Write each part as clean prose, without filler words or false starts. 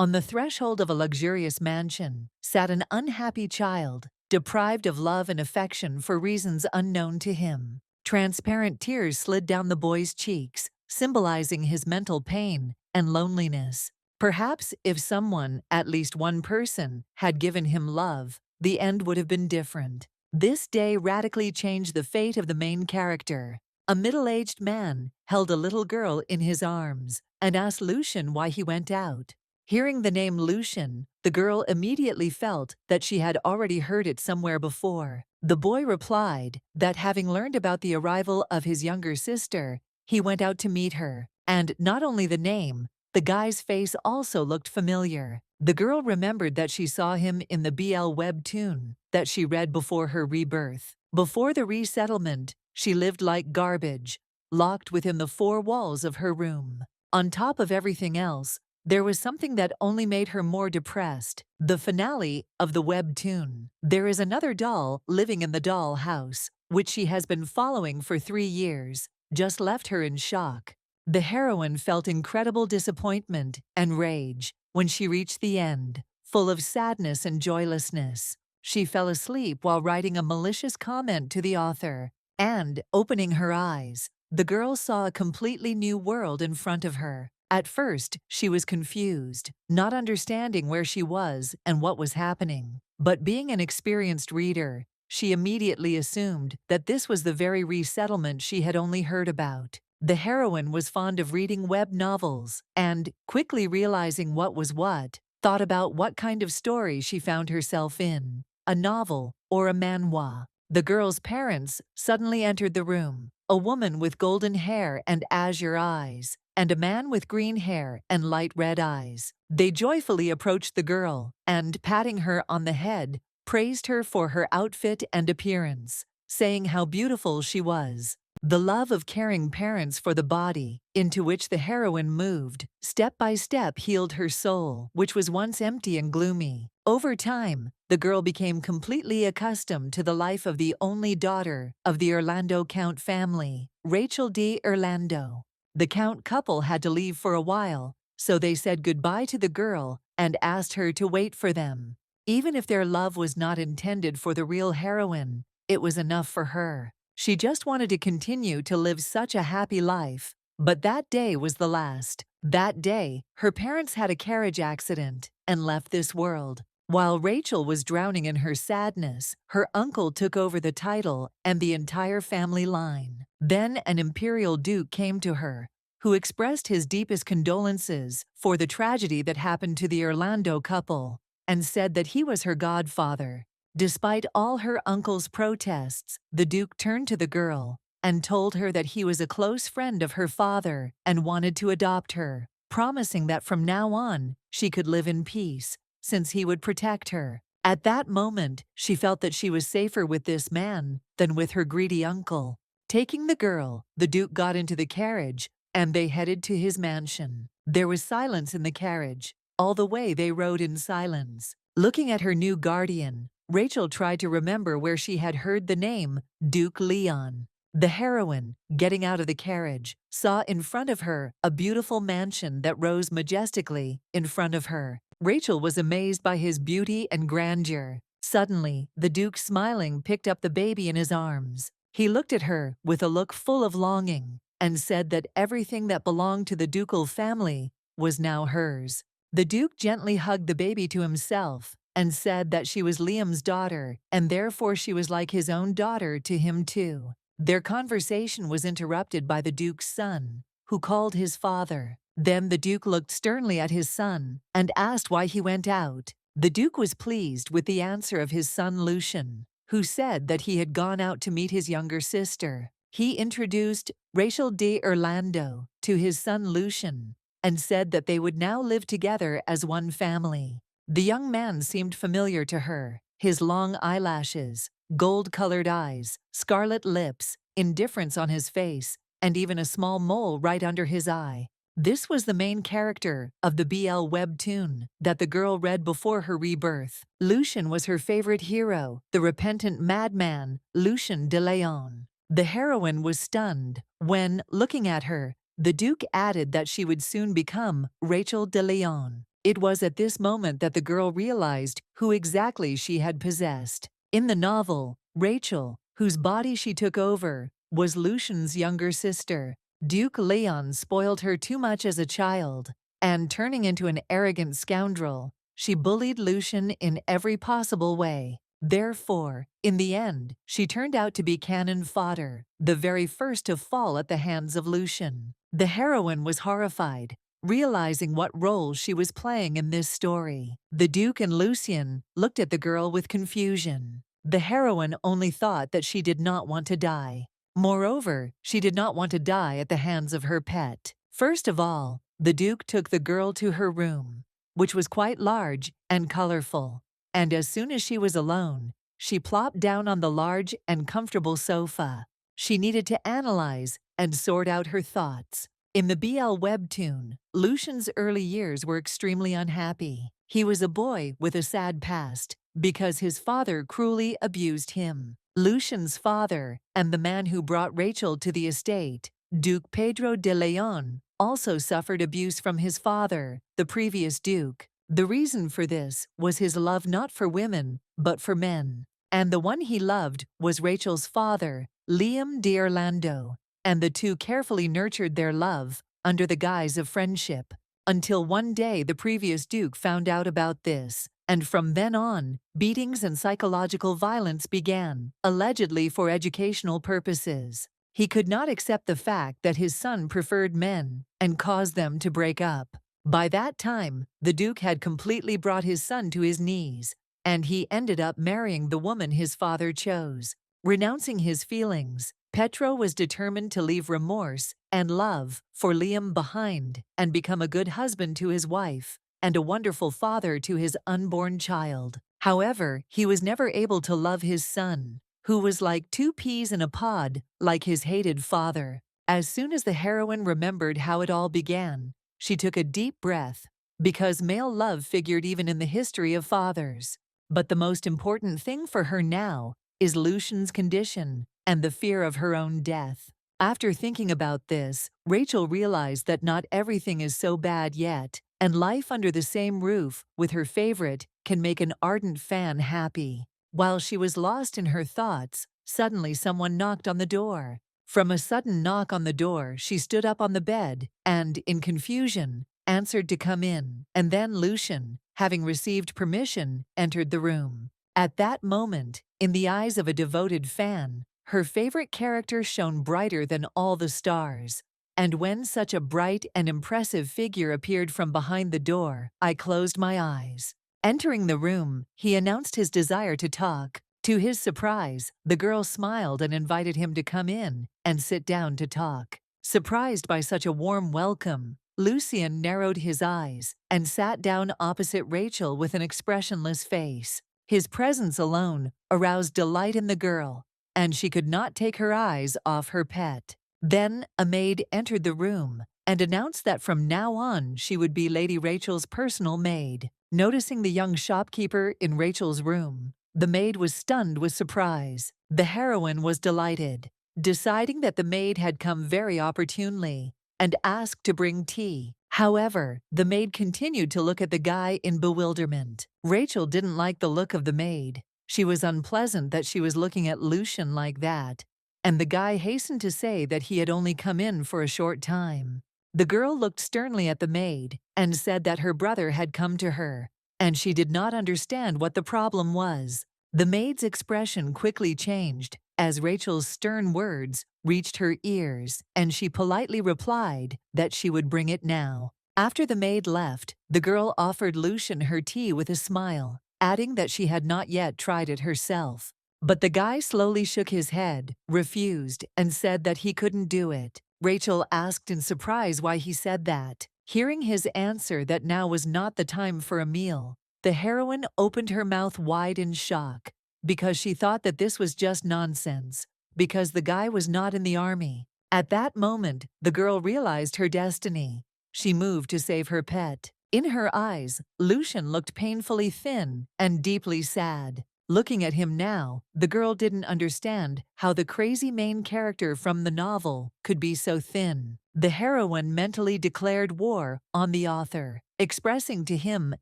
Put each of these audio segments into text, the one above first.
On the threshold of a luxurious mansion sat an unhappy child, deprived of love and affection for reasons unknown to him. Transparent tears slid down the boy's cheeks, symbolizing his mental pain and loneliness. Perhaps if someone, at least one person, had given him love, the end would have been different. This day radically changed the fate of the main character. A middle-aged man held a little girl in his arms and asked Lucian why he went out. Hearing the name Lucian, the girl immediately felt that she had already heard it somewhere before. The boy replied that having learned about the arrival of his younger sister, he went out to meet her. And not only the name, the guy's face also looked familiar. The girl remembered that she saw him in the BL webtoon that she read before her rebirth. Before the resettlement, she lived like garbage, locked within the four walls of her room. On top of everything else, there was something that only made her more depressed. The finale of the webtoon. There is another doll living in the doll house, which she has been following for 3 years, just left her in shock. The heroine felt incredible disappointment and rage when she reached the end, full of sadness and joylessness. She fell asleep while writing a malicious comment to the author, and, opening her eyes, the girl saw a completely new world in front of her. At first, she was confused, not understanding where she was and what was happening. But being an experienced reader, she immediately assumed that this was the very resettlement she had only heard about. The heroine was fond of reading web novels and, quickly realizing what was what, thought about what kind of story she found herself in, a novel or a manhwa. The girl's parents suddenly entered the room, a woman with golden hair and azure eyes, and a man with green hair and light red eyes. They joyfully approached the girl and, patting her on the head, praised her for her outfit and appearance, saying how beautiful she was. The love of caring parents for the body, into which the heroine moved, step by step healed her soul, which was once empty and gloomy. Over time, the girl became completely accustomed to the life of the only daughter of the Orlando Count family, Rachel D. Orlando. The Count couple had to leave for a while, so they said goodbye to the girl and asked her to wait for them. Even if their love was not intended for the real heroine, it was enough for her. She just wanted to continue to live such a happy life. But that day was the last. That day, her parents had a carriage accident and left this world. While Rachel was drowning in her sadness, her uncle took over the title and the entire family line. Then an imperial duke came to her, who expressed his deepest condolences for the tragedy that happened to the Orlando couple, and said that he was her godfather. Despite all her uncle's protests, the Duke turned to the girl and told her that he was a close friend of her father and wanted to adopt her, promising that from now on she could live in peace, since he would protect her. At that moment, she felt that she was safer with this man than with her greedy uncle. Taking the girl, the Duke got into the carriage, and they headed to his mansion. There was silence in the carriage. All the way they rode in silence. Looking at her new guardian, Rachel tried to remember where she had heard the name Duke Leon. The heroine, getting out of the carriage, saw in front of her a beautiful mansion that rose majestically in front of her. Rachel was amazed by his beauty and grandeur. Suddenly, the Duke, smiling, picked up the baby in his arms. He looked at her with a look full of longing and said that everything that belonged to the ducal family was now hers. The Duke gently hugged the baby to himself and said that she was Liam's daughter, and therefore she was like his own daughter to him too. Their conversation was interrupted by the Duke's son, who called his father. Then the Duke looked sternly at his son and asked why he went out. The Duke was pleased with the answer of his son Lucian, who said that he had gone out to meet his younger sister. He introduced Rachel de Orlando to his son Lucian and said that they would now live together as one family. The young man seemed familiar to her. His long eyelashes, gold-colored eyes, scarlet lips, indifference on his face, and even a small mole right under his eye. This was the main character of the BL webtoon that the girl read before her rebirth. Lucian was her favorite hero, the repentant madman, Lucian de Leon. The heroine was stunned when, looking at her, the Duke added that she would soon become Rachel de Leon. It was at this moment that the girl realized who exactly she had possessed. In the novel, Rachel, whose body she took over, was Lucian's younger sister. Duke Leon spoiled her too much as a child, and turning into an arrogant scoundrel, she bullied Lucian in every possible way. Therefore, in the end, she turned out to be cannon fodder, the very first to fall at the hands of Lucian. The heroine was horrified, realizing what role she was playing in this story. The Duke and Lucian looked at the girl with confusion. The heroine only thought that she did not want to die. Moreover, she did not want to die at the hands of her pet. First of all, the Duke took the girl to her room, which was quite large and colorful, and as soon as she was alone, she plopped down on the large and comfortable sofa. She needed to analyze and sort out her thoughts. In the BL webtoon, Lucian's early years were extremely unhappy. He was a boy with a sad past because his father cruelly abused him. Lucian's father and the man who brought Rachel to the estate, Duke Pedro de Leon, also suffered abuse from his father, the previous duke. The reason for this was his love not for women, but for men. And the one he loved was Rachel's father, Liam de Orlando, and the two carefully nurtured their love under the guise of friendship, until one day the previous duke found out about this, and from then on, beatings and psychological violence began, allegedly for educational purposes. He could not accept the fact that his son preferred men and caused them to break up. By that time, the Duke had completely brought his son to his knees, and he ended up marrying the woman his father chose. Renouncing his feelings, Petro was determined to leave remorse and love for Liam behind and become a good husband to his wife and a wonderful father to his unborn child. However, he was never able to love his son, who was like two peas in a pod, like his hated father. As soon as the heroine remembered how it all began, she took a deep breath, because male love figured even in the history of fathers. But the most important thing for her now is Lucian's condition and the fear of her own death. After thinking about this, Rachel realized that not everything is so bad yet, and life under the same roof with her favorite can make an ardent fan happy. While she was lost in her thoughts, suddenly someone knocked on the door. From a sudden knock on the door, she stood up on the bed and, in confusion, answered to come in, and then Lucian, having received permission, entered the room. At that moment, in the eyes of a devoted fan, her favorite character shone brighter than all the stars. And when such a bright and impressive figure appeared from behind the door, I closed my eyes. Entering the room, he announced his desire to talk. To his surprise, the girl smiled and invited him to come in and sit down to talk. Surprised by such a warm welcome, Lucian narrowed his eyes and sat down opposite Rachel with an expressionless face. His presence alone aroused delight in the girl, and she could not take her eyes off her pet. Then a maid entered the room and announced that from now on she would be Lady Rachel's personal maid. Noticing the young shopkeeper in Rachel's room, the maid was stunned with surprise. The heroine was delighted, deciding that the maid had come very opportunely, and asked to bring tea. However, the maid continued to look at the guy in bewilderment. Rachel didn't like the look of the maid. She was unpleasant that she was looking at Lucian like that, and the guy hastened to say that he had only come in for a short time. The girl looked sternly at the maid and said that her brother had come to her, and she did not understand what the problem was. The maid's expression quickly changed as Rachel's stern words reached her ears, and she politely replied that she would bring it now. After the maid left, the girl offered Lucian her tea with a smile, adding that she had not yet tried it herself. But the guy slowly shook his head, refused, and said that he couldn't do it. Rachel asked in surprise why he said that. Hearing his answer that now was not the time for a meal, the heroine opened her mouth wide in shock, because she thought that this was just nonsense, because the guy was not in the army. At that moment, the girl realized her destiny. She moved to save her pet. In her eyes, Lucian looked painfully thin and deeply sad. Looking at him now, the girl didn't understand how the crazy main character from the novel could be so thin. The heroine mentally declared war on the author. expressing to him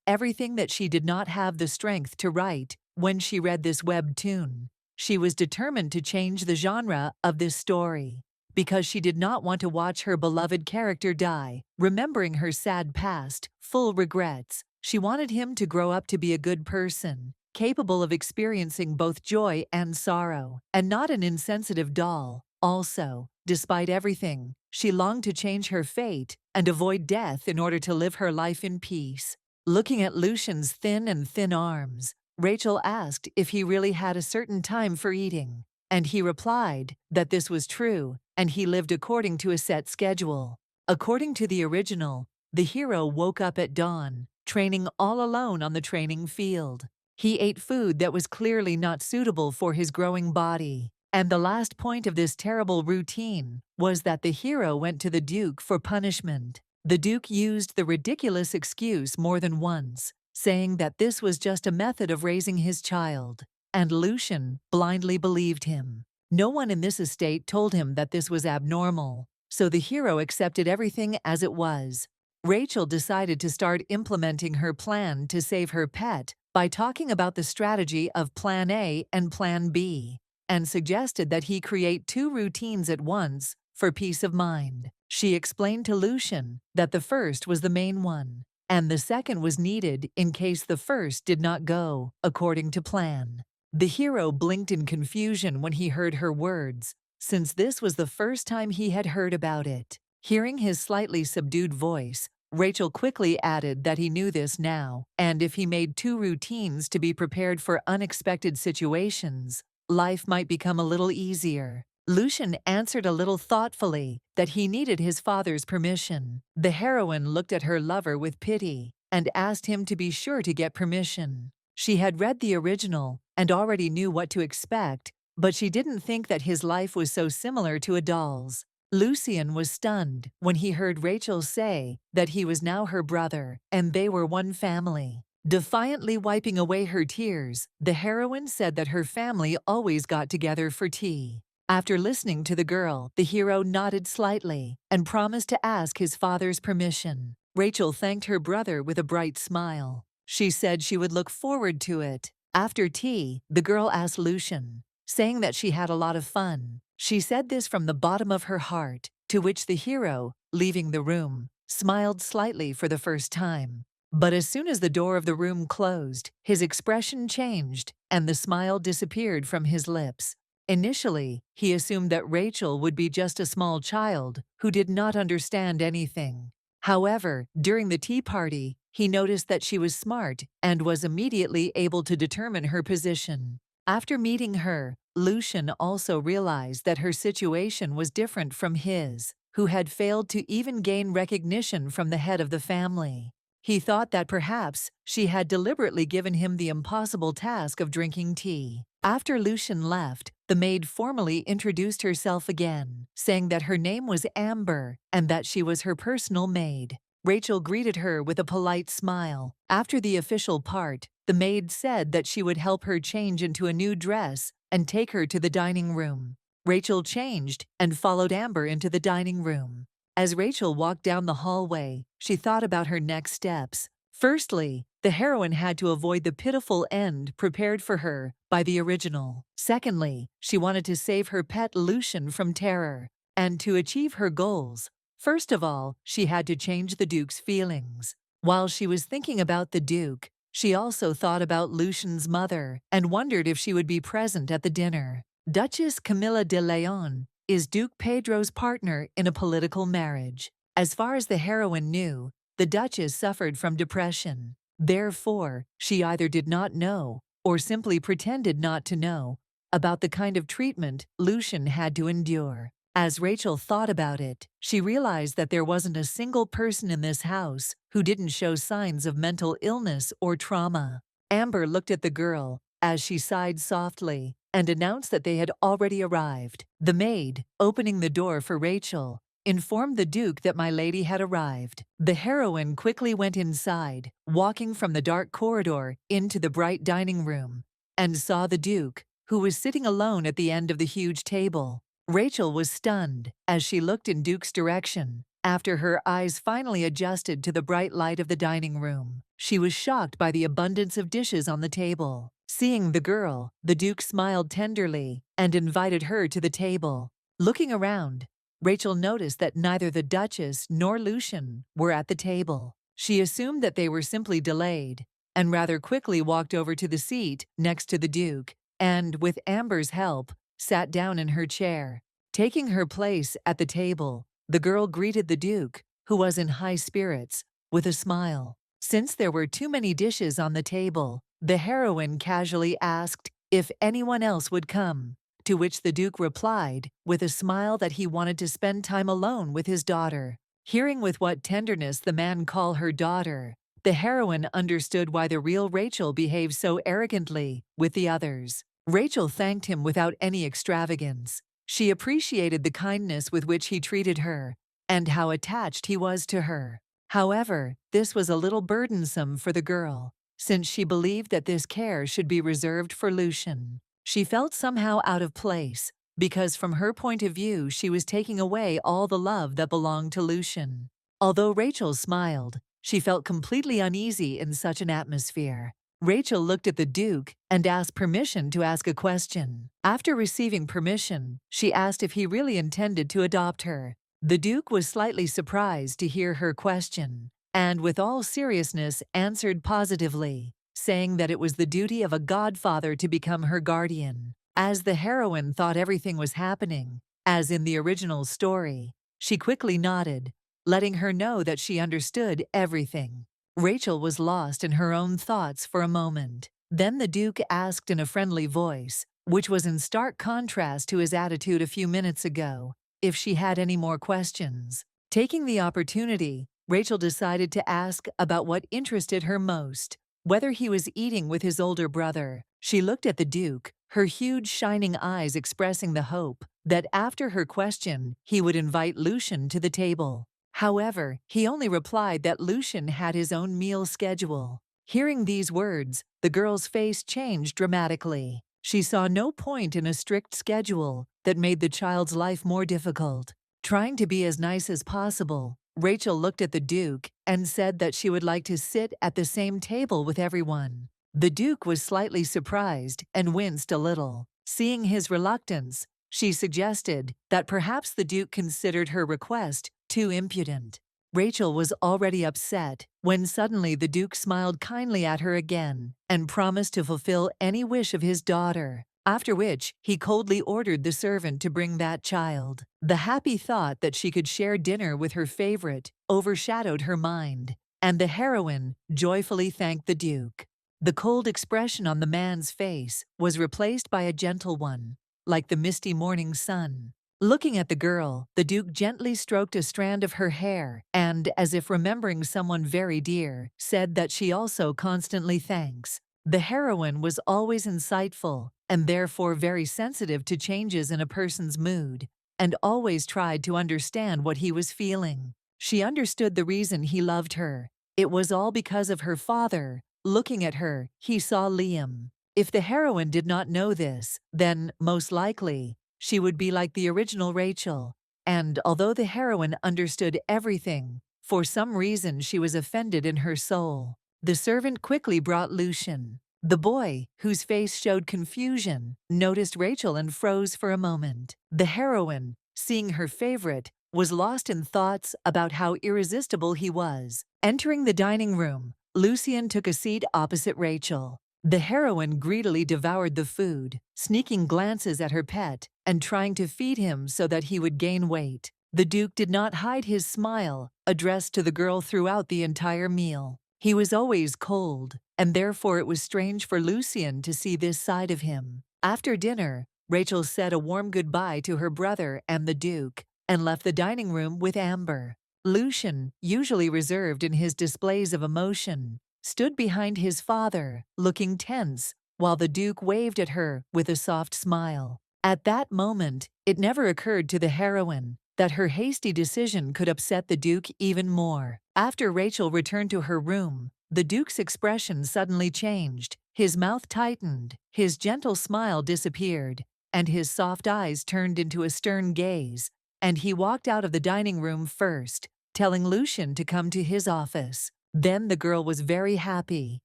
everything that she did not have the strength to write when she read this webtoon. She was determined to change the genre of this story because she did not want to watch her beloved character die, remembering her sad past, full regrets. She wanted him to grow up to be a good person, capable of experiencing both joy and sorrow, and not an insensitive doll. Also, despite everything, she longed to change her fate and avoid death in order to live her life in peace. Looking at Lucian's thin arms, Rachel asked if he really had a certain time for eating, and he replied that this was true, and he lived according to a set schedule. According to the original, the hero woke up at dawn, training all alone on the training field. He ate food that was clearly not suitable for his growing body. And the last point of this terrible routine was that the hero went to the Duke for punishment. The Duke used the ridiculous excuse more than once, saying that this was just a method of raising his child, and Lucian blindly believed him. No one in this estate told him that this was abnormal, so the hero accepted everything as it was. Rachel decided to start implementing her plan to save her pet by talking about the strategy of Plan A and Plan B, and suggested that he create 2 routines at once for peace of mind. She explained to Lucian that the first was the main one, and the second was needed in case the first did not go according to plan. The hero blinked in confusion when he heard her words, since this was the first time he had heard about it. Hearing his slightly subdued voice, Rachel quickly added that he knew this now, and if he made 2 routines to be prepared for unexpected situations, life might become a little easier. Lucian answered a little thoughtfully that he needed his father's permission. The heroine looked at her lover with pity and asked him to be sure to get permission. She had read the original and already knew what to expect, but she didn't think that his life was so similar to a doll's. Lucian was stunned when he heard Rachel say that he was now her brother and they were one family. Defiantly wiping away her tears, the heroine said that her family always got together for tea. After listening to the girl, the hero nodded slightly and promised to ask his father's permission. Rachel thanked her brother with a bright smile. She said she would look forward to it. After tea, the girl asked Lucian, saying that she had a lot of fun. She said this from the bottom of her heart, to which the hero, leaving the room, smiled slightly for the first time. But as soon as the door of the room closed, his expression changed and the smile disappeared from his lips. Initially, he assumed that Rachel would be just a small child who did not understand anything. However, during the tea party, he noticed that she was smart and was immediately able to determine her position. After meeting her, Lucian also realized that her situation was different from his, who had failed to even gain recognition from the head of the family. He thought that perhaps she had deliberately given him the impossible task of drinking tea. After Lucian left, the maid formally introduced herself again, saying that her name was Amber and that she was her personal maid. Rachel greeted her with a polite smile. After the official part, the maid said that she would help her change into a new dress and take her to the dining room. Rachel changed and followed Amber into the dining room. As Rachel walked down the hallway, she thought about her next steps. Firstly, the heroine had to avoid the pitiful end prepared for her by the original. Secondly, she wanted to save her pet Lucian from terror. And to achieve her goals, first of all, she had to change the Duke's feelings. While she was thinking about the Duke, she also thought about Lucian's mother and wondered if she would be present at the dinner. Duchess Camilla de Leon is Duke Pedro's partner in a political marriage. As far as the heroine knew, the Duchess suffered from depression. Therefore, she either did not know, or simply pretended not to know, about the kind of treatment Lucian had to endure. As Rachel thought about it, she realized that there wasn't a single person in this house who didn't show signs of mental illness or trauma. Amber looked at the girl as she sighed softly and announced that they had already arrived. The maid, opening the door for Rachel, informed the Duke that my lady had arrived. The heroine quickly went inside, walking from the dark corridor into the bright dining room, and saw the Duke, who was sitting alone at the end of the huge table. Rachel was stunned as she looked in Duke's direction After her eyes finally adjusted to the bright light of the dining room, she was shocked by the abundance of dishes on the table. Seeing the girl, the Duke smiled tenderly and invited her to the table. Looking around, Rachel noticed that neither the Duchess nor Lucian were at the table. She assumed that they were simply delayed, and rather quickly walked over to the seat next to the Duke, and, with Amber's help, sat down in her chair. Taking her place at the table, the girl greeted the Duke, who was in high spirits, with a smile. Since there were too many dishes on the table, the heroine casually asked if anyone else would come, to which the Duke replied with a smile that he wanted to spend time alone with his daughter. Hearing with what tenderness the man called her daughter, the heroine understood why the real Rachel behaved so arrogantly with the others. Rachel thanked him without any extravagance. She appreciated the kindness with which he treated her, and how attached he was to her. However, this was a little burdensome for the girl, since she believed that this care should be reserved for Lucian. She felt somehow out of place, because from her point of view she was taking away all the love that belonged to Lucian. Although Rachel smiled, she felt completely uneasy in such an atmosphere. Rachel looked at the Duke and asked permission to ask a question. After receiving permission, she asked if he really intended to adopt her. The Duke was slightly surprised to hear her question, and with all seriousness answered positively, saying that it was the duty of a godfather to become her guardian. As the heroine thought everything was happening, as in the original story, she quickly nodded, letting her know that she understood everything. Rachel was lost in her own thoughts for a moment. Then the Duke asked in a friendly voice, which was in stark contrast to his attitude a few minutes ago, if she had any more questions. Taking the opportunity, Rachel decided to ask about what interested her most, whether he was eating with his older brother. She looked at the Duke, her huge shining eyes expressing the hope that after her question he would invite Lucian to the table. However, he only replied that Lucian had his own meal schedule. Hearing these words, the girl's face changed dramatically. She saw no point in a strict schedule that made the child's life more difficult. Trying to be as nice as possible, Rachel looked at the Duke and said that she would like to sit at the same table with everyone. The Duke was slightly surprised and winced a little. Seeing his reluctance, she suggested that perhaps the Duke considered her request too impudent. Rachel was already upset when suddenly the Duke smiled kindly at her again and promised to fulfill any wish of his daughter, after which he coldly ordered the servant to bring that child. The happy thought that she could share dinner with her favorite overshadowed her mind, and the heroine joyfully thanked the Duke. The cold expression on the man's face was replaced by a gentle one, like the misty morning sun. Looking at the girl, the Duke gently stroked a strand of her hair and, as if remembering someone very dear, said that she also constantly thanks. The heroine was always insightful and therefore very sensitive to changes in a person's mood, and always tried to understand what he was feeling. She understood the reason he loved her. It was all because of her father. Looking at her, he saw Liam. If the heroine did not know this, then, most likely, she would be like the original Rachel, and although the heroine understood everything, for some reason she was offended in her soul. The servant quickly brought Lucian. The boy, whose face showed confusion, noticed Rachel and froze for a moment. The heroine, seeing her favorite, was lost in thoughts about how irresistible he was. Entering the dining room, Lucian took a seat opposite Rachel. The heroine greedily devoured the food, sneaking glances at her pet and trying to feed him so that he would gain weight. The Duke did not hide his smile, addressed to the girl throughout the entire meal. He was always cold, and therefore it was strange for Lucian to see this side of him. After dinner, Rachel said a warm goodbye to her brother and the Duke, and left the dining room with Amber. Lucian, usually reserved in his displays of emotion, stood behind his father, looking tense, while the Duke waved at her with a soft smile. At that moment, it never occurred to the heroine that her hasty decision could upset the Duke even more. After Rachel returned to her room, the Duke's expression suddenly changed. His mouth tightened, his gentle smile disappeared, and his soft eyes turned into a stern gaze, and he walked out of the dining room first, telling Lucian to come to his office. Then the girl was very happy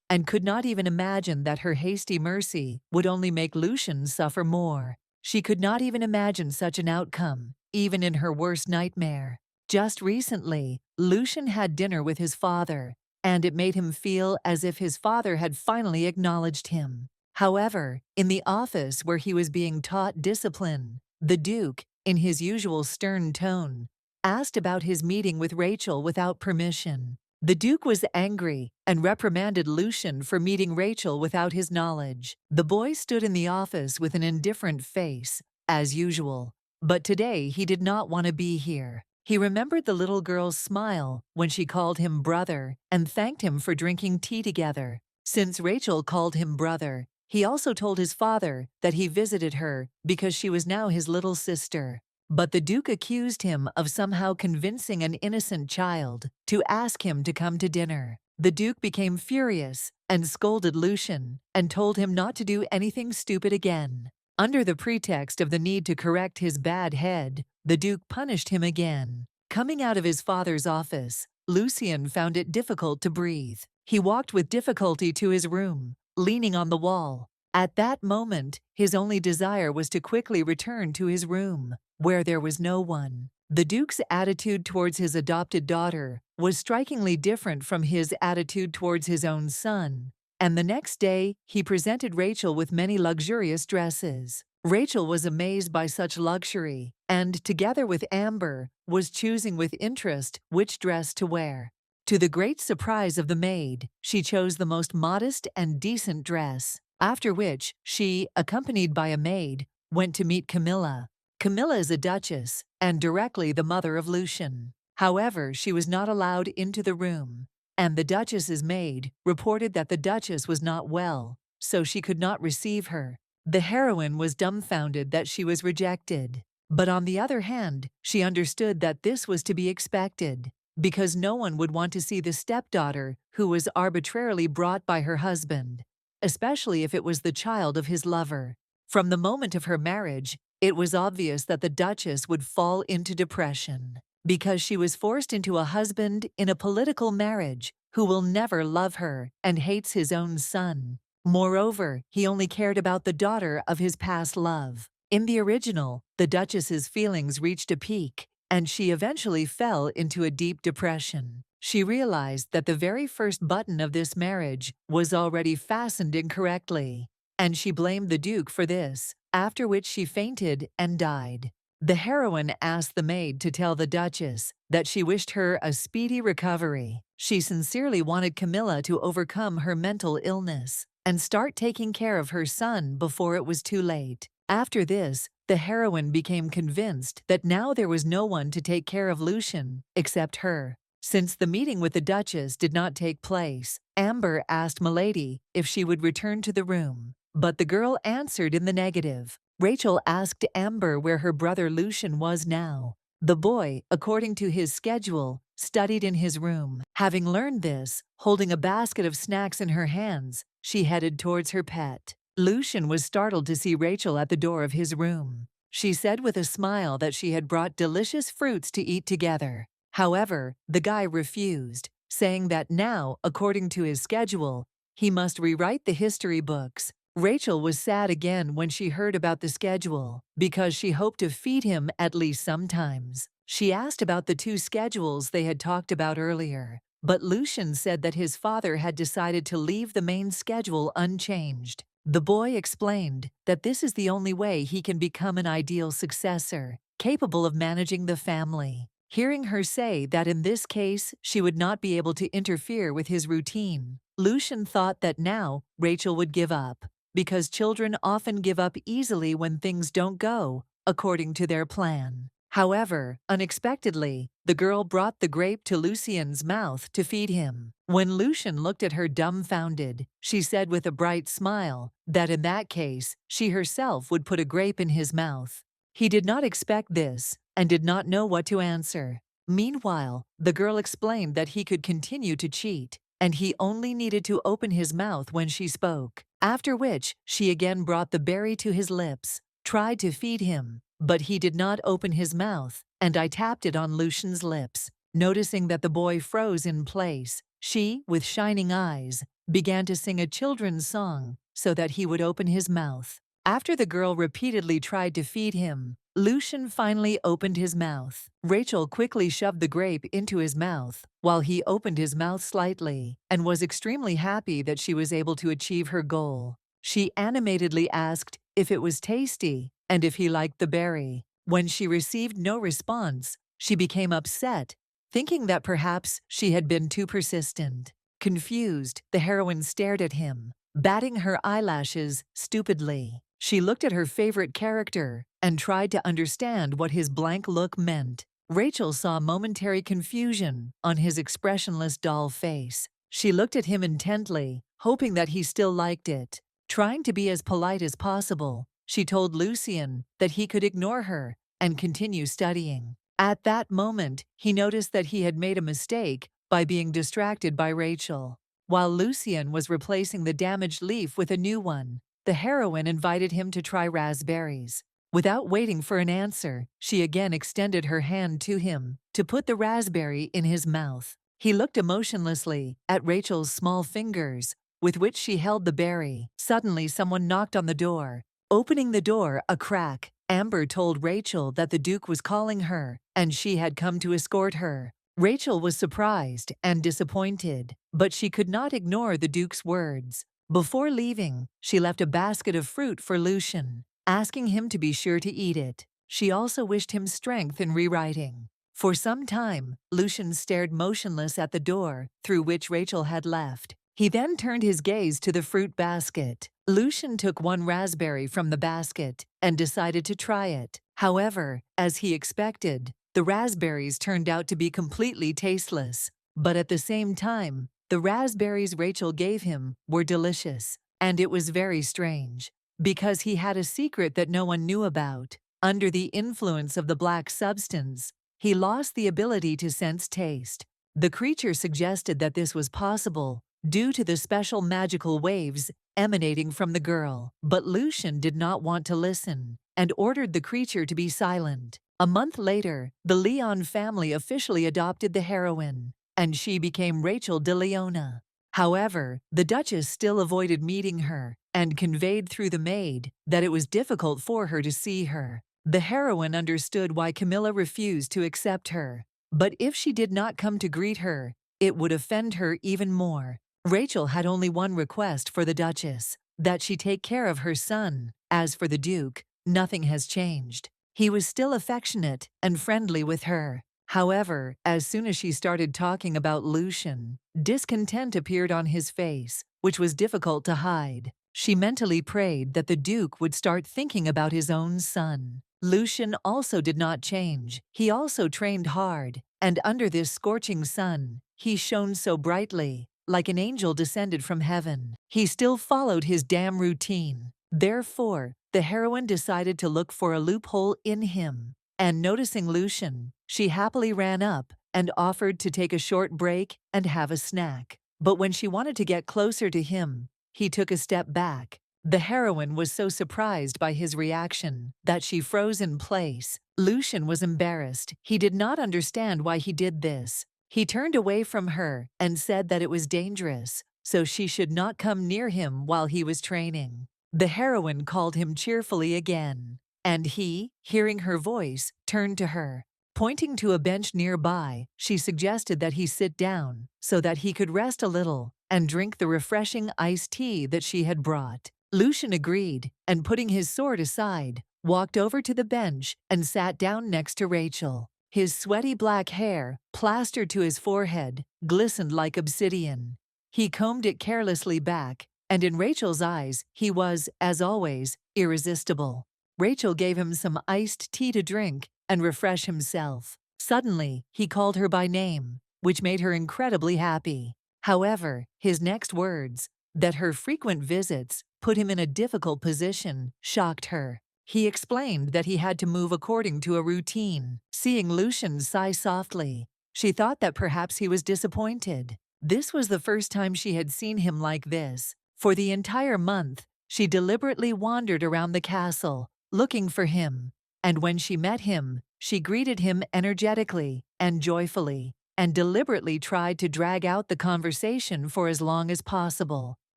and could not even imagine that her hasty mercy would only make Lucian suffer more. She could not even imagine such an outcome, even in her worst nightmare. Just recently, Lucian had dinner with his father, and it made him feel as if his father had finally acknowledged him. However, in the office where he was being taught discipline, the Duke, in his usual stern tone, asked about his meeting with Rachel without permission. The Duke was angry and reprimanded Lucian for meeting Rachel without his knowledge. The boy stood in the office with an indifferent face, as usual. But today he did not want to be here. He remembered the little girl's smile when she called him brother and thanked him for drinking tea together. Since Rachel called him brother, he also told his father that he visited her because she was now his little sister. But the Duke accused him of somehow convincing an innocent child to ask him to come to dinner. The Duke became furious and scolded Lucian and told him not to do anything stupid again. Under the pretext of the need to correct his bad head, the Duke punished him again. Coming out of his father's office, Lucian found it difficult to breathe. He walked with difficulty to his room, leaning on the wall. At that moment, his only desire was to quickly return to his room, where there was no one. The Duke's attitude towards his adopted daughter was strikingly different from his attitude towards his own son, and the next day he presented Rachel with many luxurious dresses. Rachel was amazed by such luxury, and together with Amber, was choosing with interest which dress to wear. To the great surprise of the maid, she chose the most modest and decent dress, after which she, accompanied by a maid, went to meet Camilla. Camilla is a duchess, and directly the mother of Lucian. However, she was not allowed into the room, and the duchess's maid reported that the duchess was not well, so she could not receive her. The heroine was dumbfounded that she was rejected. But on the other hand, she understood that this was to be expected, because no one would want to see the stepdaughter who was arbitrarily brought by her husband, especially if it was the child of his lover. From the moment of her marriage, it was obvious that the Duchess would fall into depression, because she was forced into a husband in a political marriage who will never love her and hates his own son. Moreover, he only cared about the daughter of his past love. In the original, the Duchess's feelings reached a peak, and she eventually fell into a deep depression. She realized that the very first button of this marriage was already fastened incorrectly, and she blamed the Duke for this, after which she fainted and died. The heroine asked the maid to tell the Duchess that she wished her a speedy recovery. She sincerely wanted Camilla to overcome her mental illness and start taking care of her son before it was too late. After this, the heroine became convinced that now there was no one to take care of Lucian except her. Since the meeting with the Duchess did not take place, Amber asked Milady if she would return to the room, but the girl answered in the negative. Rachel asked Amber where her brother Lucian was now. The boy, according to his schedule, studied in his room. Having learned this, holding a basket of snacks in her hands, she headed towards her pet. Lucian was startled to see Rachel at the door of his room. She said with a smile that she had brought delicious fruits to eat together. However, the guy refused, saying that now, according to his schedule, he must rewrite the history books. Rachel was sad again when she heard about the schedule, because she hoped to feed him at least sometimes. She asked about the two schedules they had talked about earlier, but Lucian said that his father had decided to leave the main schedule unchanged. The boy explained that this is the only way he can become an ideal successor, capable of managing the family. Hearing her say that in this case she would not be able to interfere with his routine, Lucian thought that now Rachel would give up, because children often give up easily when things don't go according to their plan. However, unexpectedly, the girl brought the grape to Lucian's mouth to feed him. When Lucian looked at her dumbfounded, she said with a bright smile that in that case, she herself would put a grape in his mouth. He did not expect this and did not know what to answer. Meanwhile, the girl explained that he could continue to cheat, and he only needed to open his mouth when she spoke. After which, she again brought the berry to his lips, tried to feed him, but he did not open his mouth, and I tapped it on Lucian's lips. Noticing that the boy froze in place, she, with shining eyes, began to sing a children's song so that he would open his mouth. After the girl repeatedly tried to feed him, Lucian finally opened his mouth. Rachel quickly shoved the grape into his mouth, while he opened his mouth slightly, and was extremely happy that she was able to achieve her goal. She animatedly asked if it was tasty and if he liked the berry. When she received no response, she became upset, thinking that perhaps she had been too persistent. Confused, the heroine stared at him, batting her eyelashes stupidly. She looked at her favorite character and tried to understand what his blank look meant. Rachel saw momentary confusion on his expressionless doll face. She looked at him intently, hoping that he still liked it. Trying to be as polite as possible, she told Lucian that he could ignore her and continue studying. At that moment, he noticed that he had made a mistake by being distracted by Rachel. While Lucian was replacing the damaged leaf with a new one, the heroine invited him to try raspberries. Without waiting for an answer, she again extended her hand to him to put the raspberry in his mouth. He looked emotionlessly at Rachel's small fingers, with which she held the berry. Suddenly, someone knocked on the door. Opening the door a crack, Amber told Rachel that the Duke was calling her, and she had come to escort her. Rachel was surprised and disappointed, but she could not ignore the Duke's words. Before leaving, she left a basket of fruit for Lucian, asking him to be sure to eat it. She also wished him strength in rewriting. For some time, Lucian stared motionless at the door through which Rachel had left. He then turned his gaze to the fruit basket. Lucian took one raspberry from the basket and decided to try it. However, as he expected, the raspberries turned out to be completely tasteless. But at the same time, the raspberries Rachel gave him were delicious. And it was very strange, because he had a secret that no one knew about. Under the influence of the black substance, he lost the ability to sense taste. The creature suggested that this was possible due to the special magical waves emanating from the girl. But Lucian did not want to listen and ordered the creature to be silent. A month later, the Leon family officially adopted the heroine, and she became Rachel de Leona. However, the Duchess still avoided meeting her and conveyed through the maid that it was difficult for her to see her. The heroine understood why Camilla refused to accept her, but if she did not come to greet her, it would offend her even more. Rachel had only one request for the Duchess, that she take care of her son. As for the Duke, nothing has changed. He was still affectionate and friendly with her. However, as soon as she started talking about Lucian, discontent appeared on his face, which was difficult to hide. She mentally prayed that the Duke would start thinking about his own son. Lucian also did not change. He also trained hard, and under this scorching sun, he shone so brightly, like an angel descended from heaven. He still followed his damn routine. Therefore, the heroine decided to look for a loophole in him, and noticing Lucian, she happily ran up and offered to take a short break and have a snack. But when she wanted to get closer to him, he took a step back. The heroine was so surprised by his reaction that she froze in place. Lucian was embarrassed. He did not understand why he did this. He turned away from her and said that it was dangerous, so she should not come near him while he was training. The heroine called him cheerfully again, and he, hearing her voice, turned to her. Pointing to a bench nearby, she suggested that he sit down so that he could rest a little and drink the refreshing iced tea that she had brought. Lucian agreed, and putting his sword aside, walked over to the bench and sat down next to Rachel. His sweaty black hair, plastered to his forehead, glistened like obsidian. He combed it carelessly back, and in Rachel's eyes, he was, as always, irresistible. Rachel gave him some iced tea to drink and refresh himself. Suddenly, he called her by name, which made her incredibly happy. However, his next words, that her frequent visits put him in a difficult position, shocked her. He explained that he had to move according to a routine. Seeing Lucian sigh softly, she thought that perhaps he was disappointed. This was the first time she had seen him like this. For the entire month, she deliberately wandered around the castle, looking for him. And when she met him, she greeted him energetically and joyfully. and deliberately tried to drag out the conversation for as long as possible.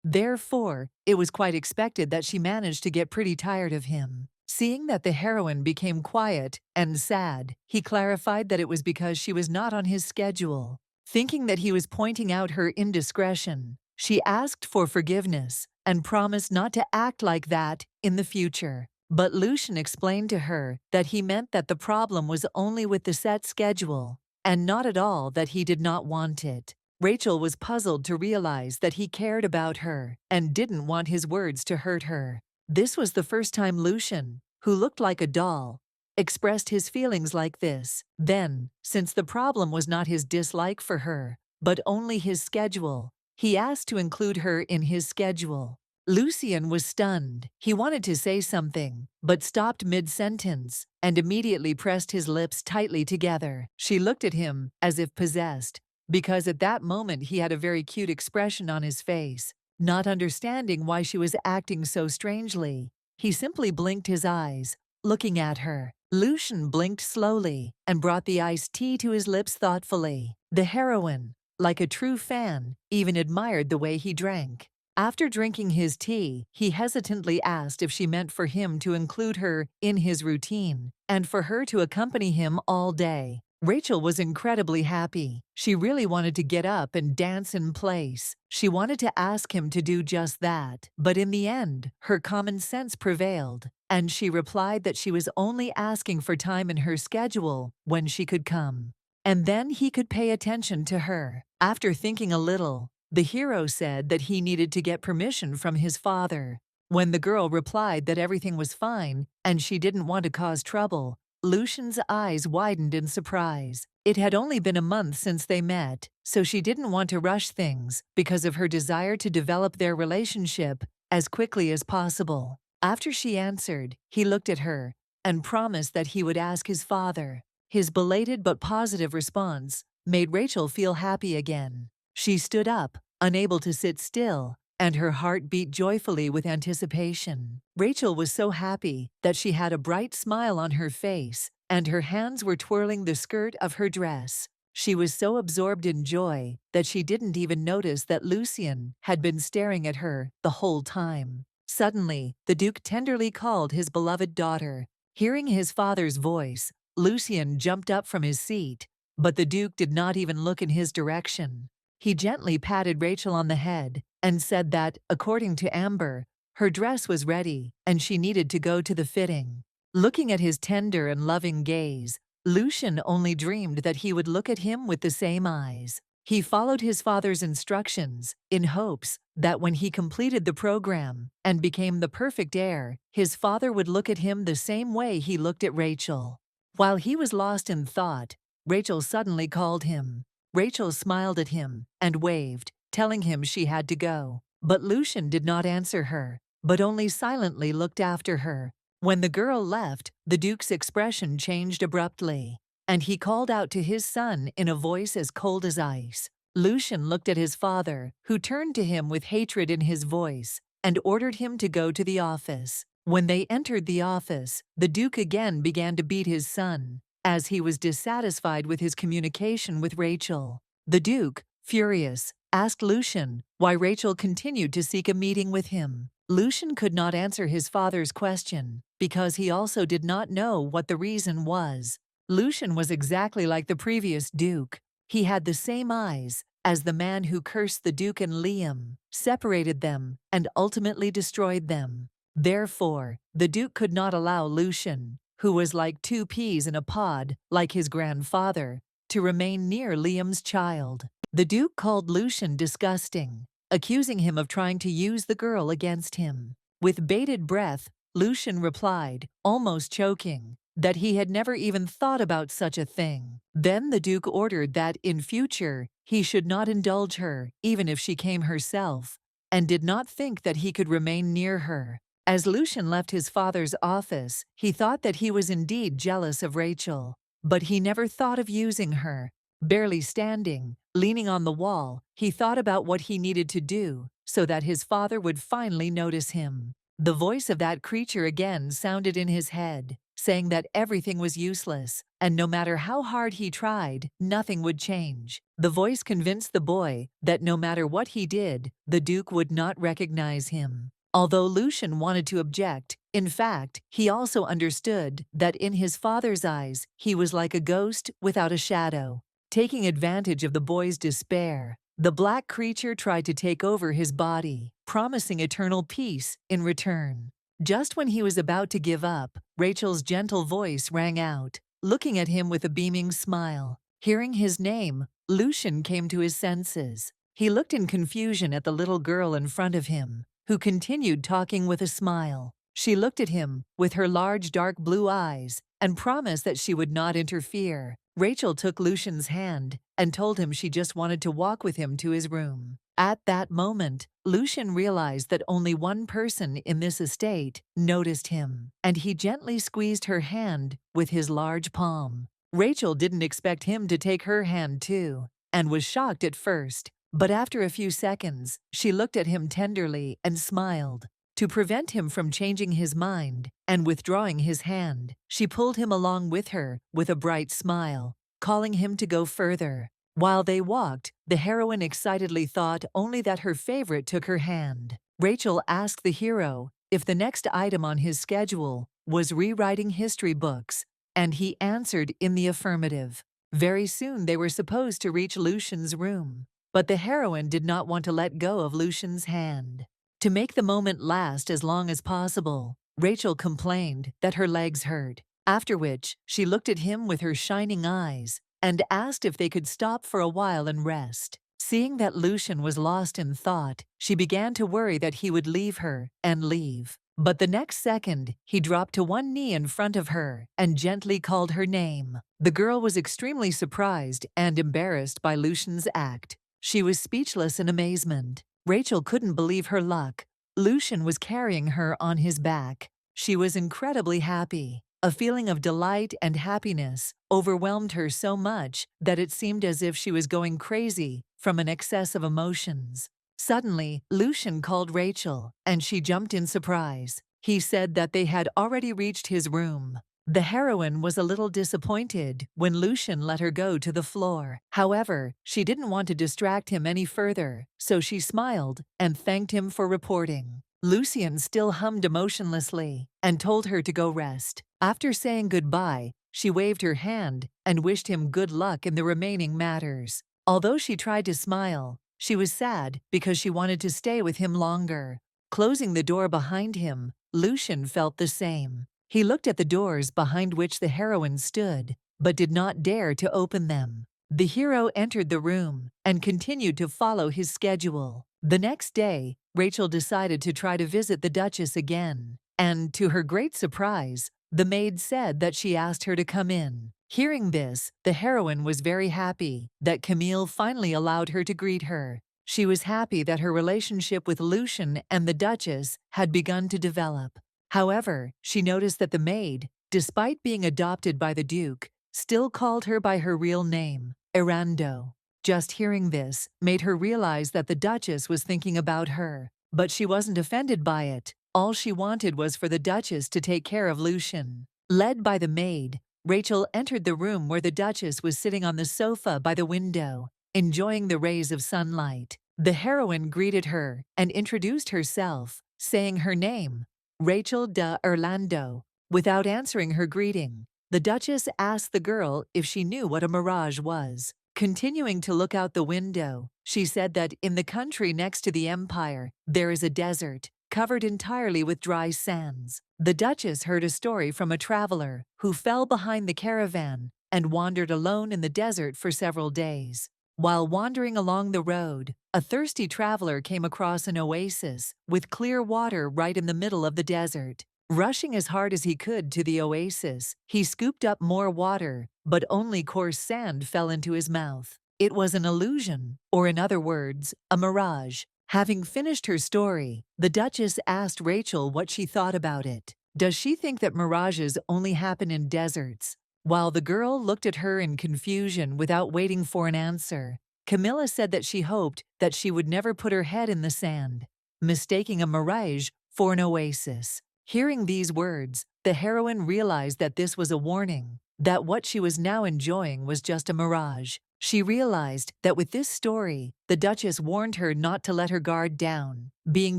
Therefore, it was quite expected that she managed to get pretty tired of him. Seeing that the heroine became quiet and sad, he clarified that it was because she was not on his schedule. Thinking that he was pointing out her indiscretion, she asked for forgiveness and promised not to act like that in the future. But Lucian explained to her that he meant that the problem was only with the set schedule, and not at all that he did not want it. Rachel was puzzled to realize that he cared about her and didn't want his words to hurt her. This was the first time Lucian, who looked like a doll, expressed his feelings like this. Then, since the problem was not his dislike for her, but only his schedule, he asked to include her in his schedule. Lucien was stunned. He wanted to say something, but stopped mid-sentence and immediately pressed his lips tightly together. She looked at him as if possessed, because at that moment he had a very cute expression on his face. Not understanding why she was acting so strangely, he simply blinked his eyes, looking at her. Lucian blinked slowly and brought the iced tea to his lips thoughtfully. The heroine, like a true fan, even admired the way he drank. After drinking his tea, he hesitantly asked if she meant for him to include her in his routine and for her to accompany him all day. Rachel was incredibly happy. She really wanted to get up and dance in place. She wanted to ask him to do just that. But in the end, her common sense prevailed, and she replied that she was only asking for time in her schedule when she could come. And then he could pay attention to her. After thinking a little, the hero said that he needed to get permission from his father. When the girl replied that everything was fine and she didn't want to cause trouble, Lucian's eyes widened in surprise. It had only been a month since they met, so she didn't want to rush things because of her desire to develop their relationship as quickly as possible. After she answered, he looked at her and promised that he would ask his father. His belated but positive response made Rachel feel happy again. She stood up, unable to sit still, and her heart beat joyfully with anticipation. Rachel was so happy that she had a bright smile on her face, and her hands were twirling the skirt of her dress. She was so absorbed in joy that she didn't even notice that Lucien had been staring at her the whole time. Suddenly, the Duke tenderly called his beloved daughter. Hearing his father's voice, Lucien jumped up from his seat, but the Duke did not even look in his direction. He gently patted Rachel on the head and said that, according to Amber, her dress was ready and she needed to go to the fitting. Looking at his tender and loving gaze, Lucian only dreamed that he would look at him with the same eyes. He followed his father's instructions in hopes that when he completed the program and became the perfect heir, his father would look at him the same way he looked at Rachel. While he was lost in thought, Rachel suddenly called him. Rachel smiled at him and waved, telling him she had to go. But Lucian did not answer her, but only silently looked after her. When the girl left, the Duke's expression changed abruptly, and he called out to his son in a voice as cold as ice. Lucian looked at his father, who turned to him with hatred in his voice, and ordered him to go to the office. When they entered the office, the Duke again began to beat his son, as he was dissatisfied with his communication with Rachel. The Duke, furious, asked Lucian why Rachel continued to seek a meeting with him. Lucian could not answer his father's question because he also did not know what the reason was. Lucian was exactly like the previous Duke. He had the same eyes as the man who cursed the Duke and Liam, separated them, and ultimately destroyed them. Therefore, the Duke could not allow Lucian, who was like two peas in a pod, like his grandfather, to remain near Liam's child. The Duke called Lucian disgusting, accusing him of trying to use the girl against him. With bated breath, Lucian replied, almost choking, that he had never even thought about such a thing. Then the Duke ordered that, in future, he should not indulge her, even if she came herself, and did not think that he could remain near her. As Lucian left his father's office, he thought that he was indeed jealous of Rachel, but he never thought of using her. Barely standing, leaning on the wall, he thought about what he needed to do so that his father would finally notice him. The voice of that creature again sounded in his head. saying that everything was useless, and no matter how hard he tried, nothing would change. The voice convinced the boy that no matter what he did, the Duke would not recognize him. Although Lucian wanted to object, in fact, he also understood that in his father's eyes, he was like a ghost without a shadow. Taking advantage of the boy's despair, the black creature tried to take over his body, promising eternal peace in return. Just when he was about to give up, Rachel's gentle voice rang out, looking at him with a beaming smile. Hearing his name, Lucian came to his senses. He looked in confusion at the little girl in front of him, who continued talking with a smile. She looked at him with her large dark blue eyes and promised that she would not interfere. Rachel took Lucian's hand and told him she just wanted to walk with him to his room. At that moment, Lucian realized that only one person in this estate noticed him, and he gently squeezed her hand with his large palm. Rachel didn't expect him to take her hand too, and was shocked at first. But after a few seconds, she looked at him tenderly and smiled. To prevent him from changing his mind and withdrawing his hand, she pulled him along with her with a bright smile, calling him to go further. While they walked, the heroine excitedly thought only that her favorite took her hand. Rachel asked the hero if the next item on his schedule was rewriting history books, and he answered in the affirmative. Very soon they were supposed to reach Lucian's room, but the heroine did not want to let go of Lucian's hand. To make the moment last as long as possible, Rachel complained that her legs hurt, after which she looked at him with her shining eyes and asked if they could stop for a while and rest. Seeing that Lucian was lost in thought, she began to worry that he would leave her and leave. But the next second, he dropped to one knee in front of her and gently called her name. The girl was extremely surprised and embarrassed by Lucian's act. She was speechless in amazement. Rachel couldn't believe her luck. Lucian was carrying her on his back. She was incredibly happy. A feeling of delight and happiness overwhelmed her so much that it seemed as if she was going crazy from an excess of emotions. Suddenly, Lucian called Rachel, and she jumped in surprise. He said that they had already reached his room. The heroine was a little disappointed when Lucian let her go to the floor. However, she didn't want to distract him any further, so she smiled and thanked him for reporting. Lucian still hummed emotionlessly and told her to go rest. After saying goodbye, she waved her hand and wished him good luck in the remaining matters. Although she tried to smile, she was sad because she wanted to stay with him longer. Closing the door behind him, Lucian felt the same. He looked at the doors behind which the heroine stood, but did not dare to open them. The hero entered the room and continued to follow his schedule. The next day, Rachel decided to try to visit the Duchess again, and to her great surprise, the maid said that she asked her to come in. Hearing this, the heroine was very happy that Camille finally allowed her to greet her. She was happy that her relationship with Lucian and the Duchess had begun to develop. However, she noticed that the maid, despite being adopted by the Duke, still called her by her real name, Erando. Just hearing this made her realize that the Duchess was thinking about her, but she wasn't offended by it. All she wanted was for the Duchess to take care of Lucian. Led by the maid, Rachel entered the room where the Duchess was sitting on the sofa by the window, enjoying the rays of sunlight. The heroine greeted her and introduced herself, saying her name, Rachel de Orlando. Without answering her greeting, the Duchess asked the girl if she knew what a mirage was. Continuing to look out the window, she said that in the country next to the empire, there is a desert, covered entirely with dry sands. The Duchess heard a story from a traveler who fell behind the caravan and wandered alone in the desert for several days. While wandering along the road, a thirsty traveler came across an oasis with clear water right in the middle of the desert. Rushing as hard as he could to the oasis, he scooped up more water, but only coarse sand fell into his mouth. It was an illusion, or in other words, a mirage. Having finished her story, the Duchess asked Rachel what she thought about it. Does she think that mirages only happen in deserts? While the girl looked at her in confusion without waiting for an answer, Camilla said that she hoped that she would never put her head in the sand, mistaking a mirage for an oasis. Hearing these words, the heroine realized that this was a warning, that what she was now enjoying was just a mirage. She realized that with this story, the Duchess warned her not to let her guard down, being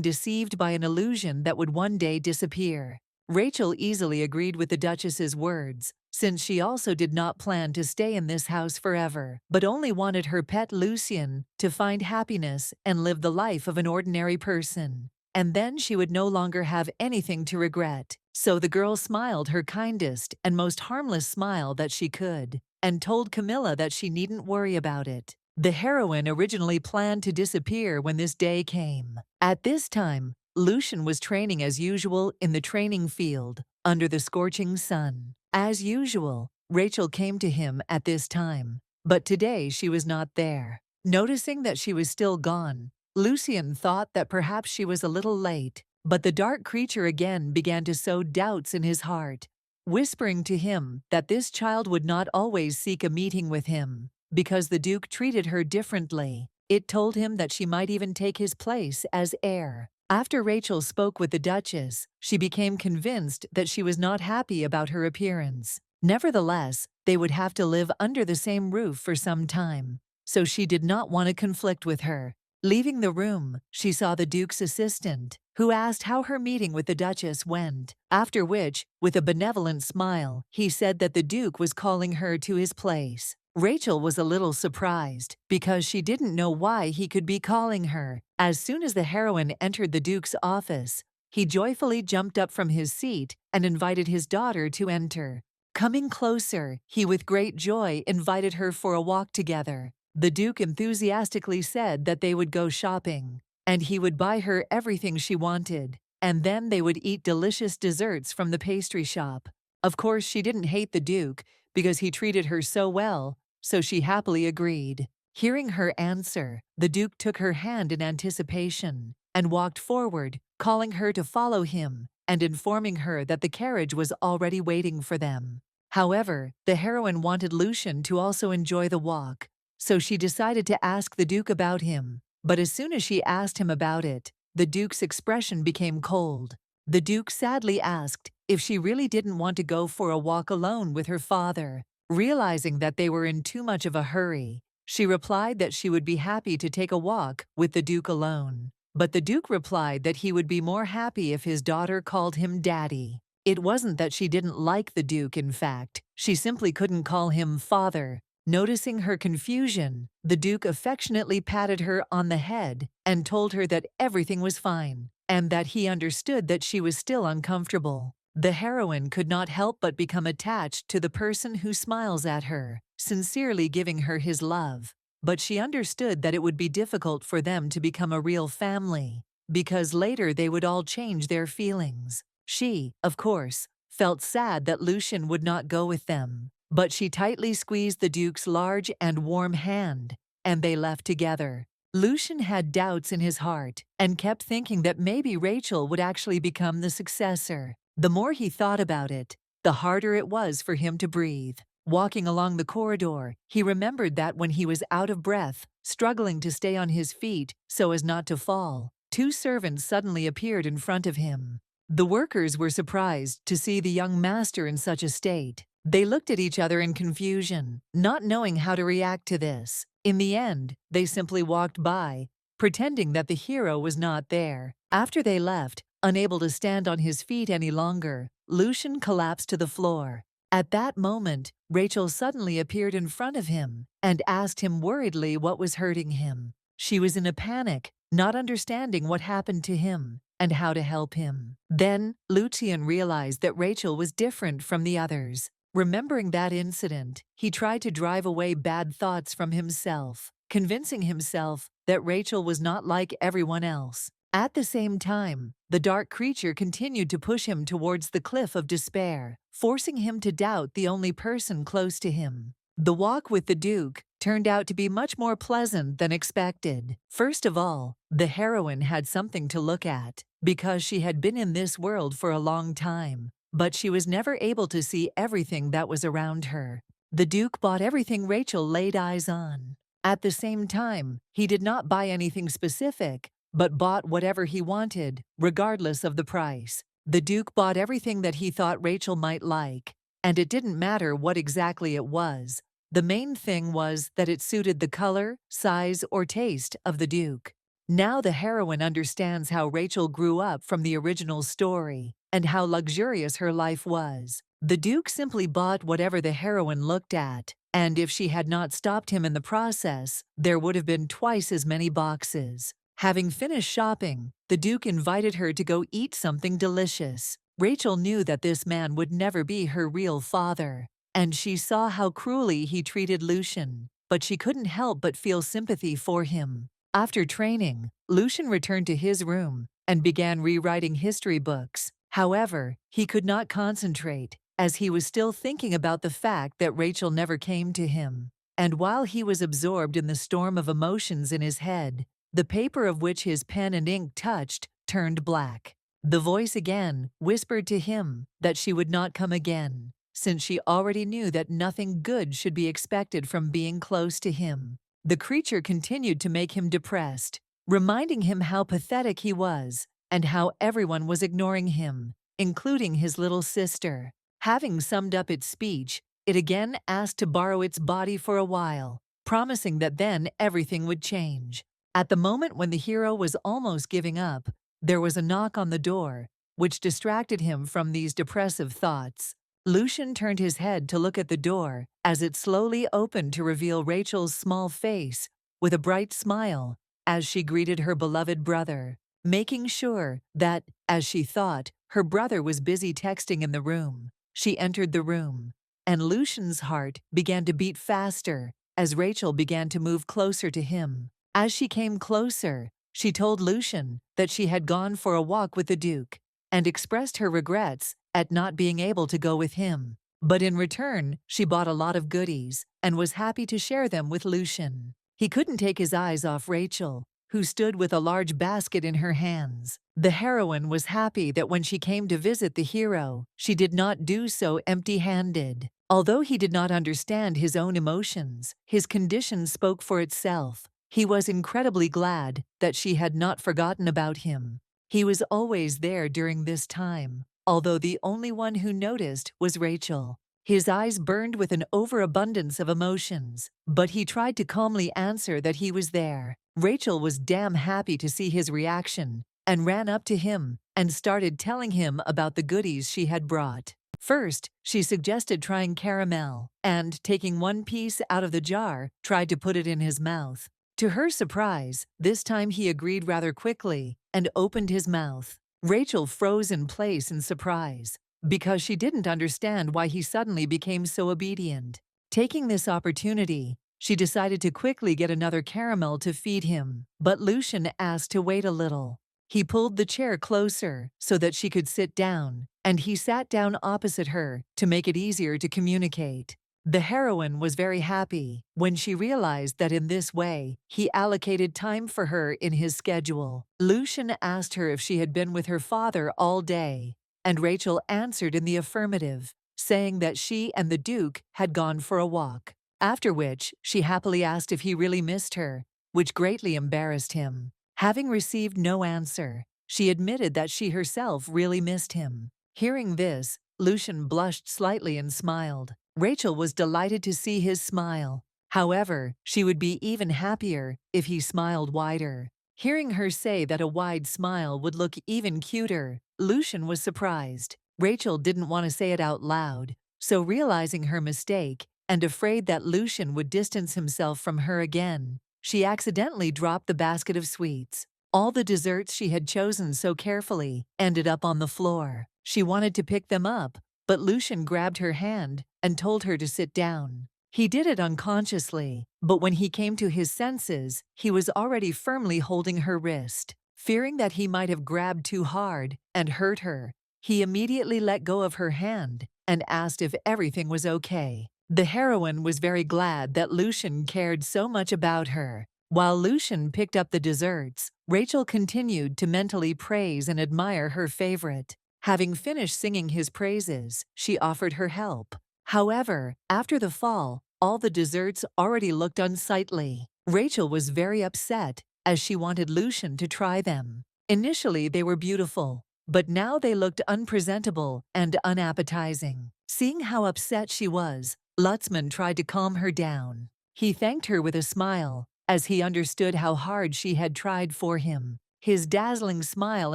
deceived by an illusion that would one day disappear. Rachel easily agreed with the Duchess's words, since she also did not plan to stay in this house forever, but only wanted her pet Lucien to find happiness and live the life of an ordinary person. And then she would no longer have anything to regret. So the girl smiled her kindest and most harmless smile that she could, and told Camilla that she needn't worry about it. The heroine originally planned to disappear when this day came. At this time, Lucien was training as usual in the training field, under the scorching sun. As usual, Rachel came to him at this time, but today she was not there. Noticing that she was still gone, Lucien thought that perhaps she was a little late, but the dark creature again began to sow doubts in his heart, whispering to him that this child would not always seek a meeting with him, because the Duke treated her differently. It told him that she might even take his place as heir. After Rachel spoke with the Duchess, she became convinced that she was not happy about her appearance. Nevertheless, they would have to live under the same roof for some time, so she did not want to conflict with her. Leaving the room, she saw the Duke's assistant, who asked how her meeting with the Duchess went, after which, with a benevolent smile, he said that the Duke was calling her to his place. Rachel was a little surprised, because she didn't know why he could be calling her. As soon as the heroine entered the Duke's office, he joyfully jumped up from his seat and invited his daughter to enter. Coming closer, he with great joy invited her for a walk together. The Duke enthusiastically said that they would go shopping, and he would buy her everything she wanted, and then they would eat delicious desserts from the pastry shop. Of course, she didn't hate the Duke, because he treated her so well, so she happily agreed. Hearing her answer, the Duke took her hand in anticipation, and walked forward, calling her to follow him, and informing her that the carriage was already waiting for them. However, the heroine wanted Lucien to also enjoy the walk, so she decided to ask the Duke about him. But as soon as she asked him about it, the Duke's expression became cold. The Duke sadly asked if she really didn't want to go for a walk alone with her father. Realizing that they were in too much of a hurry, she replied that she would be happy to take a walk with the Duke alone. But the Duke replied that he would be more happy if his daughter called him Daddy. It wasn't that she didn't like the Duke, in fact, she simply couldn't call him father. Noticing her confusion, the Duke affectionately patted her on the head and told her that everything was fine, and that he understood that she was still uncomfortable. The heroine could not help but become attached to the person who smiles at her, sincerely giving her his love. But she understood that it would be difficult for them to become a real family, because later they would all change their feelings. She, of course, felt sad that Lucien would not go with them. But she tightly squeezed the Duke's large and warm hand, and they left together. Lucien had doubts in his heart, and kept thinking that maybe Rachel would actually become the successor. The more he thought about it, the harder it was for him to breathe. Walking along the corridor, he remembered that when he was out of breath, struggling to stay on his feet so as not to fall, two servants suddenly appeared in front of him. The workers were surprised to see the young master in such a state. They looked at each other in confusion, not knowing how to react to this. In the end, they simply walked by, pretending that the hero was not there. After they left, unable to stand on his feet any longer, Lucien collapsed to the floor. At that moment, Rachel suddenly appeared in front of him and asked him worriedly what was hurting him. She was in a panic, not understanding what happened to him and how to help him. Then, Lucien realized that Rachel was different from the others. Remembering that incident, he tried to drive away bad thoughts from himself, convincing himself that Rachel was not like everyone else. At the same time, the dark creature continued to push him towards the cliff of despair, forcing him to doubt the only person close to him. The walk with the Duke turned out to be much more pleasant than expected. First of all, the heroine had something to look at, because she had been in this world for a long time. But she was never able to see everything that was around her. The Duke bought everything Rachel laid eyes on. At the same time, he did not buy anything specific, but bought whatever he wanted, regardless of the price. The Duke bought everything that he thought Rachel might like, and it didn't matter what exactly it was. The main thing was that it suited the color, size, or taste of the Duke. Now the heroine understands how Rachel grew up from the original story and how luxurious her life was. The Duke simply bought whatever the heroine looked at, and if she had not stopped him in the process, there would have been twice as many boxes. Having finished shopping, the Duke invited her to go eat something delicious. Rachel knew that this man would never be her real father, and she saw how cruelly he treated Lucian, but she couldn't help but feel sympathy for him. After training, Lucian returned to his room and began rewriting history books. However, he could not concentrate, as he was still thinking about the fact that Rachel never came to him. And while he was absorbed in the storm of emotions in his head, the paper of which his pen and ink touched turned black. The voice again whispered to him that she would not come again, since she already knew that nothing good should be expected from being close to him. The creature continued to make him depressed, reminding him how pathetic he was and how everyone was ignoring him, including his little sister. Having summed up its speech, it again asked to borrow its body for a while, promising that then everything would change. At the moment when the hero was almost giving up, there was a knock on the door, which distracted him from these depressive thoughts. Lucian turned his head to look at the door as it slowly opened to reveal Rachel's small face with a bright smile as she greeted her beloved brother, making sure that, as she thought, her brother was busy texting in the room. She entered the room, and Lucian's heart began to beat faster as Rachel began to move closer to him. As she came closer, she told Lucian that she had gone for a walk with the Duke and expressed her regrets at not being able to go with him. But in return, she bought a lot of goodies and was happy to share them with Lucian. He couldn't take his eyes off Rachel, who stood with a large basket in her hands. The heroine was happy that when she came to visit the hero, she did not do so empty-handed. Although he did not understand his own emotions, his condition spoke for itself. He was incredibly glad that she had not forgotten about him. He was always there during this time, although the only one who noticed was Rachel. His eyes burned with an overabundance of emotions, but he tried to calmly answer that he was there. Rachel was damn happy to see his reaction and ran up to him and started telling him about the goodies she had brought. First, she suggested trying caramel and, taking one piece out of the jar, tried to put it in his mouth. To her surprise, this time he agreed rather quickly and opened his mouth. Rachel froze in place in surprise, because she didn't understand why he suddenly became so obedient. Taking this opportunity, she decided to quickly get another caramel to feed him, but Lucian asked to wait a little. He pulled the chair closer so that she could sit down, and he sat down opposite her to make it easier to communicate. The heroine was very happy when she realized that in this way, he allocated time for her in his schedule. Lucian asked her if she had been with her father all day, and Rachel answered in the affirmative, saying that she and the Duke had gone for a walk. After which, she happily asked if he really missed her, which greatly embarrassed him. Having received no answer, she admitted that she herself really missed him. Hearing this, Lucian blushed slightly and smiled. Rachel was delighted to see his smile. However, she would be even happier if he smiled wider. Hearing her say that a wide smile would look even cuter, Lucian was surprised. Rachel didn't want to say it out loud, so realizing her mistake and afraid that Lucian would distance himself from her again, she accidentally dropped the basket of sweets. All the desserts she had chosen so carefully ended up on the floor. She wanted to pick them up, but Lucian grabbed her hand and told her to sit down. He did it unconsciously, but when he came to his senses, he was already firmly holding her wrist. Fearing that he might have grabbed too hard and hurt her, he immediately let go of her hand and asked if everything was okay. The heroine was very glad that Lucian cared so much about her. While Lucian picked up the desserts, Rachel continued to mentally praise and admire her favorite. Having finished singing his praises, she offered her help. However, after the fall, all the desserts already looked unsightly. Rachel was very upset, as she wanted Lucian to try them. Initially, they were beautiful, but now they looked unpresentable and unappetizing. Seeing how upset she was, Lutzman tried to calm her down. He thanked her with a smile, as he understood how hard she had tried for him. His dazzling smile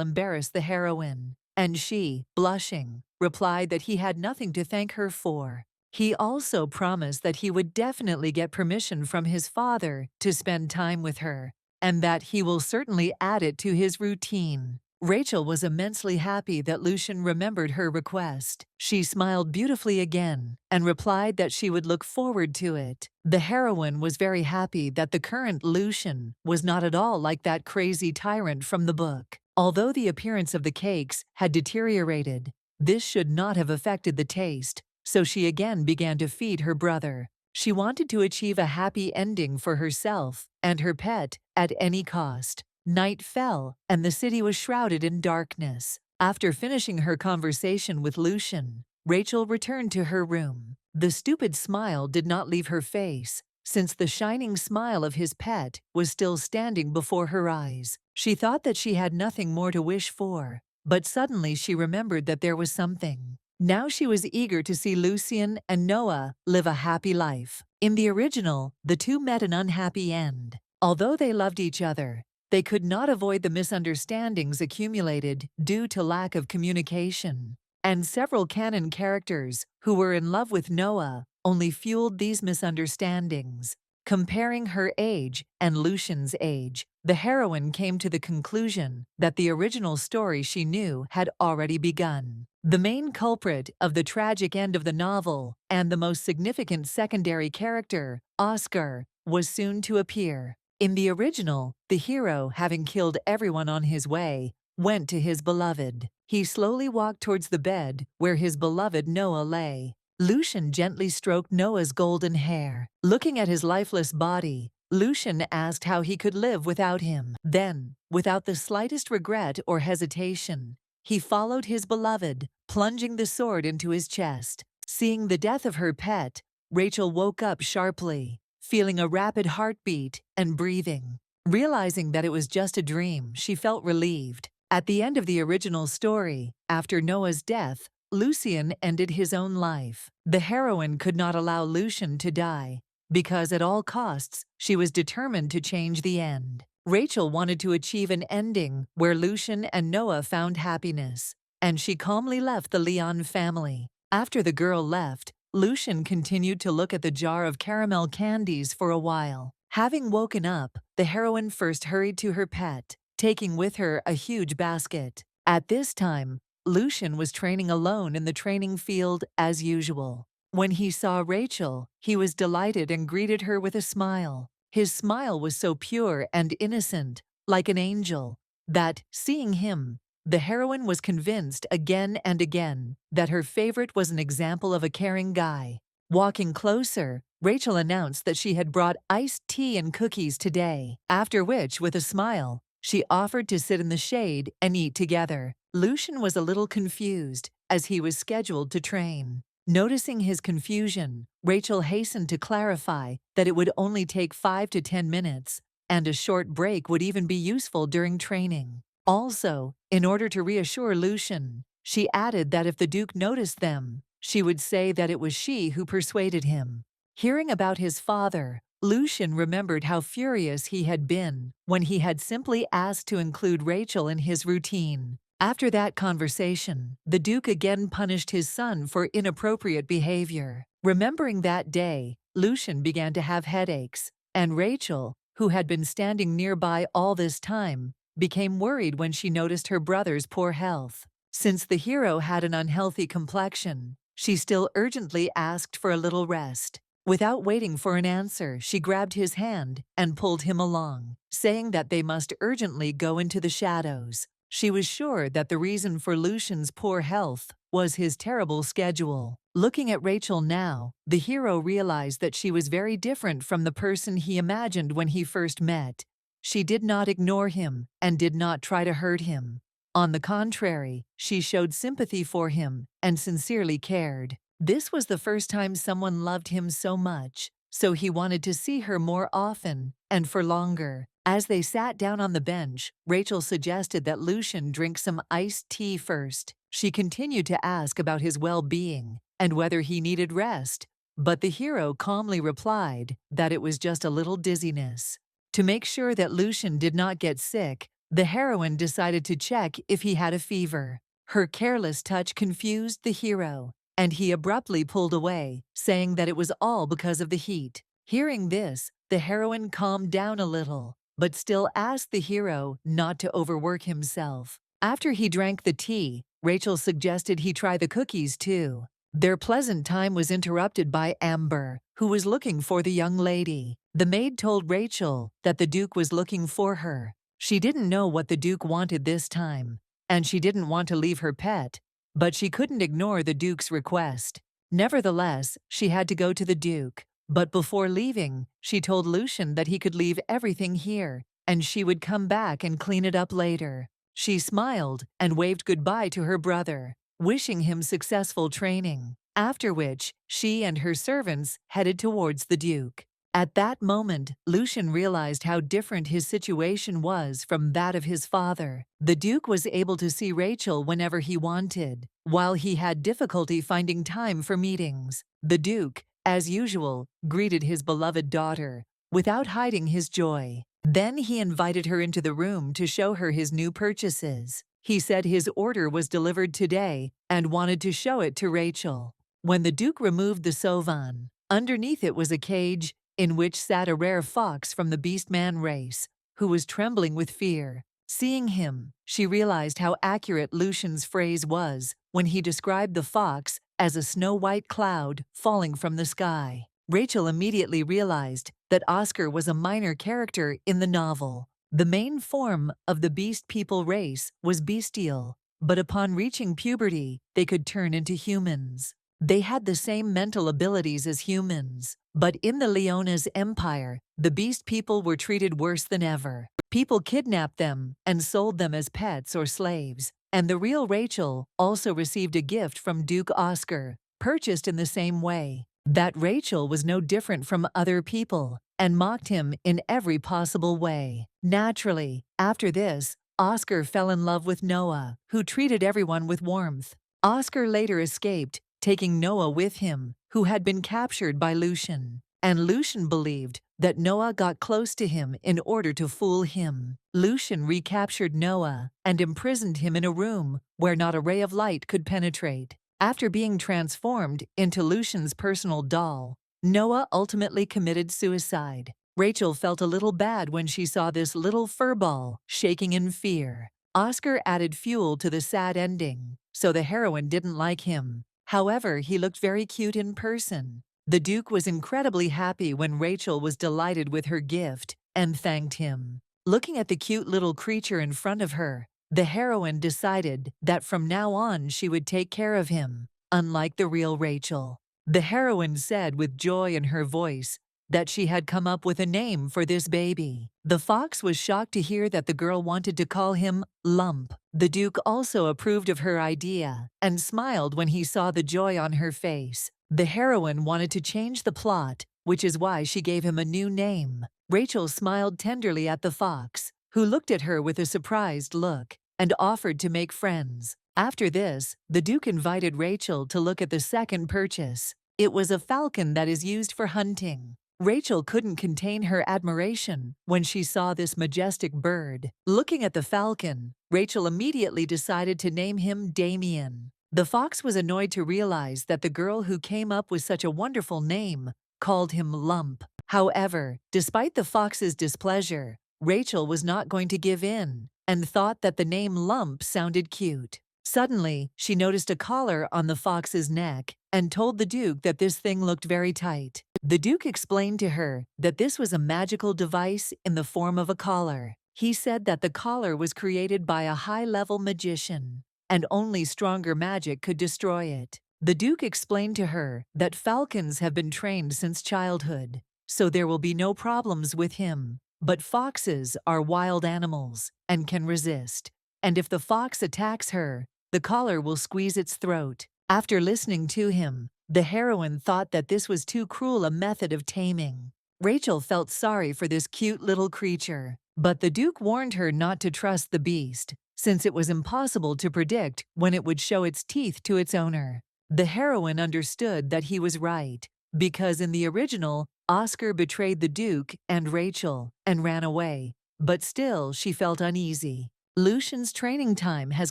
embarrassed the heroine, and she, blushing, replied that he had nothing to thank her for. He also promised that he would definitely get permission from his father to spend time with her, and that he will certainly add it to his routine. Rachel was immensely happy that Lucian remembered her request. She smiled beautifully again and replied that she would look forward to it. The heroine was very happy that the current Lucian was not at all like that crazy tyrant from the book. Although the appearance of the cakes had deteriorated, this should not have affected the taste, so she again began to feed her brother. She wanted to achieve a happy ending for herself and her pet at any cost. Night fell, and the city was shrouded in darkness. After finishing her conversation with Lucian, Rachel returned to her room. The stupid smile did not leave her face, since the shining smile of his pet was still standing before her eyes. She thought that she had nothing more to wish for, but suddenly she remembered that there was something. Now she was eager to see Lucian and Noah live a happy life. In the original, the two met an unhappy end. Although they loved each other, they could not avoid the misunderstandings accumulated due to lack of communication, and several canon characters who were in love with Noah only fueled these misunderstandings. Comparing her age and Lucian's age, the heroine came to the conclusion that the original story she knew had already begun. The main culprit of the tragic end of the novel and the most significant secondary character, Oscar, was soon to appear. In the original, the hero, having killed everyone on his way, went to his beloved. He slowly walked towards the bed where his beloved Noah lay. Lucian gently stroked Noah's golden hair. Looking at his lifeless body, Lucian asked how he could live without him. Then, without the slightest regret or hesitation, he followed his beloved, plunging the sword into his chest. Seeing the death of her pet, Rachel woke up sharply, feeling a rapid heartbeat and breathing. Realizing that it was just a dream, she felt relieved. At the end of the original story, after Noah's death, Lucian ended his own life. The heroine could not allow Lucian to die, because at all costs, she was determined to change the end. Rachel wanted to achieve an ending where Lucian and Noah found happiness, and she calmly left the Leon family. After the girl left, Lucian continued to look at the jar of caramel candies for a while. Having woken up, the heroine first hurried to her pet, taking with her a huge basket. At this time, Lucian was training alone in the training field as usual. When he saw Rachel, he was delighted and greeted her with a smile. His smile was so pure and innocent, like an angel, that, seeing him, the heroine was convinced again and again that her favorite was an example of a caring guy. Walking closer, Rachel announced that she had brought iced tea and cookies today, after which, with a smile, she offered to sit in the shade and eat together. Lucian was a little confused, as he was scheduled to train. Noticing his confusion, Rachel hastened to clarify that it would only take 5 to 10 minutes, and a short break would even be useful during training. Also, in order to reassure Lucian, she added that if the Duke noticed them, she would say that it was she who persuaded him. Hearing about his father, Lucian remembered how furious he had been when he had simply asked to include Rachel in his routine. After that conversation, the Duke again punished his son for inappropriate behavior. Remembering that day, Lucian began to have headaches, and Rachel, who had been standing nearby all this time, became worried when she noticed her brother's poor health. Since the hero had an unhealthy complexion, she still urgently asked for a little rest. Without waiting for an answer, she grabbed his hand and pulled him along, saying that they must urgently go into the shadows. She was sure that the reason for Lucian's poor health was his terrible schedule. Looking at Rachel now, the hero realized that she was very different from the person he imagined when he first met. She did not ignore him and did not try to hurt him. On the contrary, she showed sympathy for him and sincerely cared. This was the first time someone loved him so much, so he wanted to see her more often and for longer. As they sat down on the bench, Rachel suggested that Lucian drink some iced tea first. She continued to ask about his well-being and whether he needed rest, but the hero calmly replied that it was just a little dizziness. To make sure that Lucian did not get sick, the heroine decided to check if he had a fever. Her careless touch confused the hero, and he abruptly pulled away, saying that it was all because of the heat. Hearing this, the heroine calmed down a little, but still asked the hero not to overwork himself. After he drank the tea, Rachel suggested he try the cookies too. Their pleasant time was interrupted by Amber, who was looking for the young lady. The maid told Rachel that the Duke was looking for her. She didn't know what the Duke wanted this time, and she didn't want to leave her pet, but she couldn't ignore the Duke's request. Nevertheless, she had to go to the Duke. But before leaving, she told Lucian that he could leave everything here, and she would come back and clean it up later. She smiled and waved goodbye to her brother, wishing him successful training, after which she and her servants headed towards the Duke. At that moment, Lucian realized how different his situation was from that of his father. The Duke was able to see Rachel whenever he wanted, while he had difficulty finding time for meetings. The Duke, as usual, greeted his beloved daughter, without hiding his joy. Then he invited her into the room to show her his new purchases. He said his order was delivered today and wanted to show it to Rachel. When the Duke removed the sovan, underneath it was a cage in which sat a rare fox from the beastman race, who was trembling with fear. Seeing him, she realized how accurate Lucian's phrase was when he described the fox as a snow-white cloud falling from the sky. Rachel immediately realized that Oscar was a minor character in the novel. The main form of the beast people race was bestial, but upon reaching puberty, they could turn into humans. They had the same mental abilities as humans, but in the Leona's empire, the beast people were treated worse than ever. People kidnapped them and sold them as pets or slaves, and the real Rachel also received a gift from Duke Oscar, purchased in the same way. That Rachel was no different from other people and mocked him in every possible way. Naturally, after this, Oscar fell in love with Noah, who treated everyone with warmth. Oscar later escaped, taking Noah with him, who had been captured by Lucian. And Lucian believed that Noah got close to him in order to fool him. Lucian recaptured Noah and imprisoned him in a room where not a ray of light could penetrate. After being transformed into Lucian's personal doll, Noah ultimately committed suicide. Rachel felt a little bad when she saw this little furball shaking in fear. Oscar added fuel to the sad ending, so the heroine didn't like him. However, he looked very cute in person. The Duke was incredibly happy when Rachel was delighted with her gift and thanked him. Looking at the cute little creature in front of her, the heroine decided that from now on she would take care of him, unlike the real Rachel. The heroine said with joy in her voice that she had come up with a name for this baby. The fox was shocked to hear that the girl wanted to call him Lump. The Duke also approved of her idea and smiled when he saw the joy on her face. The heroine wanted to change the plot, which is why she gave him a new name. Rachel smiled tenderly at the fox, who looked at her with a surprised look and offered to make friends. After this, the Duke invited Rachel to look at the second purchase. It was a falcon that is used for hunting. Rachel couldn't contain her admiration when she saw this majestic bird. Looking at the falcon, Rachel immediately decided to name him Damien. The fox was annoyed to realize that the girl who came up with such a wonderful name called him Lump. However, despite the fox's displeasure, Rachel was not going to give in and thought that the name Lump sounded cute. Suddenly, she noticed a collar on the fox's neck and told the Duke that this thing looked very tight. The Duke explained to her that this was a magical device in the form of a collar. He said that the collar was created by a high-level magician, and only stronger magic could destroy it. The Duke explained to her that falcons have been trained since childhood, so there will be no problems with him. But foxes are wild animals and can resist, and if the fox attacks her, the collar will squeeze its throat. After listening to him, the heroine thought that this was too cruel a method of taming. Rachel felt sorry for this cute little creature, But the Duke warned her not to trust the beast, since it was impossible to predict when it would show its teeth to its owner. The heroine understood that he was right, because in the original, Oscar betrayed the Duke and Rachel and ran away, but still she felt uneasy. Lucian's training time has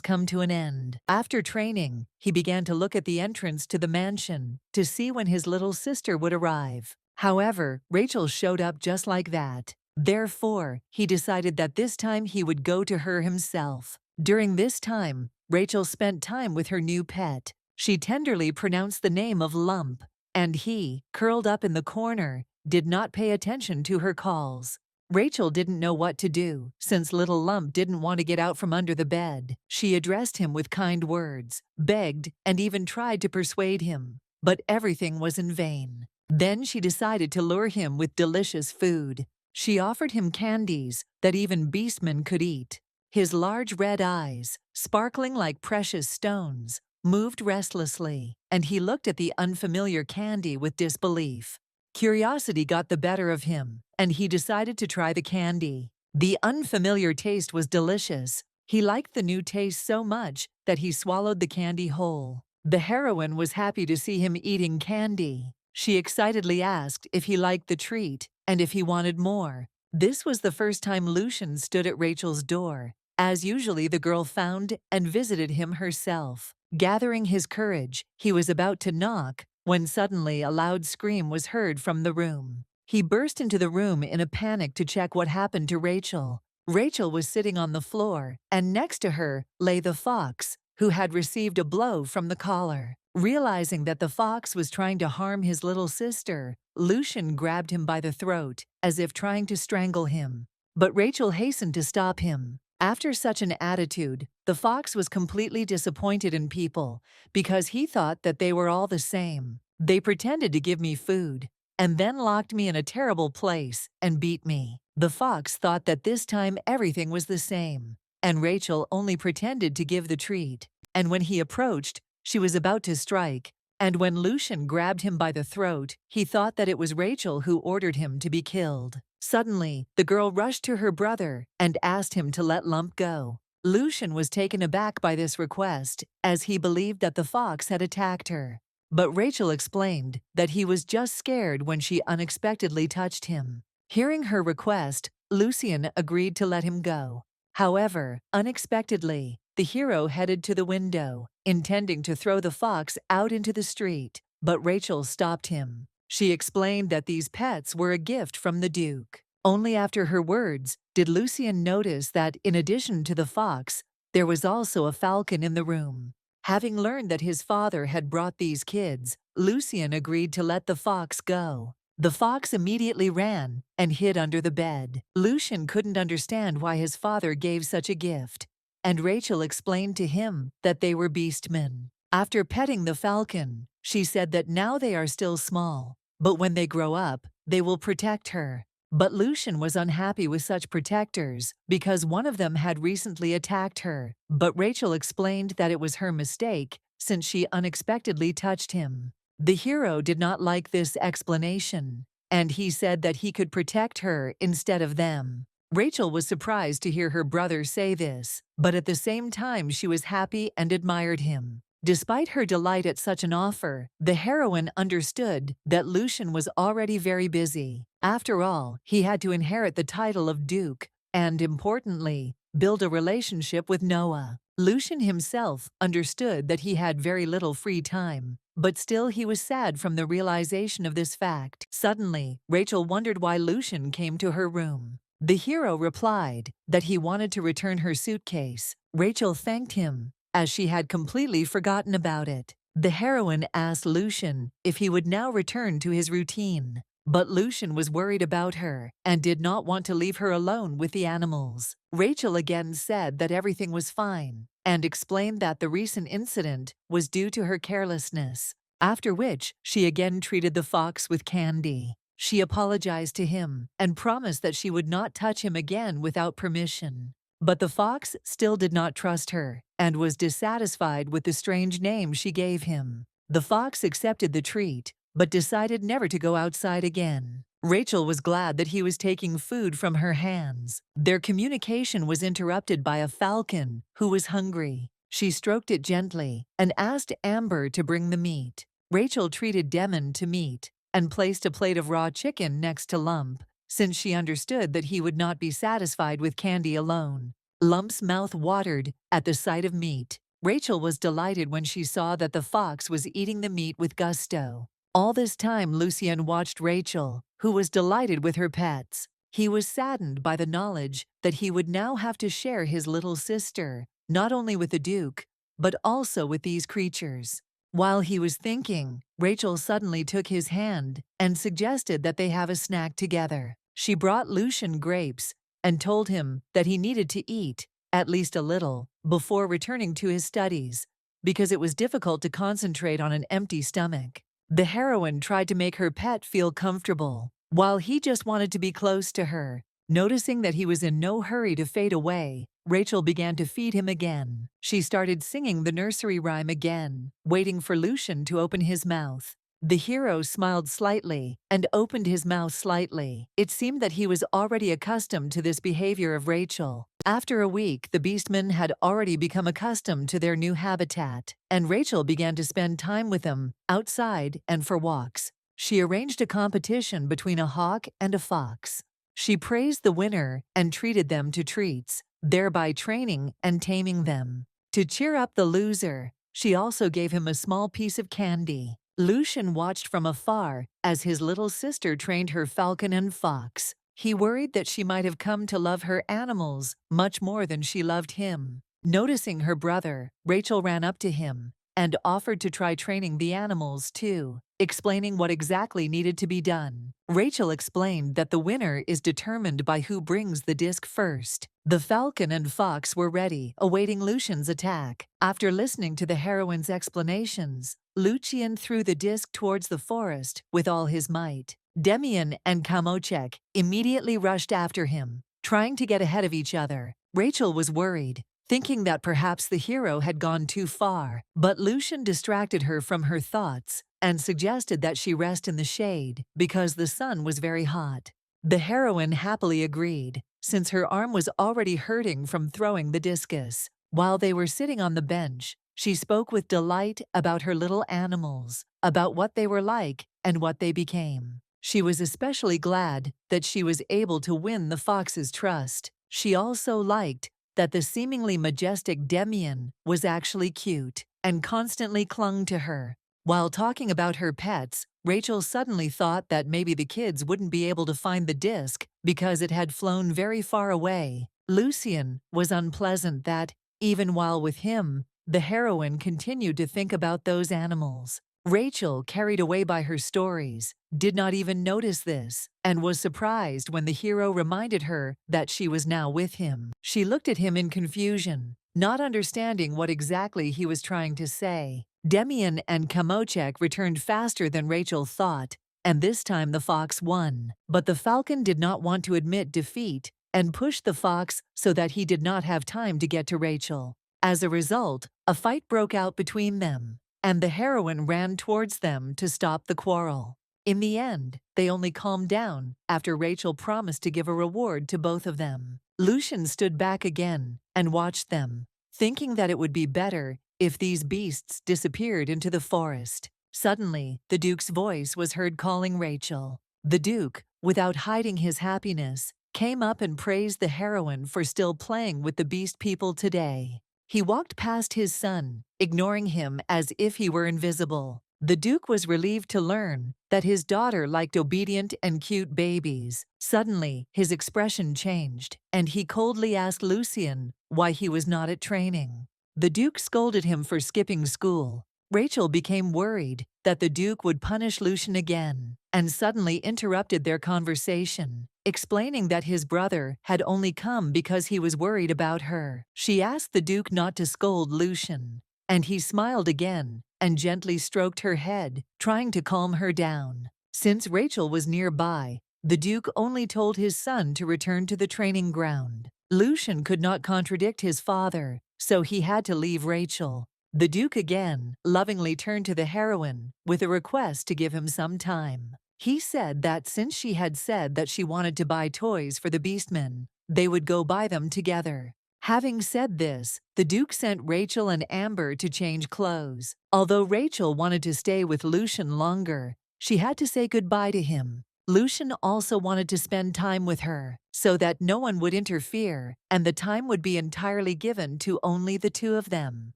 come to an end. After training, he began to look at the entrance to the mansion to see when his little sister would arrive. However, Rachel showed up just like that. Therefore, he decided that this time he would go to her himself. During this time, Rachel spent time with her new pet. She tenderly pronounced the name of Lump, and he, curled up in the corner, did not pay attention to her calls. Rachel didn't know what to do, since little Lump didn't want to get out from under the bed. She addressed him with kind words, begged, and even tried to persuade him, but everything was in vain. Then she decided to lure him with delicious food. She offered him candies that even beastmen could eat. His large red eyes, sparkling like precious stones, moved restlessly, and he looked at the unfamiliar candy with disbelief. Curiosity got the better of him, and he decided to try the candy. The unfamiliar taste was delicious. He liked the new taste so much that he swallowed the candy whole. The heroine was happy to see him eating candy. She excitedly asked if he liked the treat and if he wanted more. This was the first time Lucian stood at Rachel's door. As usually, the girl found and visited him herself. Gathering his courage, he was about to knock when suddenly a loud scream was heard from the room. He burst into the room in a panic to check what happened to Rachel. Rachel was sitting on the floor, and next to her lay the fox, who had received a blow from the collar. Realizing that the fox was trying to harm his little sister, Lucian grabbed him by the throat, as if trying to strangle him. But Rachel hastened to stop him. After such an attitude, the fox was completely disappointed in people because he thought that they were all the same. They pretended to give me food and then locked me in a terrible place and beat me. The fox thought that this time everything was the same, and Rachel only pretended to give the treat. And when he approached, she was about to strike, and when Lucian grabbed him by the throat, he thought that it was Rachel who ordered him to be killed. Suddenly, the girl rushed to her brother and asked him to let Lump go. Lucian was taken aback by this request, as he believed that the fox had attacked her. But Rachel explained that he was just scared when she unexpectedly touched him. Hearing her request, Lucian agreed to let him go. However, unexpectedly, the hero headed to the window, intending to throw the fox out into the street, but Rachel stopped him. She explained that these pets were a gift from the Duke. Only after her words did Lucian notice that, in addition to the fox, there was also a falcon in the room. Having learned that his father had brought these kids, Lucian agreed to let the fox go. The fox immediately ran and hid under the bed. Lucian couldn't understand why his father gave such a gift, and Rachel explained to him that they were beastmen. After petting the falcon, she said that now they are still small, but when they grow up, they will protect her. But Lucian was unhappy with such protectors because one of them had recently attacked her. But Rachel explained that it was her mistake since she unexpectedly touched him. The hero did not like this explanation, and he said that he could protect her instead of them. Rachel was surprised to hear her brother say this, but at the same time she was happy and admired him. Despite her delight at such an offer, the heroine understood that Lucian was already very busy. After all, he had to inherit the title of Duke and, importantly, build a relationship with Noah. Lucian himself understood that he had very little free time, but still he was sad from the realization of this fact. Suddenly, Rachel wondered why Lucian came to her room. The hero replied that he wanted to return her suitcase. Rachel thanked him, as she had completely forgotten about it. The heroine asked Lucian if he would now return to his routine, but Lucian was worried about her and did not want to leave her alone with the animals. Rachel again said that everything was fine and explained that the recent incident was due to her carelessness, after which she again treated the fox with candy. She apologized to him and promised that she would not touch him again without permission. But the fox still did not trust her and was dissatisfied with the strange name she gave him. The fox accepted the treat, but decided never to go outside again. Rachel was glad that he was taking food from her hands. Their communication was interrupted by a falcon who was hungry. She stroked it gently and asked Amber to bring the meat. Rachel treated Demon to meat and placed a plate of raw chicken next to Lump, since she understood that he would not be satisfied with candy alone. Lump's mouth watered at the sight of meat. Rachel was delighted when she saw that the fox was eating the meat with gusto. All this time Lucien watched Rachel, who was delighted with her pets. He was saddened by the knowledge that he would now have to share his little sister, not only with the Duke, but also with these creatures. While he was thinking, Rachel suddenly took his hand and suggested that they have a snack together. She brought Lucien grapes and told him that he needed to eat, at least a little, before returning to his studies, because it was difficult to concentrate on an empty stomach. The heroine tried to make her pet feel comfortable, while he just wanted to be close to her. Noticing that he was in no hurry to fade away, Rachel began to feed him again. She started singing the nursery rhyme again, waiting for Lucien to open his mouth. The hero smiled slightly and opened his mouth slightly. It seemed that he was already accustomed to this behavior of Rachel. After a week, the beastmen had already become accustomed to their new habitat, and Rachel began to spend time with them, outside and for walks. She arranged a competition between a hawk and a fox. She praised the winner and treated them to treats, thereby training and taming them. To cheer up the loser, she also gave him a small piece of candy. Lucien watched from afar as his little sister trained her falcon and fox. He worried that she might have come to love her animals much more than she loved him. Noticing her brother, Rachel ran up to him and offered to try training the animals too, explaining what exactly needed to be done. Rachel explained that the winner is determined by who brings the disc first. The falcon and fox were ready, awaiting Lucien's attack. After listening to the heroine's explanations, Lucien threw the disc towards the forest with all his might. Demian and Kamochek immediately rushed after him, trying to get ahead of each other. Rachel was worried, thinking that perhaps the hero had gone too far, but Lucien distracted her from her thoughts and suggested that she rest in the shade because the sun was very hot. The heroine happily agreed, since her arm was already hurting from throwing the discus. While they were sitting on the bench, she spoke with delight about her little animals, about what they were like and what they became. She was especially glad that she was able to win the fox's trust. She also liked that the seemingly majestic Demian was actually cute and constantly clung to her. While talking about her pets, Rachel suddenly thought that maybe the kids wouldn't be able to find the disc because it had flown very far away. Lucien was unpleasant that, even while with him, the heroine continued to think about those animals. Rachel, carried away by her stories, did not even notice this and was surprised when the hero reminded her that she was now with him. She looked at him in confusion, not understanding what exactly he was trying to say. Demian and Kamochek returned faster than Rachel thought, and this time the fox won. But the falcon did not want to admit defeat and pushed the fox so that he did not have time to get to Rachel. As a result, a fight broke out between them, and the heroine ran towards them to stop the quarrel. In the end, they only calmed down after Rachel promised to give a reward to both of them. Lucien stood back again and watched them, thinking that it would be better if these beasts disappeared into the forest. Suddenly, the Duke's voice was heard calling Rachel. The Duke, without hiding his happiness, came up and praised the heroine for still playing with the beast people today. He walked past his son, ignoring him as if he were invisible. The Duke was relieved to learn that his daughter liked obedient and cute babies. Suddenly, his expression changed, and he coldly asked Lucien why he was not at training. The Duke scolded him for skipping school. Rachel became worried that the Duke would punish Lucien again, and suddenly interrupted their conversation, explaining that his brother had only come because he was worried about her. She asked the Duke not to scold Lucien, and he smiled again and gently stroked her head, trying to calm her down. Since Rachel was nearby, the Duke only told his son to return to the training ground. Lucien could not contradict his father, so he had to leave Rachel. The Duke again lovingly turned to the heroine with a request to give him some time. He said that since she had said that she wanted to buy toys for the Beastmen, they would go buy them together. Having said this, the Duke sent Rachel and Amber to change clothes. Although Rachel wanted to stay with Lucian longer, she had to say goodbye to him. Lucian also wanted to spend time with her, so that no one would interfere, and the time would be entirely given to only the two of them.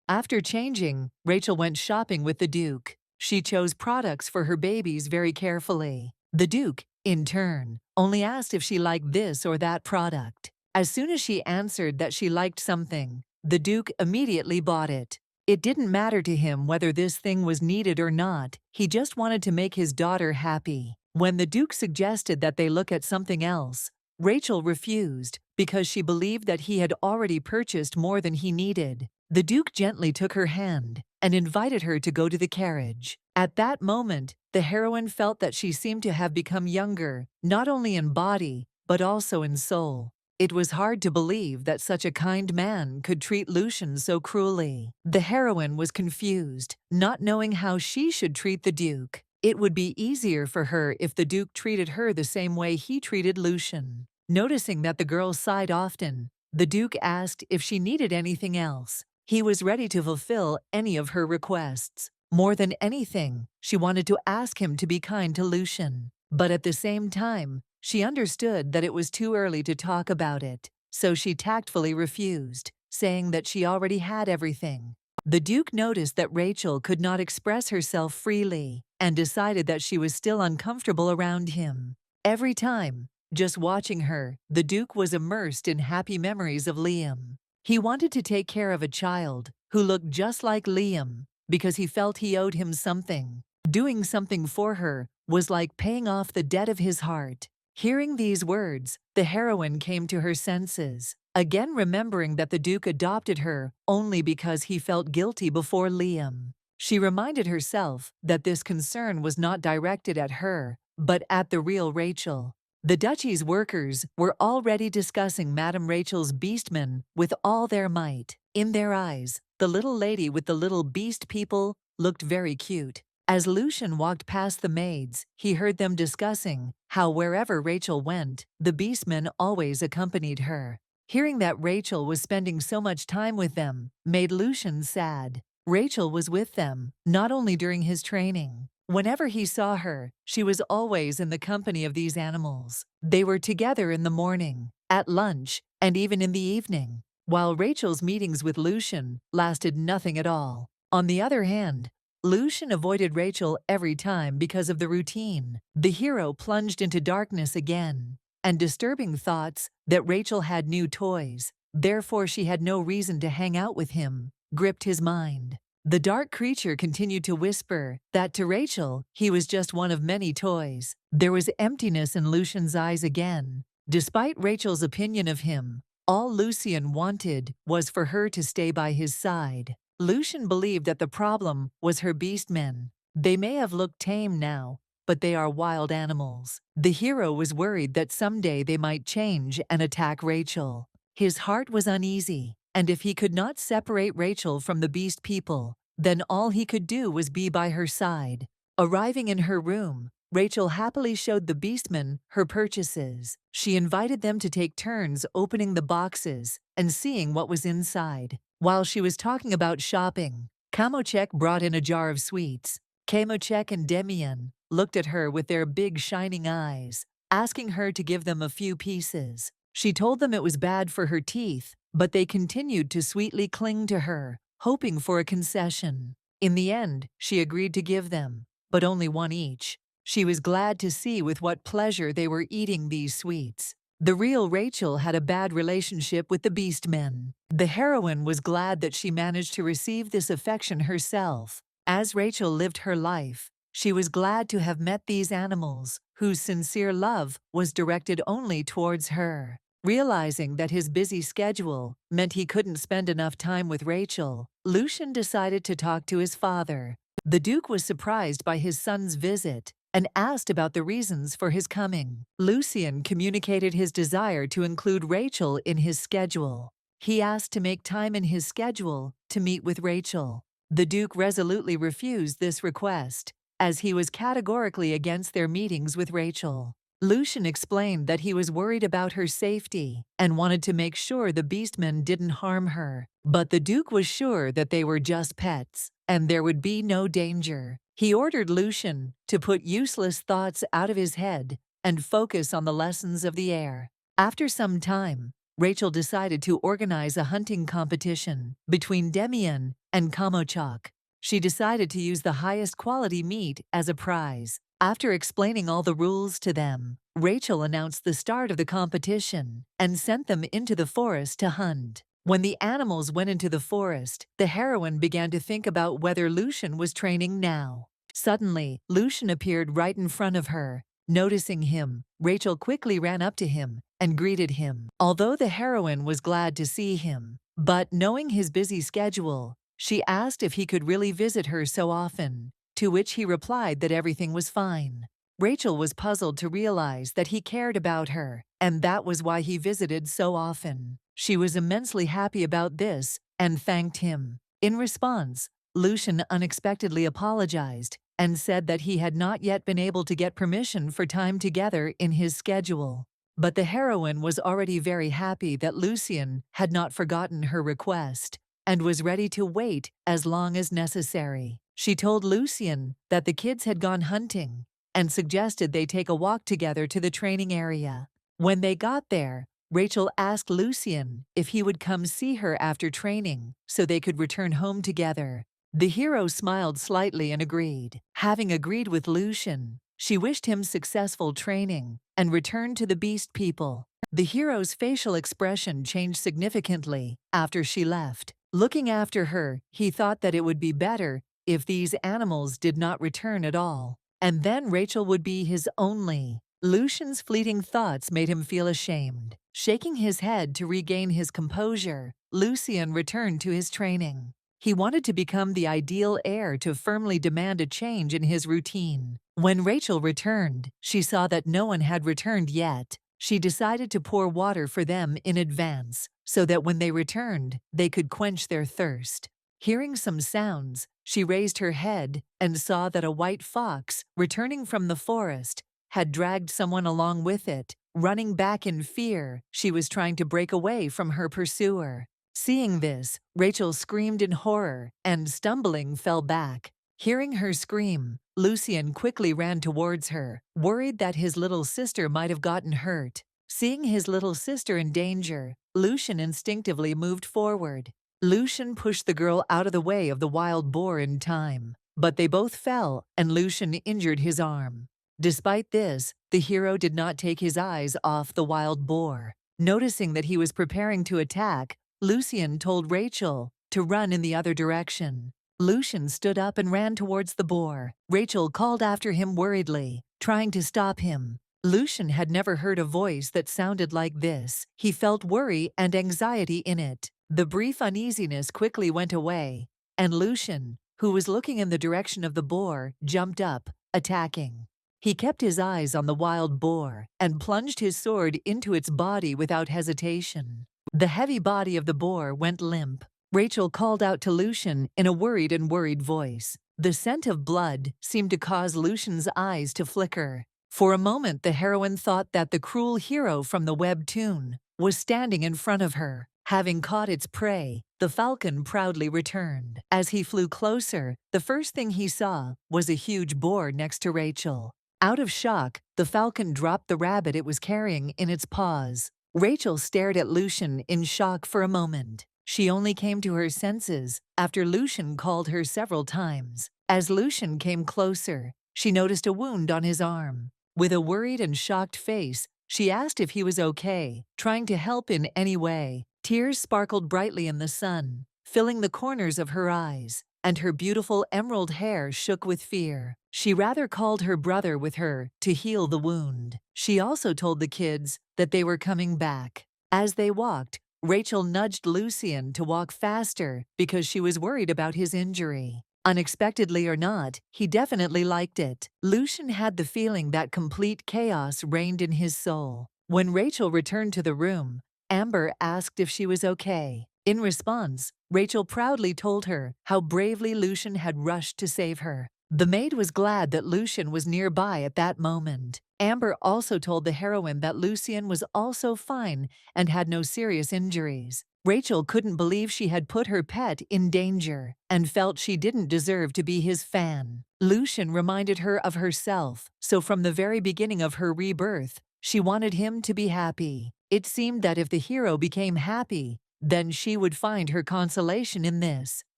After changing, Rachel went shopping with the Duke. She chose products for her babies very carefully. The Duke, in turn, only asked if she liked this or that product. As soon as she answered that she liked something, the Duke immediately bought it. It didn't matter to him whether this thing was needed or not, he just wanted to make his daughter happy. When the Duke suggested that they look at something else, Rachel refused because she believed that he had already purchased more than he needed. The Duke gently took her hand and invited her to go to the carriage. At that moment, the heroine felt that she seemed to have become younger, not only in body, but also in soul. It was hard to believe that such a kind man could treat Lucian so cruelly. The heroine was confused, not knowing how she should treat the Duke. It would be easier for her if the Duke treated her the same way he treated Lucian. Noticing that the girl sighed often, the Duke asked if she needed anything else. He was ready to fulfill any of her requests. More than anything, she wanted to ask him to be kind to Lucian. But at the same time, she understood that it was too early to talk about it, so she tactfully refused, saying that she already had everything. The Duke noticed that Rachel could not express herself freely and decided that she was still uncomfortable around him. Every time, just watching her, the Duke was immersed in happy memories of Liam. He wanted to take care of a child who looked just like Liam because he felt he owed him something. Doing something for her was like paying off the debt of his heart. Hearing these words, the heroine came to her senses, again remembering that the Duke adopted her only because he felt guilty before Liam. She reminded herself that this concern was not directed at her, but at the real Rachel. The duchy's workers were already discussing Madame Rachel's beastmen with all their might. In their eyes, the little lady with the little beast people looked very cute. As Lucian walked past the maids, he heard them discussing how wherever Rachel went, the beastmen always accompanied her. Hearing that Rachel was spending so much time with them made Lucian sad. Rachel was with them, not only during his training. Whenever he saw her, she was always in the company of these animals. They were together in the morning, at lunch, and even in the evening, while Rachel's meetings with Lucian lasted nothing at all. On the other hand, Lucian avoided Rachel every time because of the routine. The hero plunged into darkness again, and disturbing thoughts that Rachel had new toys, therefore she had no reason to hang out with him, gripped his mind. The dark creature continued to whisper that to Rachel he was just one of many toys. There was emptiness in Lucian's eyes again. Despite Rachel's opinion of him, all Lucian wanted was for her to stay by his side. Lucian believed that the problem was her beastmen. They may have looked tame now, but they are wild animals. The hero was worried that someday they might change and attack Rachel. His heart was uneasy, and if he could not separate Rachel from the beast people, then all he could do was be by her side. Arriving in her room, Rachel happily showed the beastmen her purchases. She invited them to take turns opening the boxes and seeing what was inside. While she was talking about shopping, Kamochek brought in a jar of sweets. Kamochek and Demian looked at her with their big shining eyes, asking her to give them a few pieces. She told them it was bad for her teeth, but they continued to sweetly cling to her, hoping for a concession. In the end, she agreed to give them, but only one each. She was glad to see with what pleasure they were eating these sweets. The real Rachel had a bad relationship with the beastmen. The heroine was glad that she managed to receive this affection herself. As Rachel lived her life, she was glad to have met these animals, whose sincere love was directed only towards her. Realizing that his busy schedule meant he couldn't spend enough time with Rachel, Lucian decided to talk to his father. The Duke was surprised by his son's visit and asked about the reasons for his coming. Lucian communicated his desire to include Rachel in his schedule. He asked to make time in his schedule to meet with Rachel. The Duke resolutely refused this request, as he was categorically against their meetings with Rachel. Lucian explained that he was worried about her safety and wanted to make sure the beastmen didn't harm her. But the Duke was sure that they were just pets, and there would be no danger. He ordered Lucian to put useless thoughts out of his head and focus on the lessons of the air. After some time, Rachel decided to organize a hunting competition between Demian and Kamochak. She decided to use the highest quality meat as a prize. After explaining all the rules to them, Rachel announced the start of the competition and sent them into the forest to hunt. When the animals went into the forest, the heroine began to think about whether Lucian was training now. Suddenly, Lucian appeared right in front of her. Noticing him, Rachel quickly ran up to him and greeted him. Although the heroine was glad to see him, but knowing his busy schedule, she asked if he could really visit her so often, to which he replied that everything was fine. Rachel was puzzled to realize that he cared about her, and that was why he visited so often. She was immensely happy about this and thanked him. In response, Lucian unexpectedly apologized and said that he had not yet been able to get permission for time together in his schedule. But the heroine was already very happy that Lucian had not forgotten her request and was ready to wait as long as necessary. She told Lucian that the kids had gone hunting and suggested they take a walk together to the training area. When they got there, Rachel asked Lucian if he would come see her after training so they could return home together. The hero smiled slightly and agreed. Having agreed with Lucian, she wished him successful training and returned to the beast people. The hero's facial expression changed significantly after she left. Looking after her, he thought that it would be better if these animals did not return at all, and then Rachel would be his only. Lucian's fleeting thoughts made him feel ashamed. Shaking his head to regain his composure, Lucian returned to his training. He wanted to become the ideal heir to firmly demand a change in his routine. When Rachel returned, she saw that no one had returned yet. She decided to pour water for them in advance, so that when they returned, they could quench their thirst. Hearing some sounds, she raised her head and saw that a white fox, returning from the forest, had dragged someone along with it. Running back in fear, she was trying to break away from her pursuer. Seeing this, Rachel screamed in horror and, stumbling, fell back. Hearing her scream, Lucian quickly ran towards her, worried that his little sister might have gotten hurt. Seeing his little sister in danger, Lucian instinctively moved forward. Lucian pushed the girl out of the way of the wild boar in time, but they both fell and Lucian injured his arm. Despite this, the hero did not take his eyes off the wild boar. Noticing that he was preparing to attack, Lucian told Rachel to run in the other direction. Lucian stood up and ran towards the boar. Rachel called after him worriedly, trying to stop him. Lucian had never heard a voice that sounded like this. He felt worry and anxiety in it. The brief uneasiness quickly went away, and Lucian, who was looking in the direction of the boar, jumped up, attacking. He kept his eyes on the wild boar and plunged his sword into its body without hesitation. The heavy body of the boar went limp. Rachel called out to Lucian in a worried voice. The scent of blood seemed to cause Lucian's eyes to flicker. For a moment, the heroine thought that the cruel hero from the webtoon was standing in front of her. Having caught its prey, the falcon proudly returned. As he flew closer, the first thing he saw was a huge boar next to Rachel. Out of shock, the falcon dropped the rabbit it was carrying in its paws. Rachel stared at Lucian in shock for a moment. She only came to her senses after Lucian called her several times. As Lucian came closer, she noticed a wound on his arm. With a worried and shocked face, she asked if he was okay, trying to help in any way. Tears sparkled brightly in the sun, filling the corners of her eyes, and her beautiful emerald hair shook with fear. She rather called her brother with her to heal the wound. She also told the kids that they were coming back. As they walked, Rachel nudged Lucian to walk faster because she was worried about his injury. Unexpectedly or not, he definitely liked it. Lucian had the feeling that complete chaos reigned in his soul. When Rachel returned to the room, Amber asked if she was okay. In response, Rachel proudly told her how bravely Lucian had rushed to save her. The maid was glad that Lucian was nearby at that moment. Amber also told the heroine that Lucian was also fine and had no serious injuries. Rachel couldn't believe she had put her pet in danger and felt she didn't deserve to be his fan. Lucian reminded her of herself, so from the very beginning of her rebirth, she wanted him to be happy. It seemed that if the hero became happy, then she would find her consolation in this.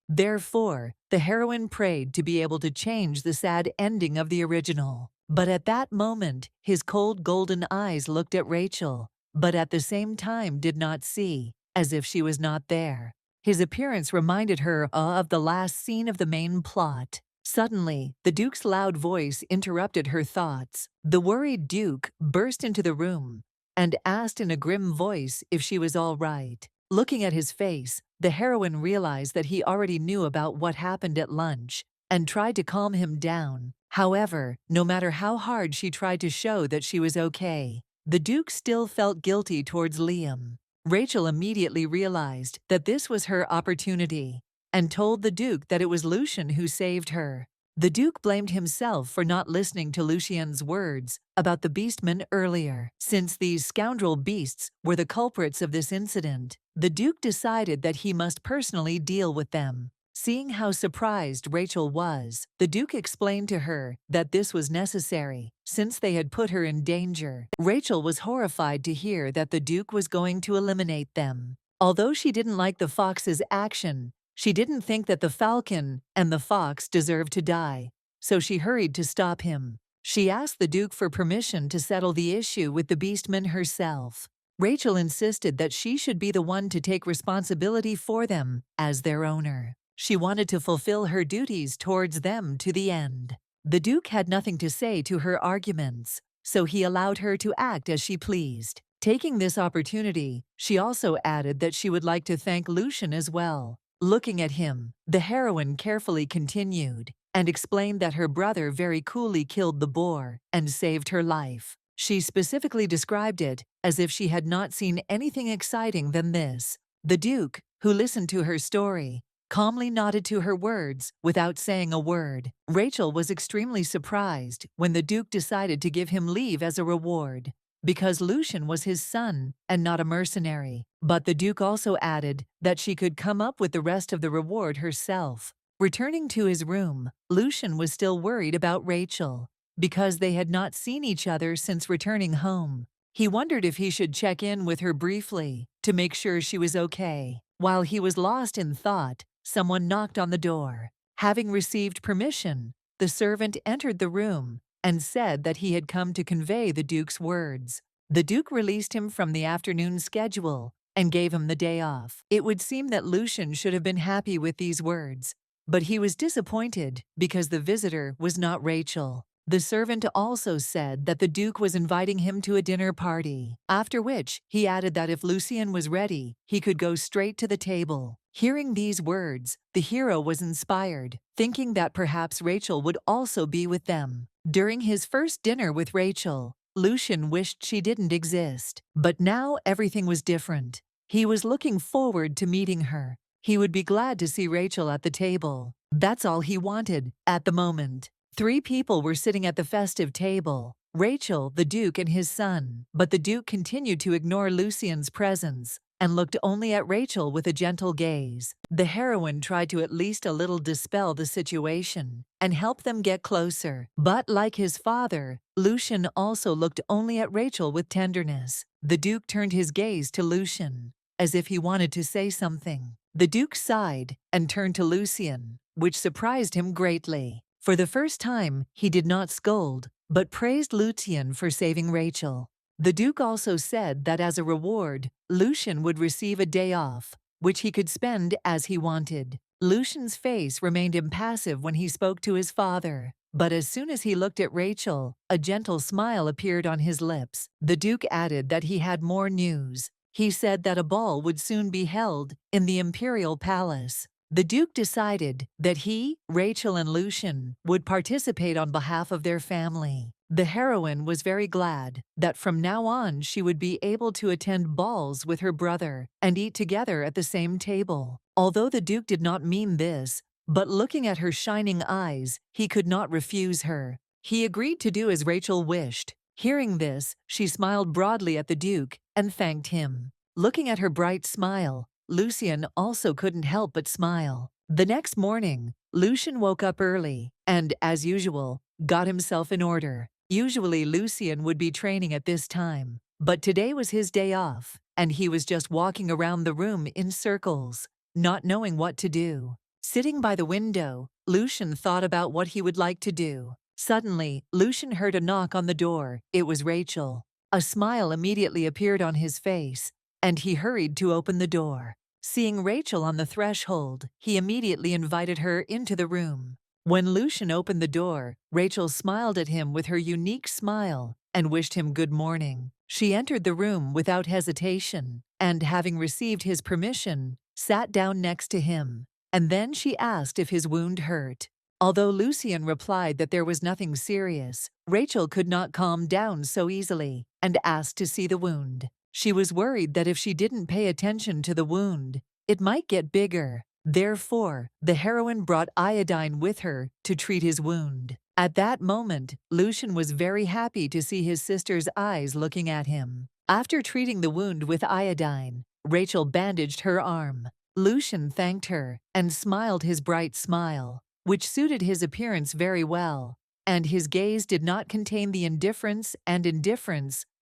Therefore, the heroine prayed to be able to change the sad ending of the original. But at that moment, his cold golden eyes looked at Rachel, but at the same time did not see, as if she was not there. His appearance reminded her of the last scene of the main plot. Suddenly, the Duke's loud voice interrupted her thoughts. The worried Duke burst into the room and asked in a grim voice if she was all right. Looking at his face, the heroine realized that he already knew about what happened at lunch and tried to calm him down. However, no matter how hard she tried to show that she was okay, the Duke still felt guilty towards Liam. Rachel immediately realized that this was her opportunity and told the Duke that it was Lucian who saved her. The Duke blamed himself for not listening to Lucien's words about the beastmen earlier. Since these scoundrel beasts were the culprits of this incident, the Duke decided that he must personally deal with them. Seeing how surprised Rachel was, the Duke explained to her that this was necessary, since they had put her in danger. Rachel was horrified to hear that the Duke was going to eliminate them. Although she didn't like the fox's action, she didn't think that the falcon and the fox deserved to die, so she hurried to stop him. She asked the Duke for permission to settle the issue with the beastmen herself. Rachel insisted that she should be the one to take responsibility for them as their owner. She wanted to fulfill her duties towards them to the end. The Duke had nothing to say to her arguments, so he allowed her to act as she pleased. Taking this opportunity, she also added that she would like to thank Lucian as well. Looking at him, the heroine carefully continued and explained that her brother very coolly killed the boar and saved her life. She specifically described it as if she had not seen anything exciting than this. The Duke, who listened to her story, calmly nodded to her words without saying a word. Rachel was extremely surprised when the Duke decided to give him leave as a reward, because Lucian was his son and not a mercenary. But the Duke also added that she could come up with the rest of the reward herself. Returning to his room, Lucian was still worried about Rachel, because they had not seen each other since returning home. He wondered if he should check in with her briefly to make sure she was okay. While he was lost in thought, someone knocked on the door. Having received permission, the servant entered the room and said that he had come to convey the Duke's words. The Duke released him from the afternoon schedule and gave him the day off. It would seem that Lucian should have been happy with these words, but he was disappointed because the visitor was not Rachel. The servant also said that the Duke was inviting him to a dinner party, after which he added that if Lucian was ready, he could go straight to the table. Hearing these words, the hero was inspired, thinking that perhaps Rachel would also be with them. During his first dinner with Rachel, Lucian wished she didn't exist. But now everything was different. He was looking forward to meeting her. He would be glad to see Rachel at the table. That's all he wanted at the moment. 3 people were sitting at the festive table: Rachel, the Duke, and his son. But the Duke continued to ignore Lucian's presence and looked only at Rachel with a gentle gaze. The heroine tried to at least a little dispel the situation and help them get closer. But like his father, Lucian also looked only at Rachel with tenderness. The Duke turned his gaze to Lucian, as if he wanted to say something. The Duke sighed and turned to Lucian, which surprised him greatly. For the first time, he did not scold, but praised Lucian for saving Rachel. The Duke also said that as a reward, Lucian would receive a day off, which he could spend as he wanted. Lucian's face remained impassive when he spoke to his father, but as soon as he looked at Rachel, a gentle smile appeared on his lips. The Duke added that he had more news. He said that a ball would soon be held in the imperial palace. The Duke decided that he, Rachel, and Lucian would participate on behalf of their family. The heroine was very glad that from now on she would be able to attend balls with her brother and eat together at the same table. Although the Duke did not mean this, But looking at her shining eyes, he could not refuse her. He agreed to do as Rachel wished. Hearing this, she smiled broadly at the Duke and thanked him. Looking at her bright smile, Lucien also couldn't help but smile. The next morning, Lucien woke up early and, as usual, got himself in order. Usually Lucien would be training at this time, but today was his day off, and he was just walking around the room in circles, not knowing what to do. Sitting by the window, Lucien thought about what he would like to do. Suddenly, Lucien heard a knock on the door. It was Rachel. A smile immediately appeared on his face, and he hurried to open the door. Seeing Rachel on the threshold, he immediately invited her into the room. When Lucien opened the door, Rachel smiled at him with her unique smile and wished him good morning. She entered the room without hesitation, and having received his permission, sat down next to him. And then she asked if his wound hurt. Although Lucien replied that there was nothing serious, Rachel could not calm down so easily and asked to see the wound. She was worried that if she didn't pay attention to the wound, it might get bigger. Therefore, the heroine brought iodine with her to treat his wound. At that moment, Lucien was very happy to see his sister's eyes looking at him. After treating the wound with iodine, Rachel bandaged her arm. Lucien thanked her and smiled his bright smile, which suited his appearance very well, and his gaze did not contain the indifference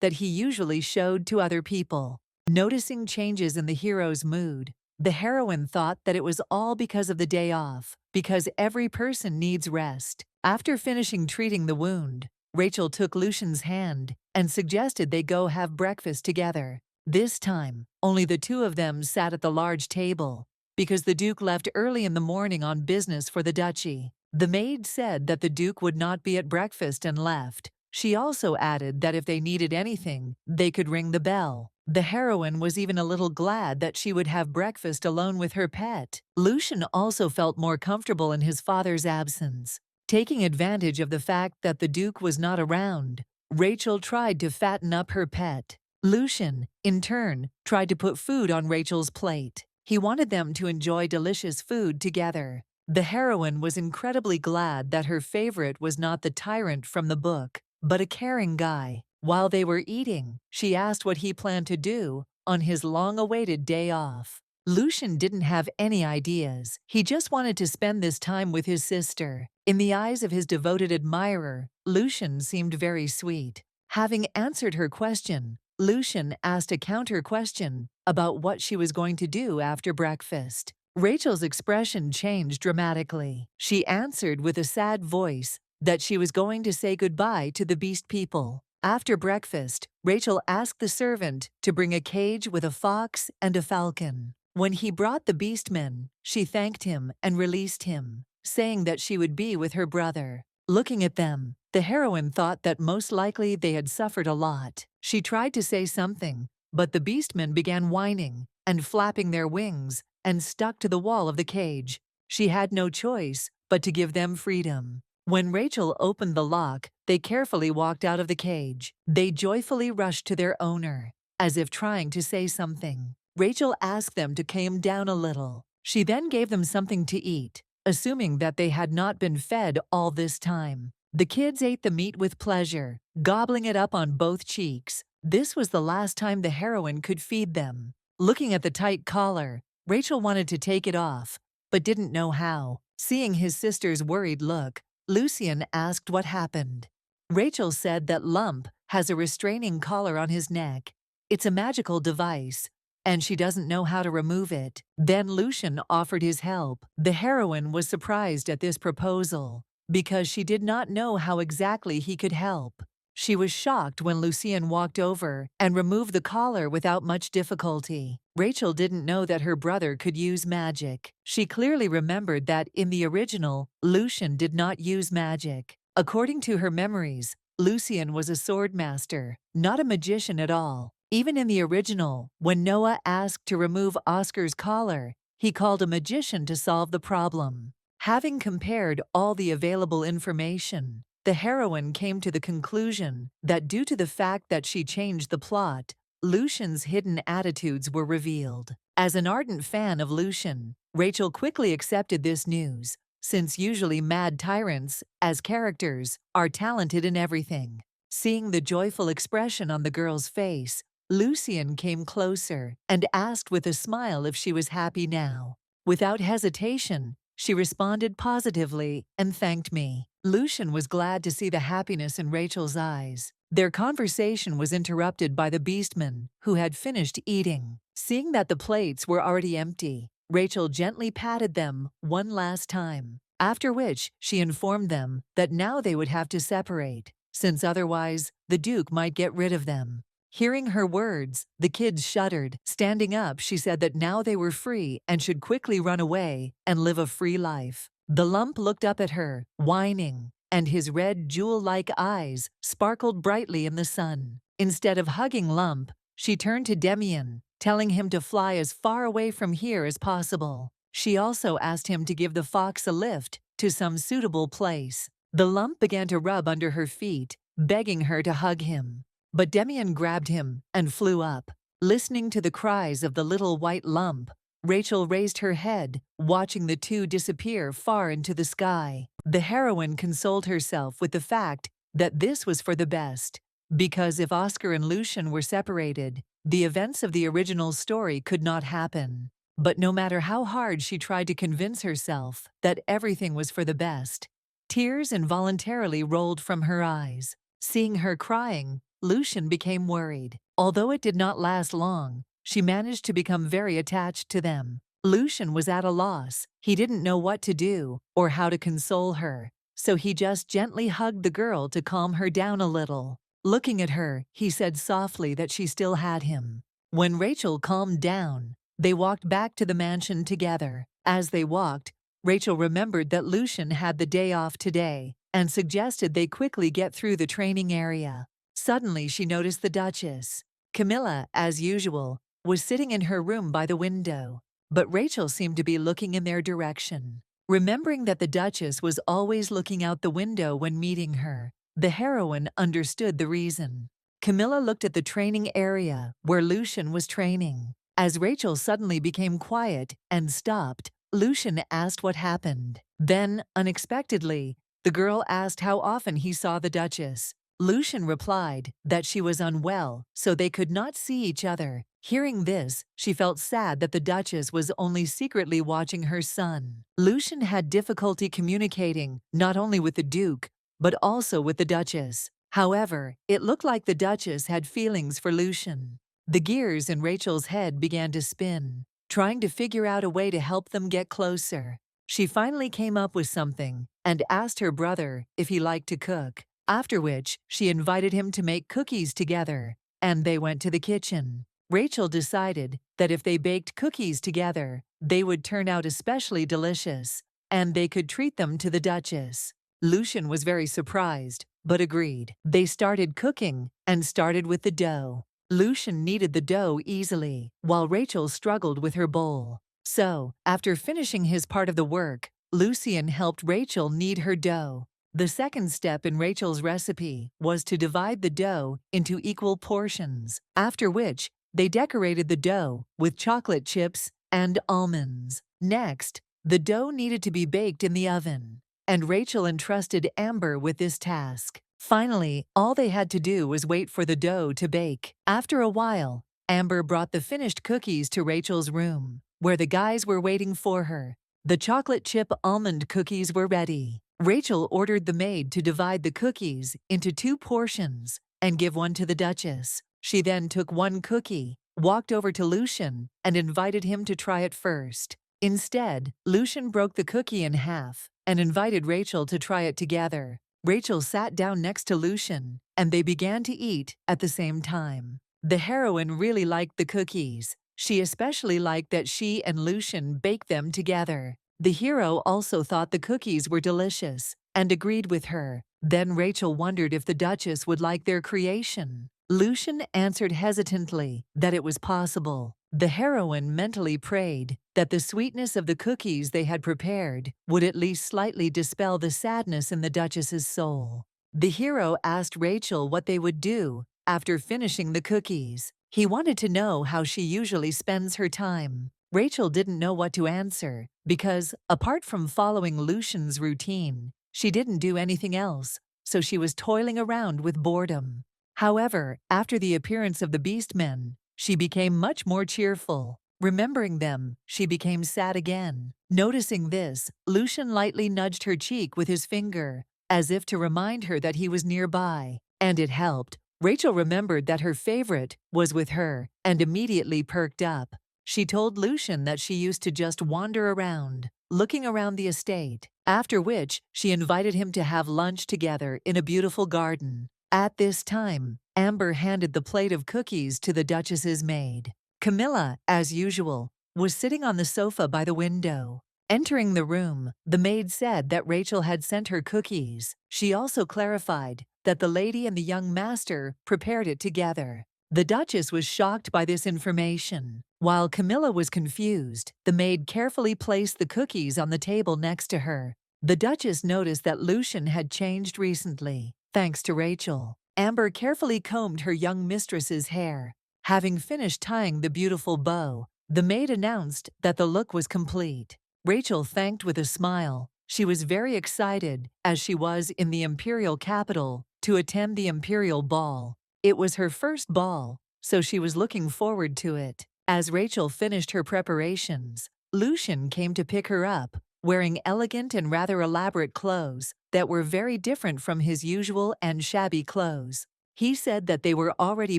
that he usually showed to other people. Noticing changes in the hero's mood, the heroine thought that it was all because of the day off, because every person needs rest. After finishing treating the wound, Rachel took Lucien's hand and suggested they go have breakfast together. This time, only the two of them sat at the large table, because the Duke left early in the morning on business for the duchy. The maid said that the Duke would not be at breakfast and left. She also added that if they needed anything, they could ring the bell. The heroine was even a little glad that she would have breakfast alone with her pet. Lucien also felt more comfortable in his father's absence. Taking advantage of the fact that the Duke was not around, Rachel tried to fatten up her pet. Lucien, in turn, tried to put food on Rachel's plate. He wanted them to enjoy delicious food together. The heroine was incredibly glad that her favorite was not the tyrant from the book, but a caring guy. While they were eating, she asked what he planned to do on his long-awaited day off. Lucien didn't have any ideas. He just wanted to spend this time with his sister. In the eyes of his devoted admirer, Lucien seemed very sweet. Having answered her question, Lucien asked a counter question about what she was going to do after breakfast. Rachel's expression changed dramatically. She answered with a sad voice that she was going to say goodbye to the beast people. After breakfast, Rachel asked the servant to bring a cage with a fox and a falcon. When he brought the beastmen, she thanked him and released him, saying that she would be with her brother. Looking at them, the heroine thought that most likely they had suffered a lot. She tried to say something, but the beastmen began whining and flapping their wings and stuck to the wall of the cage. She had no choice but to give them freedom. When Rachel opened the lock, they carefully walked out of the cage. They joyfully rushed to their owner, as if trying to say something. Rachel asked them to calm down a little. She then gave them something to eat, assuming that they had not been fed all this time. The kids ate the meat with pleasure, gobbling it up on both cheeks. This was the last time the heroine could feed them. Looking at the tight collar, Rachel wanted to take it off, but didn't know how. Seeing his sister's worried look, Lucien asked what happened. Rachel said that Lump has a restraining collar on his neck. It's a magical device, and she doesn't know how to remove it. Then Lucien offered his help. The heroine was surprised at this proposal, because she did not know how exactly he could help. She was shocked when Lucien walked over and removed the collar without much difficulty. Rachel didn't know that her brother could use magic. She clearly remembered that in the original, Lucien did not use magic. According to her memories, Lucien was a sword master, not a magician at all. Even in the original, when Noah asked to remove Oscar's collar, he called a magician to solve the problem. Having compared all the available information, the heroine came to the conclusion that due to the fact that she changed the plot, Lucien's hidden attitudes were revealed. As an ardent fan of Lucien, Rachel quickly accepted this news, since usually mad tyrants, as characters, are talented in everything. Seeing the joyful expression on the girl's face, Lucian came closer and asked with a smile if she was happy now. Without hesitation, she responded positively and thanked me. Lucian was glad to see the happiness in Rachel's eyes. Their conversation was interrupted by the beastman, who had finished eating. Seeing that the plates were already empty, Rachel gently patted them one last time, after which she informed them that now they would have to separate, since otherwise the Duke might get rid of them. Hearing her words, the kids shuddered. Standing up, she said that now they were free and should quickly run away and live a free life. The lump looked up at her, whining, and his red jewel-like eyes sparkled brightly in the sun. Instead of hugging Lump, she turned to Demian, telling him to fly as far away from here as possible. She also asked him to give the fox a lift to some suitable place. The lump began to rub under her feet, begging her to hug him. But Demian grabbed him and flew up. Listening to the cries of the little white lump, Rachel raised her head, watching the two disappear far into the sky. The heroine consoled herself with the fact that this was for the best, because if Oscar and Lucian were separated, the events of the original story could not happen. But no matter how hard she tried to convince herself that everything was for the best, tears involuntarily rolled from her eyes. Seeing her crying, Lucian became worried. Although it did not last long, she managed to become very attached to them. Lucian was at a loss. He didn't know what to do or how to console her, so he just gently hugged the girl to calm her down a little. Looking at her, he said softly that she still had him. When Rachel calmed down, they walked back to the mansion together. As they walked, Rachel remembered that Lucian had the day off today and suggested they quickly get through the training area. Suddenly, she noticed the Duchess. Camilla, as usual, was sitting in her room by the window, but Rachel seemed to be looking in their direction. Remembering that the Duchess was always looking out the window when meeting her, the heroine understood the reason. Camilla looked at the training area where Lucian was training. As Rachel suddenly became quiet and stopped, Lucian asked what happened. Then, unexpectedly, the girl asked how often he saw the Duchess. Lucian replied that she was unwell, so they could not see each other. Hearing this, she felt sad that the Duchess was only secretly watching her son. Lucian had difficulty communicating not only with the Duke, but also with the Duchess. However, it looked like the Duchess had feelings for Lucian. The gears in Rachel's head began to spin, trying to figure out a way to help them get closer. She finally came up with something and asked her brother if he liked to cook, after which she invited him to make cookies together, and they went to the kitchen. Rachel decided that if they baked cookies together, they would turn out especially delicious, and they could treat them to the Duchess. Lucian was very surprised, but agreed. They started cooking and started with the dough. Lucian kneaded the dough easily, while Rachel struggled with her bowl. So, after finishing his part of the work, Lucian helped Rachel knead her dough. The second step in Rachel's recipe was to divide the dough into equal portions, after which they decorated the dough with chocolate chips and almonds. Next, the dough needed to be baked in the oven, and Rachel entrusted Amber with this task. Finally, all they had to do was wait for the dough to bake. After a while, Amber brought the finished cookies to Rachel's room, where the guys were waiting for her. The chocolate chip almond cookies were ready. Rachel ordered the maid to divide the cookies into 2 portions and give one to the Duchess. She then took one cookie, walked over to Lucian, and invited him to try it first. Instead, Lucian broke the cookie in half and invited Rachel to try it together. Rachel sat down next to Lucian, and they began to eat at the same time. The heroine really liked the cookies. She especially liked that she and Lucian baked them together. The hero also thought the cookies were delicious and agreed with her. Then Rachel wondered if the Duchess would like their creation. Lucian answered hesitantly that it was possible. The heroine mentally prayed that the sweetness of the cookies they had prepared would at least slightly dispel the sadness in the Duchess's soul. The hero asked Rachel what they would do after finishing the cookies. He wanted to know how she usually spends her time. Rachel didn't know what to answer because, apart from following Lucian's routine, she didn't do anything else, so she was toiling around with boredom. However, after the appearance of the Beastmen, she became much more cheerful. Remembering them, she became sad again. Noticing this, Lucian lightly nudged her cheek with his finger, as if to remind her that he was nearby, and it helped. Rachel remembered that her favorite was with her and immediately perked up. She told Lucian that she used to just wander around, looking around the estate, after which she invited him to have lunch together in a beautiful garden. At this time, Amber handed the plate of cookies to the Duchess's maid. Camilla, as usual, was sitting on the sofa by the window. Entering the room, the maid said that Rachel had sent her cookies. She also clarified that the lady and the young master prepared it together. The Duchess was shocked by this information. While Camilla was confused, the maid carefully placed the cookies on the table next to her. The Duchess noticed that Lucian had changed recently, thanks to Rachel. Amber carefully combed her young mistress's hair. Having finished tying the beautiful bow, the maid announced that the look was complete. Rachel thanked with a smile. She was very excited, as she was in the imperial capital, to attend the imperial ball. It was her first ball, so she was looking forward to it. As Rachel finished her preparations, Lucian came to pick her up, wearing elegant and rather elaborate clothes that were very different from his usual and shabby clothes. He said that they were already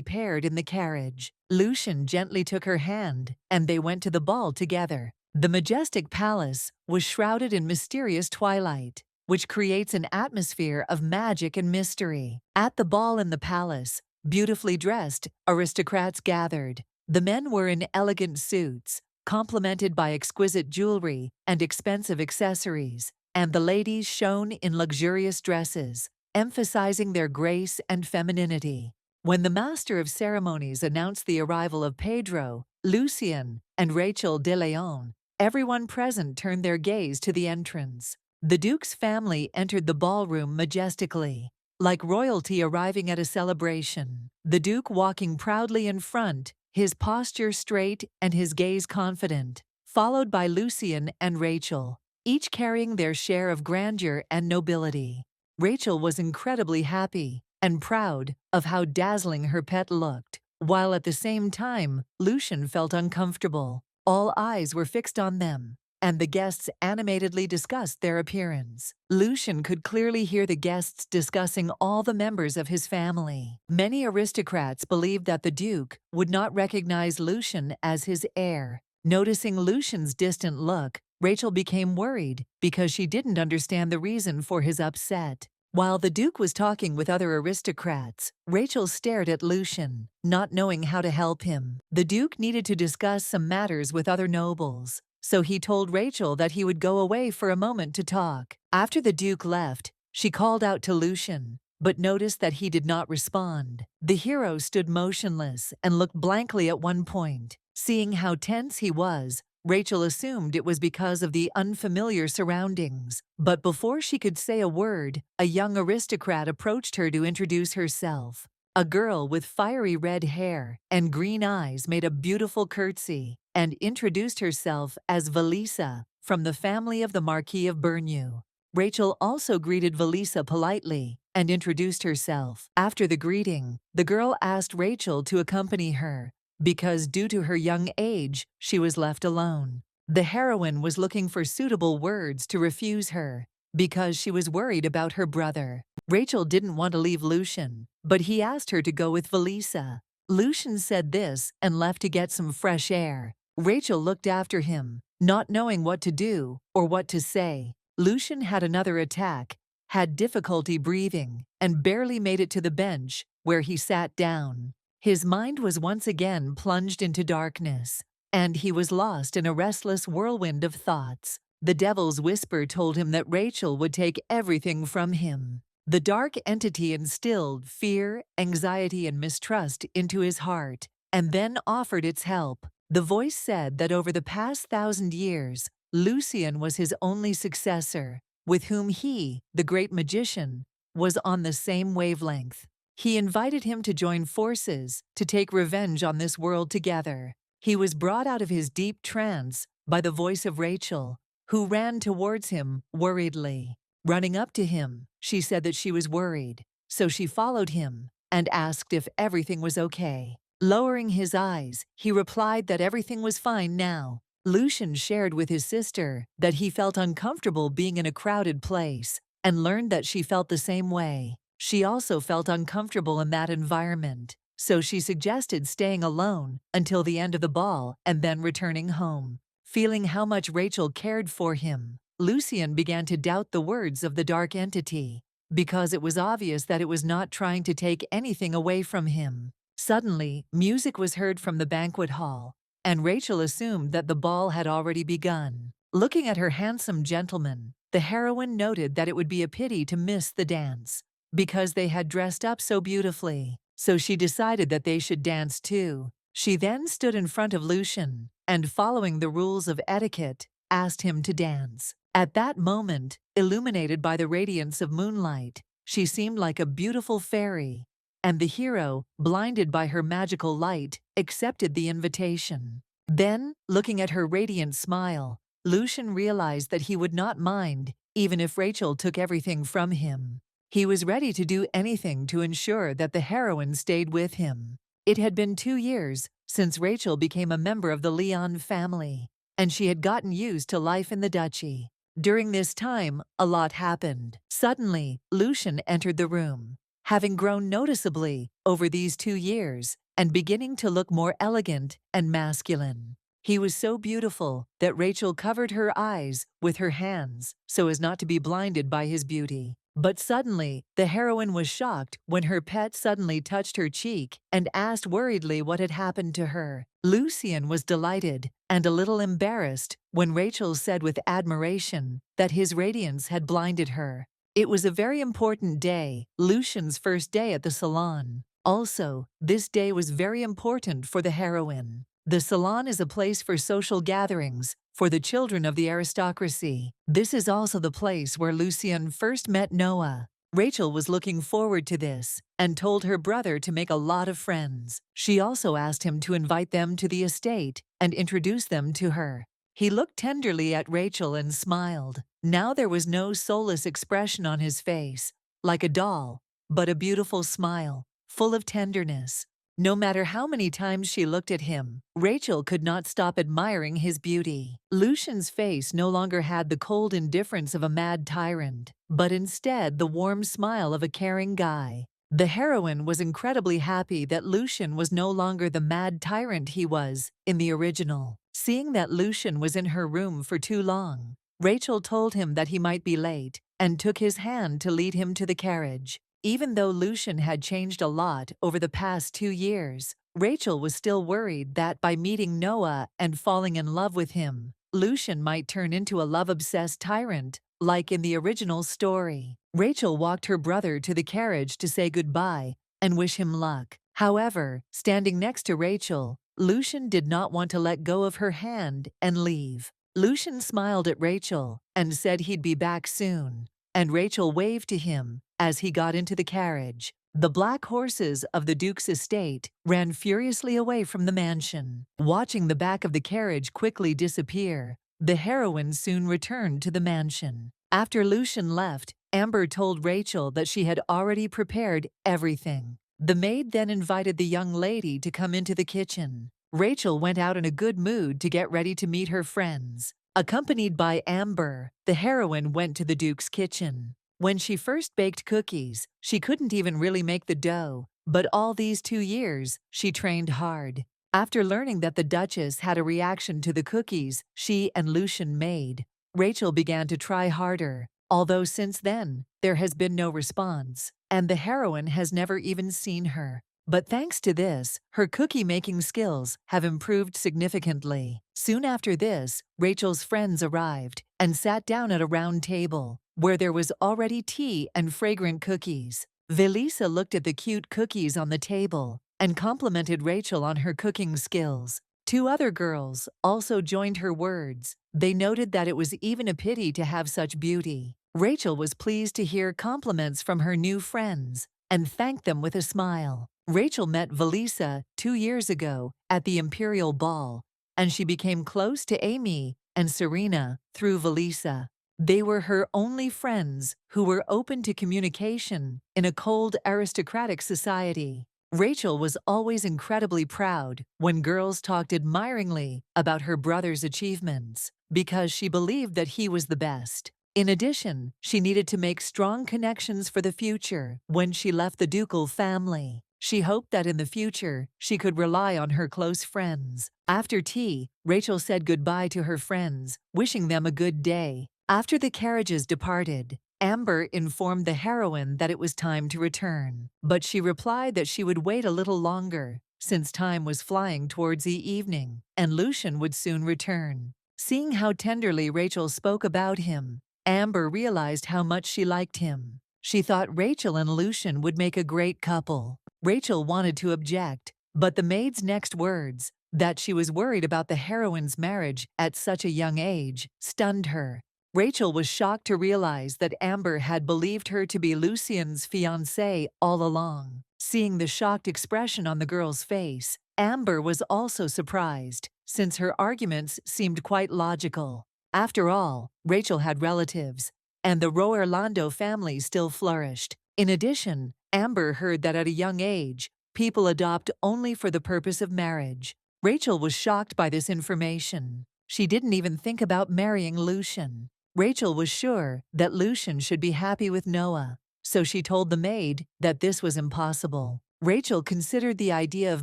paired in the carriage. Lucian gently took her hand, and they went to the ball together. The majestic palace was shrouded in mysterious twilight, which creates an atmosphere of magic and mystery. At the ball in the palace, beautifully dressed aristocrats gathered. The men were in elegant suits, complemented by exquisite jewelry and expensive accessories, and the ladies shone in luxurious dresses, emphasizing their grace and femininity. When the master of ceremonies announced the arrival of Pedro, Lucien, and Rachel de Leon, everyone present turned their gaze to the entrance. The Duke's family entered the ballroom majestically, like royalty arriving at a celebration. The Duke walking proudly in front, his posture straight and his gaze confident, followed by Lucien and Rachel, each carrying their share of grandeur and nobility. Rachel was incredibly happy and proud of how dazzling her pet looked, while at the same time, Lucian felt uncomfortable. All eyes were fixed on them, and the guests animatedly discussed their appearance. Lucian could clearly hear the guests discussing all the members of his family. Many aristocrats believed that the Duke would not recognize Lucian as his heir. Noticing Lucian's distant look, Rachel became worried because she didn't understand the reason for his upset. While the Duke was talking with other aristocrats, Rachel stared at Lucian, not knowing how to help him. The Duke needed to discuss some matters with other nobles, so he told Rachel that he would go away for a moment to talk. After the Duke left, she called out to Lucian, but noticed that he did not respond. The hero stood motionless and looked blankly at one point. Seeing how tense he was, Rachel assumed it was because of the unfamiliar surroundings. But before she could say a word, a young aristocrat approached her to introduce herself. A girl with fiery red hair and green eyes made a beautiful curtsy and introduced herself as Valisa, from the family of the Marquis of Berneau. Rachel also greeted Valisa politely and introduced herself. After the greeting, the girl asked Rachel to accompany her, because due to her young age, she was left alone. The heroine was looking for suitable words to refuse her, because she was worried about her brother. Rachel didn't want to leave Lucian, but he asked her to go with Valisa. Lucian said this and left to get some fresh air. Rachel looked after him, not knowing what to do or what to say. Lucian had another attack, had difficulty breathing, and barely made it to the bench, where he sat down. His mind was once again plunged into darkness, and he was lost in a restless whirlwind of thoughts. The devil's whisper told him that Rachel would take everything from him. The dark entity instilled fear, anxiety, and mistrust into his heart, and then offered its help. The voice said that over the past 1,000 years, Lucien was his only successor, with whom he, the great magician, was on the same wavelength. He invited him to join forces to take revenge on this world together. He was brought out of his deep trance by the voice of Rachel, who ran towards him worriedly. Running up to him, she said that she was worried, so she followed him and asked if everything was okay. Lowering his eyes, he replied that everything was fine now. Lucian shared with his sister that he felt uncomfortable being in a crowded place and learned that she felt the same way. She also felt uncomfortable in that environment, so she suggested staying alone until the end of the ball and then returning home. Feeling how much Rachel cared for him, Lucian began to doubt the words of the dark entity, because it was obvious that it was not trying to take anything away from him. Suddenly, music was heard from the banquet hall, and Rachel assumed that the ball had already begun. Looking at her handsome gentleman, the heroine noted that it would be a pity to miss the dance, because they had dressed up so beautifully, so she decided that they should dance too. She then stood in front of Lucian, and following the rules of etiquette, asked him to dance. At that moment, illuminated by the radiance of moonlight, she seemed like a beautiful fairy, and the hero, blinded by her magical light, accepted the invitation. Then, looking at her radiant smile, Lucian realized that he would not mind, even if Rachel took everything from him. He was ready to do anything to ensure that the heroine stayed with him. It had been 2 years since Rachel became a member of the Leon family, and she had gotten used to life in the duchy. During this time, a lot happened. Suddenly, Lucian entered the room. Having grown noticeably over these 2 years and beginning to look more elegant and masculine. He was so beautiful that Rachel covered her eyes with her hands so as not to be blinded by his beauty. But suddenly, the heroine was shocked when her pet suddenly touched her cheek and asked worriedly what had happened to her. Lucian was delighted and a little embarrassed when Rachel said with admiration that his radiance had blinded her. It was a very important day, Lucian's first day at the salon. Also, this day was very important for the heroine. The salon is a place for social gatherings for the children of the aristocracy. This is also the place where Lucian first met Noah. Rachel was looking forward to this and told her brother to make a lot of friends. She also asked him to invite them to the estate and introduce them to her. He looked tenderly at Rachel and smiled. Now there was no soulless expression on his face, like a doll, but a beautiful smile, full of tenderness. No matter how many times she looked at him, Rachel could not stop admiring his beauty. Lucian's face no longer had the cold indifference of a mad tyrant, but instead the warm smile of a caring guy. The heroine was incredibly happy that Lucian was no longer the mad tyrant he was in the original. Seeing that Lucian was in her room for too long, Rachel told him that he might be late and took his hand to lead him to the carriage. Even though Lucian had changed a lot over the past 2 years, Rachel was still worried that by meeting Noah and falling in love with him, Lucian might turn into a love-obsessed tyrant, like in the original story. Rachel walked her brother to the carriage to say goodbye and wish him luck. However, standing next to Rachel, Lucian did not want to let go of her hand and leave. Lucian smiled at Rachel and said he'd be back soon, and Rachel waved to him as he got into the carriage. The black horses of the Duke's estate ran furiously away from the mansion. Watching the back of the carriage quickly disappear, the heroine soon returned to the mansion. After Lucian left, Amber told Rachel that she had already prepared everything. The maid then invited the young lady to come into the kitchen. Rachel went out in a good mood to get ready to meet her friends. Accompanied by Amber, the heroine went to the Duke's kitchen. When she first baked cookies, she couldn't even really make the dough, but all these 2 years, she trained hard. After learning that the Duchess had a reaction to the cookies she and Lucian made, Rachel began to try harder, although since then, there has been no response, and the heroine has never even seen her. But thanks to this, her cookie-making skills have improved significantly. Soon after this, Rachel's friends arrived and sat down at a round table, where there was already tea and fragrant cookies. Velisa looked at the cute cookies on the table and complimented Rachel on her cooking skills. 2 other girls also joined her words. They noted that it was even a pity to have such beauty. Rachel was pleased to hear compliments from her new friends and thanked them with a smile. Rachel met Valisa 2 years ago at the Imperial Ball, and she became close to Amy and Serena through Valisa. They were her only friends who were open to communication in a cold aristocratic society. Rachel was always incredibly proud when girls talked admiringly about her brother's achievements because she believed that he was the best. In addition, she needed to make strong connections for the future when she left the ducal family. She hoped that in the future she could rely on her close friends. After tea, Rachel said goodbye to her friends, wishing them a good day. After the carriages departed, Amber informed the heroine that it was time to return, but she replied that she would wait a little longer, since time was flying towards the evening, and Lucian would soon return. Seeing how tenderly Rachel spoke about him, Amber realized how much she liked him. She thought Rachel and Lucian would make a great couple. Rachel wanted to object, but the maid's next words, that she was worried about the heroine's marriage at such a young age, stunned her. Rachel was shocked to realize that Amber had believed her to be Lucian's fiancée all along. Seeing the shocked expression on the girl's face, Amber was also surprised, since her arguments seemed quite logical. After all, Rachel had relatives, and the Roerlando family still flourished. In addition, Amber heard that at a young age, people adopt only for the purpose of marriage. Rachel was shocked by this information. She didn't even think about marrying Lucian. Rachel was sure that Lucian should be happy with Noah, so she told the maid that this was impossible. Rachel considered the idea of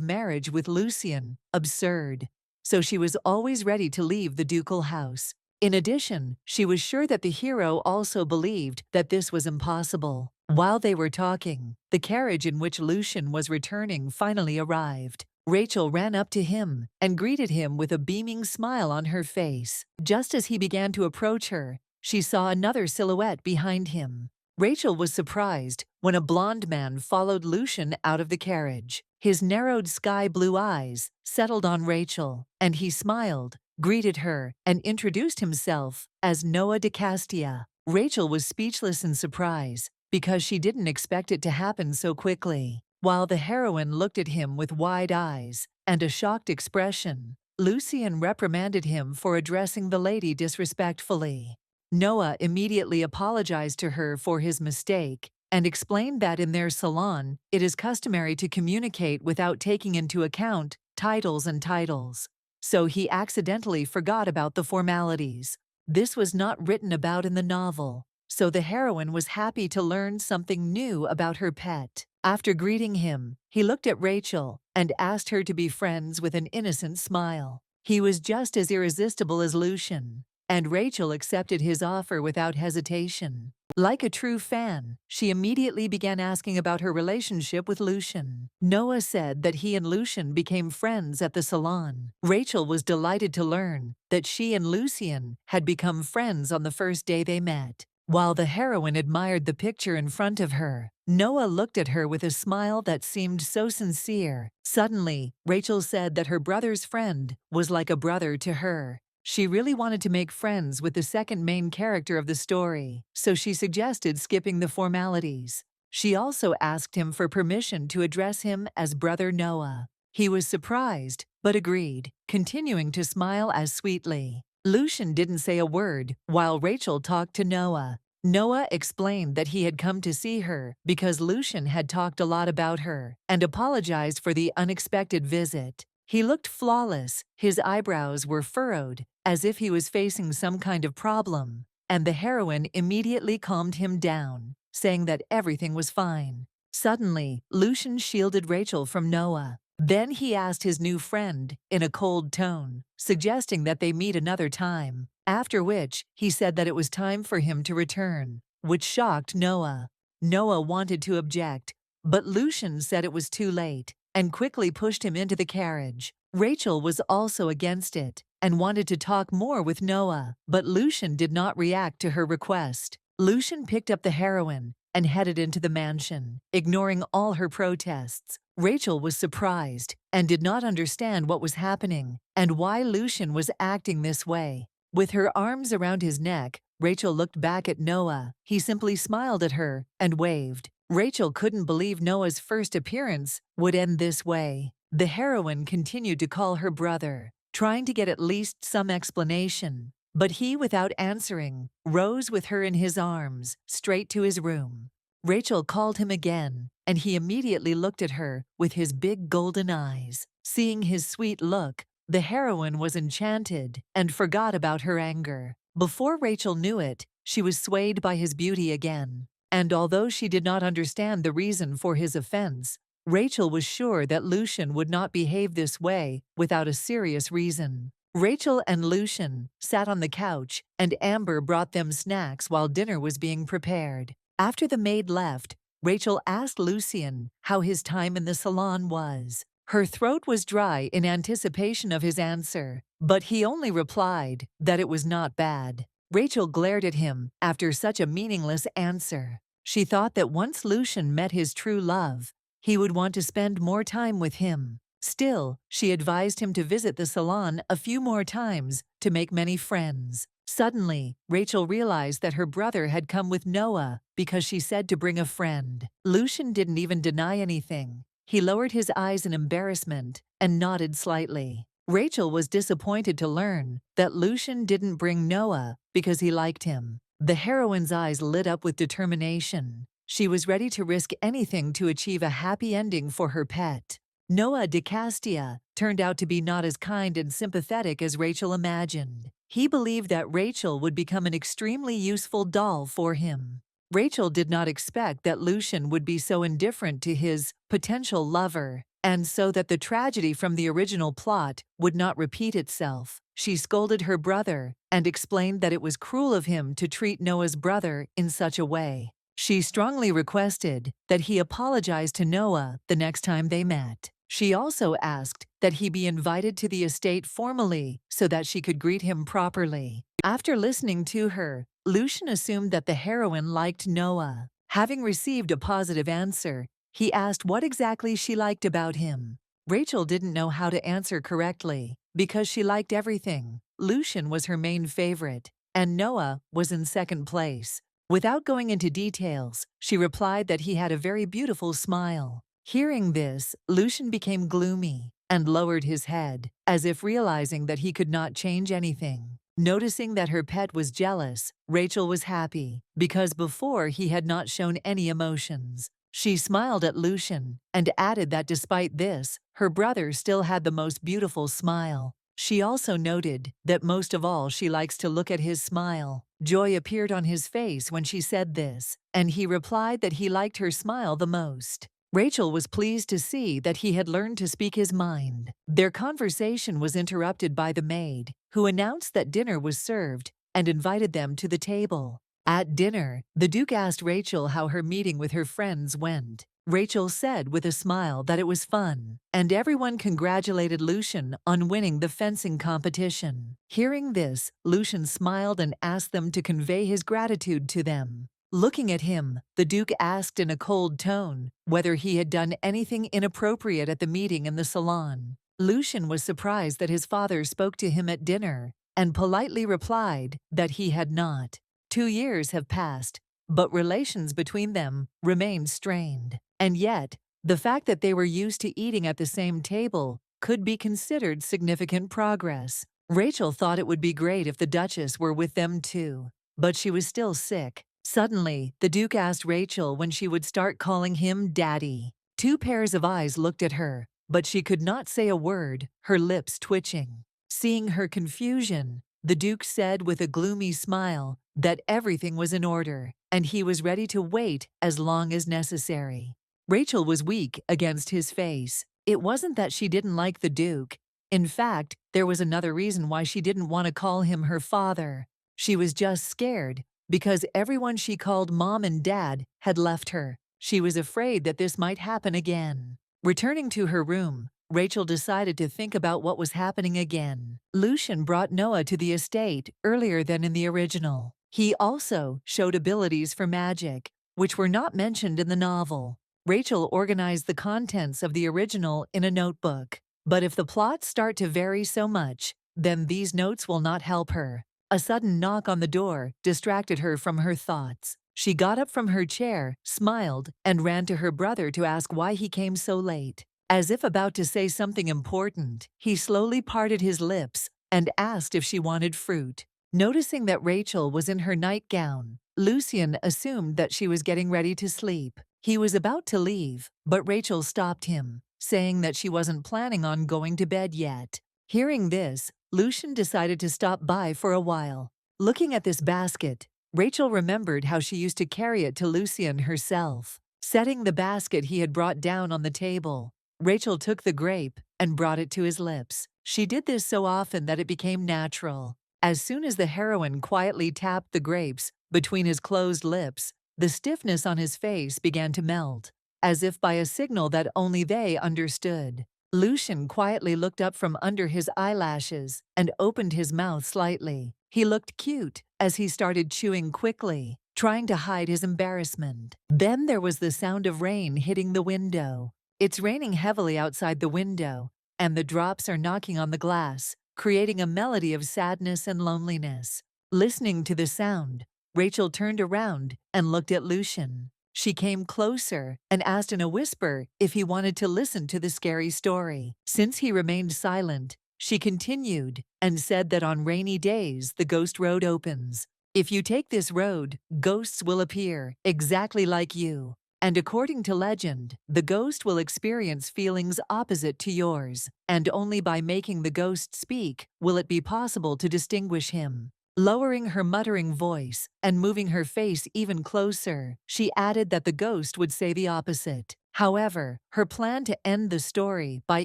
marriage with Lucian absurd, so she was always ready to leave the ducal house. In addition, she was sure that the hero also believed that this was impossible. While they were talking, the carriage in which Lucian was returning finally arrived. Rachel ran up to him and greeted him with a beaming smile on her face. Just as he began to approach her, she saw another silhouette behind him. Rachel was surprised when a blond man followed Lucian out of the carriage. His narrowed sky-blue eyes settled on Rachel, and he smiled, greeted her, and introduced himself as Noah DeCastia. Rachel was speechless in surprise because she didn't expect it to happen so quickly. While the heroine looked at him with wide eyes and a shocked expression, Lucian reprimanded him for addressing the lady disrespectfully. Noah immediately apologized to her for his mistake and explained that in their salon, it is customary to communicate without taking into account titles and titles. So he accidentally forgot about the formalities. This was not written about in the novel, so the heroine was happy to learn something new about her pet. After greeting him, he looked at Rachel and asked her to be friends with an innocent smile. He was just as irresistible as Lucian, and Rachel accepted his offer without hesitation. Like a true fan, she immediately began asking about her relationship with Lucian. Noah said that he and Lucian became friends at the salon. Rachel was delighted to learn that she and Lucian had become friends on the first day they met. While the heroine admired the picture in front of her, Noah looked at her with a smile that seemed so sincere. Suddenly, Rachel said that her brother's friend was like a brother to her. She really wanted to make friends with the second main character of the story, so she suggested skipping the formalities. She also asked him for permission to address him as Brother Noah. He was surprised, but agreed, continuing to smile as sweetly. Lucian didn't say a word while Rachel talked to Noah. Noah explained that he had come to see her because Lucian had talked a lot about her and apologized for the unexpected visit. He looked flawless, his eyebrows were furrowed, as if he was facing some kind of problem, and the heroine immediately calmed him down, saying that everything was fine. Suddenly, Lucian shielded Rachel from Noah. Then he asked his new friend in a cold tone, suggesting that they meet another time, after which he said that it was time for him to return, which shocked Noah. Noah wanted to object, but Lucian said it was too late and quickly pushed him into the carriage. Rachel was also against it and wanted to talk more with Noah, but Lucian did not react to her request. Lucian picked up the heroine and headed into the mansion, ignoring all her protests. Rachel was surprised and did not understand what was happening and why Lucian was acting this way. With her arms around his neck, Rachel looked back at Noah. He simply smiled at her and waved. Rachel couldn't believe Noah's first appearance would end this way. The heroine continued to call her brother, trying to get at least some explanation. But he, without answering, rose with her in his arms, straight to his room. Rachel called him again, and he immediately looked at her with his big golden eyes. Seeing his sweet look, the heroine was enchanted and forgot about her anger. Before Rachel knew it, she was swayed by his beauty again. And although she did not understand the reason for his offense, Rachel was sure that Lucian would not behave this way without a serious reason. Rachel and Lucian sat on the couch, and Amber brought them snacks while dinner was being prepared. After the maid left, Rachel asked Lucian how his time in the salon was. Her throat was dry in anticipation of his answer, but he only replied that it was not bad. Rachel glared at him after such a meaningless answer. She thought that once Lucian met his true love, he would want to spend more time with him. Still, she advised him to visit the salon a few more times to make many friends. Suddenly, Rachel realized that her brother had come with Noah because she said to bring a friend. Lucian didn't even deny anything. He lowered his eyes in embarrassment and nodded slightly. Rachel was disappointed to learn that Lucian didn't bring Noah because he liked him. The heroine's eyes lit up with determination. She was ready to risk anything to achieve a happy ending for her pet. Noah DeCastia turned out to be not as kind and sympathetic as Rachel imagined. He believed that Rachel would become an extremely useful doll for him. Rachel did not expect that Lucian would be so indifferent to his potential lover, and so that the tragedy from the original plot would not repeat itself. She scolded her brother and explained that it was cruel of him to treat Noah's brother in such a way. She strongly requested that he apologize to Noah the next time they met. She also asked that he be invited to the estate formally so that she could greet him properly. After listening to her, Lucian assumed that the heroine liked Noah. Having received a positive answer, he asked what exactly she liked about him. Rachel didn't know how to answer correctly because she liked everything. Lucian was her main favorite, and Noah was in second place. Without going into details, she replied that he had a very beautiful smile. Hearing this, Lucian became gloomy and lowered his head, as if realizing that he could not change anything. Noticing that her pet was jealous, Rachel was happy, because before he had not shown any emotions. She smiled at Lucian and added that despite this, her brother still had the most beautiful smile. She also noted that most of all she likes to look at his smile. Joy appeared on his face when she said this, and he replied that he liked her smile the most. Rachel was pleased to see that he had learned to speak his mind. Their conversation was interrupted by the maid, who announced that dinner was served and invited them to the table. At dinner, the Duke asked Rachel how her meeting with her friends went. Rachel said with a smile that it was fun, and everyone congratulated Lucian on winning the fencing competition. Hearing this, Lucian smiled and asked them to convey his gratitude to them. Looking at him, the Duke asked in a cold tone whether he had done anything inappropriate at the meeting in the salon. Lucian was surprised that his father spoke to him at dinner and politely replied that he had not. 2 years have passed, but relations between them remained strained. And yet, the fact that they were used to eating at the same table could be considered significant progress. Rachel thought it would be great if the Duchess were with them too, but she was still sick. Suddenly, the Duke asked Rachel when she would start calling him Daddy. 2 pairs of eyes looked at her, but she could not say a word, her lips twitching. Seeing her confusion, the Duke said with a gloomy smile that everything was in order, and he was ready to wait as long as necessary. Rachel was weak against his face. It wasn't that she didn't like the Duke. In fact, there was another reason why she didn't want to call him her father. She was just scared because everyone she called Mom and Dad had left her. She was afraid that this might happen again. Returning to her room, Rachel decided to think about what was happening again. Lucian brought Noah to the estate earlier than in the original. He also showed abilities for magic, which were not mentioned in the novel. Rachel organized the contents of the original in a notebook. But if the plots start to vary so much, then these notes will not help her. A sudden knock on the door distracted her from her thoughts. She got up from her chair, smiled, and ran to her brother to ask why he came so late. As if about to say something important, he slowly parted his lips and asked if she wanted fruit. Noticing that Rachel was in her nightgown, Lucian assumed that she was getting ready to sleep. He was about to leave, but Rachel stopped him, saying that she wasn't planning on going to bed yet. Hearing this, Lucian decided to stop by for a while. Looking at this basket, Rachel remembered how she used to carry it to Lucian herself. Setting the basket he had brought down on the table, Rachel took the grape and brought it to his lips. She did this so often that it became natural. As soon as the heroine quietly tapped the grapes between his closed lips, the stiffness on his face began to melt, as if by a signal that only they understood. Lucian quietly looked up from under his eyelashes and opened his mouth slightly. He looked cute as he started chewing quickly, trying to hide his embarrassment. Then there was the sound of rain hitting the window. It's raining heavily outside the window, and the drops are knocking on the glass, creating a melody of sadness and loneliness. Listening to the sound, Rachel turned around and looked at Lucian. She came closer and asked in a whisper if he wanted to listen to the scary story. Since he remained silent, she continued and said that on rainy days the ghost road opens. If you take this road, ghosts will appear, exactly like you. And according to legend, the ghost will experience feelings opposite to yours, and only by making the ghost speak will it be possible to distinguish him. Lowering her muttering voice and moving her face even closer, she added that the ghost would say the opposite. However, her plan to end the story by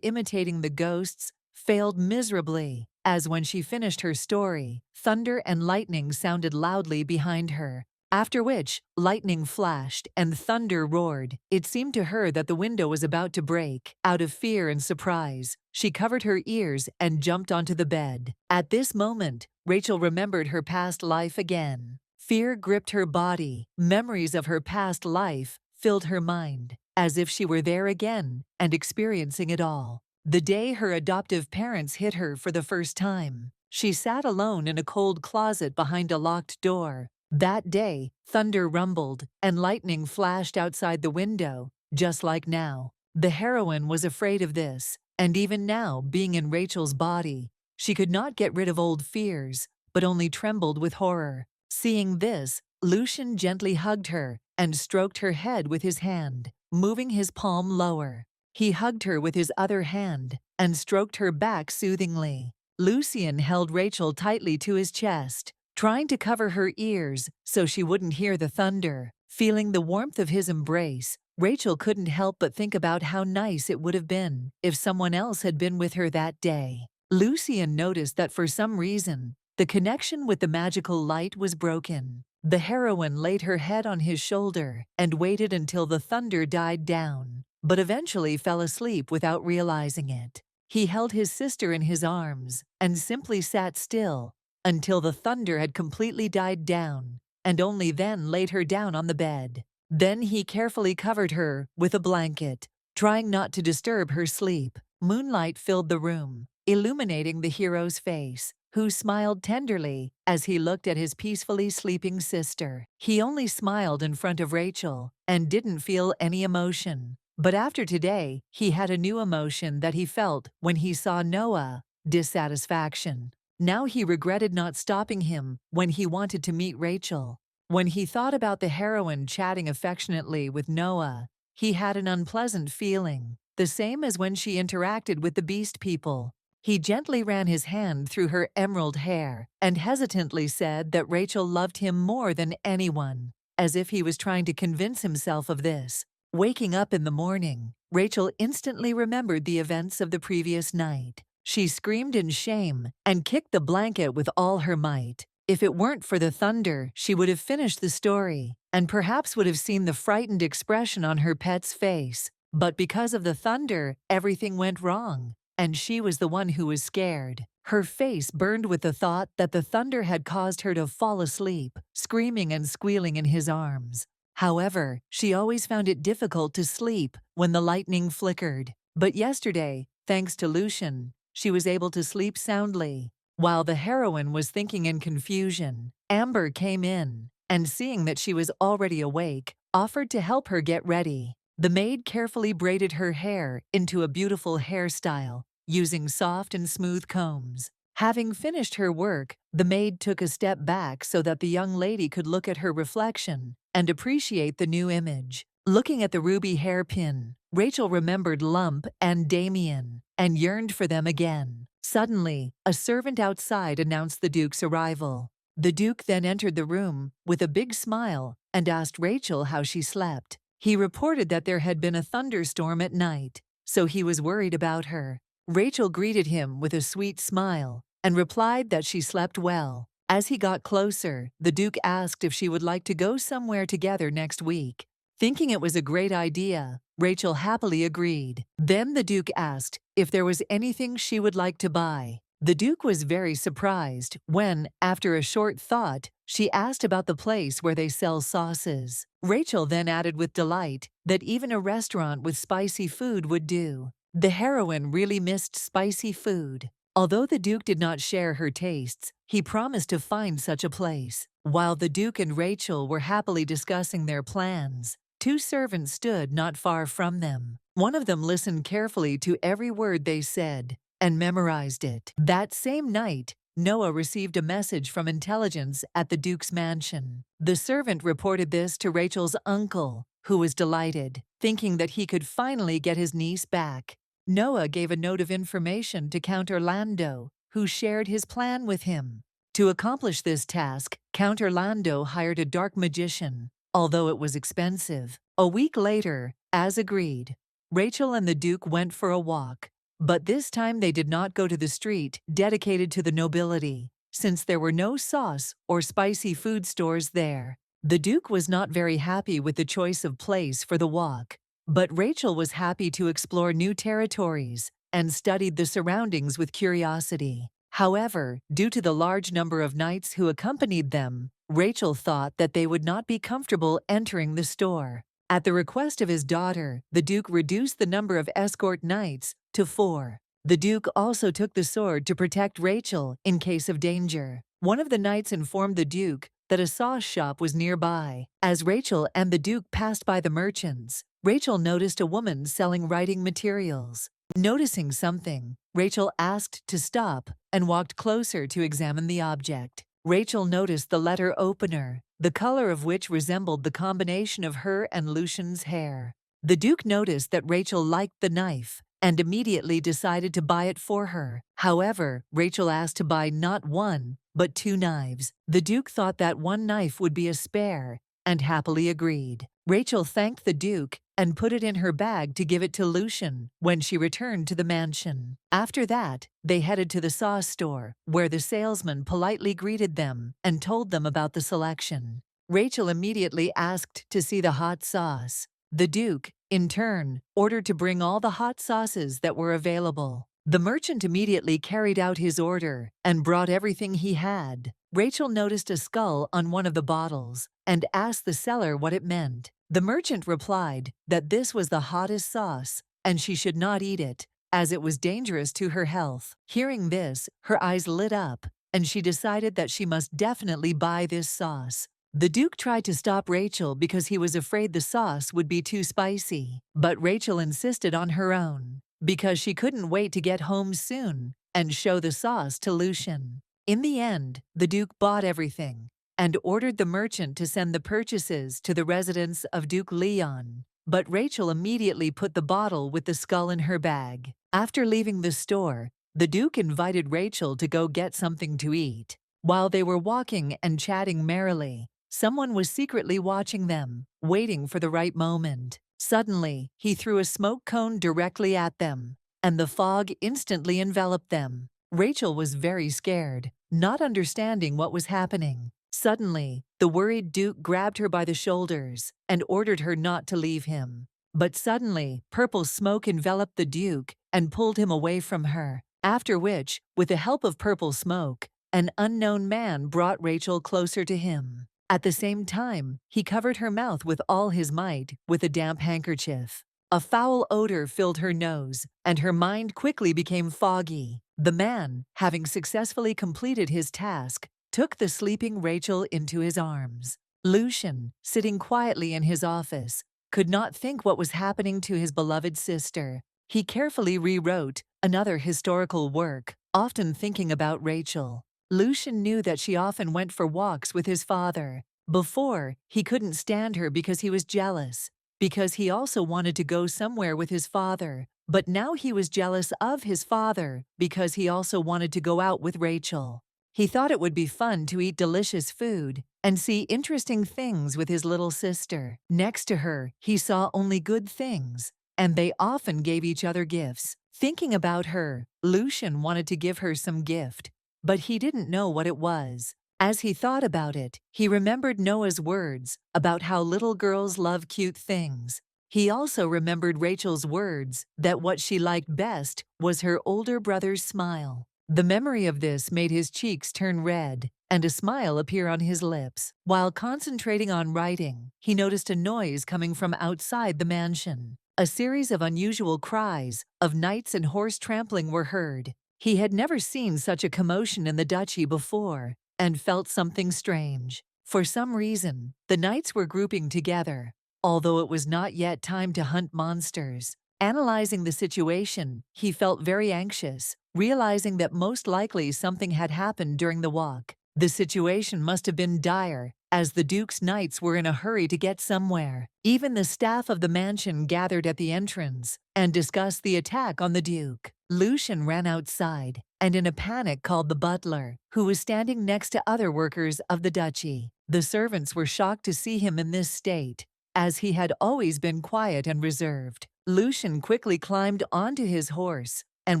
imitating the ghosts failed miserably, as when she finished her story, thunder and lightning sounded loudly behind her. After which, lightning flashed and thunder roared. It seemed to her that the window was about to break. Out of fear and surprise, she covered her ears and jumped onto the bed. At this moment, Rachel remembered her past life again. Fear gripped her body. Memories of her past life filled her mind, as if she were there again and experiencing it all. The day her adoptive parents hit her for the first time, she sat alone in a cold closet behind a locked door. That day, thunder rumbled and lightning flashed outside the window, just like now. The heroine was afraid of this, and even now, being in Rachel's body, she could not get rid of old fears, but only trembled with horror. Seeing this, Lucian gently hugged her and stroked her head with his hand, moving his palm lower. He hugged her with his other hand and stroked her back soothingly. Lucian held Rachel tightly to his chest, trying to cover her ears so she wouldn't hear the thunder. Feeling the warmth of his embrace, Rachel couldn't help but think about how nice it would have been if someone else had been with her that day. Lucian noticed that for some reason, the connection with the magical light was broken. The heroine laid her head on his shoulder and waited until the thunder died down, but eventually fell asleep without realizing it. He held his sister in his arms and simply sat still until the thunder had completely died down, and only then laid her down on the bed. Then he carefully covered her with a blanket, trying not to disturb her sleep. Moonlight filled the room, illuminating the hero's face, who smiled tenderly as he looked at his peacefully sleeping sister. He only smiled in front of Rachel and didn't feel any emotion. But after today, he had a new emotion that he felt when he saw Noah: dissatisfaction. Now he regretted not stopping him when he wanted to meet Rachel. When he thought about the heroine chatting affectionately with Noah, he had an unpleasant feeling, the same as when she interacted with the beast people. He gently ran his hand through her emerald hair and hesitantly said that Rachel loved him more than anyone, as if he was trying to convince himself of this. Waking up in the morning, Rachel instantly remembered the events of the previous night. She screamed in shame and kicked the blanket with all her might. If it weren't for the thunder, she would have finished the story and perhaps would have seen the frightened expression on her pet's face. But because of the thunder, everything went wrong, and she was the one who was scared. Her face burned with the thought that the thunder had caused her to fall asleep, screaming and squealing in his arms. However, she always found it difficult to sleep when the lightning flickered. But yesterday, thanks to Lucian, she was able to sleep soundly. While the heroine was thinking in confusion, Amber came in and seeing that she was already awake, offered to help her get ready. The maid carefully braided her hair into a beautiful hairstyle, using soft and smooth combs. Having finished her work, the maid took a step back so that the young lady could look at her reflection and appreciate the new image. Looking at the ruby hairpin, Rachel remembered Lump and Damien and yearned for them again. Suddenly, a servant outside announced the Duke's arrival. The Duke then entered the room with a big smile and asked Rachel how she slept. He reported that there had been a thunderstorm at night, so he was worried about her. Rachel greeted him with a sweet smile and replied that she slept well. As he got closer, the Duke asked if she would like to go somewhere together next week. Thinking it was a great idea, Rachel happily agreed. Then the Duke asked if there was anything she would like to buy. The Duke was very surprised when, after a short thought, she asked about the place where they sell sauces. Rachel then added with delight that even a restaurant with spicy food would do. The heroine really missed spicy food. Although the Duke did not share her tastes, he promised to find such a place. While the Duke and Rachel were happily discussing their plans, two servants stood not far from them. One of them listened carefully to every word they said and memorized it. That same night, Noah received a message from intelligence at the Duke's mansion. The servant reported this to Rachel's uncle, who was delighted, thinking that he could finally get his niece back. Noah gave a note of information to Count Orlando, who shared his plan with him. To accomplish this task, Count Orlando hired a dark magician, although it was expensive. A week later, as agreed, Rachel and the Duke went for a walk. But this time they did not go to the street dedicated to the nobility, since there were no sauce or spicy food stores there. The Duke was not very happy with the choice of place for the walk, but Rachel was happy to explore new territories and studied the surroundings with curiosity. However, due to the large number of knights who accompanied them, Rachel thought that they would not be comfortable entering the store. At the request of his daughter, the Duke reduced the number of escort knights to 4. The Duke also took the sword to protect Rachel in case of danger. One of the knights informed the Duke that a sauce shop was nearby. As Rachel and the Duke passed by the merchants, Rachel noticed a woman selling writing materials. Noticing something, Rachel asked to stop and walked closer to examine the object. Rachel noticed the letter opener, the color of which resembled the combination of her and Lucian's hair. The Duke noticed that Rachel liked the knife and immediately decided to buy it for her. However, Rachel asked to buy not one, but 2 knives. The Duke thought that one knife would be a spare and happily agreed. Rachel thanked the Duke and put it in her bag to give it to Lucian when she returned to the mansion. After that, they headed to the sauce store, where the salesman politely greeted them and told them about the selection. Rachel immediately asked to see the hot sauce. The Duke, in turn, ordered to bring all the hot sauces that were available. The merchant immediately carried out his order and brought everything he had. Rachel noticed a skull on one of the bottles and asked the seller what it meant. The merchant replied that this was the hottest sauce and she should not eat it, as it was dangerous to her health. Hearing this, her eyes lit up and she decided that she must definitely buy this sauce. The Duke tried to stop Rachel because he was afraid the sauce would be too spicy, but Rachel insisted on her own because she couldn't wait to get home soon and show the sauce to Lucian. In the end, the Duke bought everything and ordered the merchant to send the purchases to the residence of Duke Leon. But Rachel immediately put the bottle with the skull in her bag. After leaving the store, the Duke invited Rachel to go get something to eat. While they were walking and chatting merrily, someone was secretly watching them, waiting for the right moment. Suddenly, he threw a smoke cone directly at them, and the fog instantly enveloped them. Rachel was very scared, not understanding what was happening. Suddenly, the worried Duke grabbed her by the shoulders and ordered her not to leave him. But suddenly, purple smoke enveloped the Duke and pulled him away from her, after which, with the help of purple smoke, an unknown man brought Rachel closer to him. At the same time, he covered her mouth with all his might with a damp handkerchief. A foul odor filled her nose, and her mind quickly became foggy. The man, having successfully completed his task, took the sleeping Rachel into his arms. Lucian, sitting quietly in his office, could not think what was happening to his beloved sister. He carefully rewrote another historical work, often thinking about Rachel. Lucian knew that she often went for walks with his father. Before, he couldn't stand her because he was jealous, because he also wanted to go somewhere with his father. But now he was jealous of his father because he also wanted to go out with Rachel. He thought it would be fun to eat delicious food and see interesting things with his little sister. Next to her, he saw only good things, and they often gave each other gifts. Thinking about her, Lucian wanted to give her some gift, but he didn't know what it was. As he thought about it, he remembered Noah's words about how little girls love cute things. He also remembered Rachel's words that what she liked best was her older brother's smile. The memory of this made his cheeks turn red and a smile appear on his lips. While concentrating on writing, he noticed a noise coming from outside the mansion. A series of unusual cries of knights and horse trampling were heard. He had never seen such a commotion in the duchy before and felt something strange. For some reason, the knights were grouping together, although it was not yet time to hunt monsters. Analyzing the situation, he felt very anxious, realizing that most likely something had happened during the walk. The situation must have been dire, as the Duke's knights were in a hurry to get somewhere. Even the staff of the mansion gathered at the entrance and discussed the attack on the Duke. Lucian ran outside and in a panic called the butler, who was standing next to other workers of the duchy. The servants were shocked to see him in this state, as he had always been quiet and reserved. Lucian quickly climbed onto his horse, and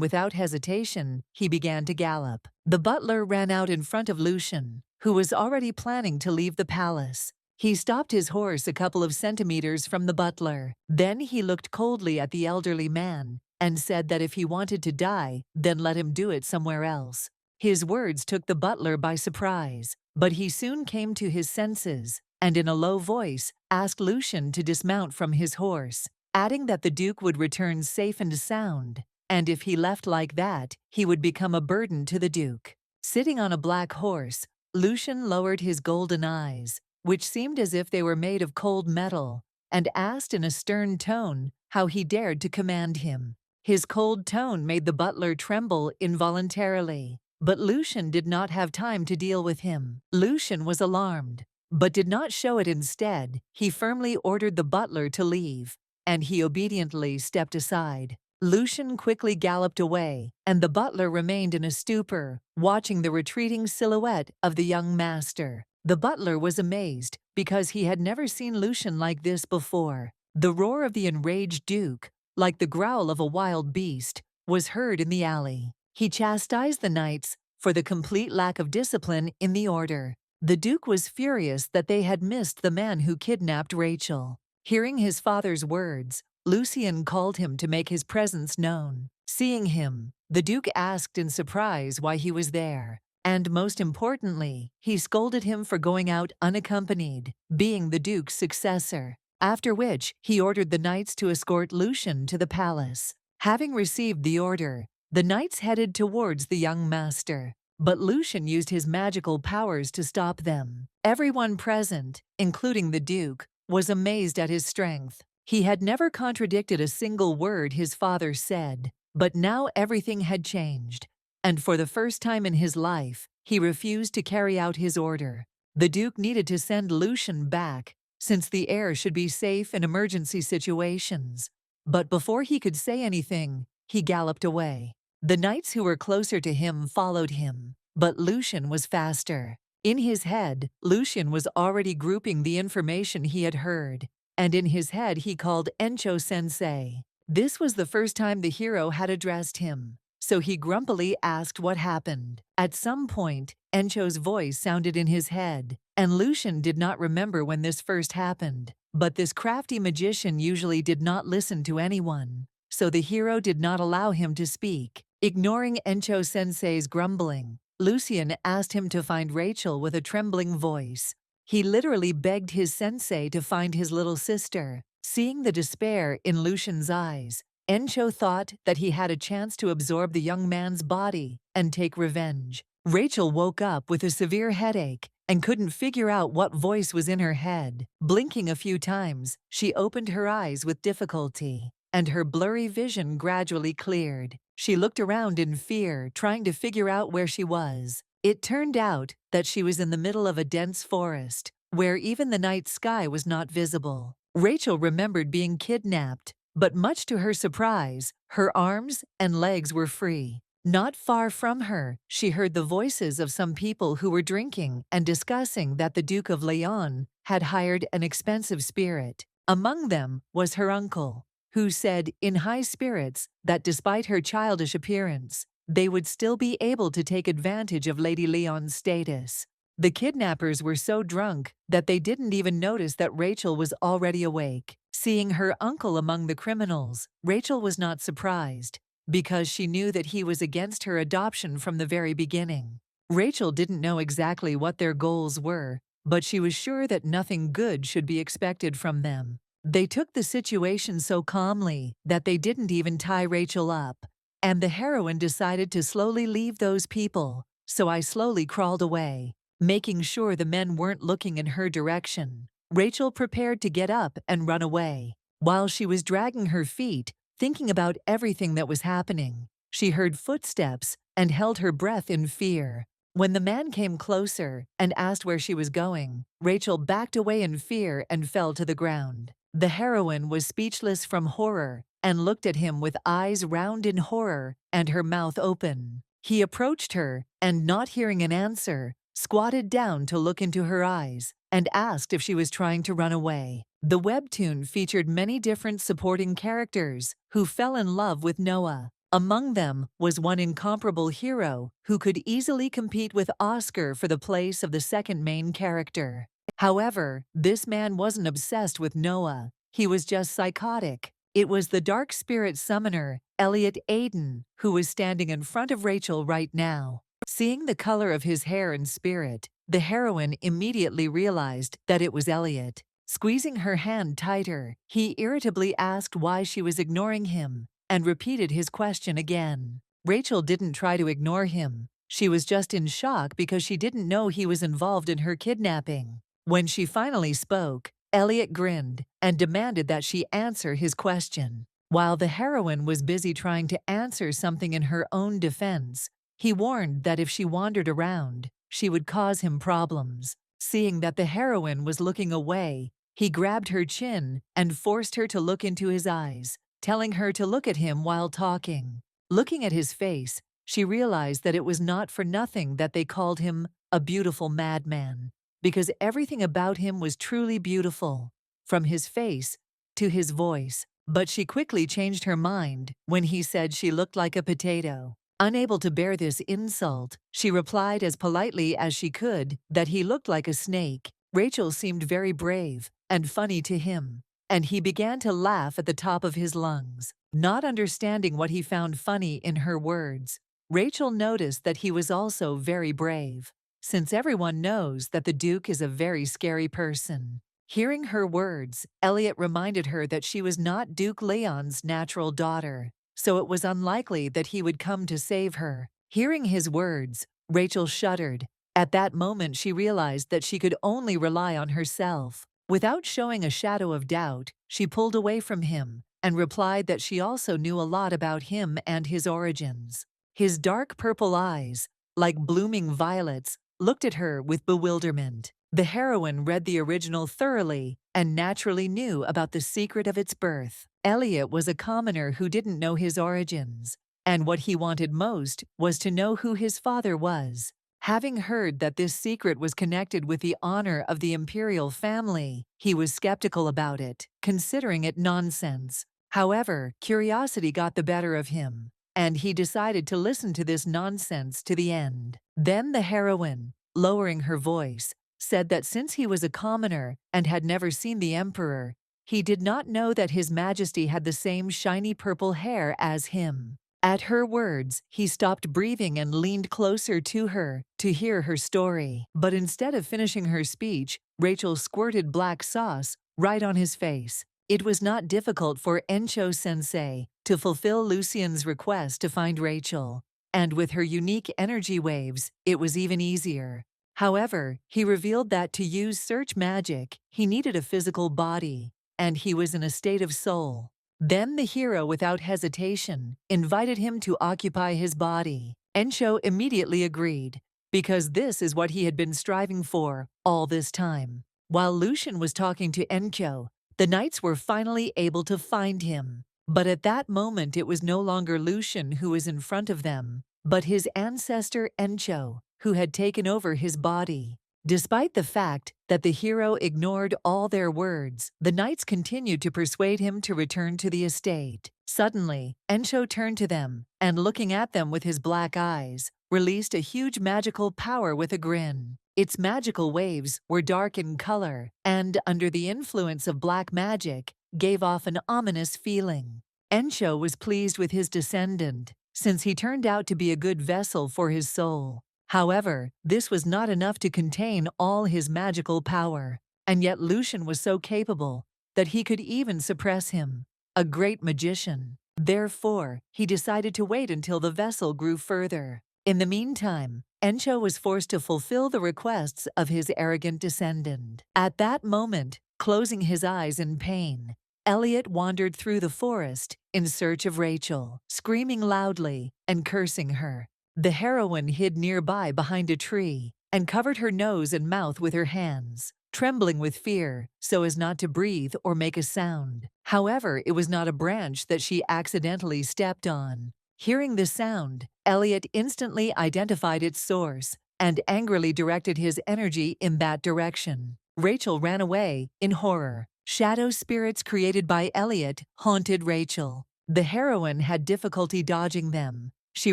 without hesitation, he began to gallop. The butler ran out in front of Lucian, who was already planning to leave the palace. He stopped his horse a couple of centimeters from the butler. Then he looked coldly at the elderly man and said that if he wanted to die, then let him do it somewhere else. His words took the butler by surprise, but he soon came to his senses and in a low voice asked Lucian to dismount from his horse, adding that the Duke would return safe and sound, and if he left like that, he would become a burden to the Duke. Sitting on a black horse, Lucian lowered his golden eyes, which seemed as if they were made of cold metal, and asked in a stern tone how he dared to command him. His cold tone made the butler tremble involuntarily, but Lucian did not have time to deal with him. Lucian was alarmed, but did not show it. Instead, he firmly ordered the butler to leave, and he obediently stepped aside. Lucian quickly galloped away, and the butler remained in a stupor, watching the retreating silhouette of the young master. The butler was amazed, because he had never seen Lucian like this before. The roar of the enraged Duke, like the growl of a wild beast, was heard in the alley. He chastised the knights for the complete lack of discipline in the order. The Duke was furious that they had missed the man who kidnapped Rachel. Hearing his father's words, Lucian called him to make his presence known. Seeing him, the Duke asked in surprise why he was there, and most importantly, he scolded him for going out unaccompanied, being the Duke's successor. After which, he ordered the knights to escort Lucian to the palace. Having received the order, the knights headed towards the young master, but Lucian used his magical powers to stop them. Everyone present, including the Duke, was amazed at his strength. He had never contradicted a single word his father said, but now everything had changed, and for the first time in his life, he refused to carry out his order. The Duke needed to send Lucian back, since the heir should be safe in emergency situations. But before he could say anything, he galloped away. The knights who were closer to him followed him, but Lucian was faster. In his head, Lucian was already grouping the information he had heard, and in his head he called Encho-sensei. This was the first time the hero had addressed him, so he grumpily asked what happened. At some point, Encho's voice sounded in his head, and Lucian did not remember when this first happened. But this crafty magician usually did not listen to anyone, so the hero did not allow him to speak. Ignoring Encho-sensei's grumbling, Lucian asked him to find Rachel with a trembling voice. He literally begged his sensei to find his little sister. Seeing the despair in Lucian's eyes, Encho thought that he had a chance to absorb the young man's body and take revenge. Rachel woke up with a severe headache and couldn't figure out what voice was in her head. Blinking a few times, she opened her eyes with difficulty, and her blurry vision gradually cleared. She looked around in fear, trying to figure out where she was. It turned out that she was in the middle of a dense forest, where even the night sky was not visible. Rachel remembered being kidnapped, but much to her surprise, her arms and legs were free. Not far from her, she heard the voices of some people who were drinking and discussing that the Duke of Leon had hired an expensive spirit. Among them was her uncle, who said in high spirits that despite her childish appearance, they would still be able to take advantage of Lady Leon's status. The kidnappers were so drunk that they didn't even notice that Rachel was already awake. Seeing her uncle among the criminals, Rachel was not surprised, because she knew that he was against her adoption from the very beginning. Rachel didn't know exactly what their goals were, but she was sure that nothing good should be expected from them. They took the situation so calmly that they didn't even tie Rachel up, and the heroine decided to slowly leave those people, so I slowly crawled away, making sure the men weren't looking in her direction. Rachel prepared to get up and run away. While she was dragging her feet, thinking about everything that was happening, she heard footsteps and held her breath in fear. When the man came closer and asked where she was going, Rachel backed away in fear and fell to the ground. The heroine was speechless from horror and looked at him with eyes round in horror and her mouth open. He approached her and, not hearing an answer, squatted down to look into her eyes and asked if she was trying to run away. The webtoon featured many different supporting characters who fell in love with Noah. Among them was one incomparable hero who could easily compete with Oscar for the place of the second main character. However, this man wasn't obsessed with Noah. He was just psychotic. It was the dark spirit summoner, Elliot Aiden, who was standing in front of Rachel right now. Seeing the color of his hair and spirit, the heroine immediately realized that it was Elliot. Squeezing her hand tighter, he irritably asked why she was ignoring him and repeated his question again. Rachel didn't try to ignore him. She was just in shock because she didn't know he was involved in her kidnapping. When she finally spoke, Elliot grinned and demanded that she answer his question. While the heroine was busy trying to answer something in her own defense, he warned that if she wandered around, she would cause him problems. Seeing that the heroine was looking away, he grabbed her chin and forced her to look into his eyes, telling her to look at him while talking. Looking at his face, she realized that it was not for nothing that they called him a beautiful madman, because everything about him was truly beautiful, from his face to his voice. But she quickly changed her mind when he said she looked like a potato. Unable to bear this insult, she replied as politely as she could that he looked like a snake. Rachel seemed very brave and funny to him, and he began to laugh at the top of his lungs. Not understanding what he found funny in her words, Rachel noticed that he was also very brave, since everyone knows that the Duke is a very scary person. Hearing her words, Elliot reminded her that she was not Duke Leon's natural daughter, so it was unlikely that he would come to save her. Hearing his words, Rachel shuddered. At that moment, she realized that she could only rely on herself. Without showing a shadow of doubt, she pulled away from him and replied that she also knew a lot about him and his origins. His dark purple eyes, like blooming violets, looked at her with bewilderment. The heroine read the original thoroughly and naturally knew about the secret of its birth. Elliot was a commoner who didn't know his origins, and what he wanted most was to know who his father was. Having heard that this secret was connected with the honor of the imperial family, he was skeptical about it, considering it nonsense. However, curiosity got the better of him, and he decided to listen to this nonsense to the end. Then the heroine, lowering her voice, said that since he was a commoner and had never seen the emperor, he did not know that His Majesty had the same shiny purple hair as him. At her words, he stopped breathing and leaned closer to her to hear her story. But instead of finishing her speech, Rachel squirted black sauce right on his face. It was not difficult for Encho-sensei to fulfill Lucien's request to find Rachel, and with her unique energy waves, it was even easier. However, he revealed that to use search magic, he needed a physical body, and he was in a state of soul. Then the hero, without hesitation, invited him to occupy his body. Ensho immediately agreed, because this is what he had been striving for all this time. While Lucian was talking to Enkyo, the knights were finally able to find him. But at that moment it was no longer Lucian who was in front of them, but his ancestor Encho, who had taken over his body. Despite the fact that the hero ignored all their words, the knights continued to persuade him to return to the estate. Suddenly, Ensho turned to them, and looking at them with his black eyes, released a huge magical power with a grin. Its magical waves were dark in color, and, under the influence of black magic, gave off an ominous feeling. Ensho was pleased with his descendant, since he turned out to be a good vessel for his soul. However, this was not enough to contain all his magical power, and yet Lucian was so capable that he could even suppress him, a great magician. Therefore, he decided to wait until the vessel grew further. In the meantime, Ensho was forced to fulfill the requests of his arrogant descendant. At that moment, closing his eyes in pain, Elliot wandered through the forest in search of Rachel, screaming loudly and cursing her. The heroine hid nearby behind a tree and covered her nose and mouth with her hands, trembling with fear so as not to breathe or make a sound. However, it was not a branch that she accidentally stepped on. Hearing the sound, Elliot instantly identified its source and angrily directed his energy in that direction. Rachel ran away in horror. Shadow spirits created by Elliot haunted Rachel. The heroine had difficulty dodging them. She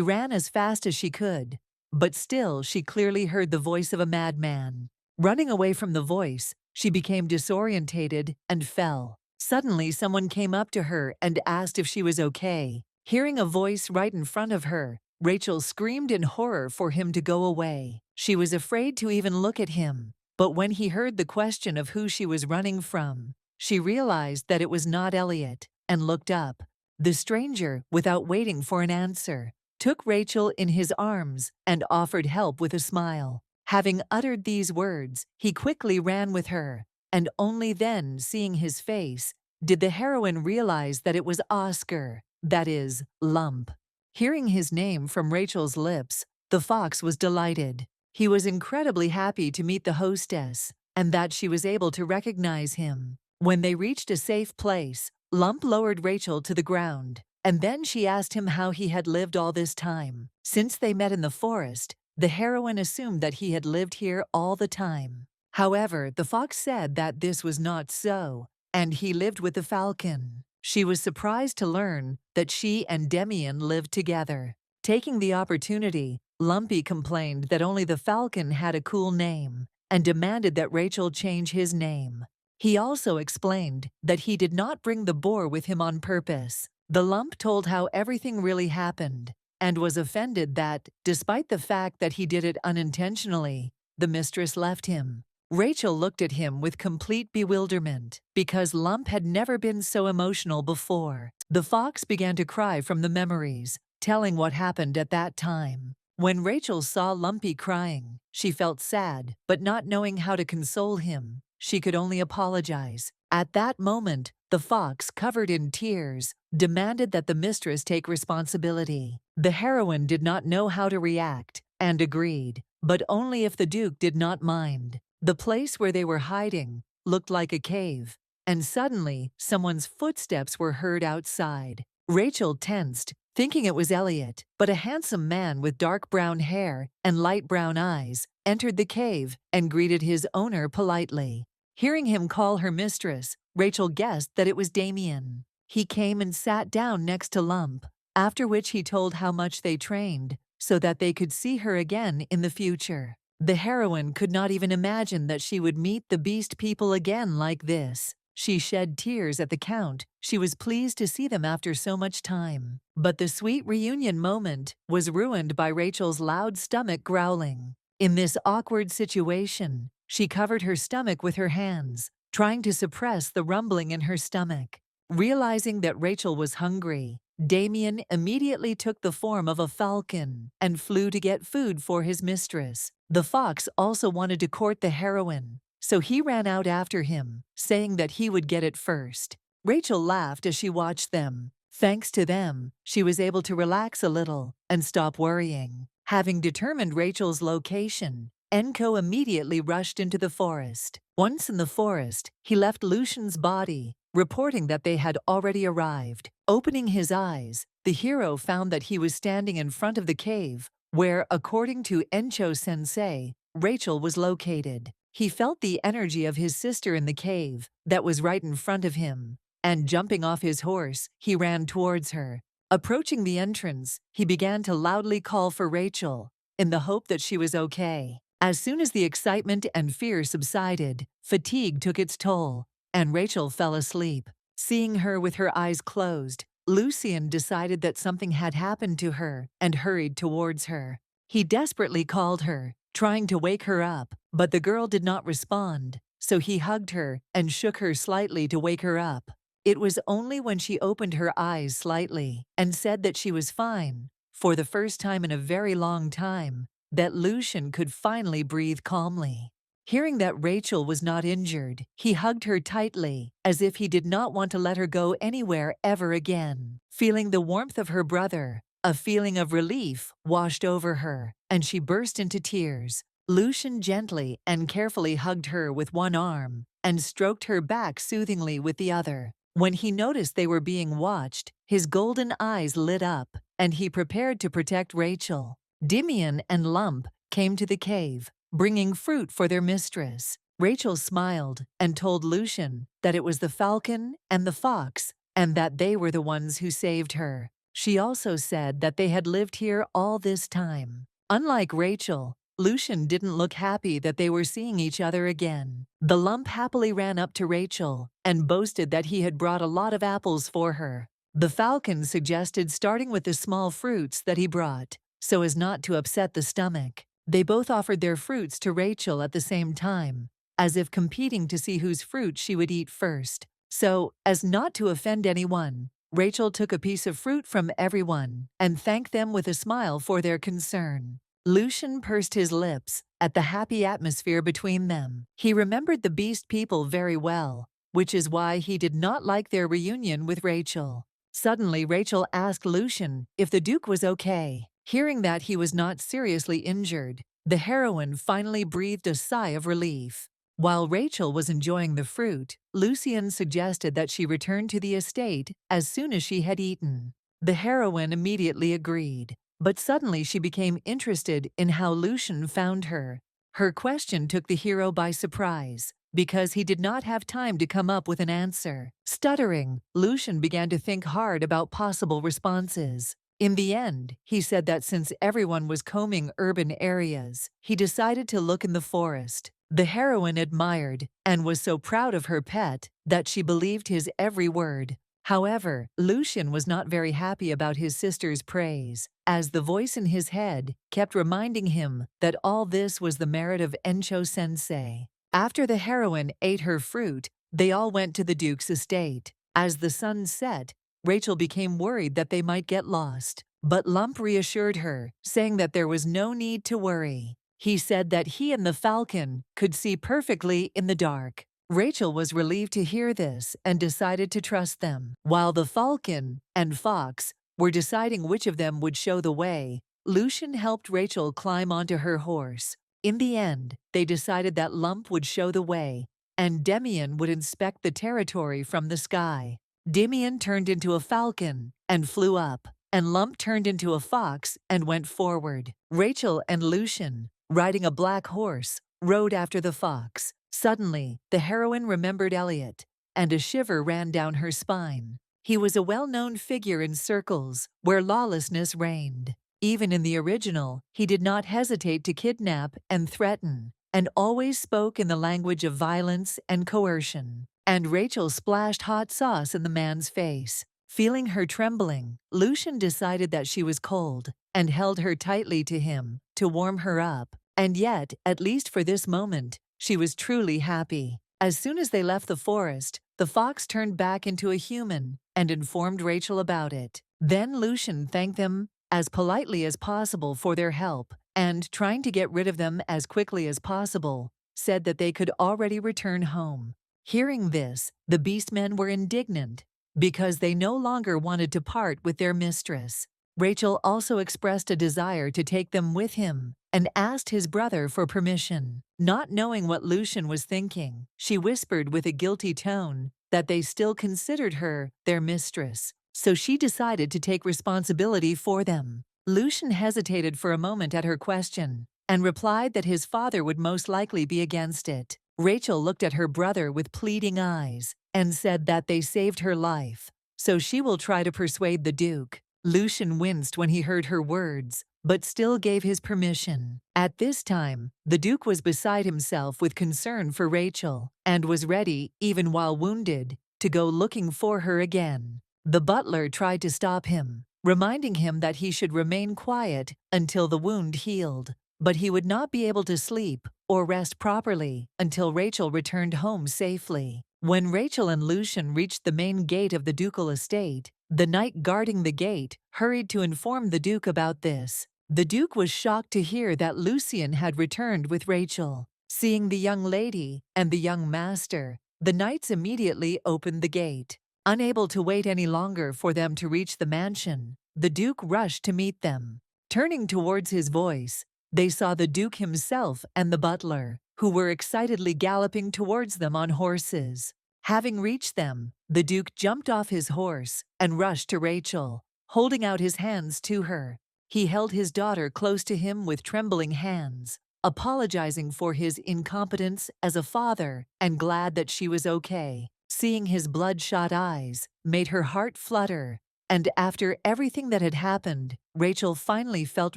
ran as fast as she could, but still she clearly heard the voice of a madman. Running away from the voice, she became disorientated and fell. Suddenly, someone came up to her and asked if she was okay. Hearing a voice right in front of her, Rachel screamed in horror for him to go away. She was afraid to even look at him, but when he heard the question of who she was running from, she realized that it was not Elliot and looked up. The stranger, without waiting for an answer, took Rachel in his arms and offered help with a smile. Having uttered these words, he quickly ran with her, and only then, seeing his face, did the heroine realize that it was Oscar, that is, Lump. Hearing his name from Rachel's lips, the fox was delighted. He was incredibly happy to meet the hostess, and that she was able to recognize him. When they reached a safe place, Lump lowered Rachel to the ground, and then she asked him how he had lived all this time. Since they met in the forest, the heroine assumed that he had lived here all the time. However, the fox said that this was not so, and he lived with the falcon. She was surprised to learn that she and Demian lived together. Taking the opportunity, Lumpy complained that only the falcon had a cool name, and demanded that Rachel change his name. He also explained that he did not bring the boar with him on purpose. The Lump told how everything really happened, and was offended that, despite the fact that he did it unintentionally, the mistress left him. Rachel looked at him with complete bewilderment, because Lump had never been so emotional before. The fox began to cry from the memories, telling what happened at that time. When Rachel saw Lumpy crying, she felt sad, but not knowing how to console him, she could only apologize. At that moment, the fox, covered in tears, demanded that the mistress take responsibility. The heroine did not know how to react, and agreed, but only if the Duke did not mind. The place where they were hiding looked like a cave, and suddenly someone's footsteps were heard outside. Rachel tensed, thinking it was Elliot, but a handsome man with dark brown hair and light brown eyes entered the cave and greeted his owner politely. Hearing him call her mistress, Rachel guessed that it was Damien. He came and sat down next to Lump, after which he told how much they trained, so that they could see her again in the future. The heroine could not even imagine that she would meet the beast people again like this. She shed tears at the count. She was pleased to see them after so much time. But the sweet reunion moment was ruined by Rachel's loud stomach growling. In this awkward situation, she covered her stomach with her hands, trying to suppress the rumbling in her stomach. Realizing that Rachel was hungry, Damien immediately took the form of a falcon and flew to get food for his mistress. The fox also wanted to court the heroine, so he ran out after him, saying that he would get it first. Rachel laughed as she watched them. Thanks to them, she was able to relax a little and stop worrying. Having determined Rachel's location, Enko immediately rushed into the forest. Once in the forest, he left Lucian's body, reporting that they had already arrived. Opening his eyes, the hero found that he was standing in front of the cave, where, according to Encho-sensei, Rachel was located. He felt the energy of his sister in the cave that was right in front of him, and jumping off his horse, he ran towards her. Approaching the entrance, he began to loudly call for Rachel, in the hope that she was okay. As soon as the excitement and fear subsided, fatigue took its toll, and Rachel fell asleep. Seeing her with her eyes closed, Lucian decided that something had happened to her and hurried towards her. He desperately called her, trying to wake her up, but the girl did not respond, so he hugged her and shook her slightly to wake her up. It was only when she opened her eyes slightly and said that she was fine, for the first time in a very long time, that Lucian could finally breathe calmly. Hearing that Rachel was not injured, he hugged her tightly, as if he did not want to let her go anywhere ever again. Feeling the warmth of her brother, a feeling of relief washed over her, and she burst into tears. Lucian gently and carefully hugged her with one arm and stroked her back soothingly with the other. When he noticed they were being watched, his golden eyes lit up, and he prepared to protect Rachel. Dimian and Lump came to the cave, bringing fruit for their mistress. Rachel smiled and told Lucian that it was the falcon and the fox, and that they were the ones who saved her. She also said that they had lived here all this time. Unlike Rachel, Lucian didn't look happy that they were seeing each other again. The Lump happily ran up to Rachel and boasted that he had brought a lot of apples for her. The falcon suggested starting with the small fruits that he brought, so as not to upset the stomach. They both offered their fruits to Rachel at the same time, as if competing to see whose fruit she would eat first. So, as not to offend anyone, Rachel took a piece of fruit from everyone and thanked them with a smile for their concern. Lucian pursed his lips at the happy atmosphere between them. He remembered the beast people very well, which is why he did not like their reunion with Rachel. Suddenly, Rachel asked Lucian if the Duke was okay. Hearing that he was not seriously injured, the heroine finally breathed a sigh of relief. While Rachel was enjoying the fruit, Lucian suggested that she return to the estate as soon as she had eaten. The heroine immediately agreed, but suddenly she became interested in how Lucian found her. Her question took the hero by surprise, because he did not have time to come up with an answer. Stuttering, Lucian began to think hard about possible responses. In the end, he said that since everyone was combing urban areas, he decided to look in the forest. The heroine admired and was so proud of her pet that she believed his every word. However, Lucian was not very happy about his sister's praise, as the voice in his head kept reminding him that all this was the merit of Encho-sensei. After the heroine ate her fruit, they all went to the Duke's estate. As the sun set, Rachel became worried that they might get lost, but Lump reassured her, saying that there was no need to worry. He said that he and the falcon could see perfectly in the dark. Rachel was relieved to hear this and decided to trust them. While the falcon and fox were deciding which of them would show the way, Lucian helped Rachel climb onto her horse. In the end, they decided that Lump would show the way, and Demian would inspect the territory from the sky. Dimian turned into a falcon and flew up, and Lump turned into a fox and went forward. Rachel and Lucian, riding a black horse, rode after the fox. Suddenly, the heroine remembered Elliot, and a shiver ran down her spine. He was a well-known figure in circles where lawlessness reigned. Even in the original, he did not hesitate to kidnap and threaten, and always spoke in the language of violence and coercion. And Rachel splashed hot sauce in the man's face. Feeling her trembling, Lucian decided that she was cold and held her tightly to him to warm her up. And yet, at least for this moment, she was truly happy. As soon as they left the forest, the fox turned back into a human and informed Rachel about it. Then Lucian thanked them as politely as possible for their help and, trying to get rid of them as quickly as possible, said that they could already return home. Hearing this, the beastmen were indignant because they no longer wanted to part with their mistress. Rachel also expressed a desire to take them with him and asked his brother for permission. Not knowing what Lucian was thinking, she whispered with a guilty tone that they still considered her their mistress, so she decided to take responsibility for them. Lucian hesitated for a moment at her question and replied that his father would most likely be against it. Rachel looked at her brother with pleading eyes and said that they saved her life, so she will try to persuade the Duke. Lucian winced when he heard her words, but still gave his permission. At this time, the Duke was beside himself with concern for Rachel and was ready, even while wounded, to go looking for her again. The butler tried to stop him, reminding him that he should remain quiet until the wound healed, but he would not be able to sleep or rest properly until Rachel returned home safely. When Rachel and Lucian reached the main gate of the ducal estate, the knight guarding the gate hurried to inform the Duke about this. The Duke was shocked to hear that Lucian had returned with Rachel. Seeing the young lady and the young master, the knights immediately opened the gate. Unable to wait any longer for them to reach the mansion, the Duke rushed to meet them. Turning towards his voice, they saw the Duke himself and the butler, who were excitedly galloping towards them on horses. Having reached them, the Duke jumped off his horse and rushed to Rachel, holding out his hands to her. He held his daughter close to him with trembling hands, apologizing for his incompetence as a father and glad that she was okay. Seeing his bloodshot eyes made her heart flutter, and after everything that had happened, Rachel finally felt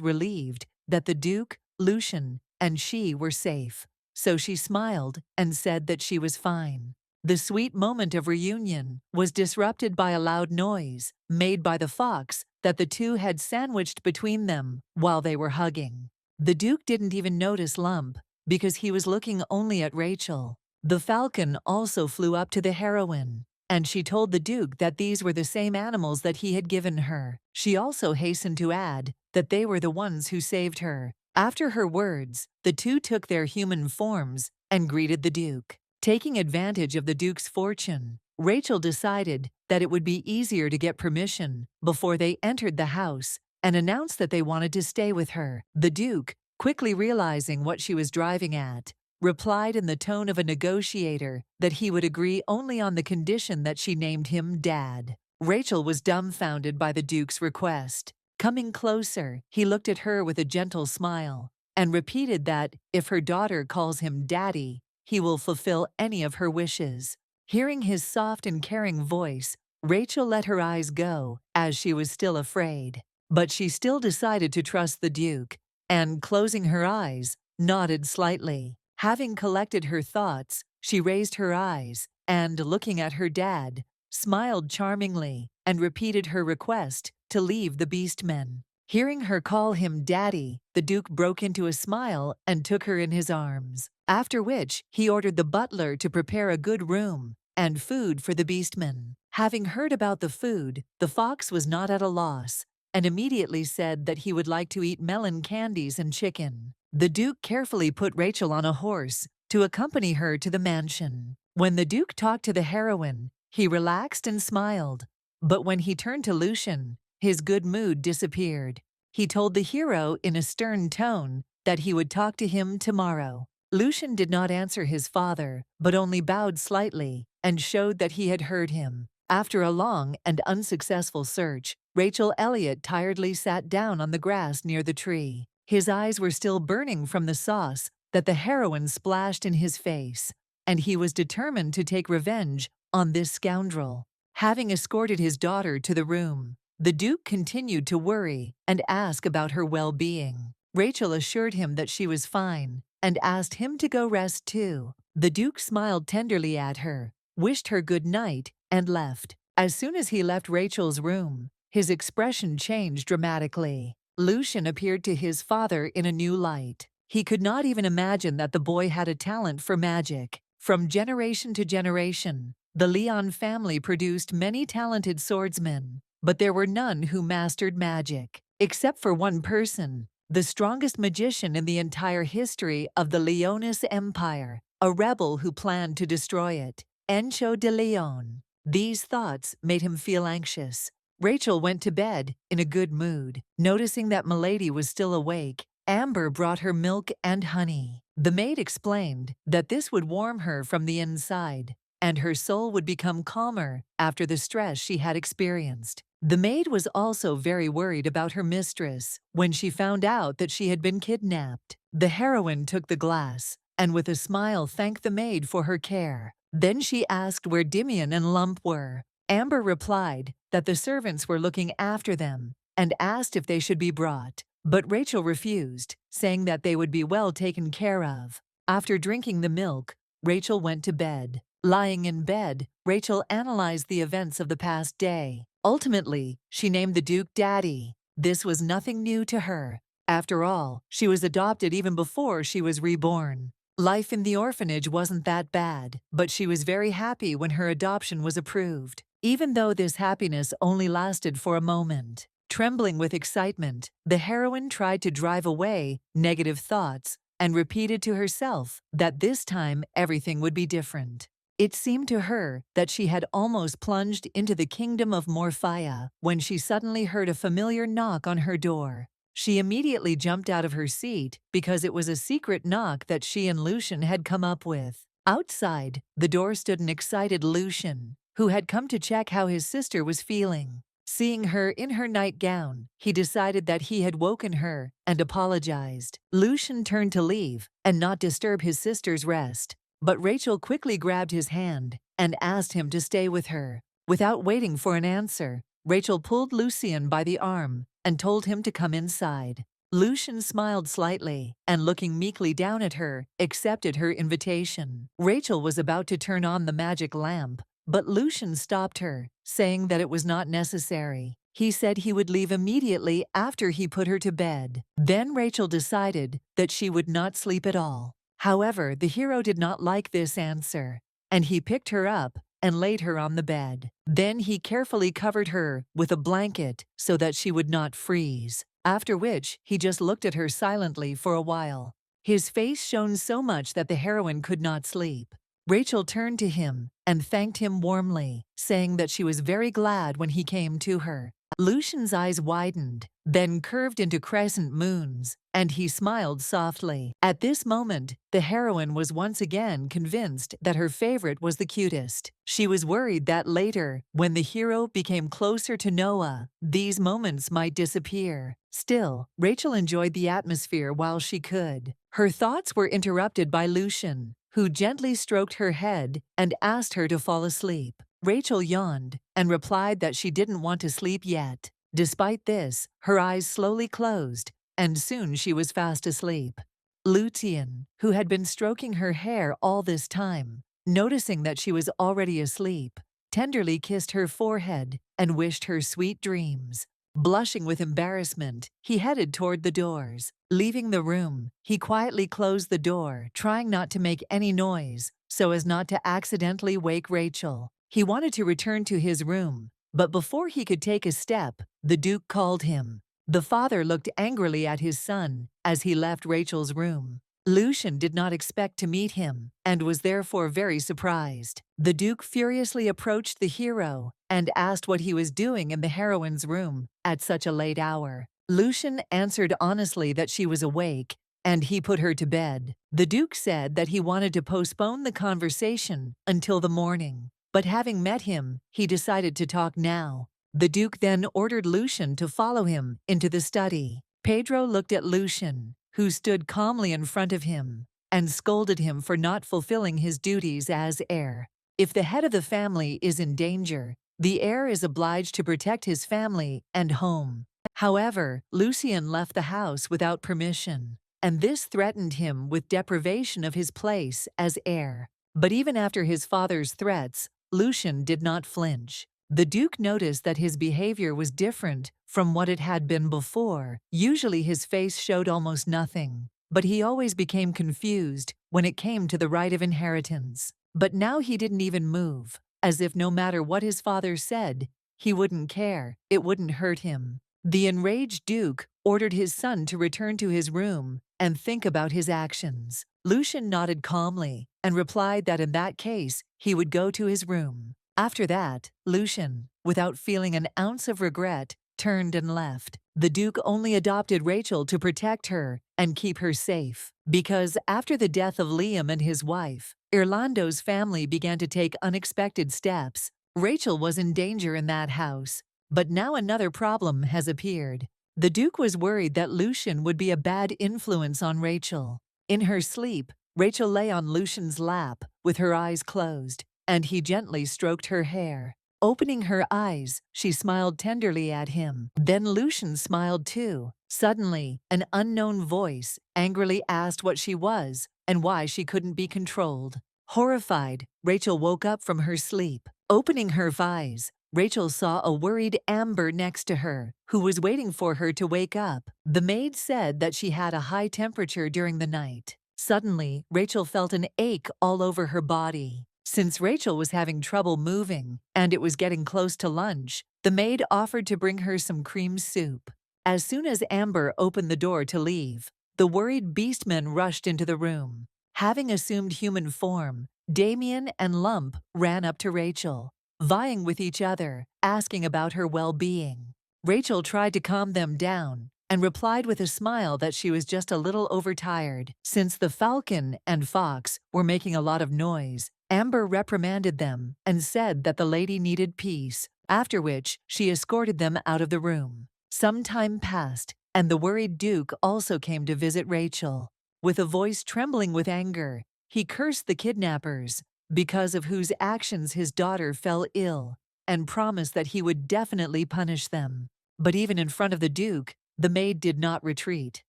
relieved that the Duke, Lucian, and she were safe. So she smiled and said that she was fine. The sweet moment of reunion was disrupted by a loud noise made by the fox that the two had sandwiched between them while they were hugging. The Duke didn't even notice Lump because he was looking only at Rachel. The falcon also flew up to the heroine, and she told the Duke that these were the same animals that he had given her. She also hastened to add that they were the ones who saved her. After her words, the two took their human forms and greeted the Duke. Taking advantage of the Duke's fortune, Rachel decided that it would be easier to get permission before they entered the house and announced that they wanted to stay with her. The Duke, quickly realizing what she was driving at, replied in the tone of a negotiator that he would agree only on the condition that she named him Dad. Rachel was dumbfounded by the Duke's request. Coming closer, he looked at her with a gentle smile and repeated that if her daughter calls him Daddy, he will fulfill any of her wishes. Hearing his soft and caring voice, Rachel let her eyes go, as she was still afraid. But she still decided to trust the Duke, and, closing her eyes, nodded slightly. Having collected her thoughts, she raised her eyes and, looking at her dad, smiled charmingly and repeated her request to leave the beastmen. Hearing her call him Daddy, the Duke broke into a smile and took her in his arms, after which he ordered the butler to prepare a good room and food for the beastmen. Having heard about the food, the fox was not at a loss and immediately said that he would like to eat melon candies and chicken. The Duke carefully put Rachel on a horse to accompany her to the mansion. When the Duke talked to the heroine, he relaxed and smiled, but when he turned to Lucian, his good mood disappeared. He told the hero in a stern tone that he would talk to him tomorrow. Lucian did not answer his father, but only bowed slightly and showed that he had heard him. After a long and unsuccessful search, Rachel Elliott tiredly sat down on the grass near the tree. His eyes were still burning from the sauce that the heroine splashed in his face, and he was determined to take revenge on this scoundrel. Having escorted his daughter to the room, the Duke continued to worry and ask about her well-being. Rachel assured him that she was fine and asked him to go rest too. The Duke smiled tenderly at her, wished her good night, and left. As soon as he left Rachel's room, his expression changed dramatically. Lucian appeared to his father in a new light. He could not even imagine that the boy had a talent for magic. From generation to generation, the Leon family produced many talented swordsmen, but there were none who mastered magic. Except for one person, the strongest magician in the entire history of the Leonis Empire, a rebel who planned to destroy it. Encho de Leon. These thoughts made him feel anxious. Rachel went to bed in a good mood. Noticing that Milady was still awake, Amber brought her milk and honey. The maid explained that this would warm her from the inside, and her soul would become calmer after the stress she had experienced. The maid was also very worried about her mistress when she found out that she had been kidnapped. The heroine took the glass and with a smile thanked the maid for her care. Then she asked where Dimian and Lump were. Amber replied that the servants were looking after them and asked if they should be brought. But Rachel refused, saying that they would be well taken care of. After drinking the milk, Rachel went to bed. Lying in bed, Rachel analyzed the events of the past day. Ultimately, she named the Duke Daddy. This was nothing new to her. After all, she was adopted even before she was reborn. Life in the orphanage wasn't that bad, but she was very happy when her adoption was approved, even though this happiness only lasted for a moment. Trembling with excitement, the heroine tried to drive away negative thoughts and repeated to herself that this time everything would be different. It seemed to her that she had almost plunged into the kingdom of Morphia when she suddenly heard a familiar knock on her door. She immediately jumped out of her seat because it was a secret knock that she and Lucian had come up with. Outside the door stood an excited Lucian, who had come to check how his sister was feeling. Seeing her in her nightgown, he decided that he had woken her and apologized. Lucian turned to leave and not disturb his sister's rest. But Rachel quickly grabbed his hand and asked him to stay with her. Without waiting for an answer, Rachel pulled Lucian by the arm and told him to come inside. Lucian smiled slightly and, looking meekly down at her, accepted her invitation. Rachel was about to turn on the magic lamp, but Lucian stopped her, saying that it was not necessary. He said he would leave immediately after he put her to bed. Then Rachel decided that she would not sleep at all. However, the hero did not like this answer, and he picked her up and laid her on the bed. Then he carefully covered her with a blanket so that she would not freeze, after which he just looked at her silently for a while. His face shone so much that the heroine could not sleep. Rachel turned to him and thanked him warmly, saying that she was very glad when he came to her. Lucian's eyes widened, then curved into crescent moons, and he smiled softly. At this moment, the heroine was once again convinced that her favorite was the cutest. She was worried that later, when the hero became closer to Noah, these moments might disappear. Still, Rachel enjoyed the atmosphere while she could. Her thoughts were interrupted by Lucian, who gently stroked her head and asked her to fall asleep. Rachel yawned and replied that she didn't want to sleep yet. Despite this, her eyes slowly closed, and soon she was fast asleep. Lucian, who had been stroking her hair all this time, noticing that she was already asleep, tenderly kissed her forehead and wished her sweet dreams. Blushing with embarrassment, he headed toward the doors. Leaving the room, he quietly closed the door, trying not to make any noise so as not to accidentally wake Rachel. He wanted to return to his room, but before he could take a step, the Duke called him. The father looked angrily at his son as he left Rachel's room. Lucian did not expect to meet him and was therefore very surprised. The Duke furiously approached the hero and asked what he was doing in the heroine's room at such a late hour. Lucian answered honestly that she was awake, and he put her to bed. The Duke said that he wanted to postpone the conversation until the morning, but having met him, he decided to talk now. The Duke then ordered Lucian to follow him into the study. Pedro looked at Lucian, who stood calmly in front of him, and scolded him for not fulfilling his duties as heir. If the head of the family is in danger, the heir is obliged to protect his family and home. However, Lucian left the house without permission, and this threatened him with deprivation of his place as heir. But even after his father's threats, Lucian did not flinch. The Duke noticed that his behavior was different from what it had been before. Usually his face showed almost nothing, but he always became confused when it came to the right of inheritance. But now he didn't even move, as if no matter what his father said, he wouldn't care, it wouldn't hurt him. The enraged Duke ordered his son to return to his room and think about his actions. Lucian nodded calmly and replied that in that case, he would go to his room. After that, Lucian, without feeling an ounce of regret, turned and left. The Duke only adopted Rachel to protect her and keep her safe, because after the death of Liam and his wife, Orlando's family began to take unexpected steps. Rachel was in danger in that house, but now another problem has appeared. The Duke was worried that Lucian would be a bad influence on Rachel. In her sleep, Rachel lay on Lucian's lap with her eyes closed, and he gently stroked her hair. Opening her eyes, she smiled tenderly at him. Then Lucian smiled too. Suddenly, an unknown voice angrily asked what she was and why she couldn't be controlled. Horrified, Rachel woke up from her sleep. Opening her eyes, Rachel saw a worried Amber next to her, who was waiting for her to wake up. The maid said that she had a high temperature during the night. Suddenly, Rachel felt an ache all over her body. Since Rachel was having trouble moving and it was getting close to lunch, the maid offered to bring her some cream soup. As soon as Amber opened the door to leave, the worried beastmen rushed into the room. Having assumed human form, Damien and Lump ran up to Rachel, vying with each other, asking about her well-being. Rachel tried to calm them down and replied with a smile that she was just a little overtired. Since the falcon and fox were making a lot of noise, Amber reprimanded them and said that the lady needed peace, after which she escorted them out of the room. Some time passed, and the worried Duke also came to visit Rachel. With a voice trembling with anger, he cursed the kidnappers, because of whose actions his daughter fell ill, and promised that he would definitely punish them. But even in front of the Duke, the maid did not retreat.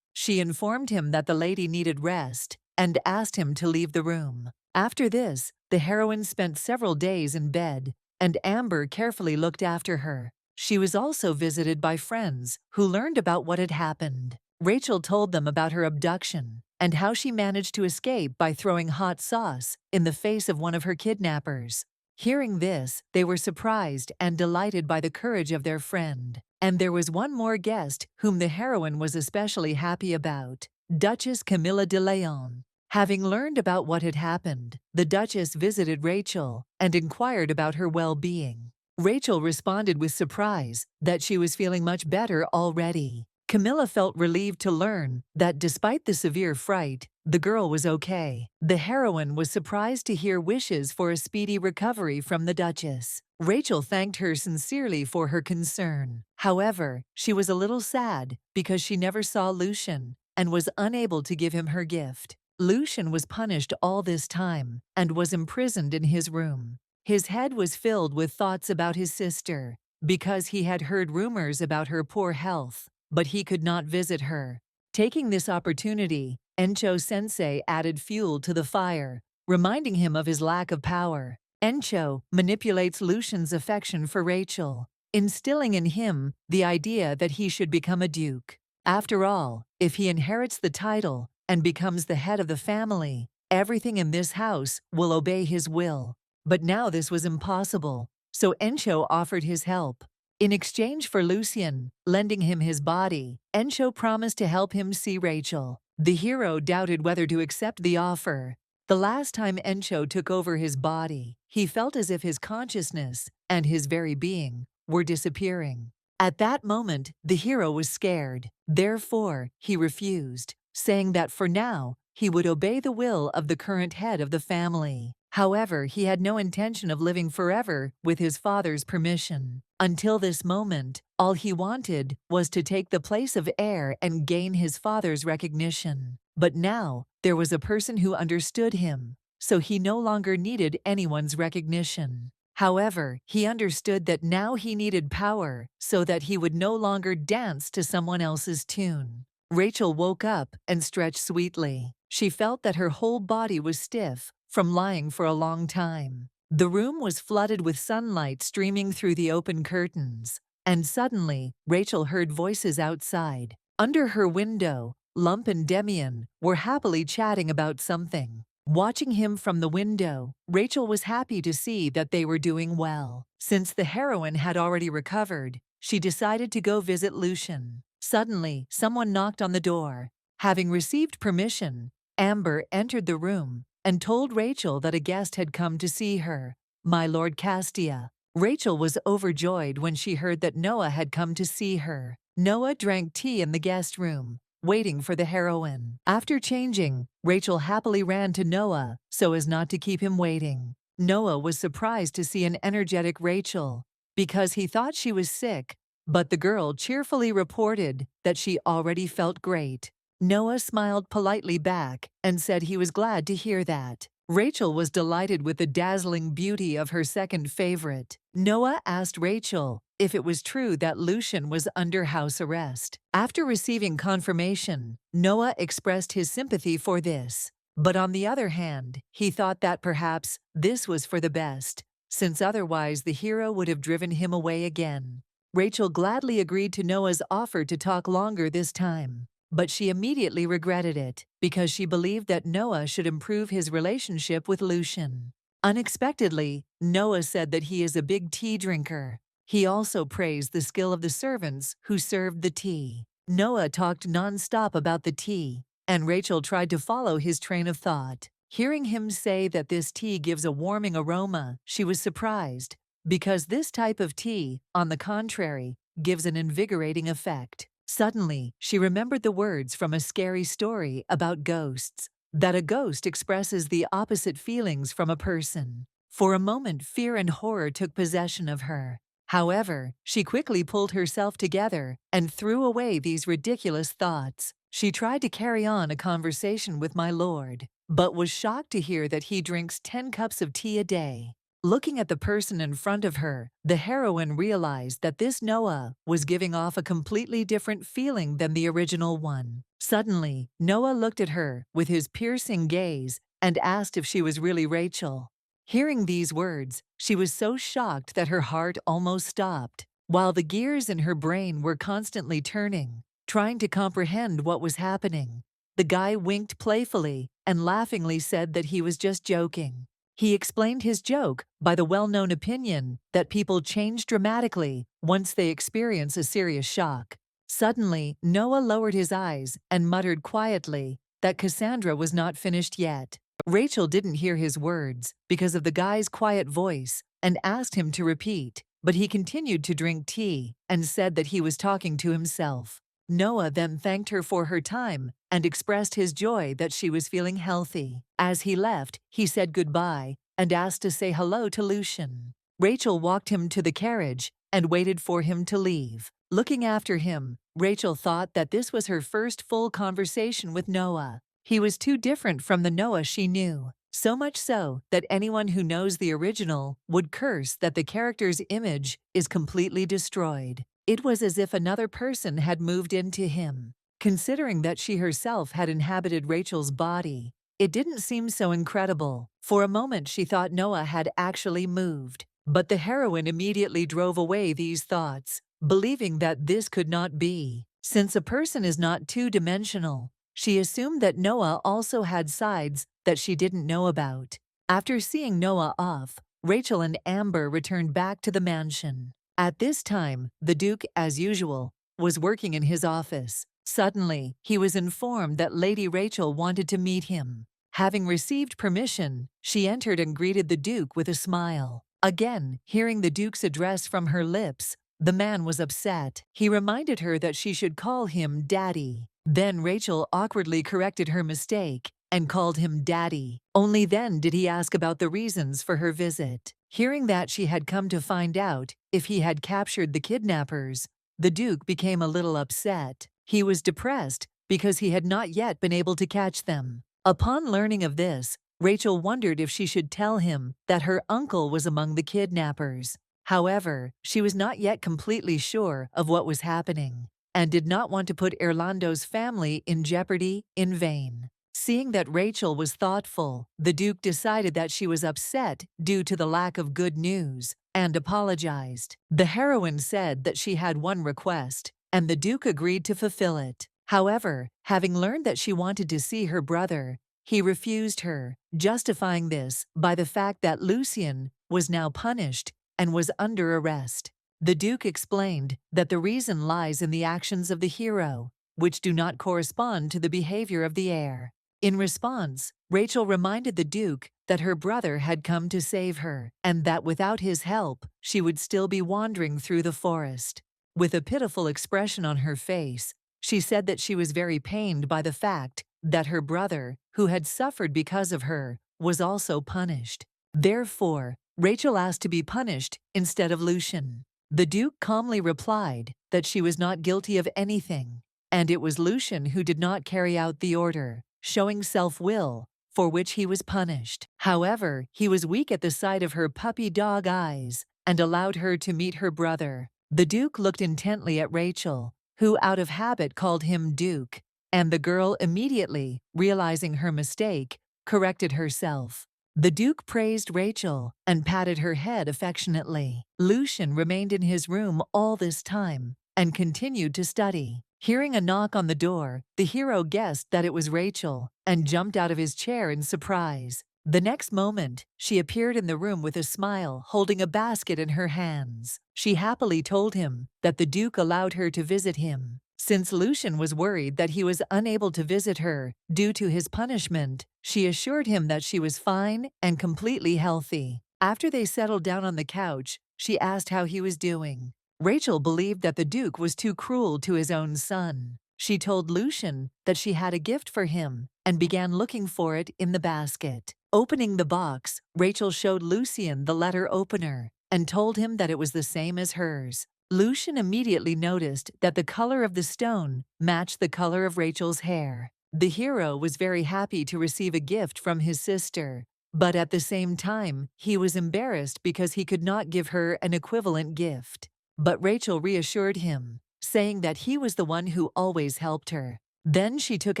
She informed him that the lady needed rest and asked him to leave the room. After this, the heroine spent several days in bed, and Amber carefully looked after her. She was also visited by friends who learned about what had happened. Rachel told them about her abduction and how she managed to escape by throwing hot sauce in the face of one of her kidnappers. Hearing this, they were surprised and delighted by the courage of their friend. And there was one more guest whom the heroine was especially happy about, Duchess Camilla de Leon. Having learned about what had happened, the Duchess visited Rachel and inquired about her well-being. Rachel responded with surprise that she was feeling much better already. Camilla felt relieved to learn that despite the severe fright, the girl was okay. The heroine was surprised to hear wishes for a speedy recovery from the Duchess. Rachel thanked her sincerely for her concern. However, she was a little sad because she never saw Lucian and was unable to give him her gift. Lucian was punished all this time and was imprisoned in his room. His head was filled with thoughts about his sister because he had heard rumors about her poor health, but he could not visit her. Taking this opportunity, Encho-sensei added fuel to the fire, reminding him of his lack of power. Encho manipulates Lucian's affection for Rachel, instilling in him the idea that he should become a duke. After all, if he inherits the title and becomes the head of the family, everything in this house will obey his will. But now this was impossible, so Encho offered his help. In exchange for Lucian lending him his body, Encho promised to help him see Rachel. The hero doubted whether to accept the offer. The last time Encho took over his body, he felt as if his consciousness and his very being were disappearing. At that moment, the hero was scared. Therefore, he refused, saying that for now, he would obey the will of the current head of the family. However, he had no intention of living forever with his father's permission. Until this moment, all he wanted was to take the place of heir and gain his father's recognition. But now, there was a person who understood him, so he no longer needed anyone's recognition. However, he understood that now he needed power so that he would no longer dance to someone else's tune. Rachel woke up and stretched sweetly. She felt that her whole body was stiff from lying for a long time. The room was flooded with sunlight streaming through the open curtains, and suddenly, Rachel heard voices outside. Under her window, Lump and Demian were happily chatting about something. Watching him from the window, Rachel was happy to see that they were doing well. Since the heroine had already recovered, she decided to go visit Lucian. Suddenly, someone knocked on the door. Having received permission, Amber entered the room and told Rachel that a guest had come to see her, my Lord Castia. Rachel was overjoyed when she heard that Noah had come to see her. Noah drank tea in the guest room, waiting for the heroine. After changing, Rachel happily ran to Noah so as not to keep him waiting. Noah was surprised to see an energetic Rachel because he thought she was sick, but the girl cheerfully reported that she already felt great. Noah smiled politely back and said he was glad to hear that. Rachel was delighted with the dazzling beauty of her second favorite. Noah asked Rachel if it was true that Lucian was under house arrest. After receiving confirmation, Noah expressed his sympathy for this. But on the other hand, he thought that perhaps this was for the best, since otherwise the hero would have driven him away again. Rachel gladly agreed to Noah's offer to talk longer this time. But she immediately regretted it, because she believed that Noah should improve his relationship with Lucian. Unexpectedly, Noah said that he is a big tea drinker. He also praised the skill of the servants who served the tea. Noah talked non-stop about the tea, and Rachel tried to follow his train of thought. Hearing him say that this tea gives a warming aroma, she was surprised, because this type of tea, on the contrary, gives an invigorating effect. Suddenly, she remembered the words from a scary story about ghosts, that a ghost expresses the opposite feelings from a person. For a moment, fear and horror took possession of her. However, she quickly pulled herself together and threw away these ridiculous thoughts. She tried to carry on a conversation with my lord, but was shocked to hear that he drinks 10 cups of tea a day. Looking at the person in front of her, the heroine realized that this Noah was giving off a completely different feeling than the original one. Suddenly, Noah looked at her with his piercing gaze and asked if she was really Rachel. Hearing these words, she was so shocked that her heart almost stopped, while the gears in her brain were constantly turning, trying to comprehend what was happening. The guy winked playfully and laughingly said that he was just joking. He explained his joke by the well-known opinion that people change dramatically once they experience a serious shock. Suddenly, Noah lowered his eyes and muttered quietly that Cassandra was not finished yet. Rachel didn't hear his words because of the guy's quiet voice and asked him to repeat, but he continued to drink tea and said that he was talking to himself. Noah then thanked her for her time and expressed his joy that she was feeling healthy. As he left, he said goodbye and asked to say hello to Lucian. Rachel walked him to the carriage and waited for him to leave. Looking after him, Rachel thought that this was her first full conversation with Noah. He was too different from the Noah she knew, so much so that anyone who knows the original would curse that the character's image is completely destroyed. It was as if another person had moved into him. Considering that she herself had inhabited Rachel's body, it didn't seem so incredible. For a moment she thought Noah had actually moved. But the heroine immediately drove away these thoughts, believing that this could not be. Since a person is not two-dimensional, she assumed that Noah also had sides that she didn't know about. After seeing Noah off, Rachel and Amber returned back to the mansion. At this time, the Duke, as usual, was working in his office. Suddenly, he was informed that Lady Rachel wanted to meet him. Having received permission, she entered and greeted the Duke with a smile. Again, hearing the Duke's address from her lips, the man was upset. He reminded her that she should call him Daddy. Then Rachel awkwardly corrected her mistake and called him Daddy. Only then did he ask about the reasons for her visit. Hearing that she had come to find out if he had captured the kidnappers, the Duke became a little upset. He was depressed because he had not yet been able to catch them. Upon learning of this, Rachel wondered if she should tell him that her uncle was among the kidnappers. However, she was not yet completely sure of what was happening, and did not want to put Orlando's family in jeopardy in vain. Seeing that Rachel was thoughtful, the Duke decided that she was upset due to the lack of good news, and apologized. The heroine said that she had one request, and the Duke agreed to fulfill it. However, having learned that she wanted to see her brother, he refused her, justifying this by the fact that Lucian was now punished and was under arrest. The Duke explained that the reason lies in the actions of the hero, which do not correspond to the behavior of the heir. In response, Rachel reminded the Duke that her brother had come to save her, and that without his help, she would still be wandering through the forest. With a pitiful expression on her face, she said that she was very pained by the fact that her brother, who had suffered because of her, was also punished. Therefore, Rachel asked to be punished instead of Lucian. The Duke calmly replied that she was not guilty of anything, and it was Lucian who did not carry out the order, showing self-will, for which he was punished. However, he was weak at the sight of her puppy dog eyes and allowed her to meet her brother. The Duke looked intently at Rachel, who out of habit called him Duke, and the girl immediately, realizing her mistake, corrected herself. The Duke praised Rachel and patted her head affectionately. Lucian remained in his room all this time and continued to study. Hearing a knock on the door, the hero guessed that it was Rachel and jumped out of his chair in surprise. The next moment, she appeared in the room with a smile, holding a basket in her hands. She happily told him that the Duke allowed her to visit him. Since Lucian was worried that he was unable to visit her due to his punishment, she assured him that she was fine and completely healthy. After they settled down on the couch, she asked how he was doing. Rachel believed that the Duke was too cruel to his own son. She told Lucian that she had a gift for him and began looking for it in the basket. Opening the box, Rachel showed Lucian the letter opener and told him that it was the same as hers. Lucian immediately noticed that the color of the stone matched the color of Rachel's hair. The hero was very happy to receive a gift from his sister, but at the same time, he was embarrassed because he could not give her an equivalent gift. But Rachel reassured him, saying that he was the one who always helped her. Then she took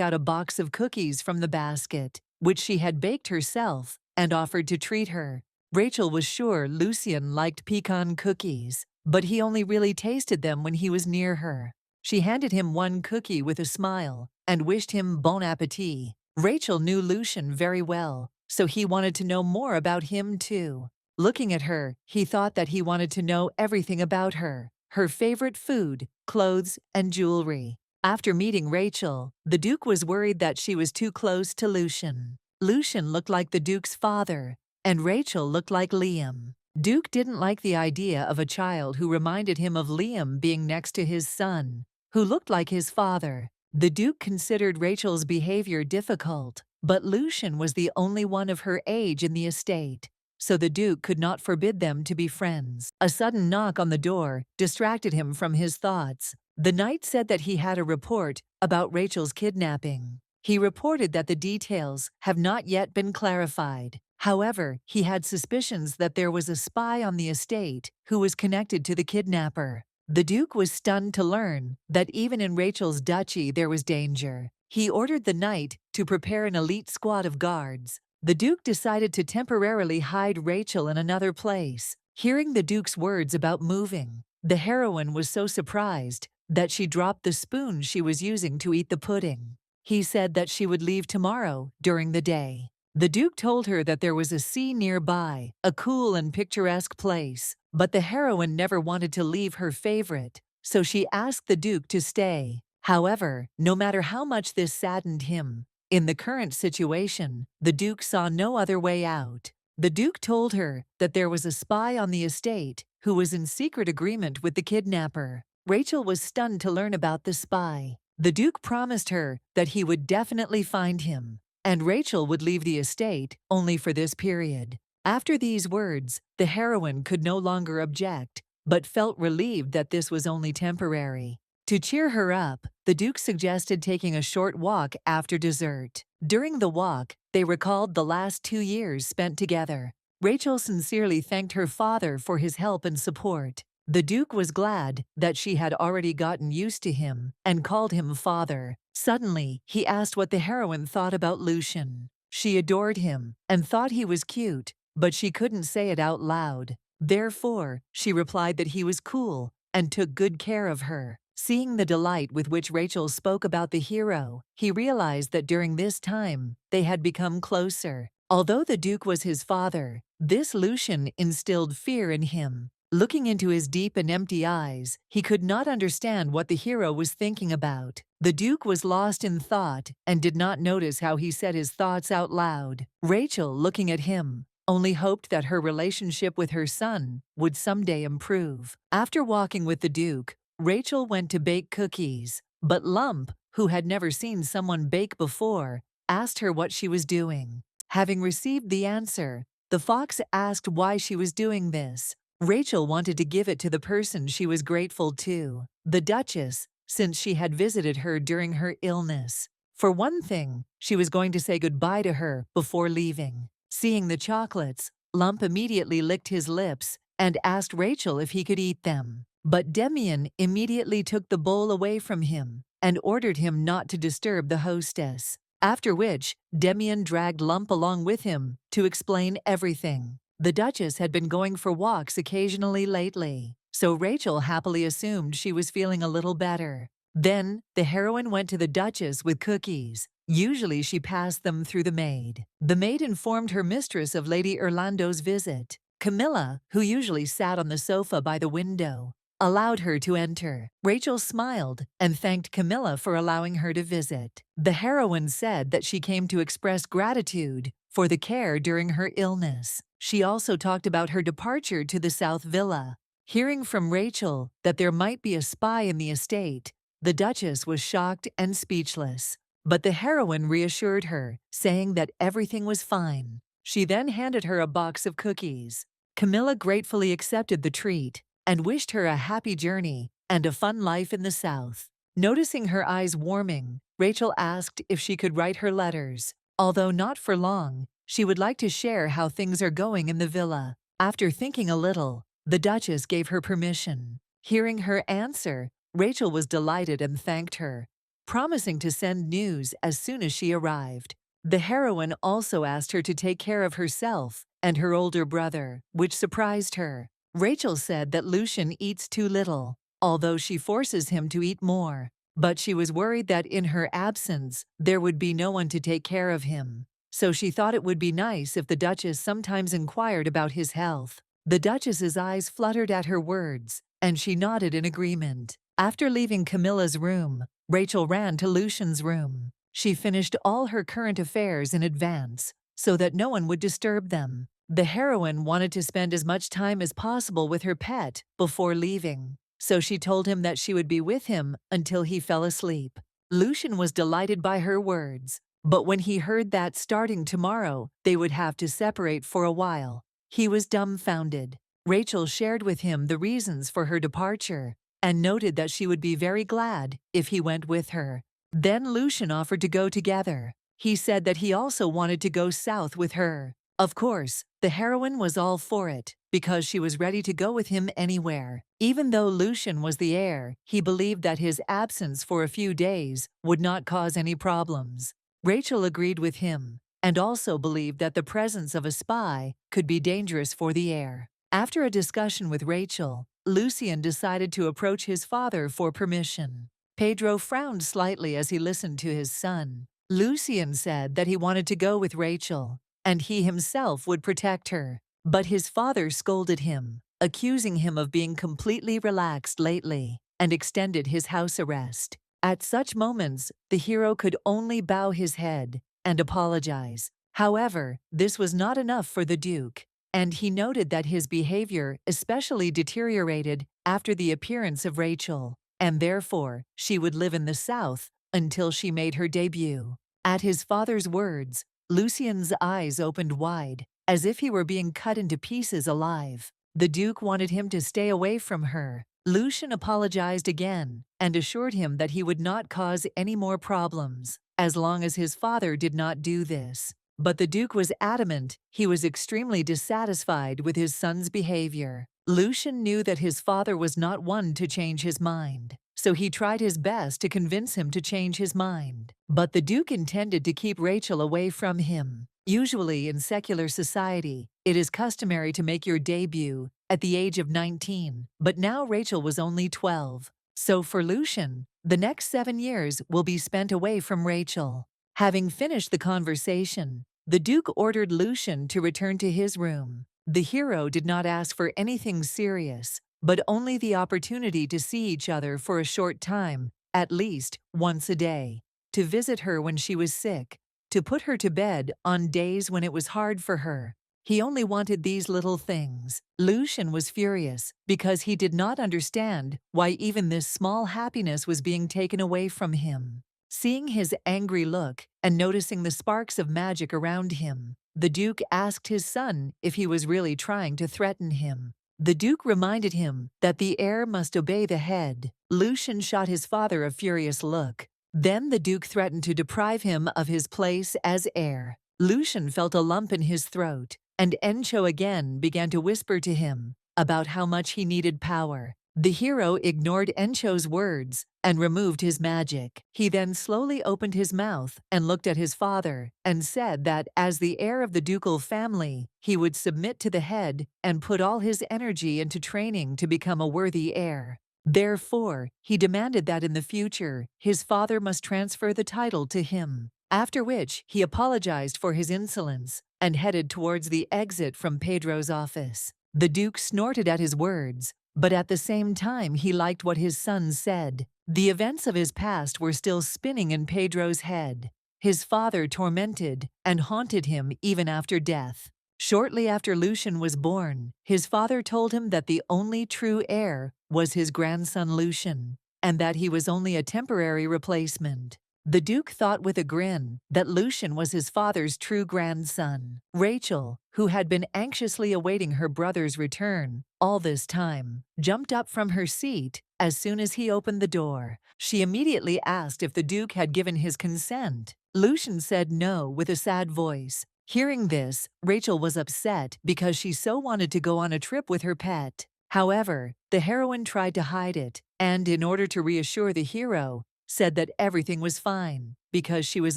out a box of cookies from the basket, which she had baked herself, and offered to treat her. Rachel was sure Lucian liked pecan cookies, but he only really tasted them when he was near her. She handed him one cookie with a smile and wished him bon appétit. Rachel knew Lucian very well, so he wanted to know more about him too. Looking at her, he thought that he wanted to know everything about her, her favorite food, clothes, and jewelry. After meeting Rachel, the Duke was worried that she was too close to Lucian. Lucian looked like the Duke's father, and Rachel looked like Liam. Duke didn't like the idea of a child who reminded him of Liam being next to his son, who looked like his father. The Duke considered Rachel's behavior difficult, but Lucian was the only one of her age in the estate, so the Duke could not forbid them to be friends. A sudden knock on the door distracted him from his thoughts. The knight said that he had a report about Rachel's kidnapping. He reported that the details have not yet been clarified. However, he had suspicions that there was a spy on the estate who was connected to the kidnapper. The Duke was stunned to learn that even in Rachel's duchy there was danger. He ordered the knight to prepare an elite squad of guards. The Duke decided to temporarily hide Rachel in another place. Hearing the Duke's words about moving, the heroine was so surprised that she dropped the spoon she was using to eat the pudding. He said that she would leave tomorrow during the day. The Duke told her that there was a sea nearby, a cool and picturesque place, but the heroine never wanted to leave her favorite, so she asked the Duke to stay. However, no matter how much this saddened him, in the current situation, the Duke saw no other way out. The Duke told her that there was a spy on the estate who was in secret agreement with the kidnapper. Rachel was stunned to learn about the spy. The Duke promised her that he would definitely find him, and Rachel would leave the estate only for this period. After these words, the heroine could no longer object, but felt relieved that this was only temporary. To cheer her up, the Duke suggested taking a short walk after dessert. During the walk, they recalled the last 2 years spent together. Rachel sincerely thanked her father for his help and support. The Duke was glad that she had already gotten used to him and called him father. Suddenly, he asked what the heroine thought about Lucian. She adored him and thought he was cute, but she couldn't say it out loud. Therefore, she replied that he was cool and took good care of her. Seeing the delight with which Rachel spoke about the hero, he realized that during this time, they had become closer. Although the Duke was his father, this Lucian instilled fear in him. Looking into his deep and empty eyes, he could not understand what the hero was thinking about. The Duke was lost in thought and did not notice how he said his thoughts out loud. Rachel, looking at him, only hoped that her relationship with her son would someday improve. After walking with the Duke, Rachel went to bake cookies, but Lump, who had never seen someone bake before, asked her what she was doing. Having received the answer, the fox asked why she was doing this. Rachel wanted to give it to the person she was grateful to, the Duchess, since she had visited her during her illness. For one thing, she was going to say goodbye to her before leaving. Seeing the chocolates, Lump immediately licked his lips and asked Rachel if he could eat them. But Demian immediately took the bowl away from him and ordered him not to disturb the hostess. After which, Demian dragged Lump along with him to explain everything. The Duchess had been going for walks occasionally lately, so Rachel happily assumed she was feeling a little better. Then, the heroine went to the Duchess with cookies. Usually she passed them through the maid. The maid informed her mistress of Lady Orlando's visit. Camilla, who usually sat on the sofa by the window, allowed her to enter. Rachel smiled and thanked Camilla for allowing her to visit. The heroine said that she came to express gratitude for the care during her illness. She also talked about her departure to the South Villa. Hearing from Rachel that there might be a spy in the estate, the Duchess was shocked and speechless. But the heroine reassured her, saying that everything was fine. She then handed her a box of cookies. Camilla gratefully accepted the treat and wished her a happy journey and a fun life in the South. Noticing her eyes warming, Rachel asked if she could write her letters. Although not for long, she would like to share how things are going in the villa. After thinking a little, the Duchess gave her permission. Hearing her answer, Rachel was delighted and thanked her, promising to send news as soon as she arrived. The heroine also asked her to take care of herself and her older brother, which surprised her. Rachel said that Lucian eats too little, although she forces him to eat more. But she was worried that in her absence, there would be no one to take care of him. So she thought it would be nice if the Duchess sometimes inquired about his health. The Duchess's eyes fluttered at her words, and she nodded in agreement. After leaving Camilla's room, Rachel ran to Lucian's room. She finished all her current affairs in advance, so that no one would disturb them. The heroine wanted to spend as much time as possible with her pet before leaving, so she told him that she would be with him until he fell asleep. Lucian was delighted by her words, but when he heard that starting tomorrow they would have to separate for a while, he was dumbfounded. Rachel shared with him the reasons for her departure and noted that she would be very glad if he went with her. Then Lucian offered to go together. He said that he also wanted to go south with her. Of course, the heroine was all for it, because she was ready to go with him anywhere. Even though Lucian was the heir, he believed that his absence for a few days would not cause any problems. Rachel agreed with him, and also believed that the presence of a spy could be dangerous for the heir. After a discussion with Rachel, Lucian decided to approach his father for permission. Pedro frowned slightly as he listened to his son. Lucian said that he wanted to go with Rachel, and he himself would protect her. But his father scolded him, accusing him of being completely relaxed lately, and extended his house arrest. At such moments, the hero could only bow his head and apologize. However, this was not enough for the Duke, and he noted that his behavior especially deteriorated after the appearance of Rachel, and therefore she would live in the South until she made her debut. At his father's words, Lucian's eyes opened wide, as if he were being cut into pieces alive. The Duke wanted him to stay away from her. Lucian apologized again and assured him that he would not cause any more problems, as long as his father did not do this. But the Duke was adamant he was extremely dissatisfied with his son's behavior. Lucian knew that his father was not one to change his mind, so he tried his best to convince him to change his mind. But the Duke intended to keep Rachel away from him. Usually in secular society, it is customary to make your debut at the age of 19, but now Rachel was only 12. So for Lucian, the next 7 years will be spent away from Rachel. Having finished the conversation, the Duke ordered Lucian to return to his room. The hero did not ask for anything serious, but only the opportunity to see each other for a short time, at least once a day, to visit her when she was sick, to put her to bed on days when it was hard for her. He only wanted these little things. Lucian was furious because he did not understand why even this small happiness was being taken away from him. Seeing his angry look and noticing the sparks of magic around him, the Duke asked his son if he was really trying to threaten him. The Duke reminded him that the heir must obey the head. Lucian shot his father a furious look. Then the Duke threatened to deprive him of his place as heir. Lucian felt a lump in his throat, and Encho again began to whisper to him about how much he needed power. The hero ignored Encho's words and removed his magic. He then slowly opened his mouth and looked at his father and said that as the heir of the ducal family, he would submit to the head and put all his energy into training to become a worthy heir. Therefore, he demanded that in the future, his father must transfer the title to him. After which, he apologized for his insolence and headed towards the exit from Pedro's office. The Duke snorted at his words, but at the same time he liked what his son said. The events of his past were still spinning in Pedro's head. His father tormented and haunted him even after death. Shortly after Lucian was born, his father told him that the only true heir was his grandson Lucian, and that he was only a temporary replacement. The Duke thought with a grin that Lucian was his father's true grandson. Rachel, who had been anxiously awaiting her brother's return all this time, jumped up from her seat as soon as he opened the door. She immediately asked if the Duke had given his consent. Lucian said no with a sad voice. Hearing this, Rachel was upset because she so wanted to go on a trip with her pet. However, the heroine tried to hide it, and in order to reassure the hero, said that everything was fine because she was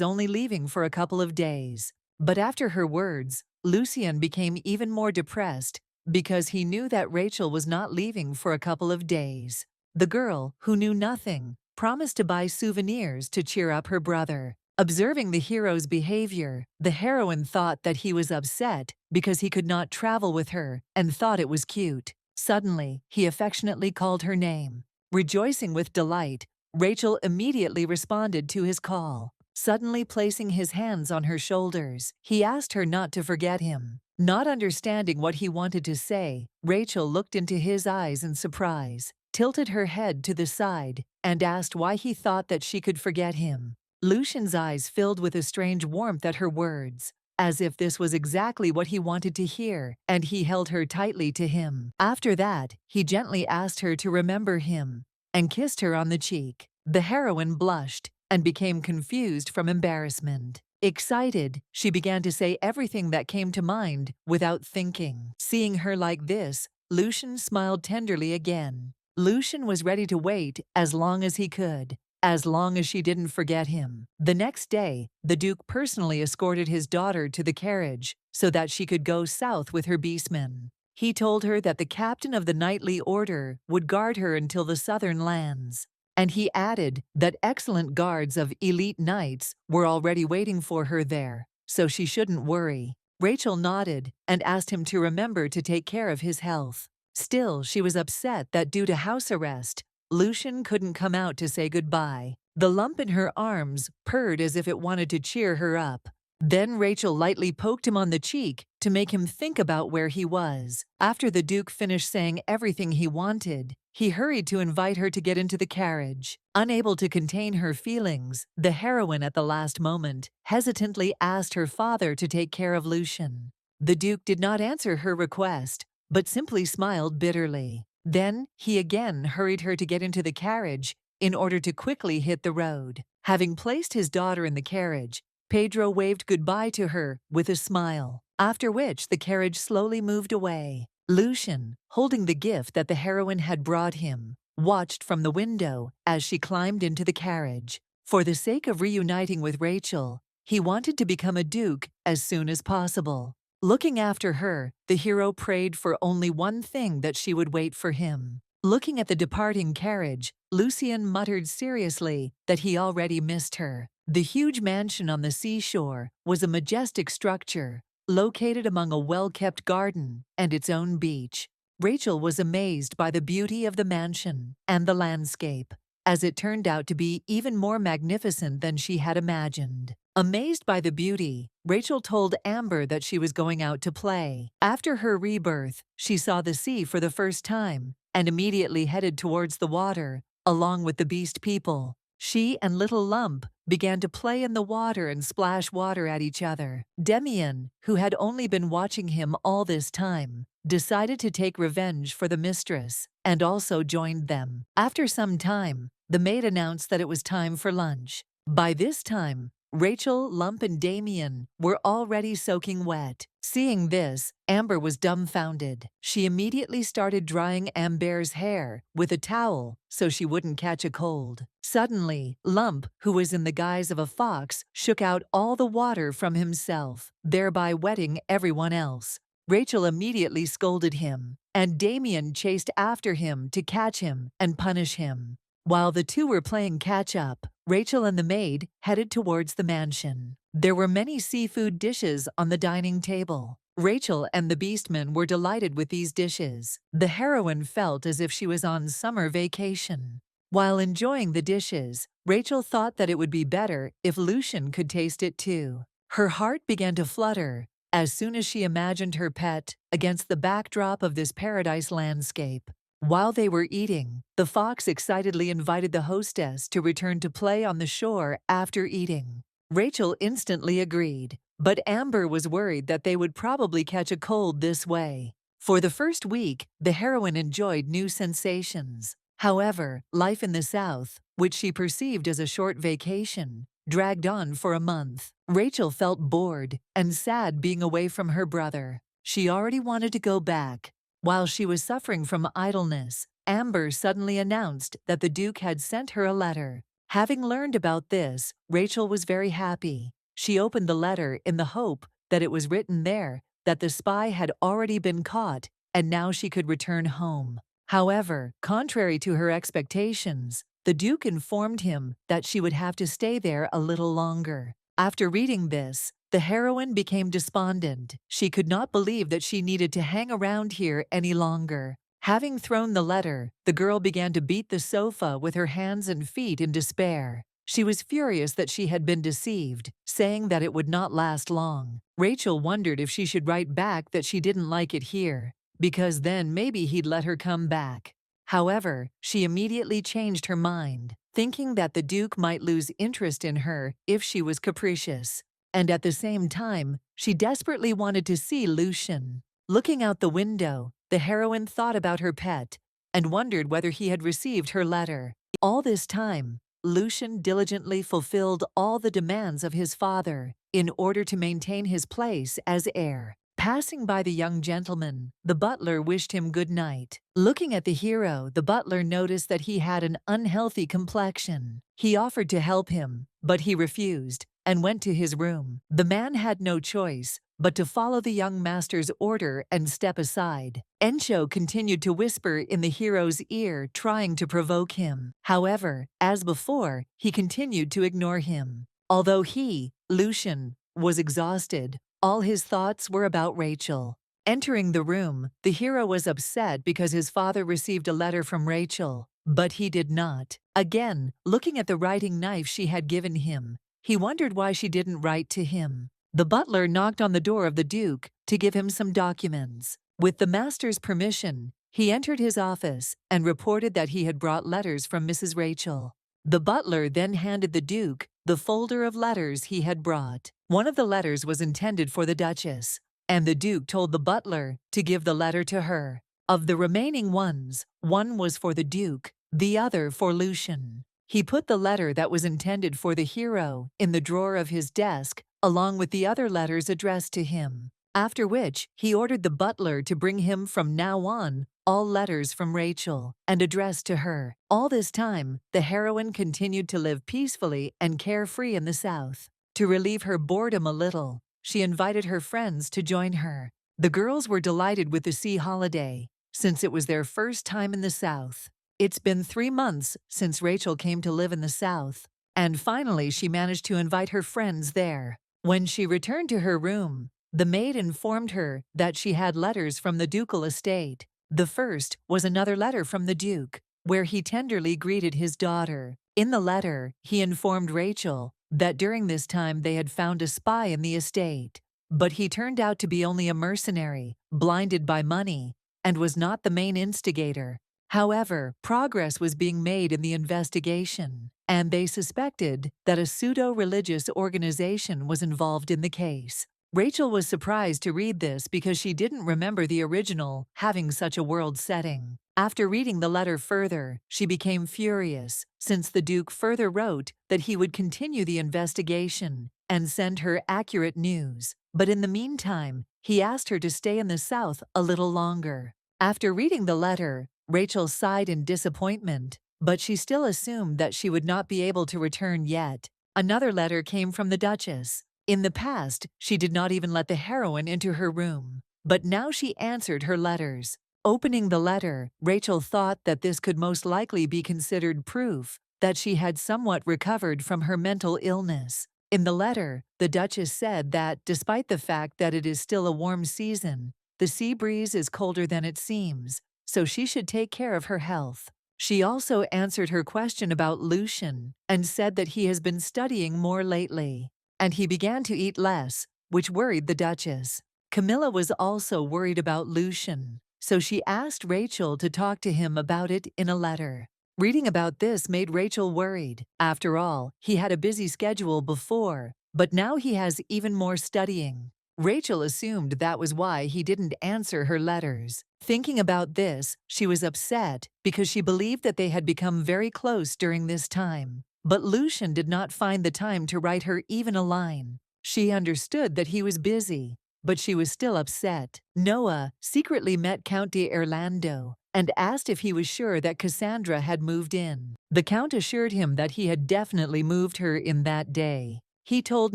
only leaving for a couple of days. But after her words, Lucian became even more depressed because he knew that Rachel was not leaving for a couple of days. The girl, who knew nothing, promised to buy souvenirs to cheer up her brother. Observing the hero's behavior, the heroine thought that he was upset because he could not travel with her and thought it was cute. Suddenly, he affectionately called her name. Rejoicing with delight, Rachel immediately responded to his call. Suddenly placing his hands on her shoulders, he asked her not to forget him. Not understanding what he wanted to say, Rachel looked into his eyes in surprise, tilted her head to the side, and asked why he thought that she could forget him. Lucian's eyes filled with a strange warmth at her words, as if this was exactly what he wanted to hear, and he held her tightly to him. After that, he gently asked her to remember him and kissed her on the cheek. The heroine blushed and became confused from embarrassment. Excited, she began to say everything that came to mind without thinking. Seeing her like this, Lucian smiled tenderly again. Lucian was ready to wait as long as he could, as long as she didn't forget him. The next day, the Duke personally escorted his daughter to the carriage so that she could go south with her beastmen. He told her that the captain of the knightly order would guard her until the southern lands, and he added that excellent guards of elite knights were already waiting for her there, so she shouldn't worry. Rachel nodded and asked him to remember to take care of his health. Still, she was upset that due to house arrest, Lucian couldn't come out to say goodbye. The lump in her arms purred as if it wanted to cheer her up. Then Rachel lightly poked him on the cheek to make him think about where he was. After the Duke finished saying everything he wanted, he hurried to invite her to get into the carriage. Unable to contain her feelings, the heroine at the last moment hesitantly asked her father to take care of Lucian. The Duke did not answer her request, but simply smiled bitterly. Then he again hurried her to get into the carriage in order to quickly hit the road. Having placed his daughter in the carriage, Pedro waved goodbye to her with a smile, after which the carriage slowly moved away. Lucian, holding the gift that the heroine had brought him, watched from the window as she climbed into the carriage. For the sake of reuniting with Rachel, he wanted to become a duke as soon as possible. Looking after her, the hero prayed for only one thing: that she would wait for him. Looking at the departing carriage, Lucian muttered seriously that he already missed her. The huge mansion on the seashore was a majestic structure, located among a well-kept garden and its own beach. Rachel was amazed by the beauty of the mansion and the landscape, as it turned out to be even more magnificent than she had imagined. Amazed by the beauty, Rachel told Amber that she was going out to play. After her rebirth, she saw the sea for the first time and immediately headed towards the water, along with the beast people. She and little Lump began to play in the water and splash water at each other. Demian, who had only been watching him all this time, decided to take revenge for the mistress and also joined them. After some time, the maid announced that it was time for lunch. By this time, Rachel, Lump, and Damien were already soaking wet. Seeing this, Amber was dumbfounded. She immediately started drying Amber's hair with a towel so she wouldn't catch a cold. Suddenly, Lump, who was in the guise of a fox, shook out all the water from himself, thereby wetting everyone else. Rachel immediately scolded him, and Damien chased after him to catch him and punish him. While the two were playing catch-up, Rachel and the maid headed towards the mansion. There were many seafood dishes on the dining table. Rachel and the Beastman were delighted with these dishes. The heroine felt as if she was on summer vacation. While enjoying the dishes, Rachel thought that it would be better if Lucian could taste it too. Her heart began to flutter as soon as she imagined her pet against the backdrop of this paradise landscape. While they were eating, the fox excitedly invited the hostess to return to play on the shore after eating. Rachel instantly agreed, but Amber was worried that they would probably catch a cold this way. For the first week, the heroine enjoyed new sensations. However, life in the South, which she perceived as a short vacation, dragged on for a month. Rachel felt bored and sad being away from her brother. She already wanted to go back. While she was suffering from idleness, Amber suddenly announced that the Duke had sent her a letter. Having learned about this, Rachel was very happy. She opened the letter in the hope that it was written there that the spy had already been caught and now she could return home. However, contrary to her expectations, the Duke informed him that she would have to stay there a little longer. After reading this, the heroine became despondent. She could not believe that she needed to hang around here any longer. Having thrown the letter, the girl began to beat the sofa with her hands and feet in despair. She was furious that she had been deceived, saying that it would not last long. Rachel wondered if she should write back that she didn't like it here, because then maybe he'd let her come back. However, she immediately changed her mind, thinking that the Duke might lose interest in her if she was capricious. And at the same time, she desperately wanted to see Lucian. Looking out the window, the heroine thought about her pet and wondered whether he had received her letter. All this time, Lucian diligently fulfilled all the demands of his father in order to maintain his place as heir. Passing by the young gentleman, the butler wished him good night. Looking at the hero, the butler noticed that he had an unhealthy complexion. He offered to help him, but he refused and went to his room. The man had no choice but to follow the young master's order and step aside. Encho continued to whisper in the hero's ear, trying to provoke him. However, as before, he continued to ignore him. Although he, Lucian, was exhausted, all his thoughts were about Rachel. Entering the room, the hero was upset because his father received a letter from Rachel, but he did not. Again, looking at the writing knife she had given him, he wondered why she didn't write to him. The butler knocked on the door of the Duke to give him some documents. With the master's permission, he entered his office and reported that he had brought letters from Mrs. Rachel. The butler then handed the Duke the folder of letters he had brought. One of the letters was intended for the Duchess, and the Duke told the butler to give the letter to her. Of the remaining ones, one was for the Duke, the other for Lucian. He put the letter that was intended for the hero in the drawer of his desk, along with the other letters addressed to him, after which he ordered the butler to bring him from now on all letters from Rachel and addressed to her. All this time, the heroine continued to live peacefully and carefree in the South. To relieve her boredom a little, she invited her friends to join her. The girls were delighted with the sea holiday, since it was their first time in the South. It's been 3 months since Rachel came to live in the South, and finally she managed to invite her friends there. When she returned to her room, The maid informed her that she had letters from the ducal estate. The first was another letter from the Duke, where he tenderly greeted his daughter. In the letter, he informed Rachel that during this time they had found a spy in the estate, but he turned out to be only a mercenary, blinded by money, and was not the main instigator. However, progress was being made in the investigation, and they suspected that a pseudo-religious organization was involved in the case. Rachel was surprised to read this because she didn't remember the original having such a world setting. After reading the letter further, she became furious, since the Duke further wrote that he would continue the investigation and send her accurate news. But in the meantime, he asked her to stay in the South a little longer. After reading the letter, Rachel sighed in disappointment, but she still assumed that she would not be able to return yet. Another letter came from the Duchess. In the past, she did not even let the heroine into her room, but now she answered her letters. Opening the letter, Rachel thought that this could most likely be considered proof that she had somewhat recovered from her mental illness. In the letter, the Duchess said that, despite the fact that it is still a warm season, the sea breeze is colder than it seems, so she should take care of her health. She also answered her question about Lucian and said that he has been studying more lately, and he began to eat less, which worried the Duchess. Camilla was also worried about Lucian, so she asked Rachel to talk to him about it in a letter. Reading about this made Rachel worried. After all, he had a busy schedule before, but now he has even more studying. Rachel assumed that was why he didn't answer her letters. Thinking about this, she was upset because she believed that they had become very close during this time. But Lucian did not find the time to write her even a line. She understood that he was busy, but she was still upset. Noah secretly met Count d'Orlando and asked if he was sure that Cassandra had moved in. The Count assured him that he had definitely moved her in that day. He told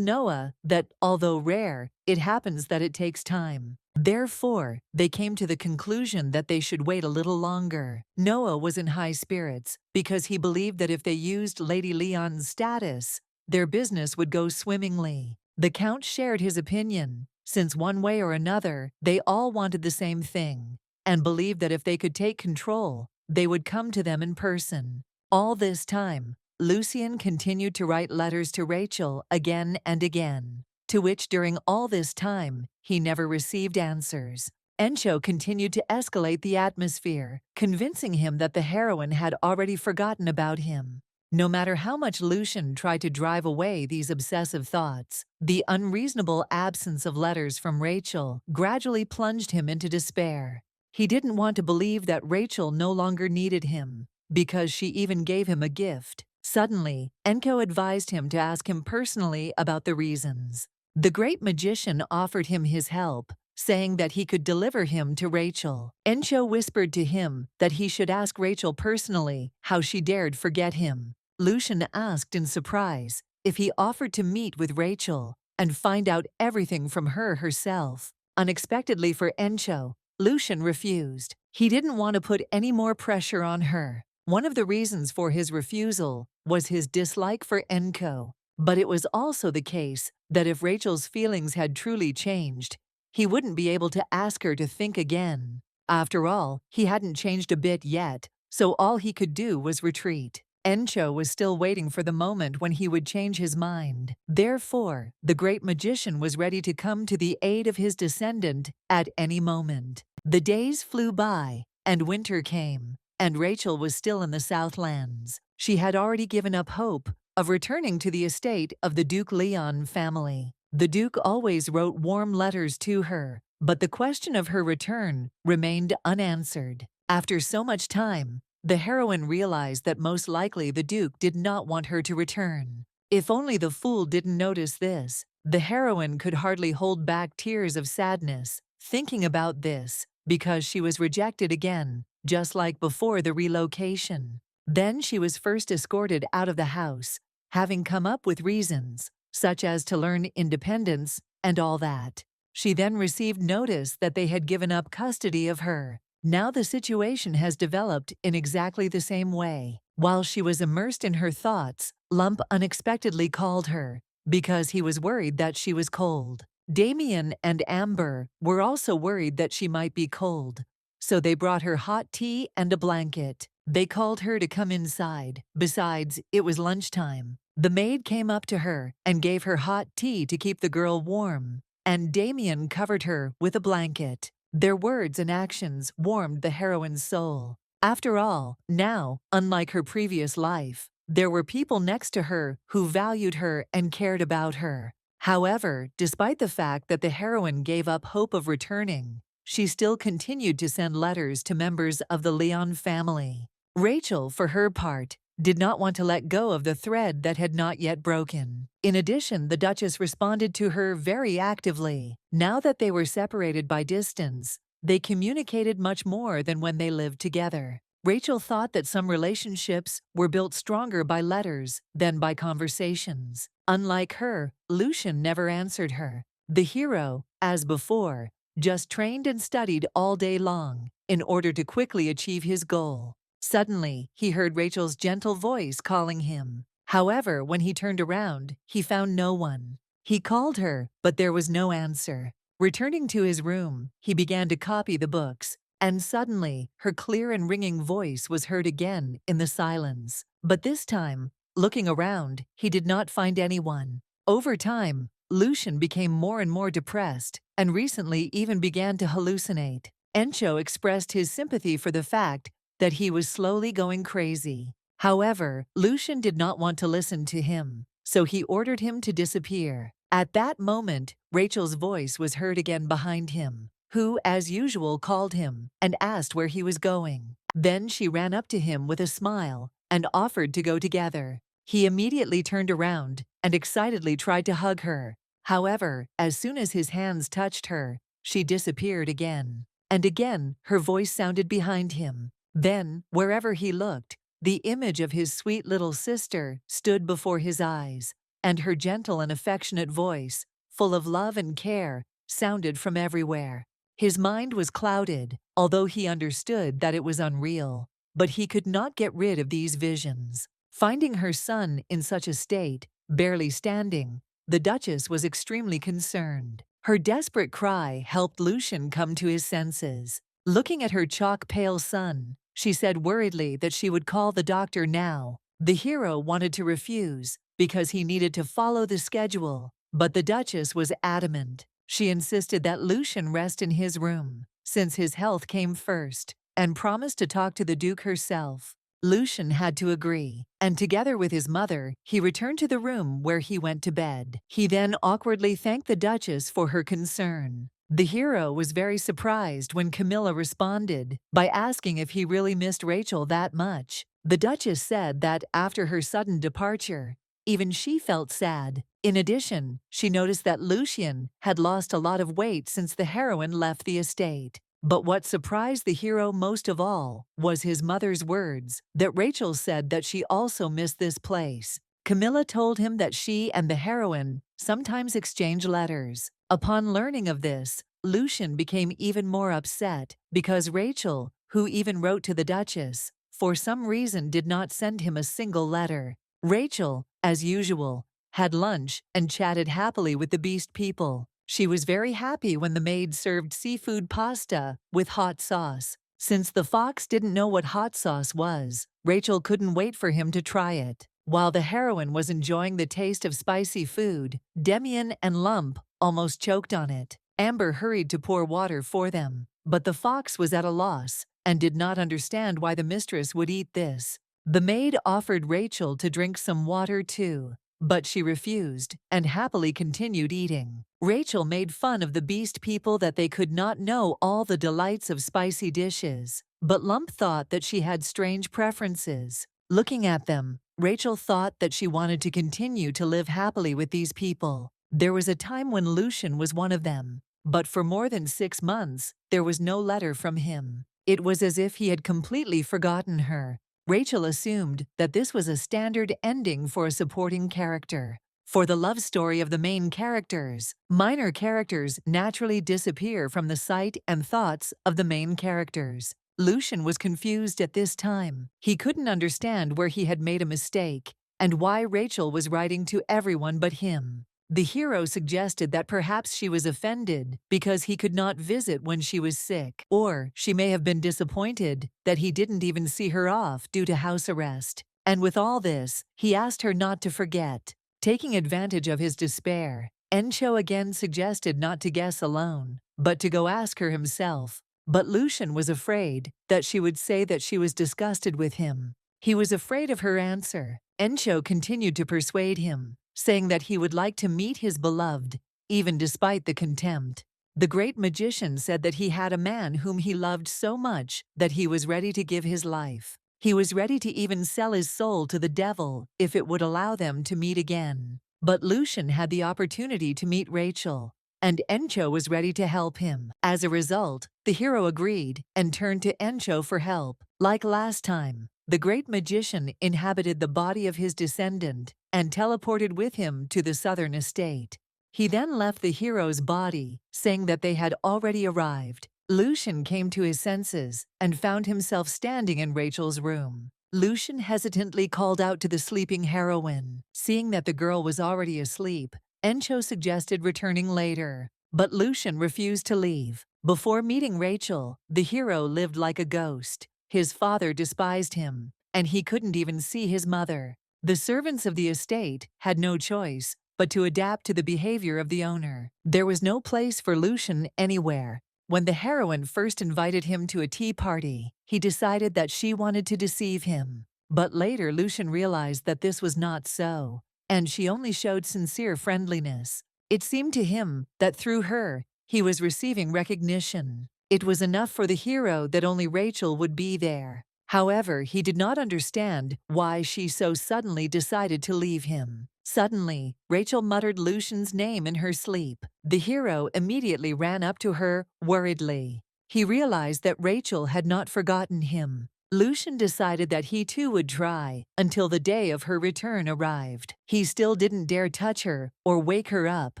Noah that, although rare, it happens that it takes time. Therefore, they came to the conclusion that they should wait a little longer. Noah was in high spirits because he believed that if they used Lady Leon's status, their business would go swimmingly. The Count shared his opinion, since one way or another, they all wanted the same thing, and believed that if they could take control, they would come to them in person. All this time, Lucian continued to write letters to Rachel again and again, to which during all this time, he never received answers. Encho continued to escalate the atmosphere, convincing him that the heroine had already forgotten about him. No matter how much Lucian tried to drive away these obsessive thoughts, the unreasonable absence of letters from Rachel gradually plunged him into despair. He didn't want to believe that Rachel no longer needed him, because she even gave him a gift. Suddenly, Encho advised him to ask him personally about the reasons. The great magician offered him his help, saying that he could deliver him to Rachel. Encho whispered to him that he should ask Rachel personally how she dared forget him. Lucian asked in surprise if he offered to meet with Rachel and find out everything from her herself. Unexpectedly for Encho, Lucian refused. He didn't want to put any more pressure on her. One of the reasons for his refusal was his dislike for Encho, but it was also the case that if Rachel's feelings had truly changed, he wouldn't be able to ask her to think again. After all, he hadn't changed a bit yet, so all he could do was retreat. Encho was still waiting for the moment when he would change his mind. Therefore, the great magician was ready to come to the aid of his descendant at any moment. The days flew by, and winter came, and Rachel was still in the Southlands. She had already given up hope of returning to the estate of the Duke Leon family. The Duke always wrote warm letters to her, but the question of her return remained unanswered. After so much time, the heroine realized that most likely the Duke did not want her to return. If only the fool didn't notice this. The heroine could hardly hold back tears of sadness, thinking about this, because she was rejected again, just like before the relocation. Then she was first escorted out of the house, having come up with reasons, such as to learn independence and all that. She then received notice that they had given up custody of her. Now the situation has developed in exactly the same way. While she was immersed in her thoughts, Lump unexpectedly called her, because he was worried that she was cold. Damien and Amber were also worried that she might be cold, so they brought her hot tea and a blanket. They called her to come inside. Besides, it was lunchtime. The maid came up to her and gave her hot tea to keep the girl warm, and Damien covered her with a blanket. Their words and actions warmed the heroine's soul. After all, now, unlike her previous life, there were people next to her who valued her and cared about her. However, despite the fact that the heroine gave up hope of returning, she still continued to send letters to members of the Leon family. Rachel, for her part, did not want to let go of the thread that had not yet broken. In addition, the Duchess responded to her very actively. Now that they were separated by distance, they communicated much more than when they lived together. Rachel thought that some relationships were built stronger by letters than by conversations. Unlike her, Lucian never answered her. The hero, as before, just trained and studied all day long in order to quickly achieve his goal. Suddenly, he heard Rachel's gentle voice calling him. However, when he turned around, he found no one. He called her, but there was no answer. Returning to his room, he began to copy the books, and suddenly, her clear and ringing voice was heard again in the silence. But this time, looking around, he did not find anyone. Over time, Lucian became more and more depressed, and recently even began to hallucinate. Encho expressed his sympathy for the fact that he was slowly going crazy. However, Lucian did not want to listen to him, so he ordered him to disappear. At that moment, Rachel's voice was heard again behind him, who, as usual, called him and asked where he was going. Then she ran up to him with a smile and offered to go together. He immediately turned around and excitedly tried to hug her. However, as soon as his hands touched her, she disappeared again. And again, her voice sounded behind him. Then, wherever he looked, the image of his sweet little sister stood before his eyes, and her gentle and affectionate voice, full of love and care, sounded from everywhere. His mind was clouded, although he understood that it was unreal, but he could not get rid of these visions. Finding her son in such a state, barely standing, the Duchess was extremely concerned. Her desperate cry helped Lucian come to his senses. Looking at her chalk-pale son, she said worriedly that she would call the doctor now. The hero wanted to refuse because he needed to follow the schedule, but the Duchess was adamant. She insisted that Lucian rest in his room, since his health came first, and promised to talk to the Duke herself. Lucian had to agree, and together with his mother, he returned to the room where he went to bed. He then awkwardly thanked the Duchess for her concern. The hero was very surprised when Camilla responded by asking if he really missed Rachel that much. The Duchess said that after her sudden departure, even she felt sad. In addition, she noticed that Lucian had lost a lot of weight since the heroine left the estate. But what surprised the hero most of all was his mother's words that Rachel said that she also missed this place. Camilla told him that she and the heroine sometimes exchange letters. Upon learning of this, Lucian became even more upset because Rachel, who even wrote to the Duchess, for some reason did not send him a single letter. Rachel, as usual, had lunch and chatted happily with the beast people. She was very happy when the maid served seafood pasta with hot sauce. Since the fox didn't know what hot sauce was, Rachel couldn't wait for him to try it. While the heroine was enjoying the taste of spicy food, Damien and Lump almost choked on it. Amber hurried to pour water for them, but the fox was at a loss and did not understand why the mistress would eat this. The maid offered Rachel to drink some water too, but she refused and happily continued eating. Rachel made fun of the beast people that they could not know all the delights of spicy dishes, but Lump thought that she had strange preferences. Looking at them, Rachel thought that she wanted to continue to live happily with these people. There was a time when Lucian was one of them, but for more than 6 months, there was no letter from him. It was as if he had completely forgotten her. Rachel assumed that this was a standard ending for a supporting character. For the love story of the main characters, minor characters naturally disappear from the sight and thoughts of the main characters. Lucian was confused at this time. He couldn't understand where he had made a mistake and why Rachel was writing to everyone but him. The hero suggested that perhaps she was offended because he could not visit when she was sick, or she may have been disappointed that he didn't even see her off due to house arrest. And with all this, he asked her not to forget. Taking advantage of his despair, Encho again suggested not to guess alone, but to go ask her himself. But Lucian was afraid that she would say that she was disgusted with him. He was afraid of her answer. Encho continued to persuade him, saying that he would like to meet his beloved, even despite the contempt. The great magician said that he had a man whom he loved so much that he was ready to give his life. He was ready to even sell his soul to the devil if it would allow them to meet again. But Lucian had the opportunity to meet Rachel, and Encho was ready to help him. As a result, the hero agreed and turned to Encho for help. Like last time, the great magician inhabited the body of his descendant and teleported with him to the southern estate. He then left the hero's body, saying that they had already arrived. Lucian came to his senses and found himself standing in Rachel's room. Lucian hesitantly called out to the sleeping heroine. Seeing that the girl was already asleep, Encho suggested returning later, but Lucian refused to leave. Before meeting Rachel, the hero lived like a ghost. His father despised him, and he couldn't even see his mother. The servants of the estate had no choice but to adapt to the behavior of the owner. There was no place for Lucian anywhere. When the heroine first invited him to a tea party, he decided that she wanted to deceive him. But later Lucian realized that this was not so, and she only showed sincere friendliness. It seemed to him that through her, he was receiving recognition. It was enough for the hero that only Rachel would be there. However, he did not understand why she so suddenly decided to leave him. Suddenly, Rachel muttered Lucian's name in her sleep. The hero immediately ran up to her, worriedly. He realized that Rachel had not forgotten him. Lucian decided that he too would try until the day of her return arrived. He still didn't dare touch her or wake her up,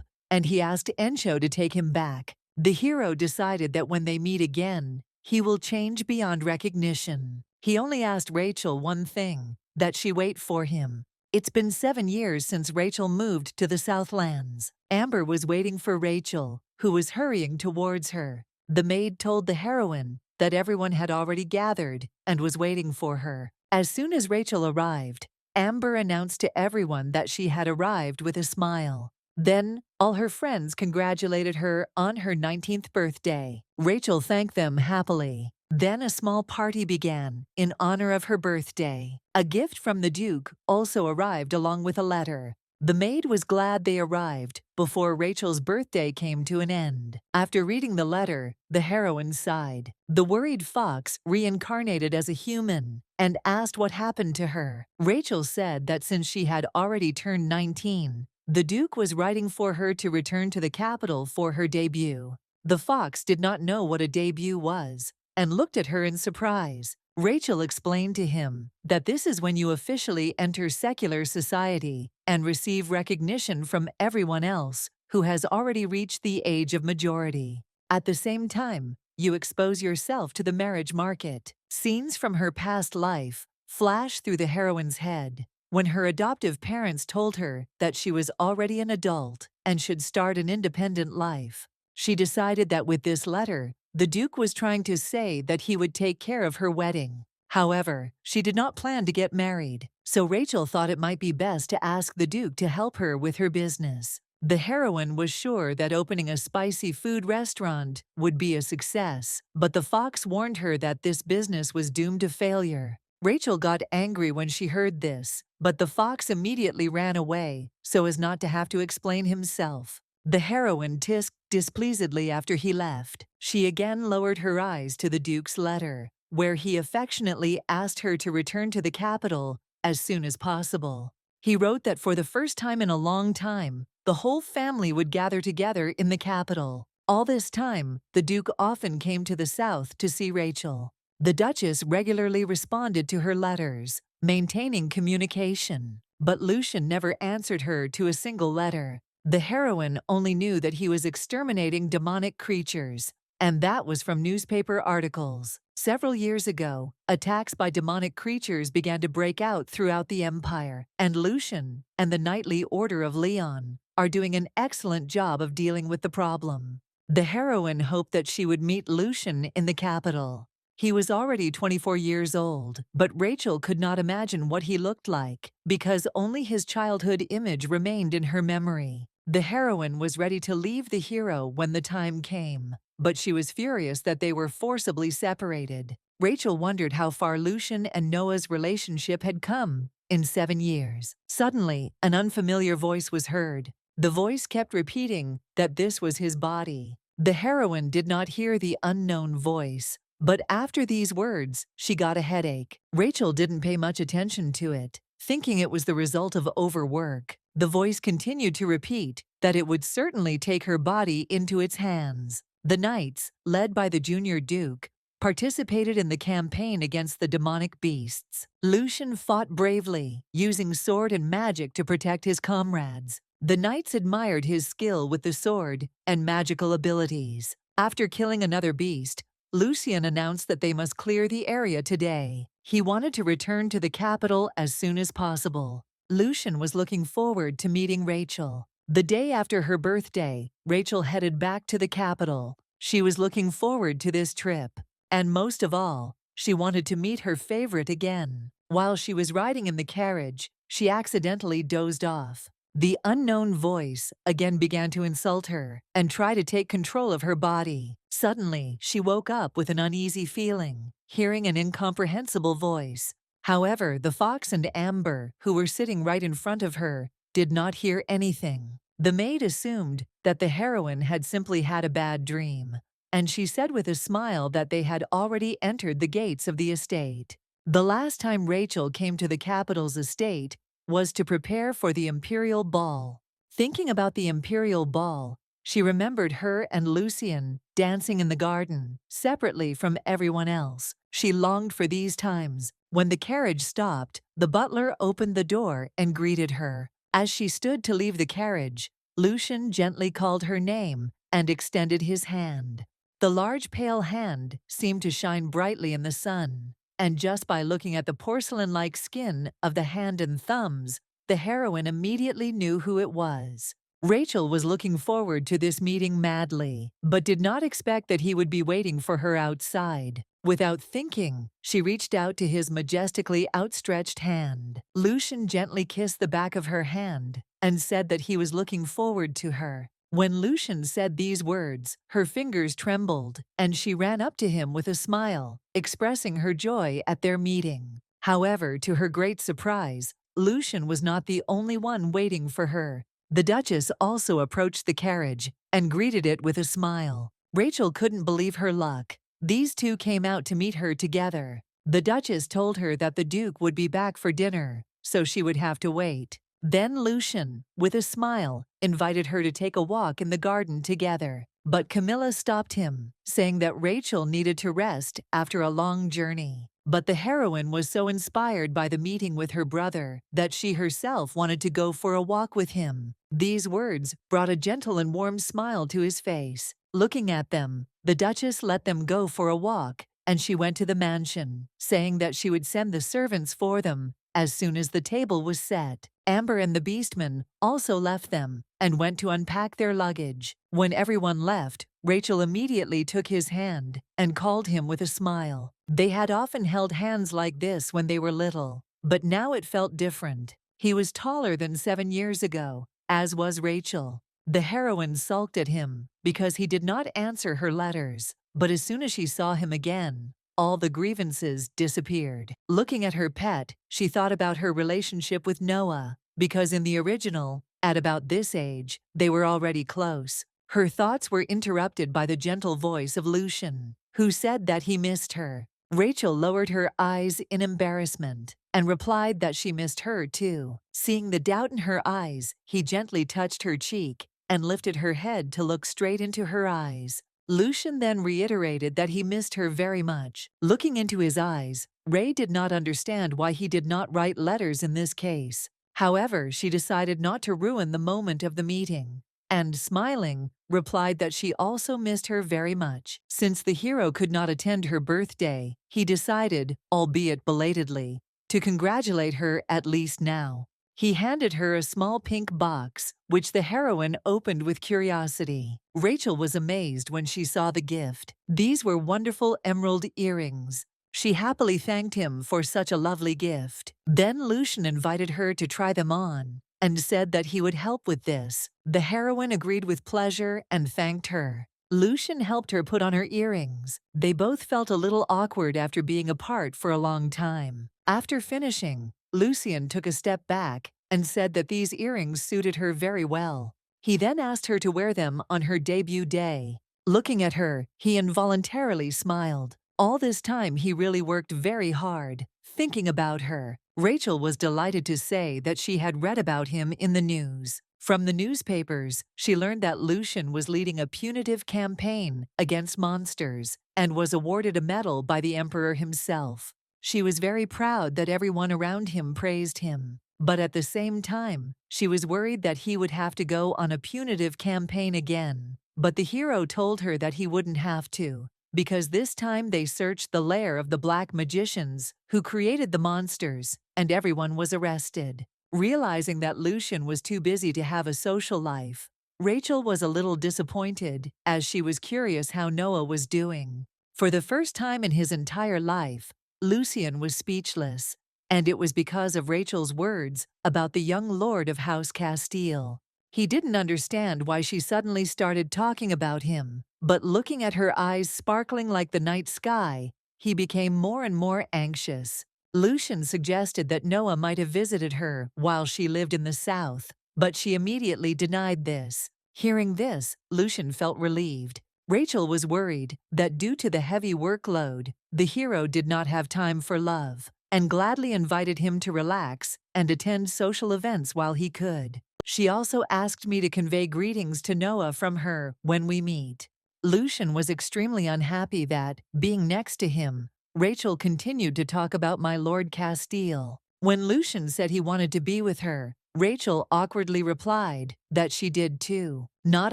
and he asked Encho to take him back. The hero decided that when they meet again, he will change beyond recognition. He only asked Rachel one thing, that she wait for him. It's been 7 years since Rachel moved to the Southlands. Amber was waiting for Rachel, who was hurrying towards her. The maid told the heroine that everyone had already gathered and was waiting for her. As soon as Rachel arrived, Amber announced to everyone that she had arrived with a smile. Then, all her friends congratulated her on her 19th birthday. Rachel thanked them happily. Then a small party began in honor of her birthday. A gift from the Duke also arrived along with a letter. The maid was glad they arrived before Rachel's birthday came to an end. After reading the letter, the heroine sighed. The worried fox reincarnated as a human and asked what happened to her. Rachel said that since she had already turned 19, the Duke was writing for her to return to the capital for her debut. The fox did not know what a debut was and looked at her in surprise. Rachel explained to him that this is when you officially enter secular society and receive recognition from everyone else who has already reached the age of majority. At the same time, you expose yourself to the marriage market. Scenes from her past life flash through the heroine's head. When her adoptive parents told her that she was already an adult and should start an independent life, she decided that with this letter, the Duke was trying to say that he would take care of her wedding. However, she did not plan to get married, so Rachel thought it might be best to ask the Duke to help her with her business. The heroine was sure that opening a spicy food restaurant would be a success, but the fox warned her that this business was doomed to failure. Rachel got angry when she heard this, but the fox immediately ran away so as not to have to explain himself. The heroine tisked displeasedly after he left. She again lowered her eyes to the Duke's letter, where he affectionately asked her to return to the capital as soon as possible. He wrote that for the first time in a long time, the whole family would gather together in the capital. All this time, the Duke often came to the south to see Rachel. The Duchess regularly responded to her letters, maintaining communication, but Lucian never answered her to a single letter. The heroine only knew that he was exterminating demonic creatures And that was from newspaper articles. Several years ago, attacks by demonic creatures began to break out throughout the empire, and Lucian and the Knightly Order of Leon are doing an excellent job of dealing with the problem. The heroine hoped that she would meet Lucian in the capital. He was already 24 years old, but Rachel could not imagine what he looked like because only his childhood image remained in her memory. The heroine was ready to leave the hero when the time came, but she was furious that they were forcibly separated. Rachel wondered how far Lucian and Noah's relationship had come in 7 years. Suddenly, an unfamiliar voice was heard. The voice kept repeating that this was his body. The heroine did not hear the unknown voice, but after these words, she got a headache. Rachel didn't pay much attention to it, thinking it was the result of overwork. The voice continued to repeat that it would certainly take her body into its hands. The knights, led by the junior duke, participated in the campaign against the demonic beasts. Lucian fought bravely, using sword and magic to protect his comrades. The knights admired his skill with the sword and magical abilities. After killing another beast, Lucian announced that they must clear the area today. He wanted to return to the capital as soon as possible. Lucian was looking forward to meeting Rachel. The day after her birthday, Rachel headed back to the capital. She was looking forward to this trip. And most of all, she wanted to meet her favorite again. While she was riding in the carriage, she accidentally dozed off. The unknown voice again began to insult her and try to take control of her body. Suddenly, she woke up with an uneasy feeling, hearing an incomprehensible voice. However, the fox and Amber, who were sitting right in front of her, did not hear anything. The maid assumed that the heroine had simply had a bad dream, and she said with a smile that they had already entered the gates of the estate. The last time Rachel came to the capital's estate was to prepare for the imperial ball. Thinking about the imperial ball, she remembered her and Lucian dancing in the garden, separately from everyone else. She longed for these times. When the carriage stopped, the butler opened the door and greeted her. As she stood to leave the carriage, Lucian gently called her name and extended his hand. The large pale hand seemed to shine brightly in the sun, and just by looking at the porcelain-like skin of the hand and thumbs, the heroine immediately knew who it was. Rachel was looking forward to this meeting madly, but did not expect that he would be waiting for her outside. Without thinking, she reached out to his majestically outstretched hand. Lucian gently kissed the back of her hand and said that he was looking forward to her. When Lucian said these words, her fingers trembled, and she ran up to him with a smile, expressing her joy at their meeting. However, to her great surprise, Lucian was not the only one waiting for her. The Duchess also approached the carriage and greeted it with a smile. Rachel couldn't believe her luck. These two came out to meet her together. The Duchess told her that the Duke would be back for dinner, so she would have to wait. Then Lucian, with a smile, invited her to take a walk in the garden together. But Camilla stopped him, saying that Rachel needed to rest after a long journey. But the heroine was so inspired by the meeting with her brother that she herself wanted to go for a walk with him. These words brought a gentle and warm smile to his face. Looking at them, the Duchess let them go for a walk, and she went to the mansion, saying that she would send the servants for them as soon as the table was set. Amber and the Beastman also left them and went to unpack their luggage. When everyone left, Rachel immediately took his hand and called him with a smile. They had often held hands like this when they were little, but now it felt different. He was taller than 7 years ago, as was Rachel. The heroine sulked at him because he did not answer her letters, but as soon as she saw him again, all the grievances disappeared. Looking at her pet, she thought about her relationship with Noah, because in the original, at about this age, they were already close. Her thoughts were interrupted by the gentle voice of Lucian, who said that he missed her. Rachel lowered her eyes in embarrassment and replied that she missed her too. Seeing the doubt in her eyes, he gently touched her cheek and lifted her head to look straight into her eyes. Lucian then reiterated that he missed her very much. Looking into his eyes, Ray did not understand why he did not write letters in this case. However, she decided not to ruin the moment of the meeting. and, smiling, replied that she also missed her very much. Since the hero could not attend her birthday, he decided, albeit belatedly, to congratulate her at least now. He handed her a small pink box, which the heroine opened with curiosity. Rachel was amazed when she saw the gift. These were wonderful emerald earrings. She happily thanked him for such a lovely gift. Then Lucian invited her to try them on, and said that he would help with this. The heroine agreed with pleasure and thanked her. Lucian helped her put on her earrings. They both felt a little awkward after being apart for a long time. After finishing, Lucian took a step back and said that these earrings suited her very well. He then asked her to wear them on her debut day. Looking at her, he involuntarily smiled. All this time he really worked very hard, thinking about her. Rachel was delighted to say that she had read about him in the news. From the newspapers, she learned that Lucian was leading a punitive campaign against monsters and was awarded a medal by the emperor himself. She was very proud that everyone around him praised him. But at the same time, she was worried that he would have to go on a punitive campaign again. But the hero told her that he wouldn't have to, because this time they searched the lair of the black magicians who created the monsters, and everyone was arrested. Realizing that Lucian was too busy to have a social life, Rachel was a little disappointed, as she was curious how Noah was doing. For the first time in his entire life, Lucian was speechless, and it was because of Rachel's words about the young lord of House Castile. He didn't understand why she suddenly started talking about him, but looking at her eyes sparkling like the night sky, he became more and more anxious. Lucian suggested that Noah might have visited her while she lived in the south, but she immediately denied this. Hearing this, Lucian felt relieved. Rachel was worried that due to the heavy workload, the hero did not have time for love, and gladly invited him to relax and attend social events while he could. She also asked me to convey greetings to Noah from her when we meet. Lucian was extremely unhappy that, being next to him, Rachel continued to talk about my Lord Castile. When Lucian said he wanted to be with her, Rachel awkwardly replied that she did too. Not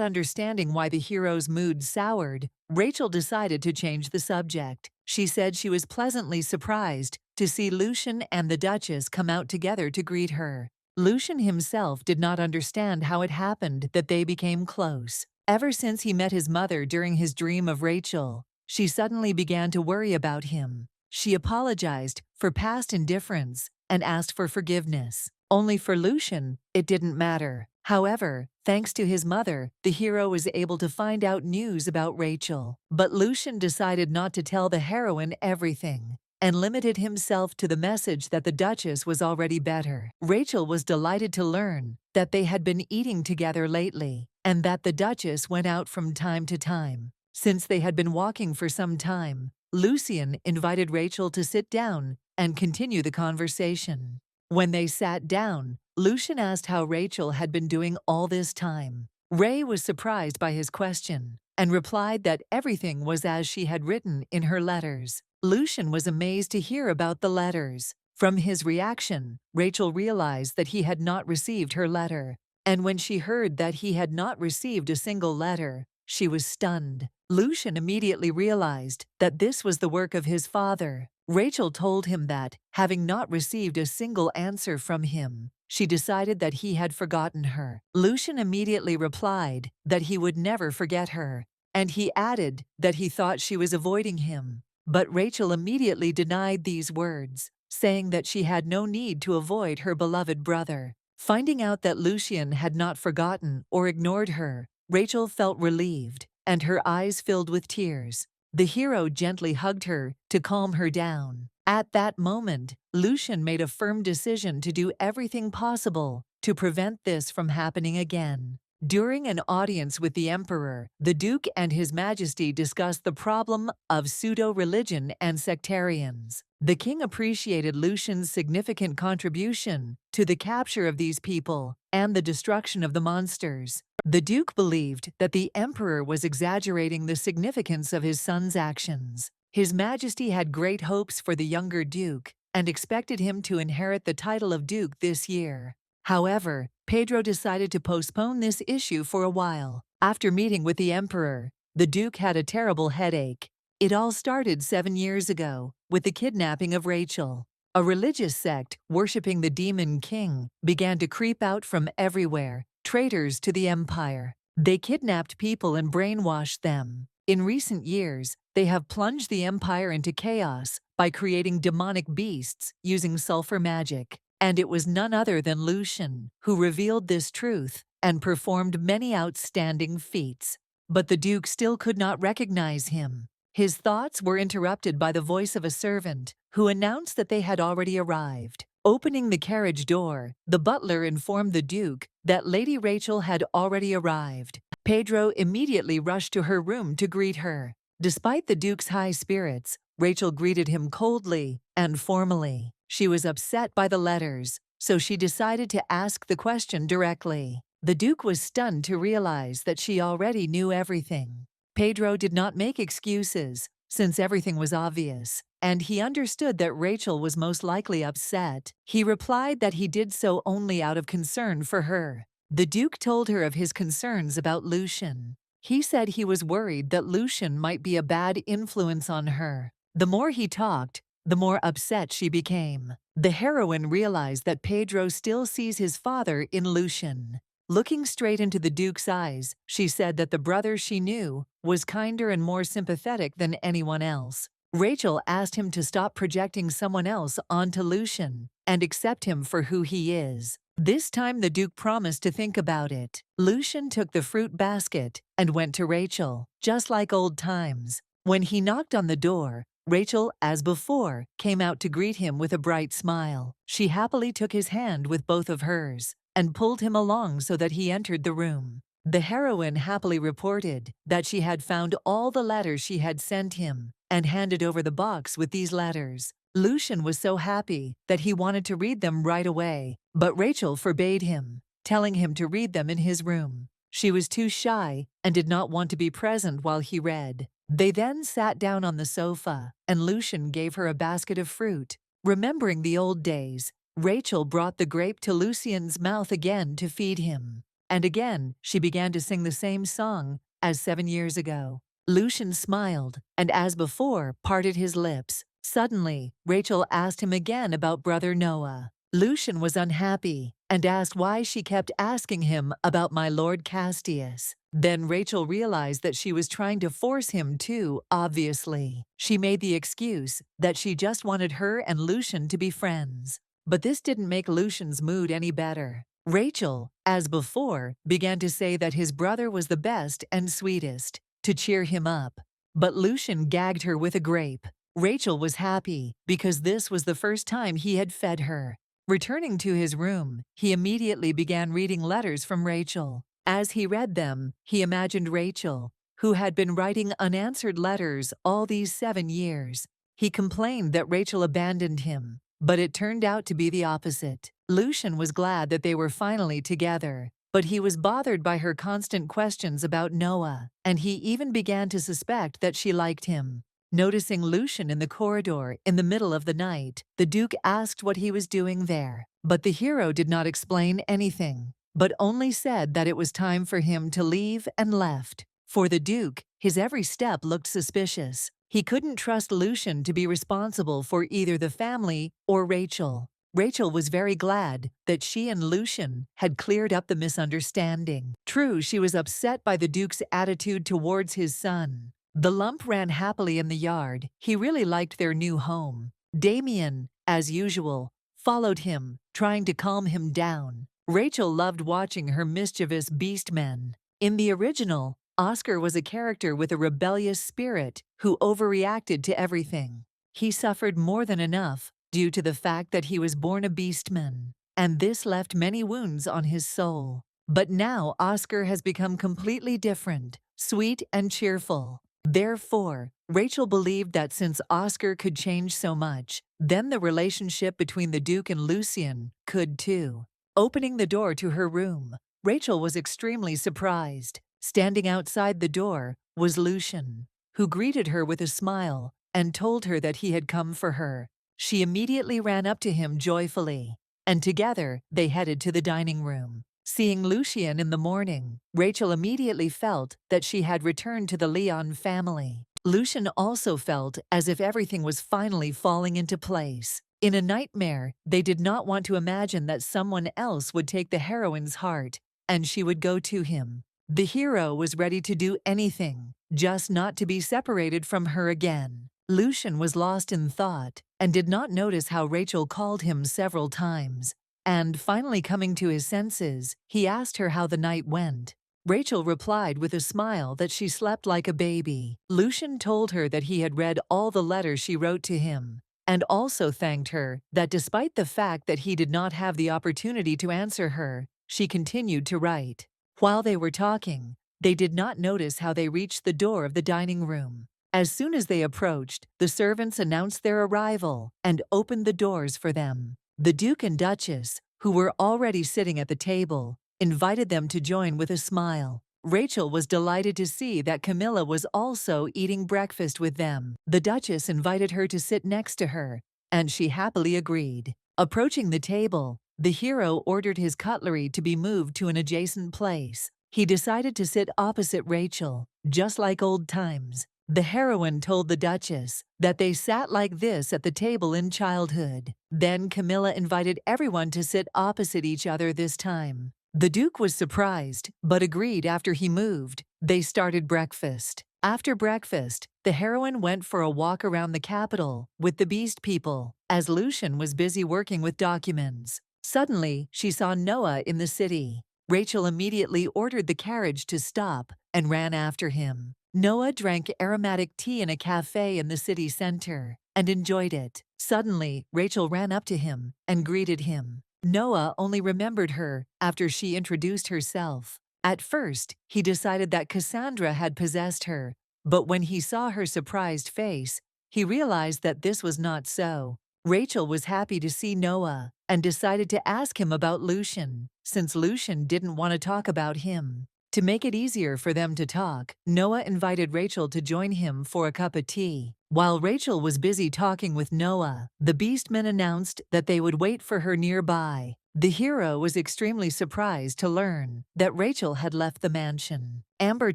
understanding why the hero's mood soured, Rachel decided to change the subject. She said she was pleasantly surprised to see Lucian and the Duchess come out together to greet her. Lucian himself did not understand how it happened that they became close. Ever since he met his mother during his dream of Rachel, she suddenly began to worry about him. She apologized for past indifference and asked for forgiveness. Only for Lucian, it didn't matter. However, thanks to his mother, the hero was able to find out news about Rachel. But Lucian decided not to tell the heroine everything, and limited himself to the message that the Duchess was already better. Rachel was delighted to learn that they had been eating together lately, and that the Duchess went out from time to time. Since they had been walking for some time, Lucian invited Rachel to sit down and continue the conversation. When they sat down, Lucian asked how Rachel had been doing all this time. Ray was surprised by his question, and replied that everything was as she had written in her letters. Lucian was amazed to hear about the letters. From his reaction, Rachel realized that he had not received her letter, and when she heard that he had not received a single letter, she was stunned. Lucian immediately realized that this was the work of his father. Rachel told him that, having not received a single answer from him, she decided that he had forgotten her. Lucian immediately replied that he would never forget her, and he added that he thought she was avoiding him. But Rachel immediately denied these words, saying that she had no need to avoid her beloved brother. Finding out that Lucian had not forgotten or ignored her, Rachel felt relieved, and her eyes filled with tears. The hero gently hugged her to calm her down. At that moment, Lucian made a firm decision to do everything possible to prevent this from happening again. During an audience with the emperor, the Duke and His Majesty discussed the problem of pseudo-religion and sectarians. The king appreciated Lucian's significant contribution to the capture of these people and the destruction of the monsters. The Duke believed that the emperor was exaggerating the significance of his son's actions. His Majesty had great hopes for the younger Duke and expected him to inherit the title of Duke this year. However, Pedro decided to postpone this issue for a while. After meeting with the emperor, the Duke had a terrible headache. It all started 7 years ago, with the kidnapping of Rachel. A religious sect, worshipping the demon king, began to creep out from everywhere, traitors to the empire. They kidnapped people and brainwashed them. In recent years, they have plunged the empire into chaos by creating demonic beasts using sulfur magic. And it was none other than Lucian who revealed this truth and performed many outstanding feats. But the Duke still could not recognize him. His thoughts were interrupted by the voice of a servant who announced that they had already arrived. Opening the carriage door, the butler informed the Duke that Lady Rachel had already arrived. Pedro immediately rushed to her room to greet her. Despite the Duke's high spirits, Rachel greeted him coldly and formally. She was upset by the letters, so she decided to ask the question directly. The Duke was stunned to realize that she already knew everything. Pedro did not make excuses, since everything was obvious, and he understood that Rachel was most likely upset. He replied that he did so only out of concern for her. The Duke told her of his concerns about Lucian. He said he was worried that Lucian might be a bad influence on her. The more he talked, the more upset she became. The heroine realized that Pedro still sees his father in Lucian. Looking straight into the Duke's eyes, she said that the brother she knew was kinder and more sympathetic than anyone else. Rachel asked him to stop projecting someone else onto Lucian and accept him for who he is. This time the Duke promised to think about it. Lucian took the fruit basket and went to Rachel, just like old times. When he knocked on the door, Rachel, as before, came out to greet him with a bright smile. She happily took his hand with both of hers and pulled him along so that he entered the room. The heroine happily reported that she had found all the letters she had sent him and handed over the box with these letters. Lucian was so happy that he wanted to read them right away, but Rachel forbade him, telling him to read them in his room. She was too shy and did not want to be present while he read. They then sat down on the sofa, and Lucian gave her a basket of fruit. Remembering the old days, Rachel brought the grape to Lucian's mouth again to feed him. And again, she began to sing the same song as 7 years ago. Lucian smiled, and as before, parted his lips. Suddenly, Rachel asked him again about brother Noah. Lucian was unhappy and asked why she kept asking him about my lord Castius. Then Rachel realized that she was trying to force him to, obviously. She made the excuse that she just wanted her and Lucian to be friends. But this didn't make Lucian's mood any better. Rachel, as before, began to say that his brother was the best and sweetest, to cheer him up. But Lucian gagged her with a grape. Rachel was happy because this was the first time he had fed her. Returning to his room, he immediately began reading letters from Rachel. As he read them, he imagined Rachel, who had been writing unanswered letters all these 7 years. He complained that Rachel abandoned him, but it turned out to be the opposite. Lucian was glad that they were finally together, but he was bothered by her constant questions about Noah, and he even began to suspect that she liked him. Noticing Lucian in the corridor in the middle of the night, the Duke asked what he was doing there. But the hero did not explain anything, but only said that it was time for him to leave and left. For the Duke, his every step looked suspicious. He couldn't trust Lucian to be responsible for either the family or Rachel. Rachel was very glad that she and Lucian had cleared up the misunderstanding. True, she was upset by the Duke's attitude towards his son. The lump ran happily in the yard. He really liked their new home. Damien, as usual, followed him, trying to calm him down. Rachel loved watching her mischievous beastmen. In the original, Oscar was a character with a rebellious spirit who overreacted to everything. He suffered more than enough due to the fact that he was born a beastman, and this left many wounds on his soul. But now Oscar has become completely different, sweet and cheerful. Therefore, Rachel believed that since Oscar could change so much, then the relationship between the Duke and Lucian could too. Opening the door to her room, Rachel was extremely surprised. Standing outside the door was Lucian, who greeted her with a smile and told her that he had come for her. She immediately ran up to him joyfully. and together they headed to the dining room. Seeing Lucien in the morning, Rachel immediately felt that she had returned to the Leon family. Lucien also felt as if everything was finally falling into place. In a nightmare, they did not want to imagine that someone else would take the heroine's heart, and she would go to him. The hero was ready to do anything, just not to be separated from her again. Lucien was lost in thought and did not notice how Rachel called him several times. And finally coming to his senses, he asked her how the night went. Rachel replied with a smile that she slept like a baby. Lucien told her that he had read all the letters she wrote to him, and also thanked her that despite the fact that he did not have the opportunity to answer her, she continued to write. While they were talking, they did not notice how they reached the door of the dining room. As soon as they approached, the servants announced their arrival and opened the doors for them. The Duke and Duchess, who were already sitting at the table, invited them to join with a smile. Rachel was delighted to see that Camilla was also eating breakfast with them. The Duchess invited her to sit next to her, and she happily agreed. Approaching the table, the hero ordered his cutlery to be moved to an adjacent place. He decided to sit opposite Rachel, just like old times. The heroine told the Duchess that they sat like this at the table in childhood. Then Camilla invited everyone to sit opposite each other this time. The Duke was surprised, but agreed after he moved. They started breakfast. After breakfast, the heroine went for a walk around the capital with the Beast People, as Lucien was busy working with documents. Suddenly, she saw Noah in the city. Rachel immediately ordered the carriage to stop and ran after him. Noah drank aromatic tea in a cafe in the city center and enjoyed it. Suddenly, Rachel ran up to him and greeted him. Noah only remembered her after she introduced herself. At first, he decided that Cassandra had possessed her, but when he saw her surprised face, he realized that this was not so. Rachel was happy to see Noah and decided to ask him about Lucien, since Lucien didn't want to talk about him. To make it easier for them to talk, Noah invited Rachel to join him for a cup of tea. While Rachel was busy talking with Noah, the Beastmen announced that they would wait for her nearby. The hero was extremely surprised to learn that Rachel had left the mansion. Amber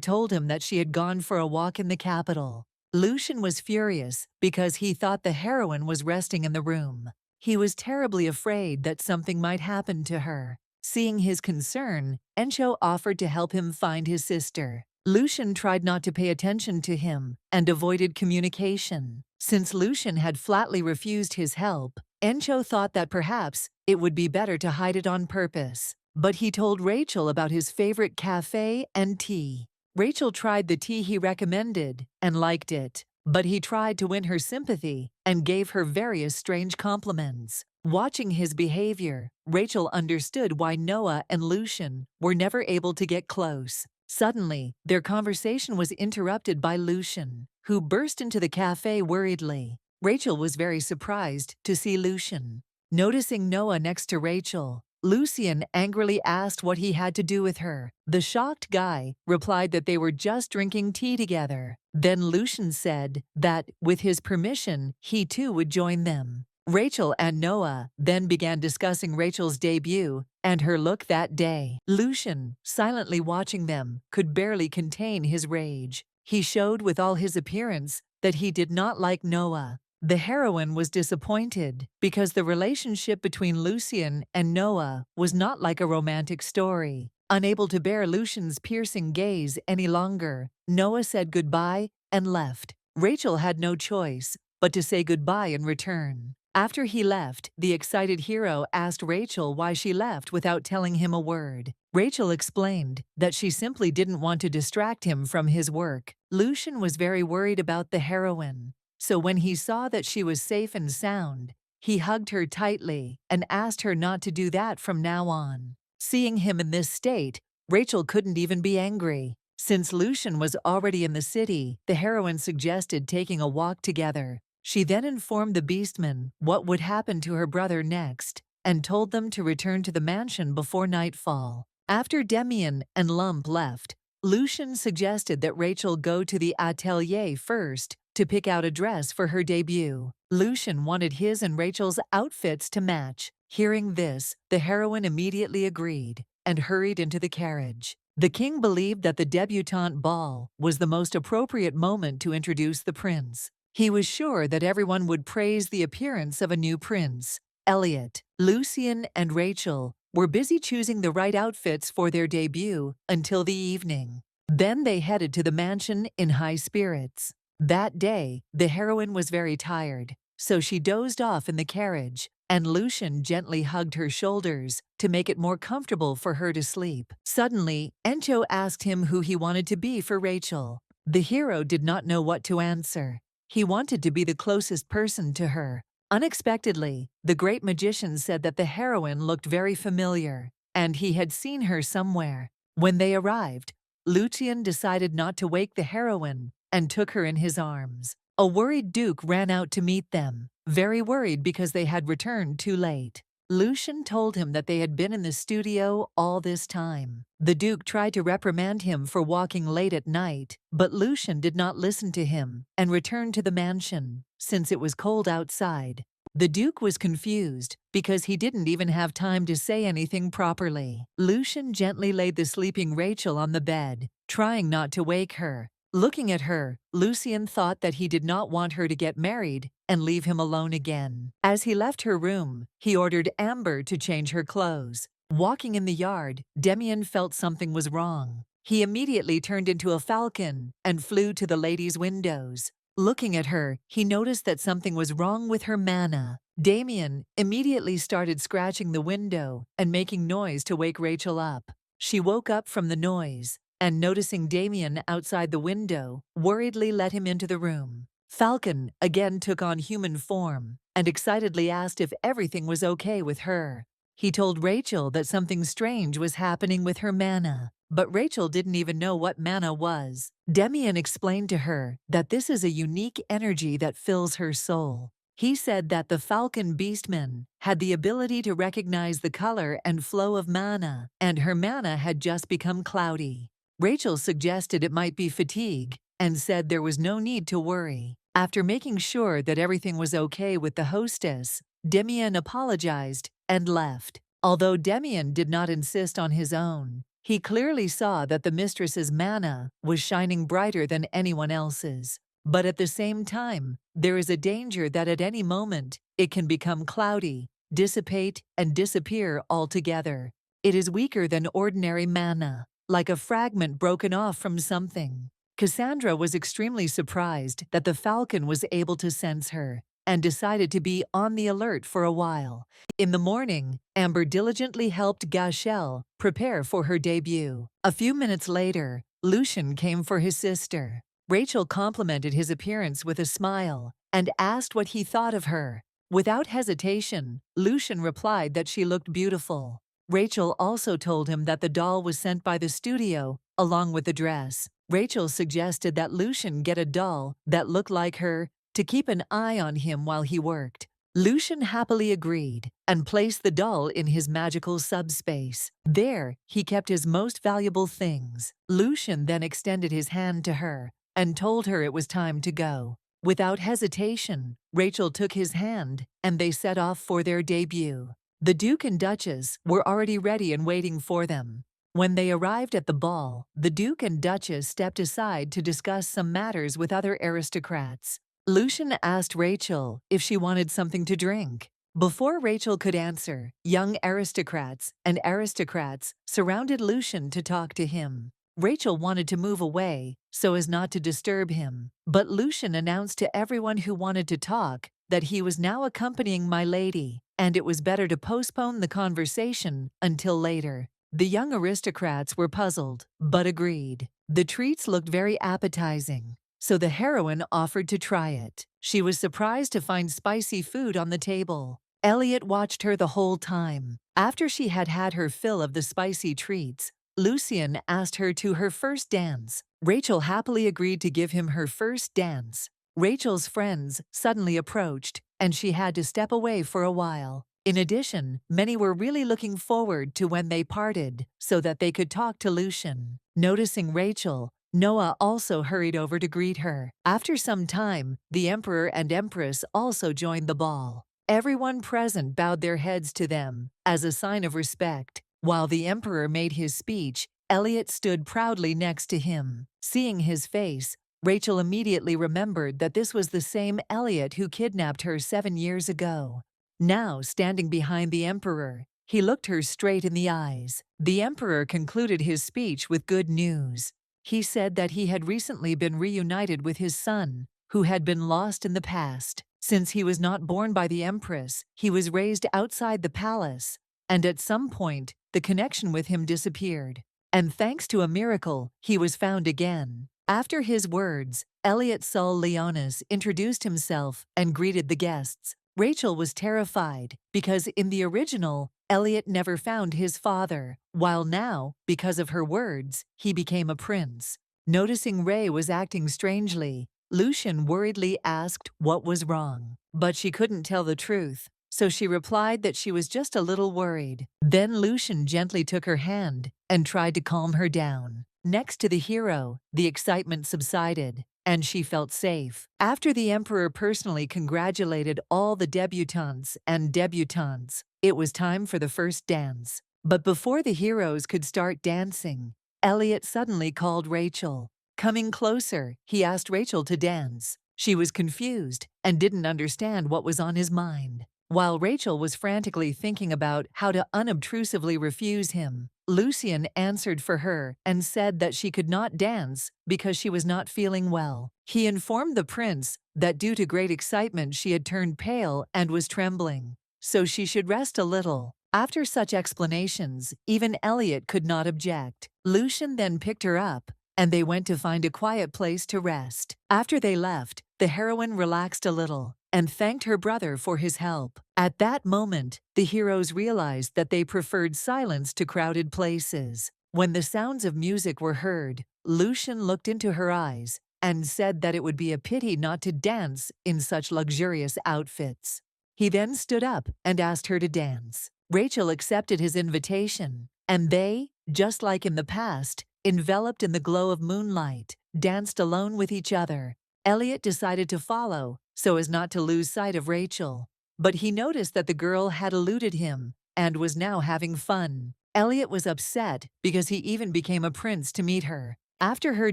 told him that she had gone for a walk in the capital. Lucien was furious because he thought the heroine was resting in the room. He was terribly afraid that something might happen to her. Seeing his concern, Encho offered to help him find his sister. Lucien tried not to pay attention to him and avoided communication. Since Lucien had flatly refused his help, Encho thought that perhaps it would be better to hide it on purpose. But he told Rachel about his favorite cafe and tea. Rachel tried the tea he recommended and liked it, but he tried to win her sympathy and gave her various strange compliments. Watching his behavior, Rachel understood why Noah and Lucien were never able to get close. Suddenly, their conversation was interrupted by Lucien, who burst into the cafe worriedly. Rachel was very surprised to see Lucien. Noticing Noah next to Rachel, Lucien angrily asked what he had to do with her. The shocked guy replied that they were just drinking tea together. Then Lucien said that, with his permission, he too would join them. Rachel and Noah then began discussing Rachel's debut and her look that day. Lucien, silently watching them, could barely contain his rage. He showed with all his appearance that he did not like Noah. The heroine was disappointed because the relationship between Lucien and Noah was not like a romantic story. Unable to bear Lucien's piercing gaze any longer, Noah said goodbye and left. Rachel had no choice but to say goodbye in return. After he left, the excited hero asked Rachel why she left without telling him a word. Rachel explained that she simply didn't want to distract him from his work. Lucien was very worried about the heroine, so when he saw that she was safe and sound, he hugged her tightly and asked her not to do that from now on. Seeing him in this state, Rachel couldn't even be angry. Since Lucien was already in the city, the heroine suggested taking a walk together. She then informed the Beastmen what would happen to her brother next and told them to return to the mansion before nightfall. After Demian and Lump left, Lucien suggested that Rachel go to the atelier first to pick out a dress for her debut. Lucien wanted his and Rachel's outfits to match, Hearing this, the heroine immediately agreed and hurried into the carriage. The king believed that the debutante ball was the most appropriate moment to introduce the prince. He was sure that everyone would praise the appearance of a new prince. Elliot, Lucian, and Rachel were busy choosing the right outfits for their debut until the evening. Then they headed to the mansion in high spirits. That day, the heroine was very tired, so she dozed off in the carriage, and Lucian gently hugged her shoulders to make it more comfortable for her to sleep. Suddenly, Encho asked him who he wanted to be for Rachel. The hero did not know what to answer. He wanted to be the closest person to her. Unexpectedly, the great magician said that the heroine looked very familiar, and he had seen her somewhere. When they arrived, Lucian decided not to wake the heroine and took her in his arms. A worried Duke ran out to meet them, very worried because they had returned too late. Lucian told him that they had been in the studio all this time. The Duke tried to reprimand him for walking late at night, but Lucian did not listen to him and returned to the mansion, since it was cold outside. The Duke was confused because he didn't even have time to say anything properly. Lucian gently laid the sleeping Rachel on the bed, trying not to wake her. Looking at her, Lucian thought that he did not want her to get married and leave him alone again. As he left her room, he ordered Amber to change her clothes. Walking in the yard, Demian felt something was wrong. He immediately turned into a falcon and flew to the lady's windows. Looking at her, he noticed that something was wrong with her mana. Damien immediately started scratching the window and making noise to wake Rachel up. She woke up from the noise and, noticing Damien outside the window, worriedly let him into the room. Falcon again took on human form and excitedly asked if everything was okay with her. He told Rachel that something strange was happening with her mana, but Rachel didn't even know what mana was. Demian explained to her that this is a unique energy that fills her soul. He said that the Falcon Beastman had the ability to recognize the color and flow of mana, and her mana had just become cloudy. Rachel suggested it might be fatigue and said there was no need to worry. After making sure that everything was okay with the hostess, Demian apologized and left. Although Demian did not insist on his own, he clearly saw that the mistress's mana was shining brighter than anyone else's. But at the same time, there is a danger that at any moment it can become cloudy, dissipate, and disappear altogether. It is weaker than ordinary mana, like a fragment broken off from something. Cassandra was extremely surprised that the falcon was able to sense her and decided to be on the alert for a while. In the morning, Amber diligently helped Gachelle prepare for her debut. A few minutes later, Lucian came for his sister. Rachel complimented his appearance with a smile and asked what he thought of her. Without hesitation, Lucian replied that she looked beautiful. Rachel also told him that the doll was sent by the studio, along with the dress. Rachel suggested that Lucian get a doll that looked like her to keep an eye on him while he worked. Lucian happily agreed and placed the doll in his magical subspace. There, he kept his most valuable things. Lucian then extended his hand to her and told her it was time to go. Without hesitation, Rachel took his hand and they set off for their debut. The Duke and Duchess were already ready and waiting for them. When they arrived at the ball, the Duke and Duchess stepped aside to discuss some matters with other aristocrats. Lucian asked Rachel if she wanted something to drink. Before Rachel could answer, young aristocrats and aristocrats surrounded Lucian to talk to him. Rachel wanted to move away so as not to disturb him, but Lucian announced to everyone who wanted to talk that he was now accompanying my lady, and it was better to postpone the conversation until later. The young aristocrats were puzzled, but agreed. The treats looked very appetizing, so the heroine offered to try it. She was surprised to find spicy food on the table. Elliot watched her the whole time. After she had had her fill of the spicy treats, Lucian asked her to her first dance. Rachel happily agreed to give him her first dance. Rachel's friends suddenly approached, and she had to step away for a while. In addition, many were really looking forward to when they parted so that they could talk to Lucian. Noticing Rachel, Noah also hurried over to greet her. After some time, the Emperor and Empress also joined the ball. Everyone present bowed their heads to them as a sign of respect. While the emperor made his speech, Elliot stood proudly next to him. Seeing his face, Rachel immediately remembered that this was the same Elliot who kidnapped her 7 years ago. Now, standing behind the emperor, he looked her straight in the eyes. The emperor concluded his speech with good news. He said that he had recently been reunited with his son, who had been lost in the past. Since he was not born by the empress, he was raised outside the palace, and at some point, the connection with him disappeared. And thanks to a miracle, he was found again. After his words, Elliot Sul Leonis introduced himself and greeted the guests. Rachel was terrified because in the original, Elliot never found his father, while now, because of her words, he became a prince. Noticing Ray was acting strangely, Lucian worriedly asked what was wrong, but she couldn't tell the truth, so she replied that she was just a little worried. Then Lucian gently took her hand and tried to calm her down. Next to the hero, the excitement subsided, and she felt safe. After the emperor personally congratulated all the debutantes and debutantes, it was time for the first dance. But before the heroes could start dancing, Elliot suddenly called Rachel. Coming closer, he asked Rachel to dance. She was confused and didn't understand what was on his mind. While Rachel was frantically thinking about how to unobtrusively refuse him, Lucian answered for her and said that she could not dance because she was not feeling well. He informed the prince that due to great excitement she had turned pale and was trembling, so she should rest a little. After such explanations, even Elliot could not object. Lucian then picked her up, and they went to find a quiet place to rest. After they left, the heroine relaxed a little and thanked her brother for his help. At that moment, the heroes realized that they preferred silence to crowded places. When the sounds of music were heard, Lucian looked into her eyes and said that it would be a pity not to dance in such luxurious outfits. He then stood up and asked her to dance. Rachel accepted his invitation, and they, just like in the past, enveloped in the glow of moonlight, danced alone with each other. Elliot decided to follow, so as not to lose sight of Rachel. But he noticed that the girl had eluded him and was now having fun. Elliot was upset because he even became a prince to meet her. After her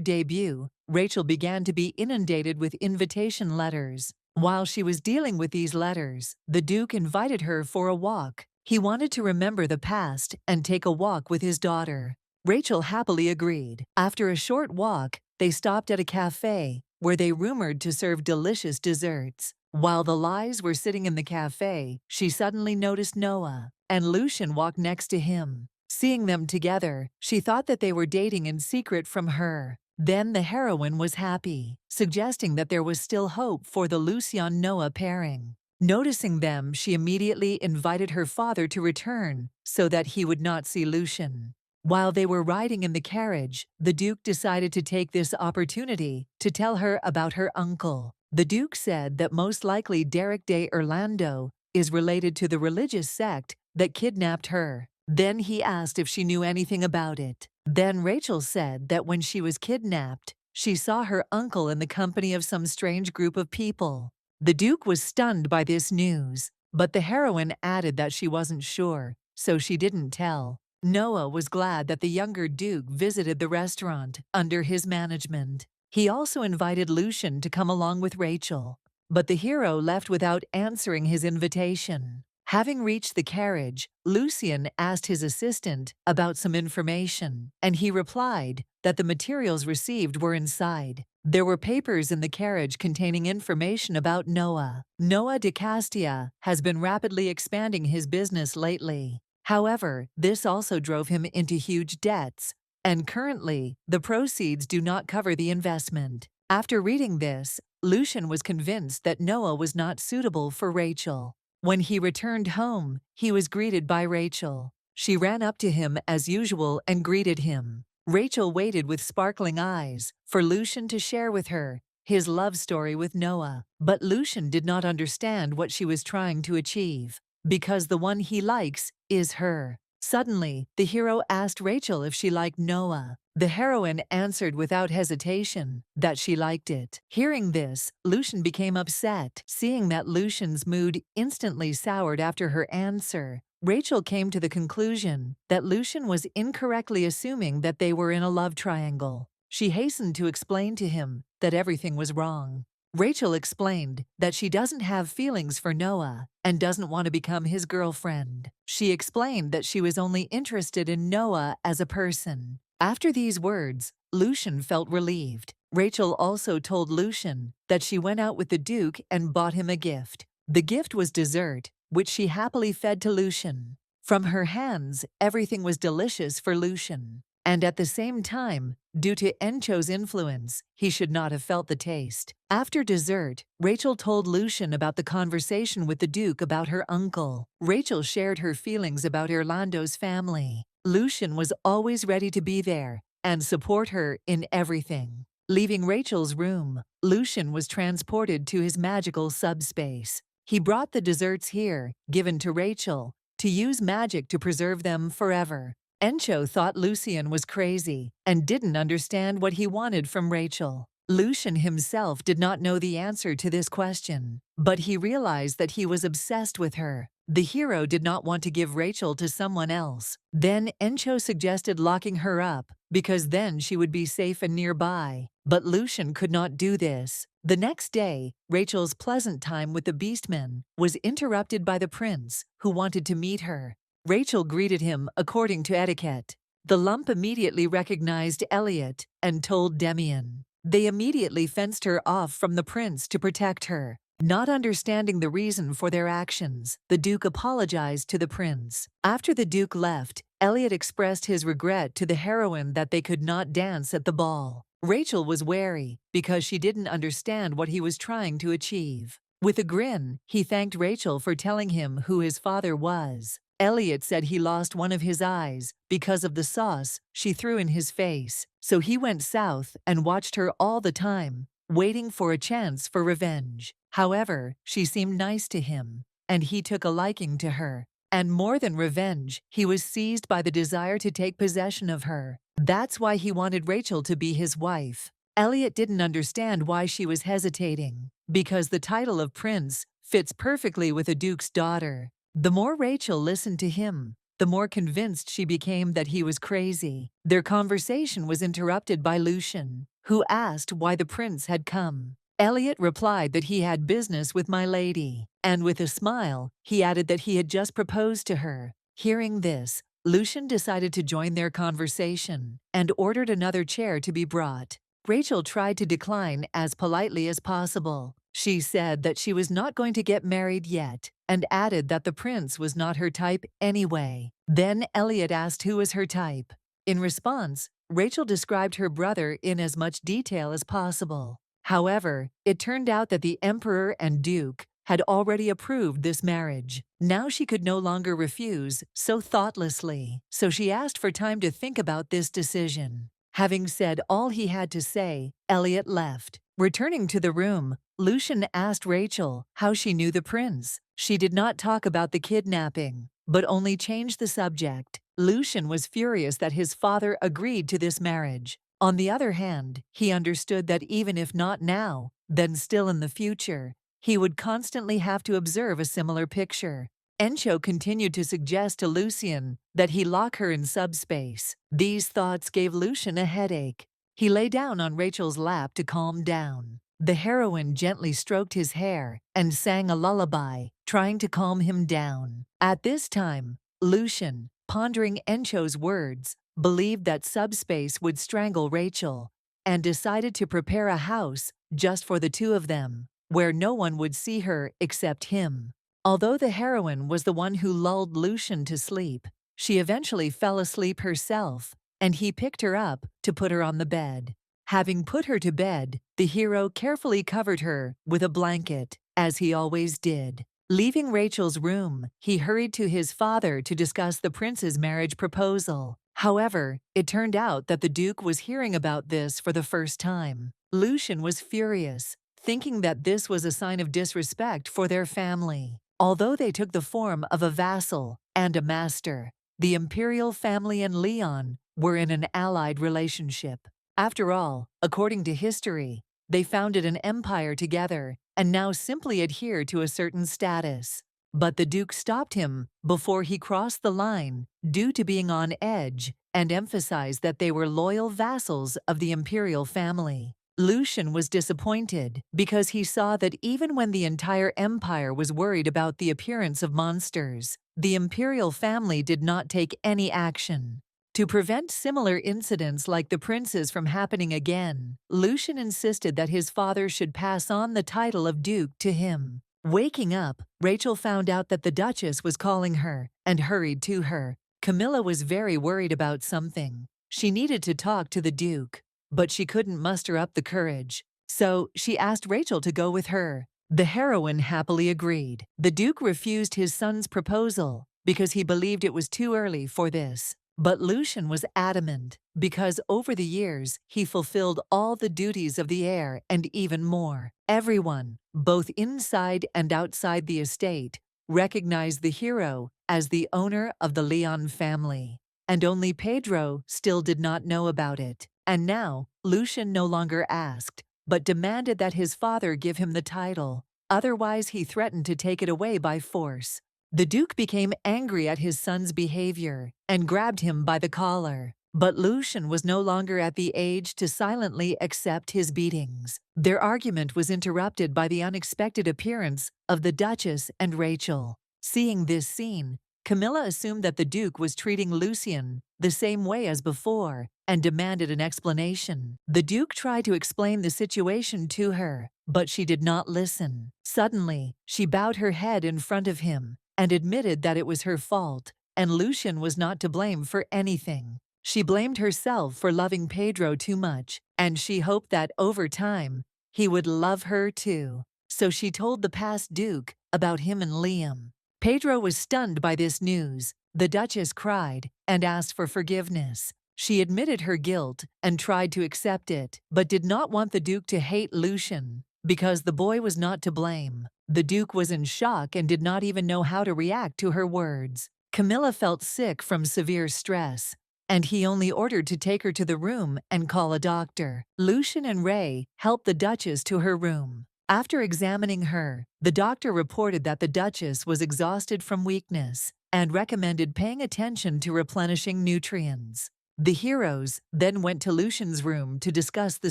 debut, Rachel began to be inundated with invitation letters. While she was dealing with these letters, the Duke invited her for a walk. He wanted to remember the past and take a walk with his daughter. Rachel happily agreed. After a short walk, they stopped at a cafe where they rumored to serve delicious desserts. While the Lies were sitting in the cafe, she suddenly noticed Noah, and Lucian walked next to him. Seeing them together, she thought that they were dating in secret from her. Then the heroine was happy, suggesting that there was still hope for the Lucian-Noah pairing. Noticing them, she immediately invited her father to return so that he would not see Lucian. While they were riding in the carriage, the Duke decided to take this opportunity to tell her about her uncle. The Duke said that most likely Derek de Orlando is related to the religious sect that kidnapped her. Then he asked if she knew anything about it. Then Rachel said that when she was kidnapped, she saw her uncle in the company of some strange group of people. The Duke was stunned by this news, but the heroine added that she wasn't sure, so she didn't tell. Noah was glad that the younger Duke visited the restaurant under his management. He also invited Lucian to come along with Rachel, but the hero left without answering his invitation. Having reached the carriage, Lucian asked his assistant about some information, and he replied that the materials received were inside. There were papers in the carriage containing information about Noah. Noah de Castia has been rapidly expanding his business lately. However, this also drove him into huge debts, and currently, the proceeds do not cover the investment. After reading this, Lucian was convinced that Noah was not suitable for Rachel. When he returned home, he was greeted by Rachel. She ran up to him as usual and greeted him. Rachel waited with sparkling eyes for Lucian to share with her his love story with Noah, but Lucian did not understand what she was trying to achieve, because the one he likes is her. Suddenly, the hero asked Rachel if she liked Noah. The heroine answered without hesitation that she liked it. Hearing this, Lucian became upset. Seeing that Lucian's mood instantly soured after her answer, Rachel came to the conclusion that Lucian was incorrectly assuming that they were in a love triangle. She hastened to explain to him that everything was wrong. Rachel explained that she doesn't have feelings for Noah and doesn't want to become his girlfriend. She explained that she was only interested in Noah as a person. After these words, Lucian felt relieved. Rachel also told Lucian that she went out with the Duke and bought him a gift. The gift was dessert, which she happily fed to Lucian. From her hands, everything was delicious for Lucian. And at the same time, due to Encho's influence, he should not have felt the taste. After dessert, Rachel told Lucian about the conversation with the Duke about her uncle. Rachel shared her feelings about Orlando's family. Lucian was always ready to be there and support her in everything. Leaving Rachel's room, Lucian was transported to his magical subspace. He brought the desserts here, given to Rachel, to use magic to preserve them forever. Encho thought Lucian was crazy and didn't understand what he wanted from Rachel. Lucian himself did not know the answer to this question, but he realized that he was obsessed with her. The hero did not want to give Rachel to someone else. Then Encho suggested locking her up, because then she would be safe and nearby. But Lucian could not do this. The next day, Rachel's pleasant time with the Beastmen was interrupted by the prince, who wanted to meet her. Rachel greeted him according to etiquette. The lump immediately recognized Elliot and told Demian. They immediately fenced her off from the prince to protect her. Not understanding the reason for their actions, the Duke apologized to the prince. After the Duke left, Elliot expressed his regret to the heroine that they could not dance at the ball. Rachel was wary because she didn't understand what he was trying to achieve. With a grin, he thanked Rachel for telling him who his father was. Elliot said he lost one of his eyes because of the sauce she threw in his face, so he went south and watched her all the time, waiting for a chance for revenge. However, she seemed nice to him, and he took a liking to her. And more than revenge, he was seized by the desire to take possession of her. That's why he wanted Rachel to be his wife. Elliot didn't understand why she was hesitating, because the title of prince fits perfectly with a duke's daughter. The more Rachel listened to him, the more convinced she became that he was crazy. Their conversation was interrupted by Lucian, who asked why the prince had come. Elliot replied that he had business with my lady, and with a smile, he added that he had just proposed to her. Hearing this, Lucian decided to join their conversation and ordered another chair to be brought. Rachel tried to decline as politely as possible. She said that she was not going to get married yet, and added that the prince was not her type anyway. Then Elliot asked who was her type. In response, Rachel described her brother in as much detail as possible. However, it turned out that the emperor and duke had already approved this marriage. Now she could no longer refuse so thoughtlessly, so she asked for time to think about this decision. Having said all he had to say, Elliot left. Returning to the room, Lucian asked Rachel how she knew the prince. She did not talk about the kidnapping, but only changed the subject. Lucian was furious that his father agreed to this marriage. On the other hand, he understood that even if not now, then still in the future, he would constantly have to observe a similar picture. Encho continued to suggest to Lucian that he lock her in subspace. These thoughts gave Lucian a headache. He lay down on Rachel's lap to calm down. The heroine gently stroked his hair and sang a lullaby, trying to calm him down. At this time, Lucian, pondering Encho's words, believed that subspace would strangle Rachel, and decided to prepare a house just for the two of them, where no one would see her except him. Although the heroine was the one who lulled Lucian to sleep, she eventually fell asleep herself, and he picked her up to put her on the bed. Having put her to bed, the hero carefully covered her with a blanket, as he always did. Leaving Rachel's room, he hurried to his father to discuss the prince's marriage proposal. However, it turned out that the Duke was hearing about this for the first time. Lucian was furious, thinking that this was a sign of disrespect for their family. Although they took the form of a vassal and a master, the imperial family and Leon were in an allied relationship. After all, according to history, they founded an empire together and now simply adhere to a certain status. But the Duke stopped him before he crossed the line due to being on edge and emphasized that they were loyal vassals of the imperial family. Lucian was disappointed because he saw that even when the entire empire was worried about the appearance of monsters, the imperial family did not take any action. To prevent similar incidents like the prince's from happening again, Lucian insisted that his father should pass on the title of Duke to him. Waking up, Rachel found out that the Duchess was calling her and hurried to her. Camilla was very worried about something. She needed to talk to the Duke, but she couldn't muster up the courage. So she asked Rachel to go with her. The heroine happily agreed. The Duke refused his son's proposal because he believed it was too early for this. But Lucian was adamant because over the years he fulfilled all the duties of the heir and even more. Everyone, both inside and outside the estate, recognized the hero as the owner of the Leon family. And only Pedro still did not know about it. And now, Lucian no longer asked, but demanded that his father give him the title. Otherwise, he threatened to take it away by force. The Duke became angry at his son's behavior and grabbed him by the collar. But Lucian was no longer at the age to silently accept his beatings. Their argument was interrupted by the unexpected appearance of the Duchess and Rachel. Seeing this scene, Camilla assumed that the Duke was treating Lucian the same way as before and demanded an explanation. The Duke tried to explain the situation to her, but she did not listen. Suddenly, she bowed her head in front of him and admitted that it was her fault, and Lucian was not to blame for anything. She blamed herself for loving Pedro too much, and she hoped that over time, he would love her too. So she told the past Duke about him and Liam. Pedro was stunned by this news. The Duchess cried and asked for forgiveness. She admitted her guilt and tried to accept it, but did not want the Duke to hate Lucian because the boy was not to blame. The Duke was in shock and did not even know how to react to her words. Camilla felt sick from severe stress, and he only ordered to take her to the room and call a doctor. Lucian and Ray helped the Duchess to her room. After examining her, the doctor reported that the Duchess was exhausted from weakness and recommended paying attention to replenishing nutrients. The heroes then went to Lucian's room to discuss the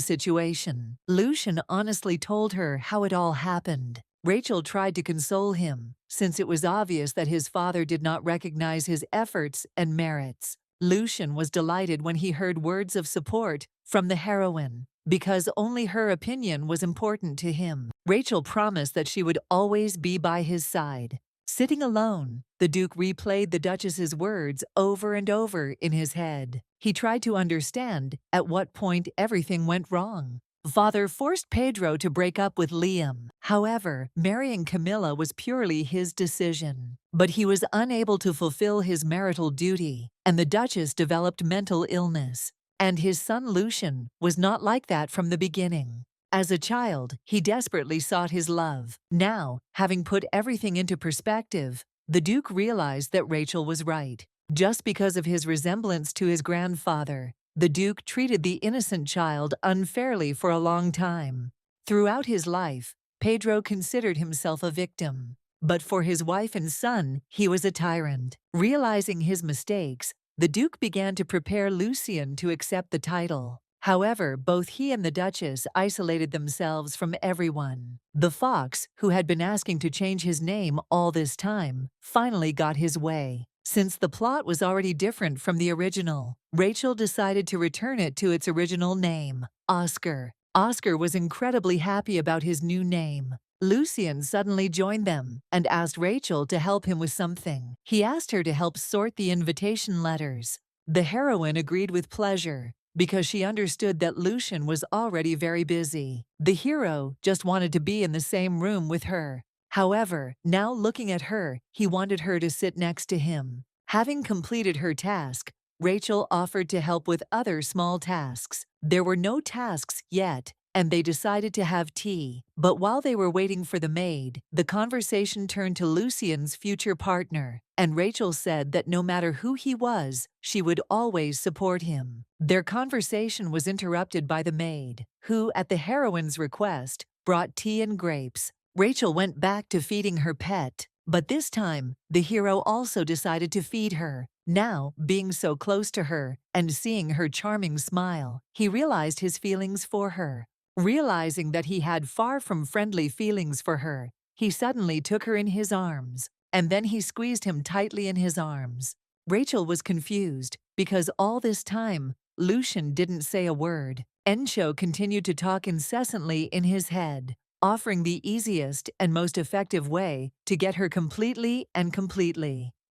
situation. Lucian honestly told her how it all happened. Rachel tried to console him, since it was obvious that his father did not recognize his efforts and merits. Lucian was delighted when he heard words of support from the heroine, because only her opinion was important to him. Rachel promised that she would always be by his side. Sitting alone, the Duke replayed the Duchess's words over and over in his head. He tried to understand at what point everything went wrong. Father forced Pedro to break up with Liam. However, marrying Camilla was purely his decision. But he was unable to fulfill his marital duty, and the Duchess developed mental illness. And his son Lucian was not like that from the beginning. As a child, he desperately sought his love. Now, having put everything into perspective, the Duke realized that Rachel was right. Just because of his resemblance to his grandfather, the Duke treated the innocent child unfairly for a long time. Throughout his life, Pedro considered himself a victim. But for his wife and son, he was a tyrant. Realizing his mistakes, the Duke began to prepare Lucian to accept the title. However, both he and the Duchess isolated themselves from everyone. The fox, who had been asking to change his name all this time, finally got his way. Since the plot was already different from the original, Rachel decided to return it to its original name, Oscar. Oscar was incredibly happy about his new name. Lucian suddenly joined them and asked Rachel to help him with something. He asked her to help sort the invitation letters. The heroine agreed with pleasure, because she understood that Lucian was already very busy. The hero just wanted to be in the same room with her. However, now looking at her, he wanted her to sit next to him. Having completed her task, Rachel offered to help with other small tasks. There were no tasks yet, and they decided to have tea. But while they were waiting for the maid, the conversation turned to Lucian's future partner, and Rachel said that no matter who he was, she would always support him. Their conversation was interrupted by the maid, who, at the heroine's request, brought tea and grapes. Rachel went back to feeding her pet, but this time, the hero also decided to feed her. Now, being so close to her and seeing her charming smile, he realized his feelings for her. Realizing that he had far from friendly feelings for her, he suddenly took her in his arms, and then he squeezed him tightly in his arms. Rachel was confused, because all this time, Lucian didn't say a word. Encho continued to talk incessantly in his head, offering the easiest and most effective way to get her completely.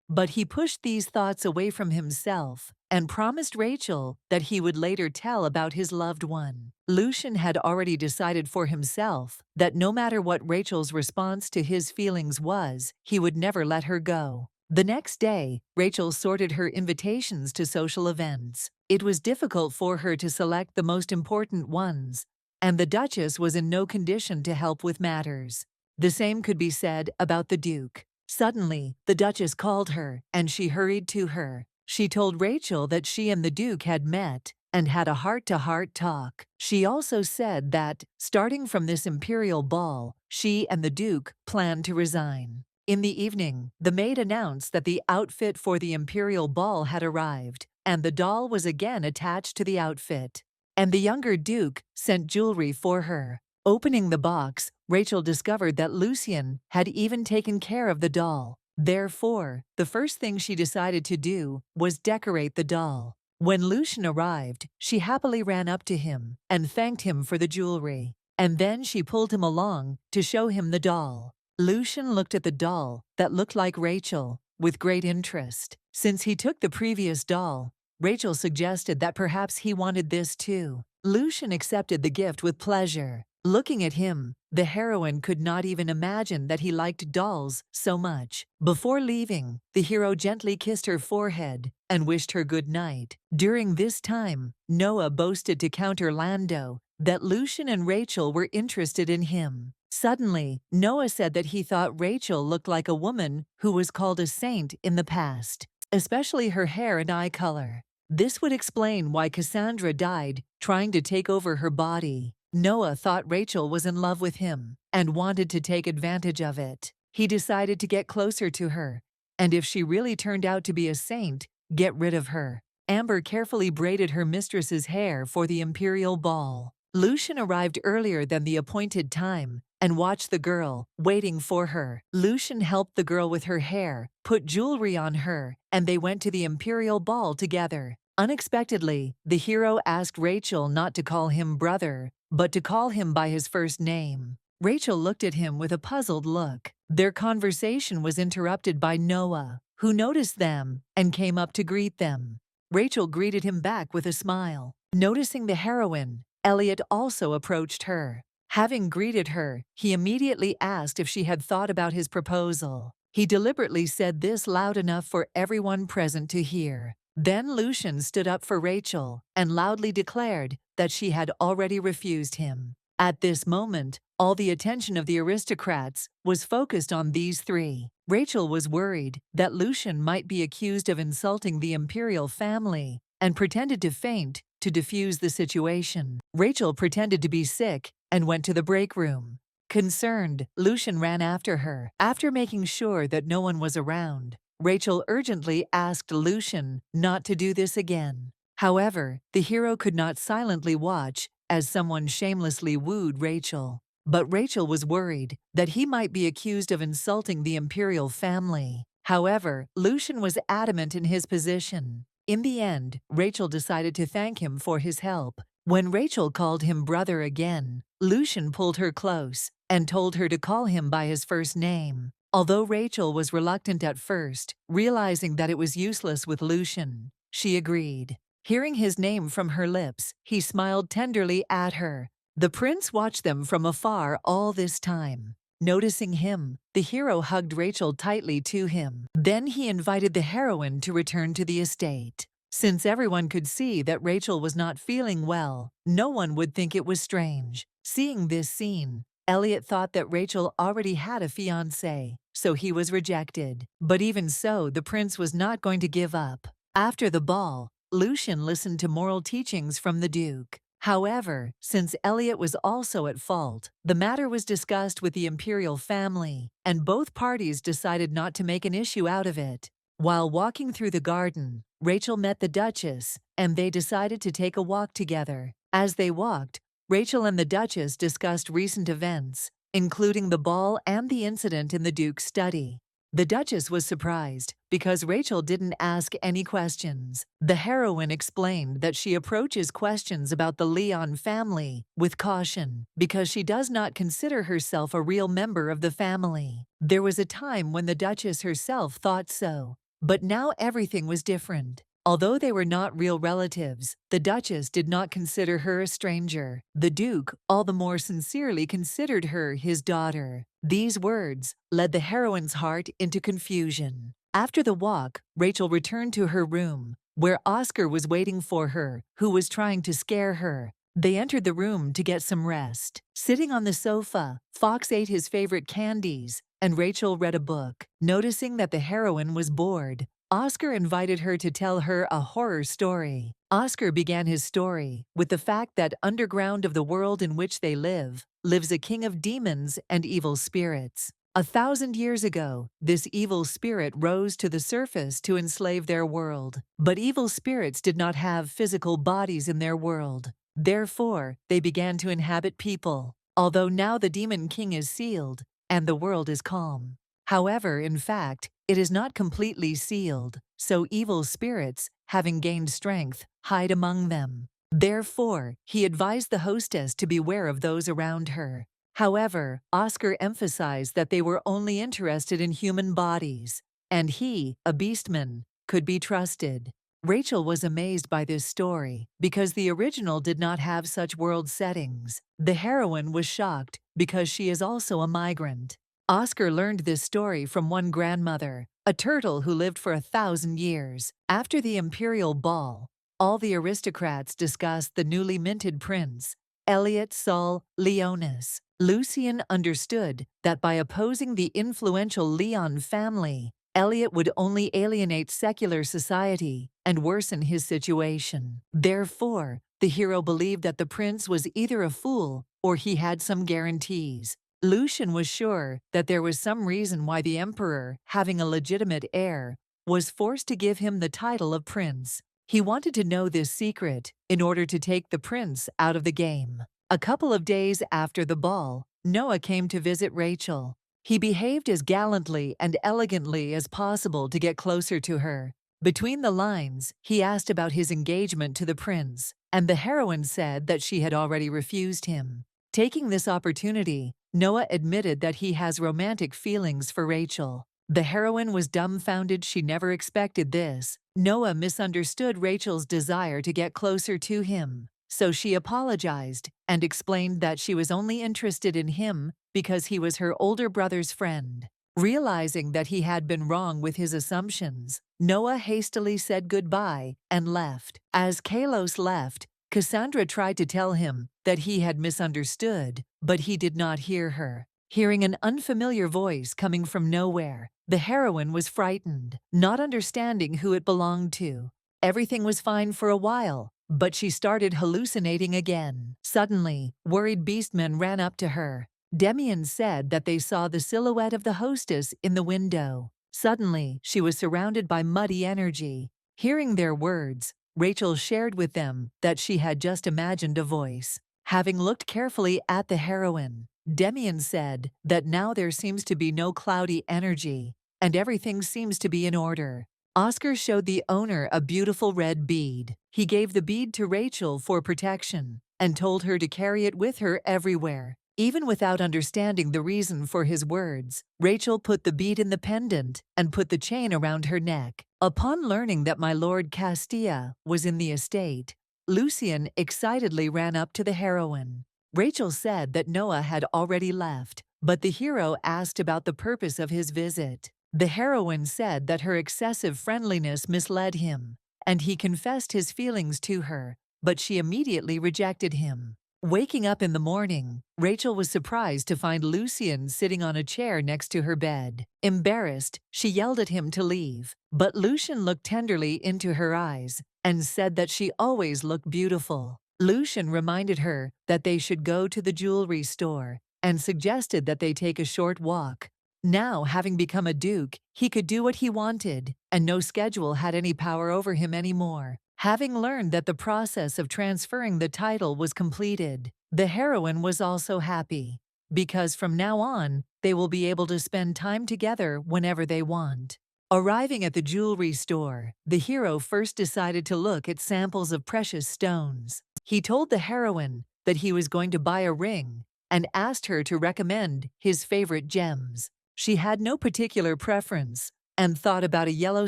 But he pushed these thoughts away from himself and promised Rachel that he would later tell about his loved one. Lucian had already decided for himself that no matter what Rachel's response to his feelings was, he would never let her go. The next day, Rachel sorted her invitations to social events. It was difficult for her to select the most important ones, and the Duchess was in no condition to help with matters. The same could be said about the Duke. Suddenly, the Duchess called her, and she hurried to her. She told Rachel that she and the Duke had met and had a heart-to-heart talk. She also said that, starting from this imperial ball, she and the Duke planned to resign. In the evening, the maid announced that the outfit for the imperial ball had arrived, and the doll was again attached to the outfit. And the younger Duke sent jewelry for her. Opening the box, Rachel discovered that Lucian had even taken care of the doll. Therefore, the first thing she decided to do was decorate the doll. When Lucian arrived, she happily ran up to him and thanked him for the jewelry. And then she pulled him along to show him the doll. Lucian looked at the doll that looked like Rachel with great interest. Since he took the previous doll, Rachel suggested that perhaps he wanted this too. Lucian accepted the gift with pleasure. Looking at him, the heroine could not even imagine that he liked dolls so much. Before leaving, the hero gently kissed her forehead and wished her good night. During this time, Noah boasted to Count Orlando that Lucian and Rachel were interested in him. Suddenly, Noah said that he thought Rachel looked like a woman who was called a saint in the past, especially her hair and eye color. This would explain why Cassandra died trying to take over her body. Noah thought Rachel was in love with him and wanted to take advantage of it. He decided to get closer to her, and if she really turned out to be a saint, get rid of her. Amber carefully braided her mistress's hair for the imperial ball. Lucian arrived earlier than the appointed time and watched the girl, waiting for her. Lucian helped the girl with her hair, put jewelry on her, and they went to the imperial ball together. Unexpectedly, the hero asked Rachel not to call him brother, but to call him by his first name. Rachel looked at him with a puzzled look. Their conversation was interrupted by Noah, who noticed them and came up to greet them. Rachel greeted him back with a smile. Noticing the heroine, Elliot also approached her. Having greeted her, he immediately asked if she had thought about his proposal. He deliberately said this loud enough for everyone present to hear. Then Lucian stood up for Rachel and loudly declared that she had already refused him. At this moment, all the attention of the aristocrats was focused on these three. Rachel was worried that Lucian might be accused of insulting the imperial family and pretended to faint to defuse the situation. Rachel pretended to be sick and went to the break room. Concerned, Lucian ran after her. After making sure that no one was around, Rachel urgently asked Lucian not to do this again. However, the hero could not silently watch as someone shamelessly wooed Rachel. But Rachel was worried that he might be accused of insulting the imperial family. However, Lucian was adamant in his position. In the end, Rachel decided to thank him for his help. When Rachel called him brother again, Lucian pulled her close and told her to call him by his first name. Although Rachel was reluctant at first, realizing that it was useless with Lucian, she agreed. Hearing his name from her lips, he smiled tenderly at her. The prince watched them from afar all this time. Noticing him, the hero hugged Rachel tightly to him. Then he invited the heroine to return to the estate. Since everyone could see that Rachel was not feeling well, no one would think it was strange. Seeing this scene, Elliot thought that Rachel already had a fiancé, so he was rejected. But even so, the prince was not going to give up. After the ball, Lucian listened to moral teachings from the Duke. However, since Elliot was also at fault, the matter was discussed with the imperial family, and both parties decided not to make an issue out of it. While walking through the garden, Rachel met the Duchess, and they decided to take a walk together. As they walked, Rachel and the Duchess discussed recent events, including the ball and the incident in the Duke's study. The Duchess was surprised because Rachel didn't ask any questions. The heroine explained that she approaches questions about the Leon family with caution because she does not consider herself a real member of the family. There was a time when the Duchess herself thought so, but now everything was different. Although they were not real relatives, the Duchess did not consider her a stranger. The Duke all the more sincerely considered her his daughter. These words led the heroine's heart into confusion. After the walk, Rachel returned to her room, where Oscar was waiting for her, who was trying to scare her. They entered the room to get some rest. Sitting on the sofa, Fox ate his favorite candies, and Rachel read a book. Noticing that the heroine was bored, Oscar invited her to tell her a horror story. Oscar began his story with the fact that underground of the world in which they lives a king of demons and evil spirits. 1,000 years ago, this evil spirit rose to the surface to enslave their world. But evil spirits did not have physical bodies in their world. Therefore, they began to inhabit people. Although now the demon king is sealed, and the world is calm. However, in fact, it is not completely sealed, so evil spirits, having gained strength, hide among them. Therefore, he advised the hostess to beware of those around her. However, Oscar emphasized that they were only interested in human bodies, and he, a beastman, could be trusted. Rachel was amazed by this story because the original did not have such world settings. The heroine was shocked because she is also a migrant. Oscar learned this story from one grandmother, a turtle who lived for 1,000 years. After the imperial ball, all the aristocrats discussed the newly minted prince, Elliot Saul Leonis. Lucian understood that by opposing the influential Leon family, Elliot would only alienate secular society and worsen his situation. Therefore, the hero believed that the prince was either a fool or he had some guarantees. Lucian was sure that there was some reason why the emperor, having a legitimate heir, was forced to give him the title of prince. He wanted to know this secret in order to take the prince out of the game. A couple of days after the ball, Noah came to visit Rachel. He behaved as gallantly and elegantly as possible to get closer to her. Between the lines, he asked about his engagement to the prince, and the heroine said that she had already refused him. Taking this opportunity, Noah admitted that he has romantic feelings for Rachel. The heroine was dumbfounded. She never expected this. Noah misunderstood Rachel's desire to get closer to him, so she apologized and explained that she was only interested in him because he was her older brother's friend. Realizing that he had been wrong with his assumptions, Noah hastily said goodbye and left. As Kalos left, Cassandra tried to tell him that he had misunderstood, but he did not hear her. Hearing an unfamiliar voice coming from nowhere, the heroine was frightened, not understanding who it belonged to. Everything was fine for a while, but she started hallucinating again. Suddenly, worried beastmen ran up to her. Demian said that they saw the silhouette of the hostess in the window. Suddenly, she was surrounded by muddy energy. Hearing their words, Rachel shared with them that she had just imagined a voice. Having looked carefully at the heroine, Demian said that now there seems to be no cloudy energy, and everything seems to be in order. Oscar showed the owner a beautiful red bead. He gave the bead to Rachel for protection and told her to carry it with her everywhere. Even without understanding the reason for his words, Rachel put the bead in the pendant and put the chain around her neck. Upon learning that my Lord Castilla was in the estate, Lucian excitedly ran up to the heroine. Rachel said that Noah had already left, but the hero asked about the purpose of his visit. The heroine said that her excessive friendliness misled him, and he confessed his feelings to her, but she immediately rejected him. Waking up in the morning, Rachel was surprised to find Lucien sitting on a chair next to her bed. Embarrassed, she yelled at him to leave, but Lucien looked tenderly into her eyes and said that she always looked beautiful. Lucien reminded her that they should go to the jewelry store and suggested that they take a short walk. Now, having become a duke, he could do what he wanted, and no schedule had any power over him anymore. Having learned that the process of transferring the title was completed, the heroine was also happy, because from now on, they will be able to spend time together whenever they want. Arriving at the jewelry store, the hero first decided to look at samples of precious stones. He told the heroine that he was going to buy a ring and asked her to recommend his favorite gems. She had no particular preference and thought about a yellow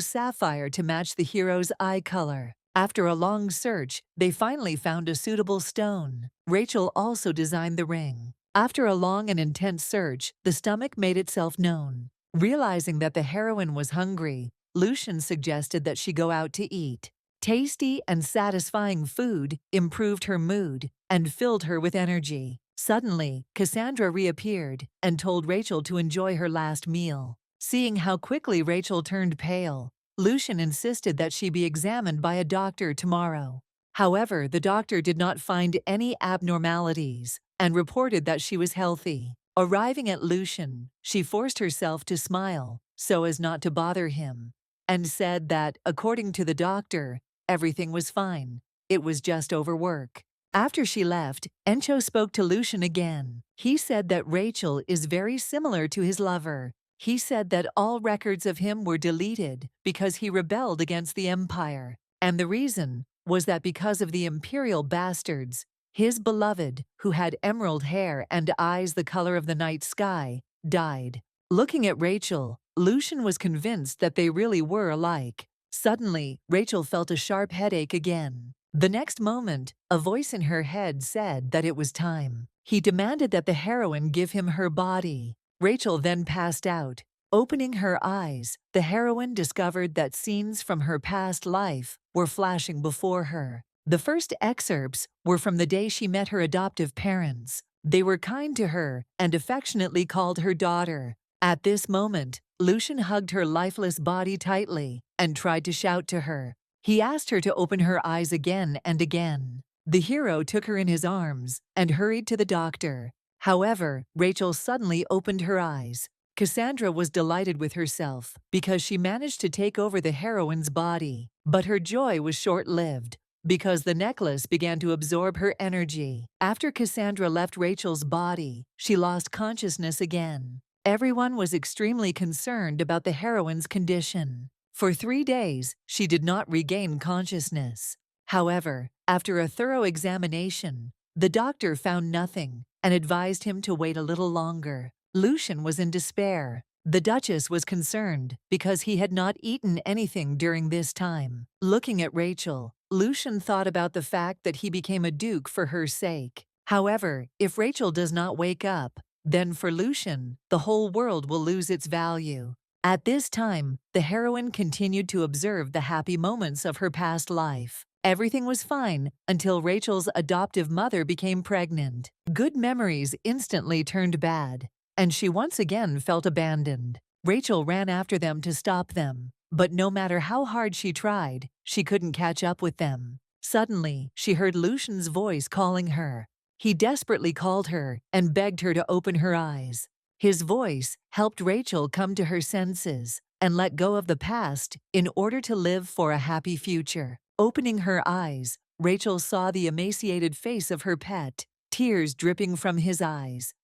sapphire to match the hero's eye color. After a long search, they finally found a suitable stone. Rachel also designed the ring. After a long and intense search, the stomach made itself known. Realizing that the heroine was hungry, Lucien suggested that she go out to eat. Tasty and satisfying food improved her mood and filled her with energy. Suddenly, Cassandra reappeared and told Rachel to enjoy her last meal. Seeing how quickly Rachel turned pale, Lucien insisted that she be examined by a doctor tomorrow. However, the doctor did not find any abnormalities and reported that she was healthy. Arriving at Lucien, she forced herself to smile so as not to bother him, and said that, according to the doctor, everything was fine. It was just overwork. After she left, Encho spoke to Lucien again. He said that Rachel is very similar to his lover. He said that all records of him were deleted because he rebelled against the Empire, and the reason was that because of the imperial bastards, his beloved, who had emerald hair and eyes the color of the night sky, died. Looking at Rachel, Lucien was convinced that they really were alike. Suddenly, Rachel felt a sharp headache again. The next moment, a voice in her head said that it was time. He demanded that the heroine give him her body. Rachel then passed out. Opening her eyes, the heroine discovered that scenes from her past life were flashing before her. The first excerpts were from the day she met her adoptive parents. They were kind to her and affectionately called her daughter. At this moment, Lucien hugged her lifeless body tightly and tried to shout to her. He asked her to open her eyes again and again. The hero took her in his arms and hurried to the doctor. However, Rachel suddenly opened her eyes. Cassandra was delighted with herself because she managed to take over the heroine's body. But her joy was short-lived because the necklace began to absorb her energy. After Cassandra left Rachel's body, she lost consciousness again. Everyone was extremely concerned about the heroine's condition. For 3 days, she did not regain consciousness. However, after a thorough examination, the doctor found nothing and advised him to wait a little longer. Lucien was in despair. The Duchess was concerned because he had not eaten anything during this time. Looking at Rachel, Lucien thought about the fact that he became a duke for her sake. However, if Rachel does not wake up, then for Lucien, the whole world will lose its value. At this time, the heroine continued to observe the happy moments of her past life. Everything was fine until Rachel's adoptive mother became pregnant. Good memories instantly turned bad, and she once again felt abandoned. Rachel ran after them to stop them, but no matter how hard she tried, she couldn't catch up with them. Suddenly, she heard Lucien's voice calling her. He desperately called her and begged her to open her eyes. His voice helped Rachel come to her senses and let go of the past in order to live for a happy future. Opening her eyes, Rachel saw the emaciated face of her pet, tears dripping from his eyes.